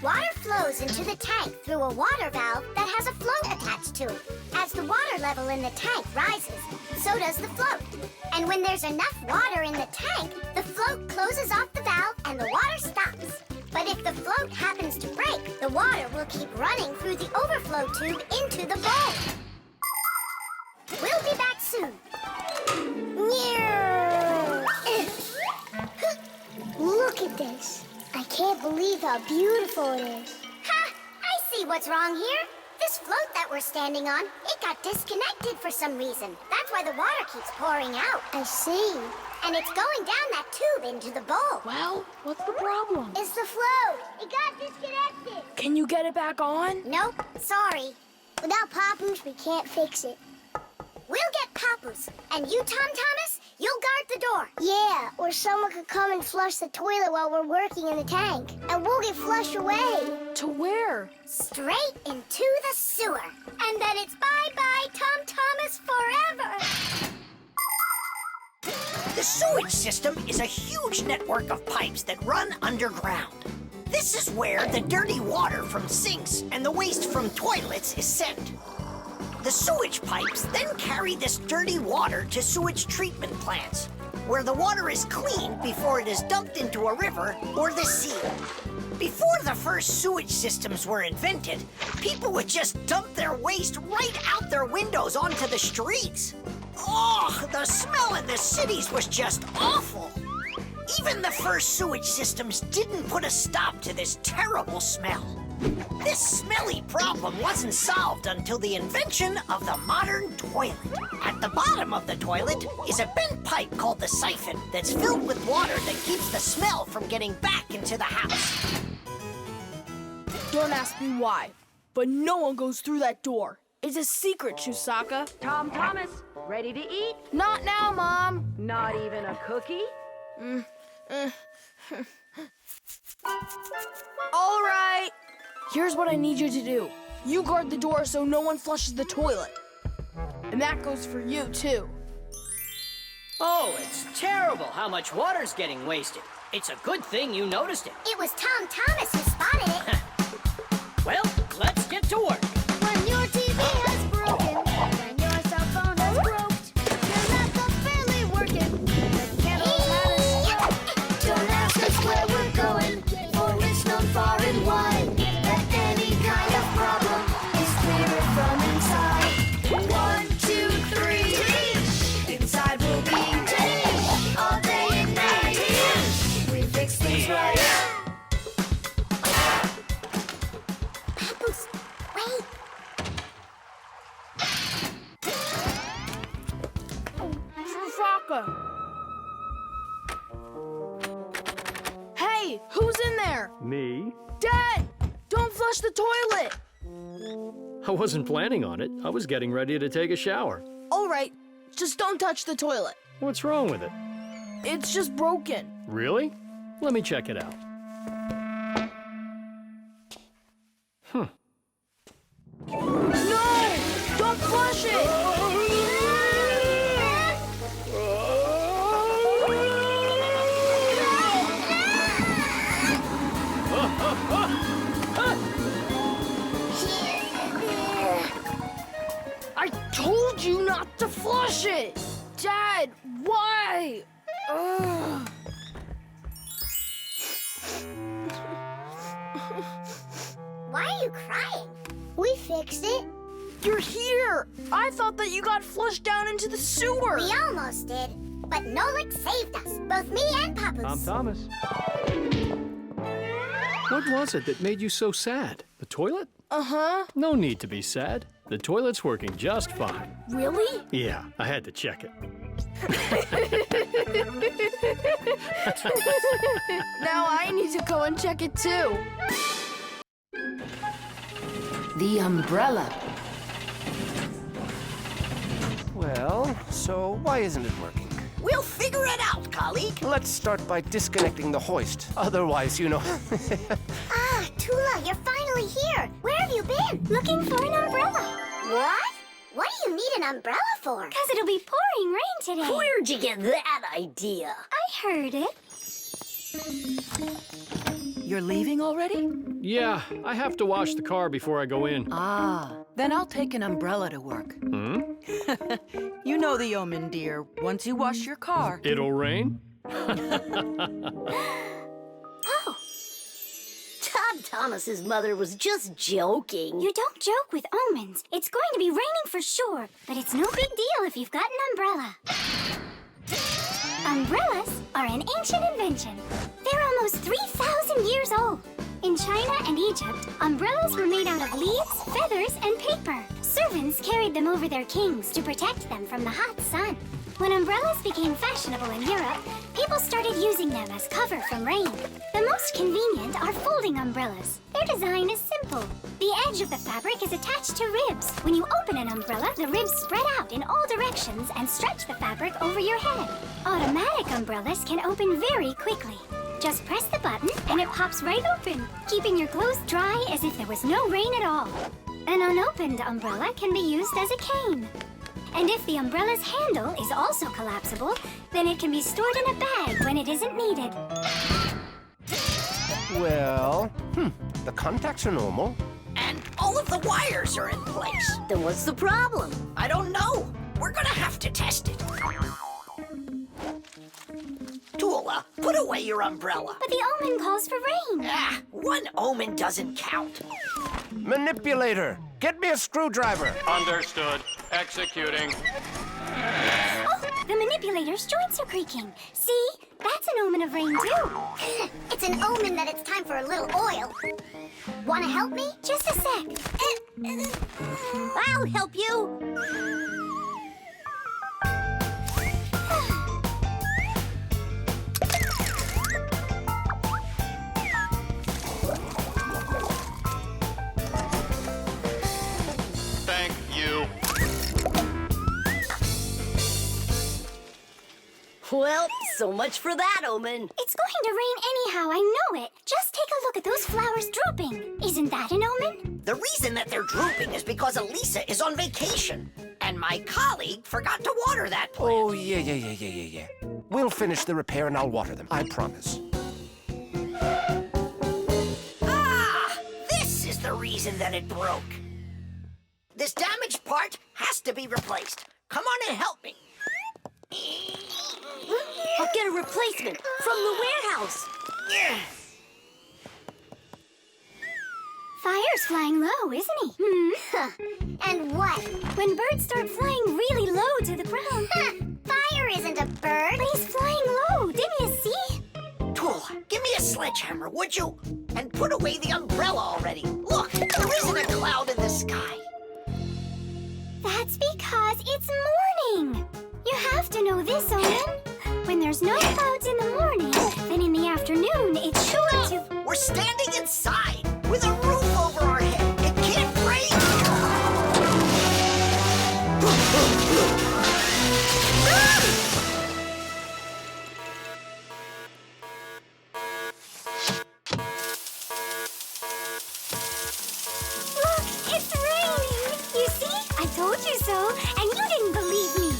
S3: Water flows into the tank through a water valve that has a float attached to it. As the water level in the tank rises, so does the float. And when there's enough water in the tank, the float closes off the valve and the water stops. But if the float happens to break, the water will keep running through the overflow tube into the bowl. We'll be back soon.
S2: Look at this. I can't believe how beautiful it is.
S3: Ha! I see what's wrong here. This float that we're standing on, it got disconnected for some reason. That's why the water keeps pouring out.
S2: I see.
S3: and it's going down that tube into the bowl.
S14: Well, what's the problem?
S2: It's the float. It got disconnected.
S14: Can you get it back on?
S3: Nope, sorry.
S2: Without Papoose, we can't fix it.
S3: We'll get Papoose, and you, Tom Thomas, you'll guard the door.
S2: Yeah, or someone could come and flush the toilet while we're working in the tank. And we'll get flushed away.
S14: To where?
S3: Straight into the sewer. And then it's bye-bye, Tom Thomas, forever.
S6: The sewage system is a huge network of pipes that run underground. This is where the dirty water from sinks and the waste from toilets is sent. The sewage pipes then carry this dirty water to sewage treatment plants, where the water is cleaned before it is dumped into a river or the sea. Before the first sewage systems were invented, people would just dump their waste right out their windows onto the streets. Oh, the smell in the cities was just awful. Even the first sewage systems didn't put a stop to this terrible smell. This smelly problem wasn't solved until the invention of the modern toilet. At the bottom of the toilet is a bent pipe called the siphon that's filled with water that keeps the smell from getting back into the house.
S14: Don't ask me why, but no one goes through that door. It's a secret, Chusaka.
S4: Tom Thomas, ready to eat?
S14: Not now, Mom.
S4: Not even a cookie?
S14: All right. Here's what I need you to do. You guard the door so no one flushes the toilet. And that goes for you, too.
S11: Oh, it's terrible how much water's getting wasted. It's a good thing you noticed it.
S3: It was Tom Thomas who spotted it.
S11: Well, let's get to work.
S8: When your TV has broken, when your cell phone has broke, your laptop barely working, the candles had us. Don't ask us where we're going, for it's known far and wide that any kind of problem is clearer from inside. 1, 2, 3, inside we'll be all day and night. We fix things right.
S3: Papoose, wait.
S14: Chusaka. Hey, who's in there?
S10: Me?
S14: Dad, don't flush the toilet.
S10: I wasn't planning on it. I was getting ready to take a shower.
S14: All right, just don't touch the toilet.
S10: What's wrong with it?
S14: It's just broken.
S10: Really? Let me check it out.
S14: No! Don't flush it! I told you not to flush it! Dad, why? Ugh.
S3: Why are you crying?
S2: We fixed it.
S14: You're here! I thought that you got flushed down into the sewer!
S3: We almost did, but Nolik saved us, both me and Papoose.
S10: Tom Thomas. What was it that made you so sad? The toilet?
S14: Uh-huh.
S10: No need to be sad. The toilet's working just fine.
S14: Really?
S10: Yeah, I had to check it.
S14: Now I need to go and check it too.
S1: The umbrella.
S13: Well, so why isn't it working?
S6: We'll figure it out, colleague.
S13: Let's start by disconnecting the hoist. Otherwise, you know...
S3: Ah, Tula, you're finally here. Where have you been?
S7: Looking for an umbrella.
S3: What? What do you need an umbrella for?
S7: Because it'll be pouring rain today.
S12: Where'd you get that idea?
S7: I heard it.
S1: You're leaving already?
S10: Yeah, I have to wash the car before I go in.
S1: Ah, then I'll take an umbrella to work.
S16: You know the omen, dear. Once you wash your car.
S10: It'll rain?
S12: Oh. Tom Thomas's mother was just joking.
S7: You don't joke with omens. It's going to be raining for sure, but it's no big deal if you've got an umbrella. Umbrellas are an ancient invention. They're almost 3,000 years old. In China and Egypt, umbrellas were made out of leaves, feathers, and paper. Servants carried them over their kings to protect them from the hot sun. When umbrellas became fashionable in Europe, people started using them as cover from rain. The most convenient are folding umbrellas. Their design is simple. The edge of the fabric is attached to ribs. When you open an umbrella, the ribs spread out in all directions and stretch the fabric over your head. Automatic umbrellas can open very quickly. Just press the button and it pops right open, keeping your clothes dry as if there was no rain at all. An unopened umbrella can be used as a cane. And if the umbrella's handle is also collapsible, then it can be stored in a bag when it isn't needed.
S13: Well, the contacts are normal.
S6: And all of the wires are in place.
S12: Then what's the problem?
S6: I don't know. We're gonna have to test it. Tula, put away your umbrella.
S7: But the omen calls for rain.
S6: Ah, one omen doesn't count.
S13: Manipulator, get me a screwdriver.
S10: Understood. Executing.
S7: Oh, the manipulator's joints are creaking. See? That's an omen of rain, too.
S3: It's an omen that it's time for a little oil. Wanna help me?
S7: Just a sec.
S12: I'll help you.
S10: Thank you.
S12: Well, so much for that omen.
S7: It's going to rain anyhow, I know it. Just take a look at those flowers drooping. Isn't that an omen?
S6: The reason that they're drooping is because Elisa is on vacation. And my colleague forgot to water that plant.
S13: Oh, yeah. We'll finish the repair and I'll water them, I promise.
S6: Ah! This is the reason that it broke. This damaged part has to be replaced. Come on and help me.
S12: I'll get a replacement from the warehouse.
S7: Fire's flying low, isn't he?
S3: And what?
S7: When birds start flying really low to the ground.
S3: Fire isn't a bird.
S7: But he's flying low, didn't you see?
S6: Tula, give me a sledgehammer, would you? And put away the umbrella already. Look, there isn't a cloud in the sky.
S7: That's because it's morning. You have to know this, Owen. When there's no clouds in the morning, then in the afternoon, it's sure to...
S6: We're standing inside with a roof over our head. It can't rain.
S7: Look, it's raining. You see? I told you so, and you didn't believe me.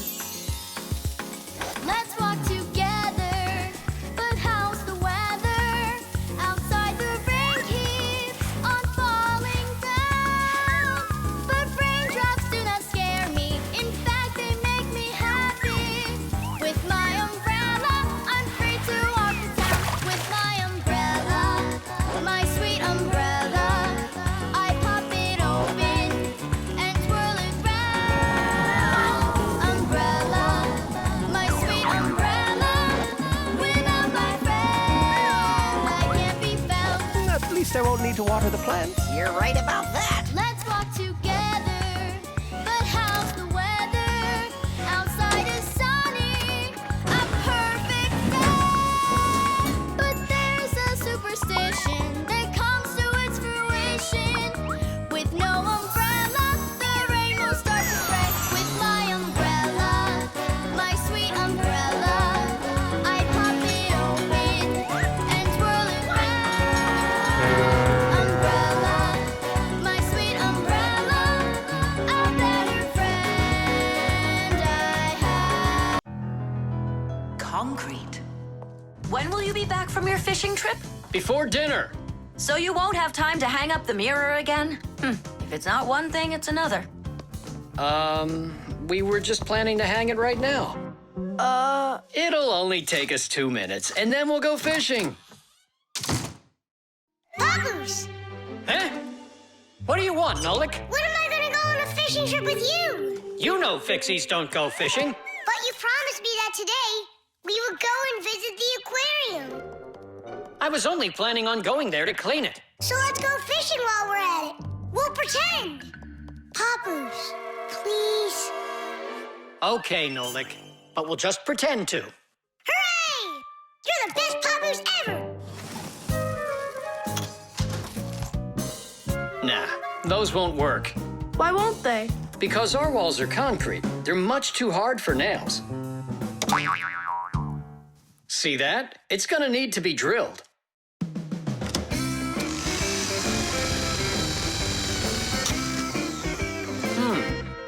S8: Let's walk together. But how's the weather? Outside the rain keeps on falling down. But raindrops do not scare me. In fact, they make me happy. With my umbrella, I'm free to walk the town. With my umbrella, my sweet umbrella, I pop it open and twirl it round. Umbrella, my sweet umbrella, without my friend, I can't be found.
S13: At least I won't need to water the plants.
S6: You're right about that.
S8: Let's walk together. But how's the weather? Outside is sunny, a perfect day. But there's a superstition that comes to its fruition. With no umbrella, the rain will start to spray. With my umbrella, my sweet umbrella, I pop it open and twirl it round. Umbrella, my sweet umbrella, a better friend I have.
S1: Concrete. When will you be back from your fishing trip?
S10: Before dinner.
S1: So you won't have time to hang up the mirror again? If it's not one thing, it's another.
S11: We were just planning to hang it right now. It'll only take us 2 minutes, and then we'll go fishing.
S2: Bubbles!
S11: Huh? What do you want, Nolik?
S2: When am I gonna go on a fishing trip with you?
S11: You know Fixies don't go fishing.
S2: But you promised me that today we would go and visit the aquarium.
S11: I was only planning on going there to clean it.
S2: So let's go fishing while we're at it. We'll pretend. Papoose, please.
S11: Okay, Nolik. but we'll just pretend to.
S2: Hooray! You're the best poppers ever!
S11: Nah, those won't work.
S5: Why won't they?
S11: Because our walls are concrete. They're much too hard for nails. See that? It's gonna need to be drilled.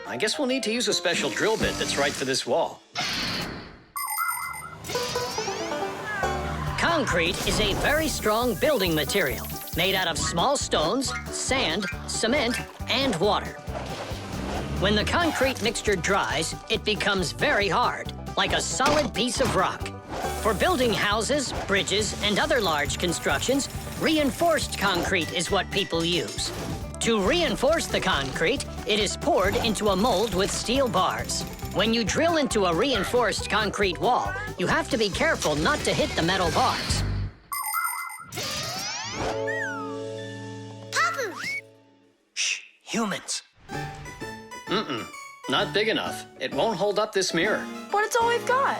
S11: I guess we'll need to use a special drill bit that's right for this wall. Concrete is a very strong building material, made out of small stones, sand, cement, and water. When the concrete mixture dries, it becomes very hard, like a solid piece of rock. For building houses, bridges, and other large constructions, reinforced concrete is what people use. To reinforce the concrete, it is poured into a mold with steel bars. When you drill into a reinforced concrete wall, you have to be careful not to hit the metal bars.
S2: Poppers!
S11: Shh, humans. Not big enough. It won't hold up this mirror.
S5: But it's all we've got.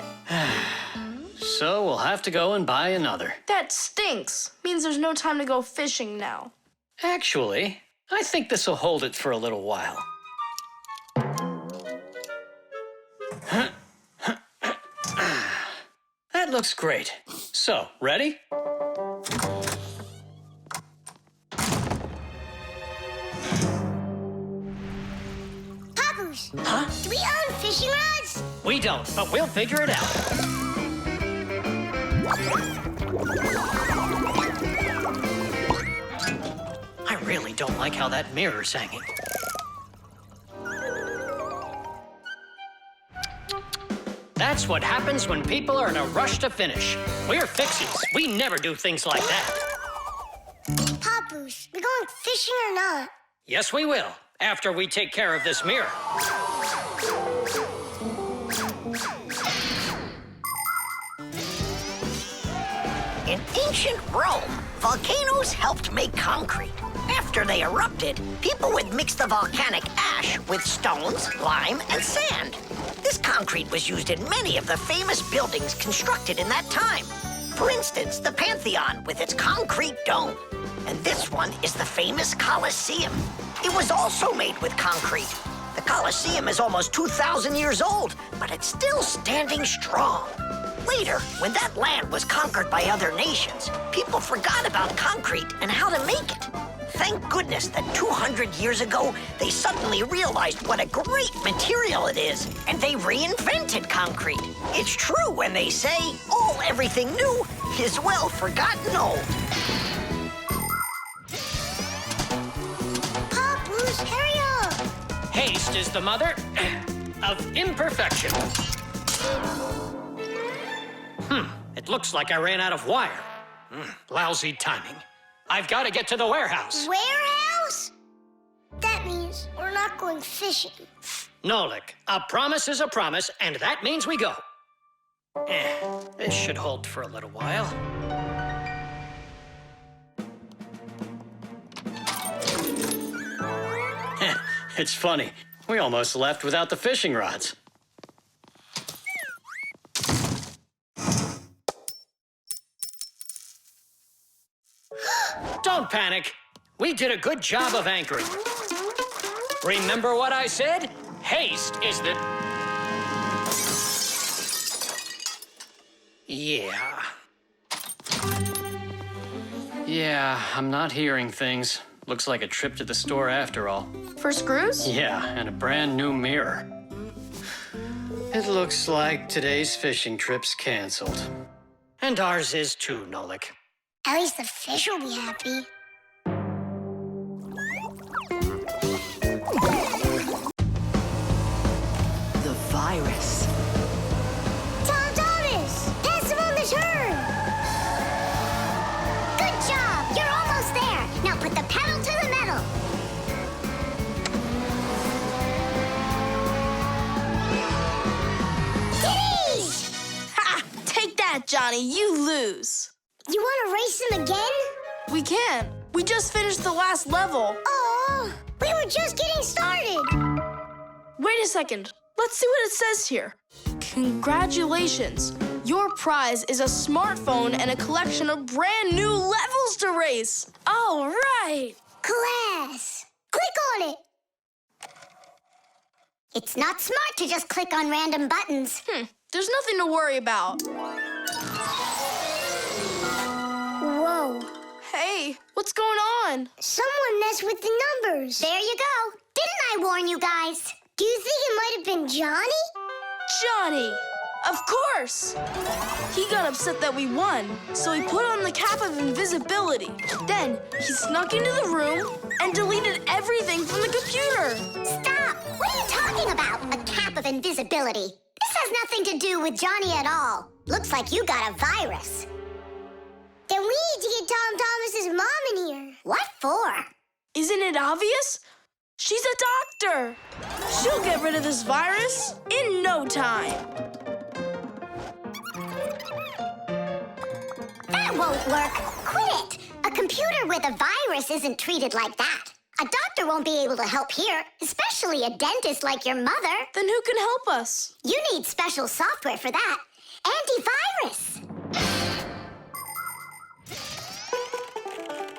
S11: So we'll have to go and buy another.
S5: That stinks. Means there's no time to go fishing now.
S11: Actually, I think this will hold it for a little while. That looks great. So, ready?
S2: Poppers!
S11: Huh?
S2: Do we own fishing rods?
S11: We don't, but we'll figure it out. I really don't like how that mirror's hanging. That's what happens when people are in a rush to finish. We're Fixies. We never do things like that.
S2: Poppers, we going fishing or not?
S11: Yes, we will, after we take care of this mirror.
S6: In ancient Rome, volcanoes helped make concrete. After they erupted, people would mix the volcanic ash with stones, lime, and sand. This concrete was used in many of the famous buildings constructed in that time. For instance, the Pantheon with its concrete dome. And this one is the famous Colosseum. It was also made with concrete. The Colosseum is almost 2,000 years old, but it's still standing strong. Later, when that land was conquered by other nations, people forgot about concrete and how to make it. Thank goodness that 200 years ago, they suddenly realized what a great material it is, and they reinvented concrete. It's true when they say, everything new is well forgotten old.
S2: Poppers, hurry up!
S11: Haste is the mother of imperfection. It looks like I ran out of wire. Lousy timing. I've got to get to the warehouse.
S2: Warehouse? That means we're not going fishing.
S11: Nolik, a promise is a promise, and that means we go. This should hold for a little while. It's funny. We almost left without the fishing rods. Don't panic. We did a good job of anchoring. Remember what I said? Haste is the... Yeah, I'm not hearing things. Looks like a trip to the store after all.
S5: For screws?
S11: Yeah, and a brand new mirror. It looks like today's fishing trip's canceled. And ours is too, Nolik.
S2: At least the fish will be happy.
S15: The virus.
S2: Tom Thomas! Pass him on the turn!
S3: Good job! You're almost there. Now put the pedal to the metal.
S2: Kitties!
S5: Ha! Take that, Johnny. You lose.
S2: You want to race him again?
S5: We can. We just finished the last level.
S2: Oh, we were just getting started.
S5: Wait a second. Let's see what it says here. Congratulations! Your prize is a smartphone and a collection of brand new levels to race. All right!
S2: Class! Click on it!
S3: It's not smart to just click on random buttons.
S5: There's nothing to worry about.
S2: Whoa.
S5: Hey, what's going on?
S2: Someone messed with the numbers.
S3: There you go. Didn't I warn you guys?
S2: Do you think it might have been Johnny?
S5: Johnny! Of course! He got upset that we won, so he put on the cap of invisibility. Then he snuck into the room and deleted everything from the computer.
S3: Stop! What are you talking about? A cap of invisibility. This has nothing to do with Johnny at all. Looks like you got a virus.
S2: Then we need to get Tom Thomas's mom in here.
S3: What for?
S5: Isn't it obvious? She's a doctor. She'll get rid of this virus in no time.
S3: That won't work. Quit it. A computer with a virus isn't treated like that. A doctor won't be able to help here, especially a dentist like your mother.
S5: Then who can help us?
S3: You need special software for that. Antivirus.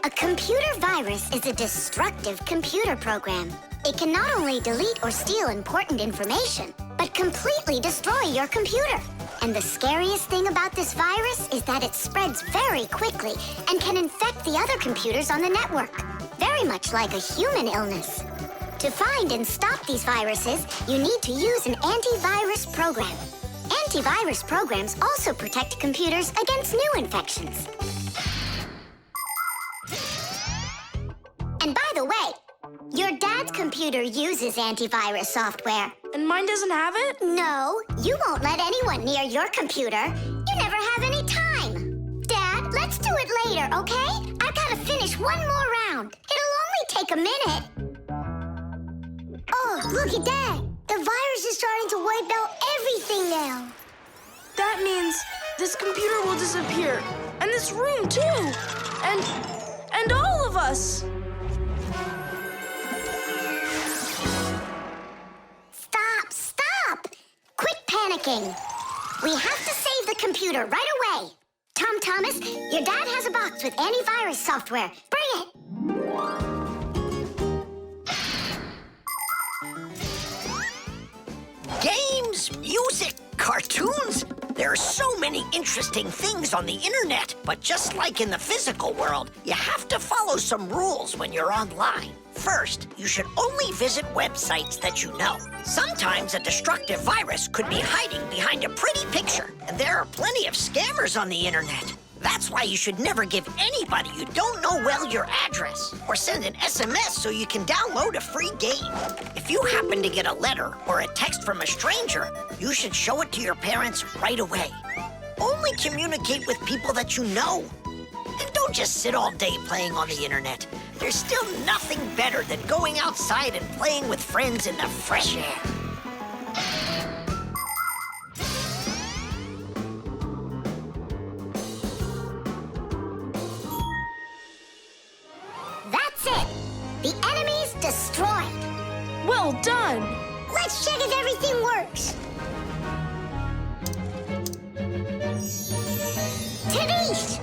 S3: A computer virus is a destructive computer program. It can not only delete or steal important information, but completely destroy your computer. And the scariest thing about this virus is that it spreads very quickly and can infect the other computers on the network, very much like a human illness. To find and stop these viruses, you need to use an antivirus program. Antivirus programs also protect computers against new infections. And by the way, your dad's computer uses antivirus software.
S5: And mine doesn't have it?
S3: No, you won't let anyone near your computer. You never have any time. Dad, let's do it later, okay? I've got to finish one more round. It'll only take a minute.
S2: Oh, look at that. The virus is starting to wipe out everything now.
S5: That means this computer will disappear. And this room, too. And all of us.
S3: Stop! Quit panicking. We have to save the computer right away. Tom Thomas, your dad has a box with antivirus software. Bring it.
S6: Games, music, cartoons. There are so many interesting things on the internet, but just like in the physical world, you have to follow some rules when you're online. First, you should only visit websites that you know. Sometimes a destructive virus could be hiding behind a pretty picture, and there are plenty of scammers on the internet. That's why you should never give anybody you don't know well your address, or send an SMS so you can download a free game. If you happen to get a letter or a text from a stranger, you should show it to your parents right away. Only communicate with people that you know. And don't just sit all day playing on the internet. There's still nothing better than going outside and playing with friends in the fresh air.
S3: That's it. The enemy's destroyed.
S5: Well done.
S2: Let's check if everything works.
S3: Tadish!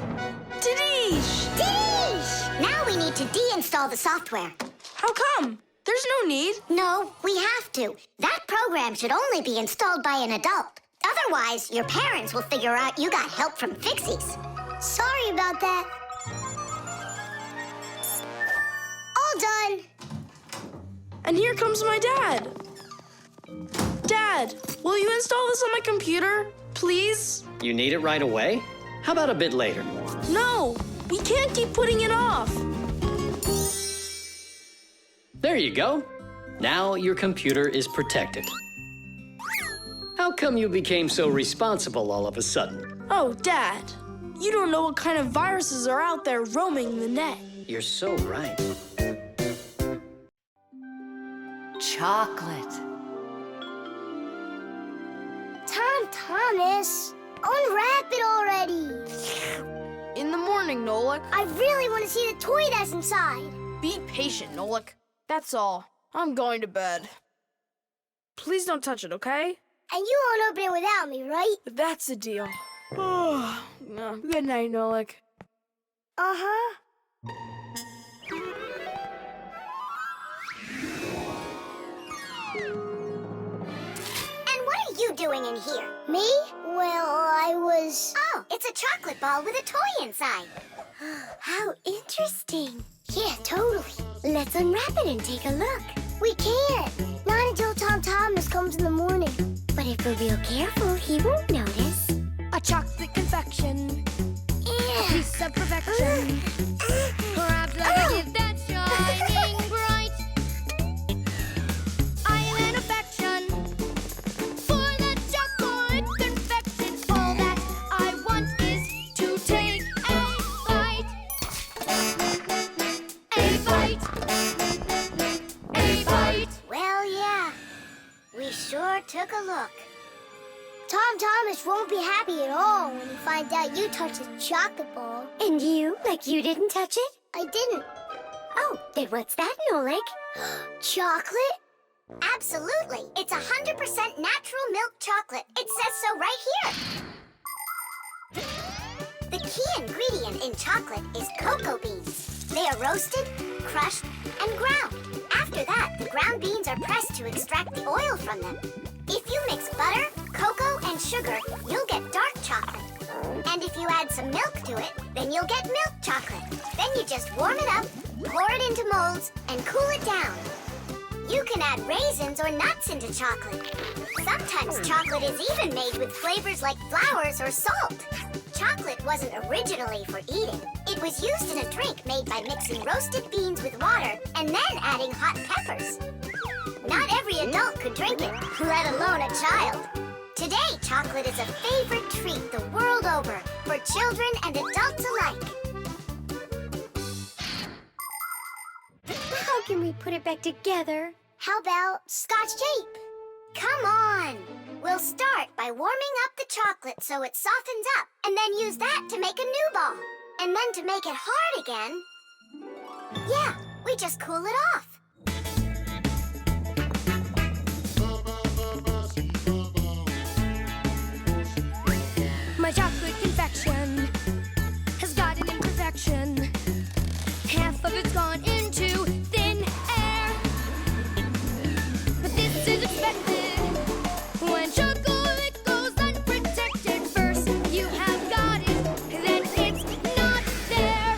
S3: Now we need to deinstall the software.
S5: How come? There's no need.
S3: No, we have to. That program should only be installed by an adult. Otherwise, your parents will figure out you got help from Fixies.
S2: Sorry about that. All done.
S5: And here comes my dad. Dad, will you install this on my computer, please?
S11: You need it right away? How about a bit later?
S5: No, we can't keep putting it off.
S11: There you go. Now your computer is protected. How come you became so responsible all of a sudden?
S5: Oh, Dad, you don't know what kind of viruses are out there roaming the net.
S11: You're so right.
S1: Chocolate.
S2: Tom Thomas, unwrap it already.
S14: In the morning, Nolik.
S2: I really want to see the toy that's inside.
S14: Be patient, Nolik. That's all. I'm going to bed. Please don't touch it, okay?
S2: And you won't open it without me, right?
S14: That's the deal. Oh, no. Good night, Nolik.
S2: Uh-huh.
S3: And what are you doing in here?
S2: Me? Well, I was...
S3: Oh, it's a chocolate ball with a toy inside.
S7: How interesting.
S2: Yeah, totally.
S7: Let's unwrap it and take a look.
S2: We can't. Not until Tom Thomas comes in the morning.
S7: But if we're real careful, he won't notice.
S8: A chocolate confection. A piece of perfection. Perhaps like a gift that's shining bright. I am an affection for the chocolate confection. All that I want is to take a bite. A bite. A bite.
S3: Well, yeah. We sure took a look.
S2: Tom Thomas won't be happy at all when he finds out you touched a chocolate ball.
S7: And you? Like you didn't touch it?
S2: I didn't.
S7: Oh, then what's that, Nolik?
S2: Chocolate?
S3: Absolutely. It's 100% natural milk chocolate. It says so right here. The key ingredient in chocolate is cocoa beans. They are roasted, crushed, and ground. After that, the ground beans are pressed to extract the oil from them. If you mix butter, cocoa, and sugar, you'll get dark chocolate. And if you add some milk to it, then you'll get milk chocolate. Then you just warm it up, pour it into molds, and cool it down. You can add raisins or nuts into chocolate. Sometimes chocolate is even made with flavors like flowers or salt. Chocolate wasn't originally for eating. It was used in a drink made by mixing roasted beans with water and then adding hot peppers. Not every adult could drink it, let alone a child. Today, chocolate is a favorite treat the world over for children and adults alike.
S7: How can we put it back together?
S2: How about Scotch tape?
S3: Come on! We'll start by warming up the chocolate so it softens up, and then use that to make a new ball. And then to make it hard again, yeah, we just cool it off.
S8: My chocolate confection has got an imperfection. Half of it's gone into thin air. But this is expected when chocolate goes unprotected. First you have got it, then it's not there.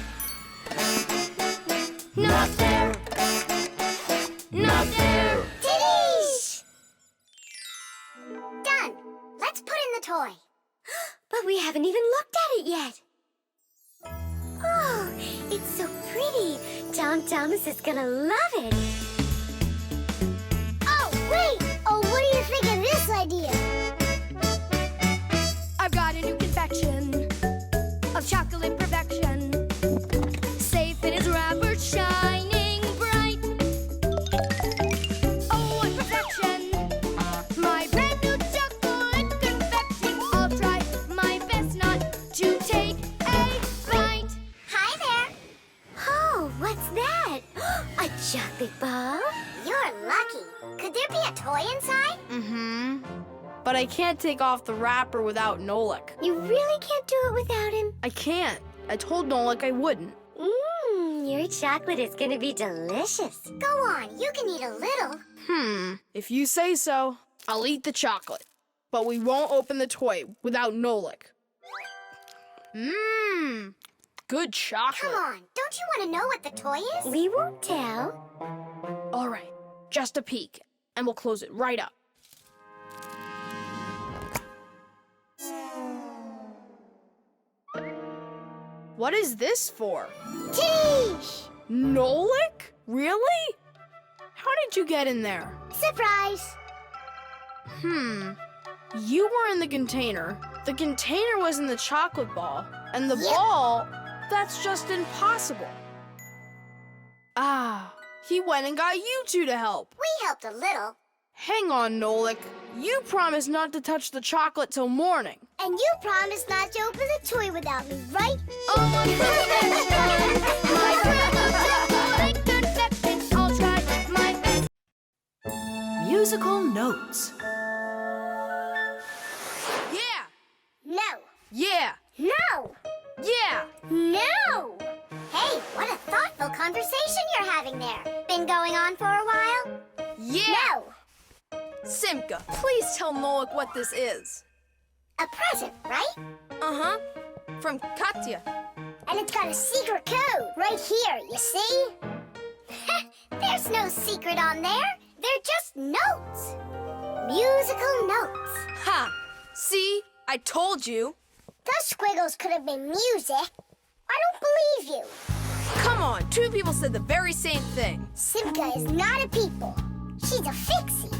S8: Not there. Not there.
S3: Titties! Done. Let's put in the toy.
S7: But we haven't even looked at it yet. Oh, it's so pretty. Tom Thomas is gonna love it.
S2: Oh, wait! Oh, what do you think of this idea?
S8: I've got a new confection of chocolate perfection. Safe in its wrapper, shining bright. Oh, what perfection! My brand new chocolate confection. I'll try my best not to take a bite.
S3: Hi there.
S7: Oh, what's that? A chocolate ball?
S3: You're lucky. Could there be a toy inside?
S14: Mm-hmm. But I can't take off the wrapper without Nolik.
S7: You really can't do it without him?
S14: I can't. I told Nolik I wouldn't.
S7: Your chocolate is gonna be delicious.
S3: Go on, you can eat a little.
S14: If you say so, I'll eat the chocolate. But we won't open the toy without Nolik. Good chocolate.
S3: Come on, don't you want to know what the toy is?
S7: We won't tell.
S14: All right, just a peek, and we'll close it right up. What is this for?
S2: Titties!
S14: Nolik? Really? How did you get in there?
S2: Surprise!
S14: You were in the container. The container was in the chocolate ball. And the
S2: Yep.
S14: ball, that's just impossible. Ah, he went and got you two to help.
S3: We helped a little.
S14: Hang on, Nolik. You promised not to touch the chocolate till morning.
S2: And you promised not to open the toy without me, right?
S8: Oh, my perfection! My brand new chocolate confection. I'll try my best.
S17: Musical notes.
S14: Yeah!
S2: No.
S14: Simka, please tell Nolik what this is.
S2: A present, right?
S14: Uh-huh. From Katya.
S2: And it's got a secret code right here, you see? There's no secret on there. They're just notes. Musical notes.
S14: Ha! See? I told you.
S2: Those squiggles could have been music. I don't believe you.
S14: Come on, two people said the very same thing.
S2: Simka is not a people. She's a Fixie.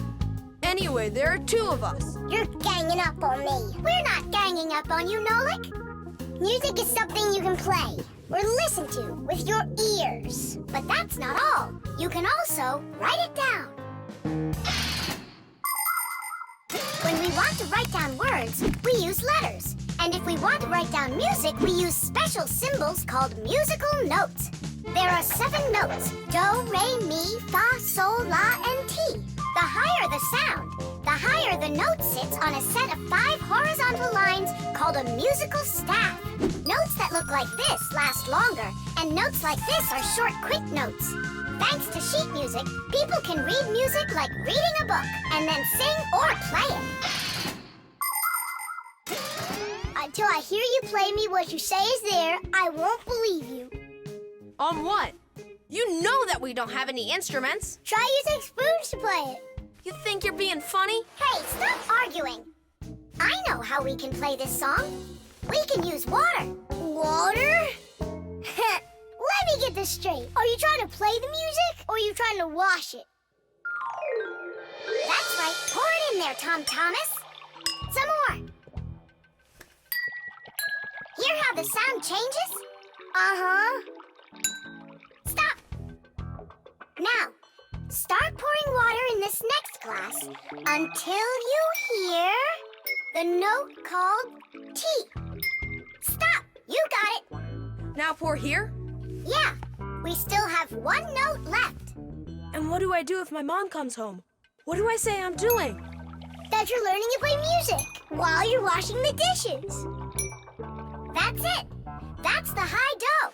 S14: Anyway, there are two of us.
S2: You're ganging up on me. We're not ganging up on you, Nolik. Music is something you can play or listen to with your ears. But that's not all. You can also write it down. When we want to write down words, we use letters. And if we want to write down music, we use special symbols called musical notes. There are 7 notes: do, re, mi, fa, sol, la, and ti. The higher the sound, the higher the note sits on a set of 5 horizontal lines called a musical staff. Notes that look like this last longer, and notes like this are short, quick notes. Thanks to sheet music, people can read music like reading a book, and then sing or play it. Until I hear you play me what you say is there, I won't believe you.
S14: On what? You know that we don't have any instruments.
S2: Try using spoons to play it.
S14: You think you're being funny?
S2: Hey, stop arguing. I know how we can play this song. We can use water. Water? Let me get this straight. Are you trying to play the music, or are you trying to wash it? That's right. Pour it in there, Tom Thomas. Some more. Hear how the sound changes? Uh-huh. Stop. Now, start pouring water in this next glass until you hear the note called T. Stop. You got it.
S14: Now pour here?
S2: Yeah. We still have 1 note left.
S14: And what do I do if my mom comes home? What do I say I'm doing?
S2: That you're learning to play music while you're washing the dishes. That's it. That's the high do.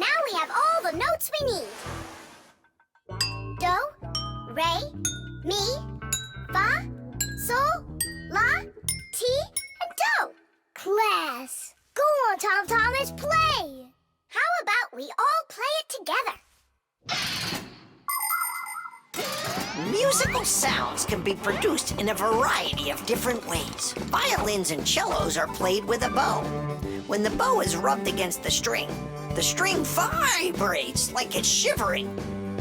S2: Now we have all the notes we need. Do, re, mi, fa, sol, la, ti, and do. Class. Go on, Tom Thomas, play. How about we all play it together?
S6: Musical sounds can be produced in a variety of different ways. Violins and cellos are played with a bow. When the bow is rubbed against the string vibrates like it's shivering,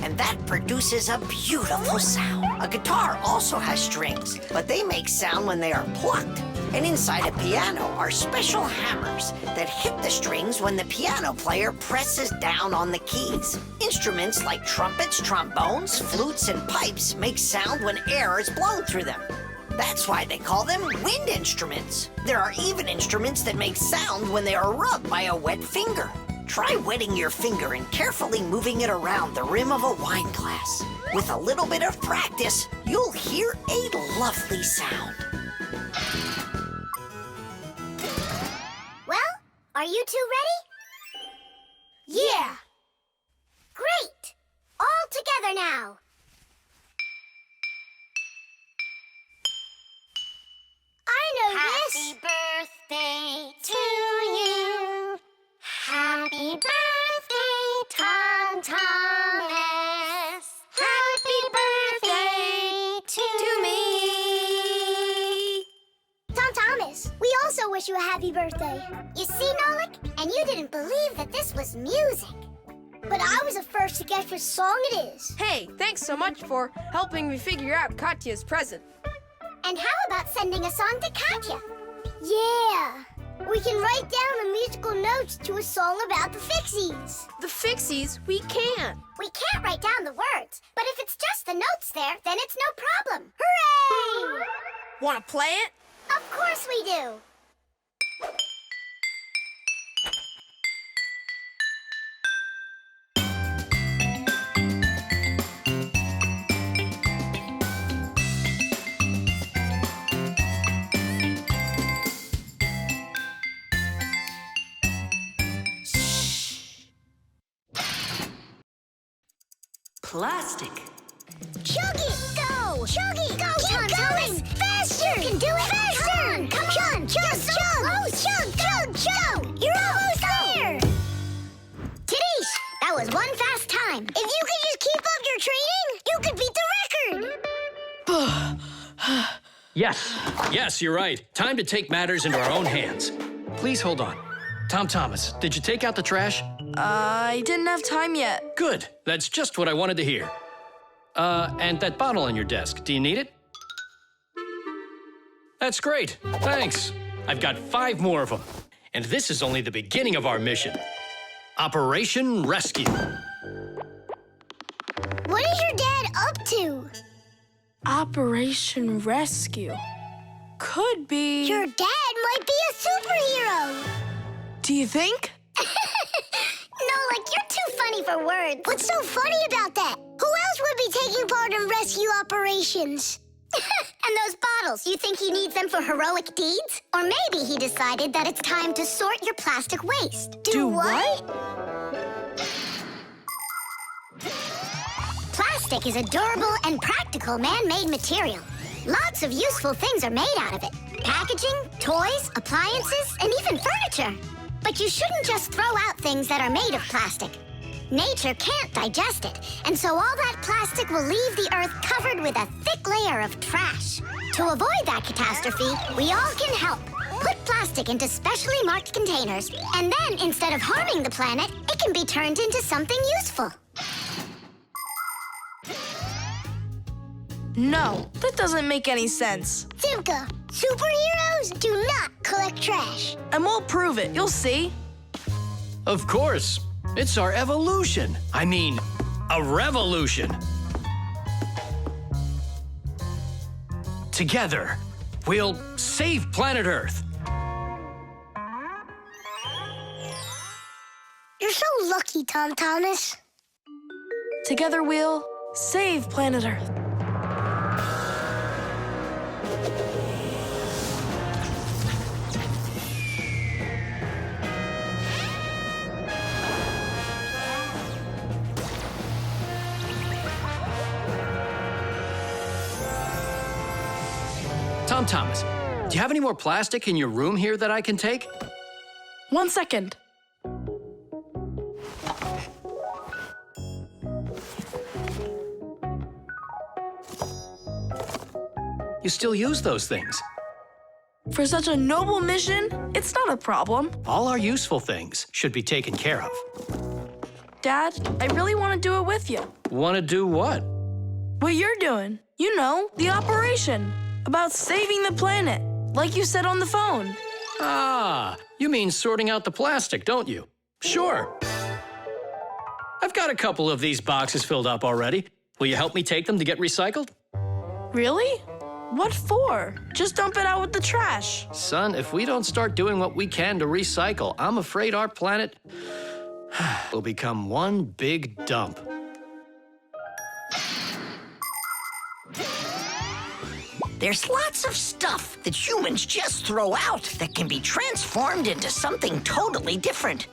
S6: and that produces a beautiful sound. A guitar also has strings, but they make sound when they are plucked. And inside a piano are special hammers that hit the strings when the piano player presses down on the keys. Instruments like trumpets, trombones, flutes, and pipes make sound when air is blown through them. That's why they call them wind instruments. There are even instruments that make sound when they are rubbed by a wet finger. Try wetting your finger and carefully moving it around the rim of a wine glass. With a little bit of practice, you'll hear a lovely sound.
S2: Well, are you two ready? Yeah! Great! All together now. I know this.
S3: Happy birthday to you. Happy birthday, Tom Thomas. Happy birthday to
S2: me. Tom Thomas, we also wish you a happy birthday. You see, Nolik? And you didn't believe that this was music. But I was the first to guess which song it is.
S14: Hey, thanks so much for helping me figure out Katya's present.
S2: And how about sending a song to Katya? Yeah! We can write down the musical notes to a song about the Fixies.
S14: The Fixies? We can't.
S2: We can't write down the words, but if it's just the notes there, then it's no problem. Hooray!
S14: Want to play it?
S2: Of course we do.
S1: Plastic.
S2: Chug it, go! Chug it! Go, Keep going! Faster! You can do it! Faster! Come on! Chug, chug! You're almost there!
S3: Tidish, that was one fast time.
S2: If you could just keep up your training, you could beat the record!
S10: Yes, you're right. Time to take matters into our own hands. Please hold on. Tom Thomas, did you take out the trash?
S5: I didn't have time yet.
S10: Good. That's just what I wanted to hear. And that bottle on your desk, do you need it? That's great. Thanks. I've got 5 more of them. And this is only the beginning of our mission. Operation Rescue.
S2: What is your dad up to?
S5: Operation Rescue. Could be...
S2: Your dad might be a superhero!
S5: Do you think?
S2: Nolik, you're too funny for words. What's so funny about that? Who else would be taking part in rescue operations?
S3: And those bottles, you think he needs them for heroic deeds? Or maybe he decided that it's time to sort your plastic waste.
S5: Do what?
S3: Plastic is a durable and practical man-made material. Lots of useful things are made out of it. Packaging, toys, appliances, and even furniture. But you shouldn't just throw out things that are made of plastic. Nature can't digest it, and so all that plastic will leave the earth covered with a thick layer of trash. To avoid that catastrophe, we all can help. Put plastic into specially marked containers, and then instead of harming the planet, it can be turned into something useful.
S5: No, that doesn't make any sense.
S2: Simka, superheroes do not collect trash.
S5: And we'll prove it. You'll see.
S10: Of course. It's our evolution. I mean, a revolution. Together, we'll save planet Earth.
S2: You're so lucky, Tom Thomas.
S5: Together we'll save planet Earth.
S10: Tom Thomas, do you have any more plastic in your room here that I can take?
S5: 1 second.
S10: You still use those things?
S5: For such a noble mission, it's not a problem.
S10: All our useful things should be taken care of.
S5: Dad, I really want to do it with you.
S10: Want to do what?
S5: What you're doing. You know, the operation. About saving the planet, like you said on the phone.
S10: Ah, you mean sorting out the plastic, don't you? Sure. I've got a couple of these boxes filled up already. Will you help me take them to get recycled?
S5: Really? What for? Just dump it out with the trash.
S10: Son, if we don't start doing what we can to recycle, I'm afraid our planet will become one big dump.
S6: There's lots of stuff that humans just throw out that can be transformed into something totally different.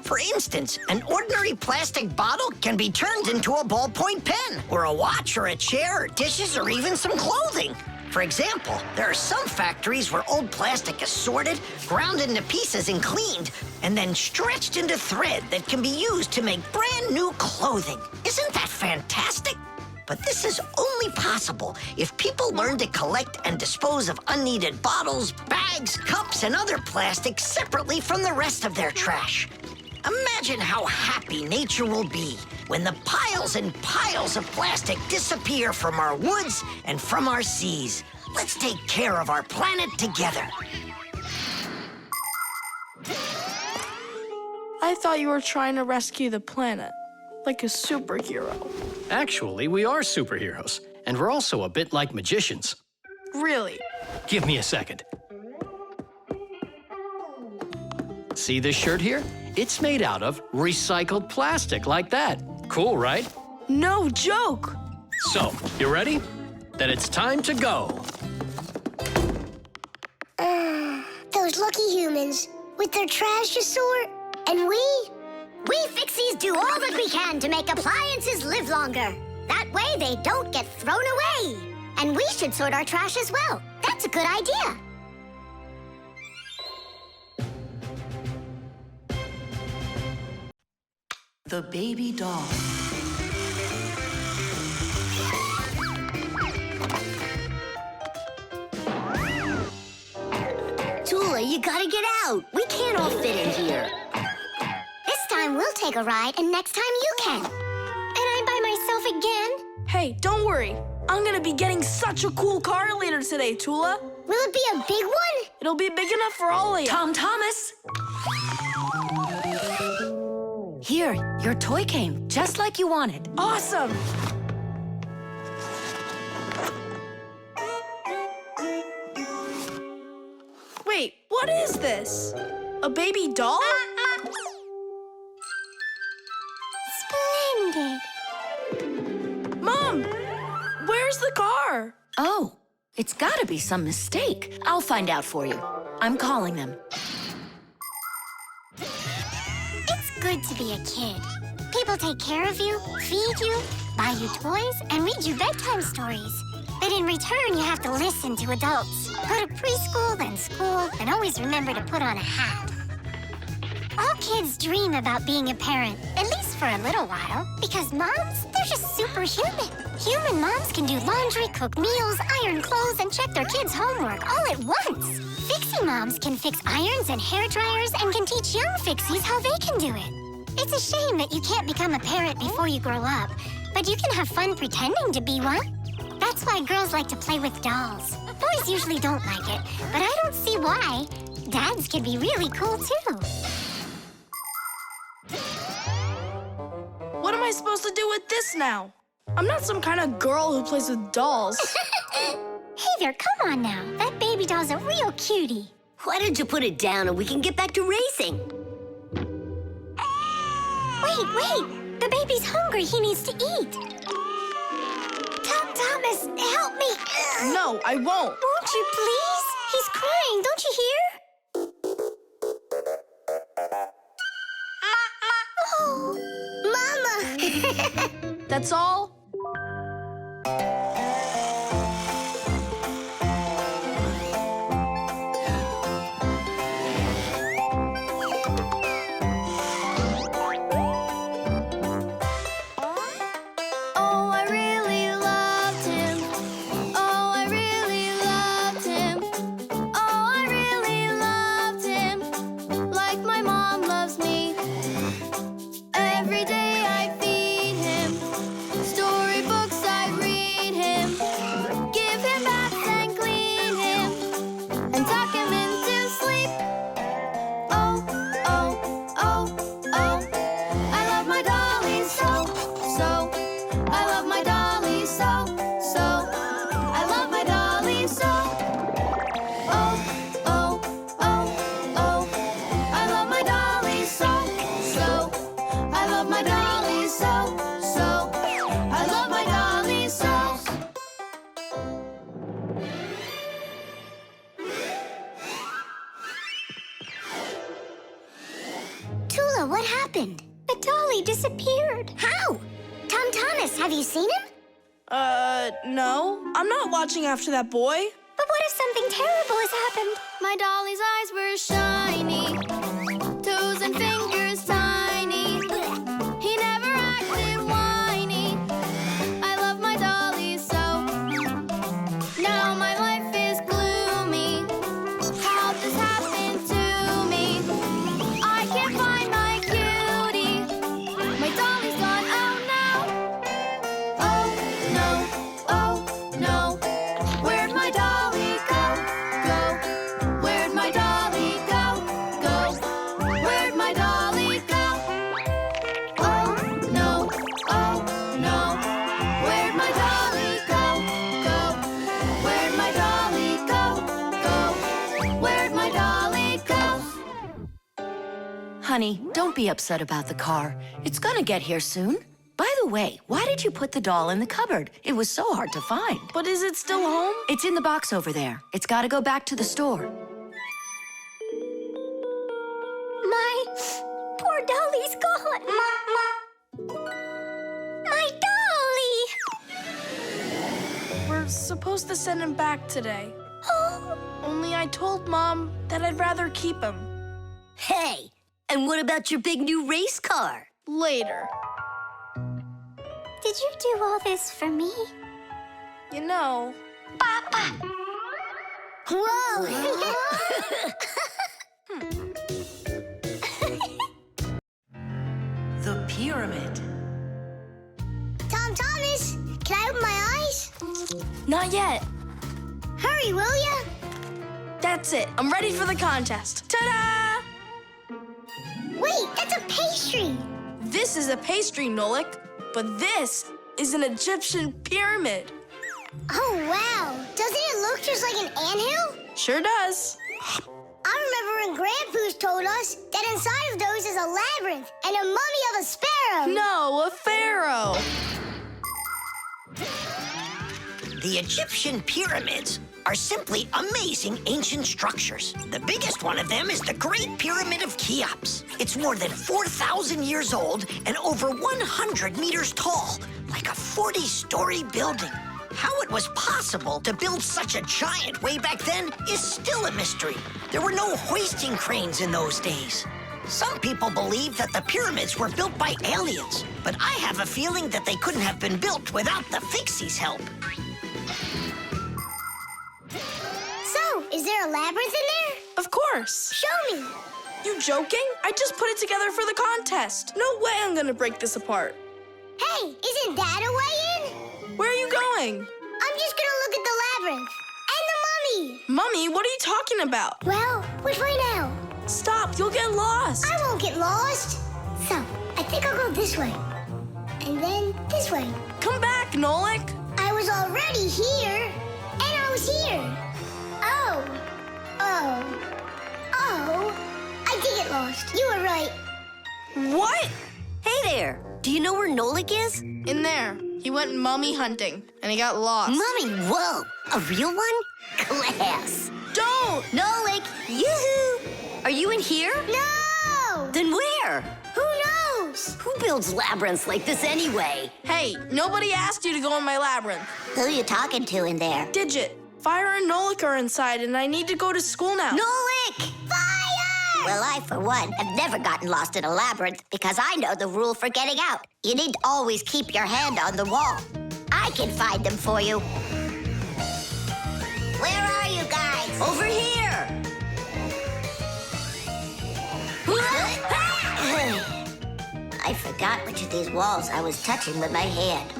S6: For instance, an ordinary plastic bottle can be turned into a ballpoint pen, or a watch, or a chair, or dishes, or even some clothing. For example, there are some factories where old plastic is sorted, ground into pieces and cleaned, and then stretched into thread that can be used to make brand new clothing. Isn't that fantastic? But this is only possible if people learn to collect and dispose of unneeded bottles, bags, cups, and other plastics separately from the rest of their trash. Imagine how happy nature will be when the piles and piles of plastic disappear from our woods and from our seas. Let's take care of our planet together.
S5: I thought you were trying to rescue the planet, like a superhero.
S10: Actually, we are superheroes, and we're also a bit like magicians.
S5: Really?
S10: Give me a second. See this shirt here? It's made out of recycled plastic, like that. Cool, right?
S5: No joke!
S10: So, you ready? Then it's time to go.
S2: Those lucky humans, with their trash to sort, and we
S3: Fixies do all that we can to make appliances live longer. That way they don't get thrown away. And we should sort our trash as well. That's a good idea.
S1: The baby doll.
S12: Tula, you gotta get out. We can't all fit in here.
S3: This time we'll take a ride, and next time you can.
S7: And I'm by myself again?
S5: Hey, don't worry. I'm gonna be getting such a cool car later today, Tula.
S3: Will it be a big one?
S5: It'll be big enough for all of you.
S1: Tom Thomas! Here, your toy came, just like you wanted.
S5: Awesome! Wait, what is this? A baby doll?
S7: Splendid.
S5: Mom, where's the car?
S1: Oh, it's gotta be some mistake. I'll find out for you. I'm calling them.
S3: It's good to be a kid. People take care of you, feed you, buy you toys, and read you bedtime stories. But in return, you have to listen to adults. Go to preschool, then school, and always remember to put on a hat. All kids dream about being a parent, at least for a little while, because moms, they're just superhuman. Human moms can do laundry, cook meals, iron clothes, and check their kids' homework all at once. Fixie moms can fix irons and hair dryers and can teach young fixies how they can do it. It's a shame that you can't become a parent before you grow up, but you can have fun pretending to be one. That's why girls like to play with dolls. Boys usually don't like it, but I don't see why. Dads can be really cool, too.
S5: What am I supposed to do with this now? I'm not some kind of girl who plays with dolls.
S3: Hey there, come on now. That baby doll's a real cutie.
S12: Why don't you put it down and we can get back to racing?
S3: Wait. The baby's hungry. He needs to eat. Thomas, help me.
S5: No, I won't.
S3: Won't you please? He's crying. Don't you hear? Oh, Mama.
S5: That's all?
S3: What happened?
S7: The dolly disappeared.
S3: How? Tom Thomas, have you seen him?
S5: No. I'm not watching after that boy.
S7: But what if something terrible has happened?
S8: My dolly's eyes were shiny, toes and fingers tiny. He never acted whiny. I love my dolly so. Now my life is gloomy. How this happened to me? I can't find my cutie. My dolly's gone, oh no. Oh no, oh no. Where'd my dolly go? Go. Where'd my dolly go? Go. Where'd my dolly go? Oh no, oh no. Where'd my dolly go? Go. Where'd my dolly go? Go. Where'd my dolly go?
S1: Honey, don't be upset about the car. It's gonna get here soon. By the way, why did you put the doll in the cupboard? It was so hard to find.
S5: But is it still home?
S1: It's in the box over there. It's gotta go back to the store.
S7: My poor dolly's gone. My dolly!
S5: We're was supposed to send him back today. Only I told Mom that I'd rather keep him.
S12: Hey, and what about your big new race car?
S5: Later.
S7: Did you do all this for me?
S5: You know...
S2: Whoa!
S15: The pyramid.
S2: Tom Thomas, can I open my eyes?
S5: Not yet.
S2: Hurry, will ya?
S5: That's it. I'm ready for the contest. Ta-da!
S2: Wait, that's a pastry.
S5: This is a pastry, Nolik, but this is an Egyptian pyramid.
S2: Oh, wow. Doesn't it look just like an anthill?
S5: Sure does.
S2: I remember when Grandpoo's told us that inside of those is a labyrinth and a mummy of a sparrow.
S5: No, a pharaoh.
S6: The Egyptian pyramids are simply amazing ancient structures. The biggest one of them is the Great Pyramid of Cheops. It's more than 4,000 years old and over 100 meters tall, like a 40-story building. How it was possible to build such a giant way back then is still a mystery. There were no hoisting cranes in those days. Some people believe that the pyramids were built by aliens, but I have a feeling that they couldn't have been built without the Fixies' help.
S2: So, is there a labyrinth in there?
S5: Of course.
S2: Show me.
S5: You joking? I just put it together for the contest. No way I'm gonna break this apart.
S2: Hey, isn't that a way in?
S5: Where are you going?
S2: I'm just gonna look at the labyrinth. And the mummy.
S5: Mummy, what are you talking about?
S2: Well, which way now?
S5: Stop, you'll get lost.
S2: I won't get lost. So, I think I'll go this way. And then this way.
S5: Come back, Nolik.
S2: I was already here. And I was here. Oh. I did get lost. You were right.
S5: What?
S12: Hey there, do you know where Nolik is?
S5: In there. He went mummy hunting, and he got lost.
S12: Mummy, whoa! A real one? Class!
S5: Don't!
S12: Nolik, yoo-hoo! Are you in here?
S2: No!
S12: Then where?
S2: Who knows?
S12: Who builds labyrinths like this anyway?
S5: Hey, nobody asked you to go in my labyrinth.
S3: Who you talking to in there?
S5: Digit, Fire and Nolik are inside, and I need to go to school now.
S3: Nolik!
S2: Fire!
S3: Well, I, for one, have never gotten lost in a labyrinth because I know the rule for getting out. You need to always keep your hand on the wall. I can find them for you. Where are you guys?
S12: Over here!
S3: I forgot which of these walls I was touching with my hand.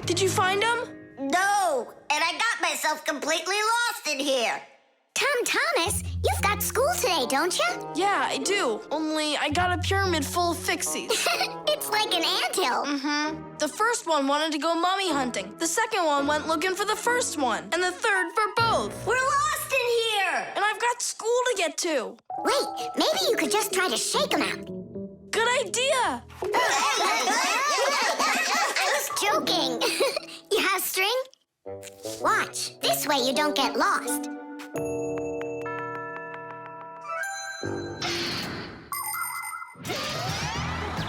S5: Did you find him?
S3: No, and I got myself completely lost in here.
S7: Tom Thomas, you've got school today, don't you?
S5: Yeah, I do. Only I got a pyramid full of Fixies.
S7: It's like an anthill.
S5: Mm-hmm. The first one wanted to go mummy hunting. The second one went looking for the first one. And the third for both.
S12: We're lost in here!
S5: And I've got school to get to.
S7: Wait, maybe you could just try to shake them out.
S5: Good idea.
S7: I was joking. You have string? Watch. This way you don't get lost.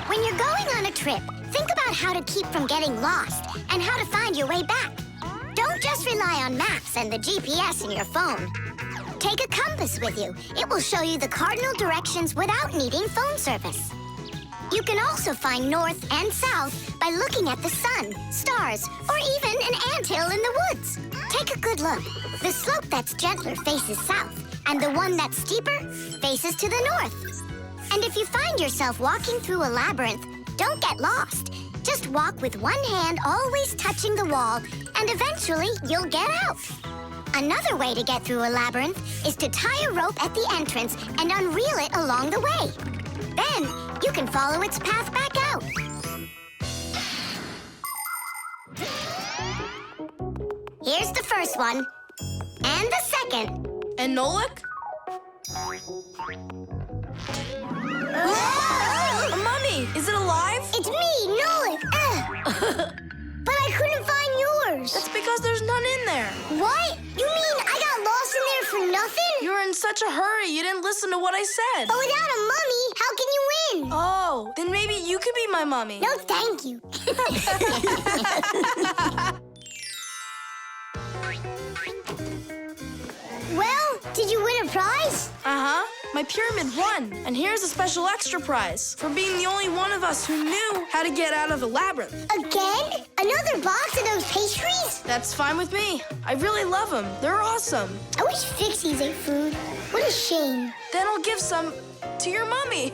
S7: When you're going on a trip, think about how to keep from getting lost and how to find your way back. Don't just rely on maps and the GPS in your phone. Take a compass with you. It will show you the cardinal directions without needing phone service. You can also find north and south by looking at the sun, stars, or even an anthill in the woods. Take a good look. The slope that's gentler faces south, and the one that's steeper faces to the north. And if you find yourself walking through a labyrinth, don't get lost. Just walk with one hand always touching the wall, and eventually you'll get out. Another way to get through a labyrinth is to tie a rope at the entrance and unreel it along the way. Then you can follow its path back out. Here's the first one. And the second.
S5: And Nolik? A mummy! Is it alive?
S2: It's me, Nolik. But I couldn't find yours.
S5: That's because there's none in there.
S2: What? You mean I got lost in there for nothing?
S5: You're inside such a hurry. You didn't listen to what I said.
S2: But without a mummy, how can you win?
S5: Oh, then maybe you could be my mummy.
S2: No, thank you. Well, did you win a prize?
S5: Uh-huh. My pyramid won. And here's a special extra prize for being the only one of us who knew how to get out of the labyrinth.
S2: Again? Another box of those pastries?
S5: That's fine with me. I really love them. They're awesome.
S2: I wish Fixies ate food. What a shame.
S5: Then I'll give some to your mummy.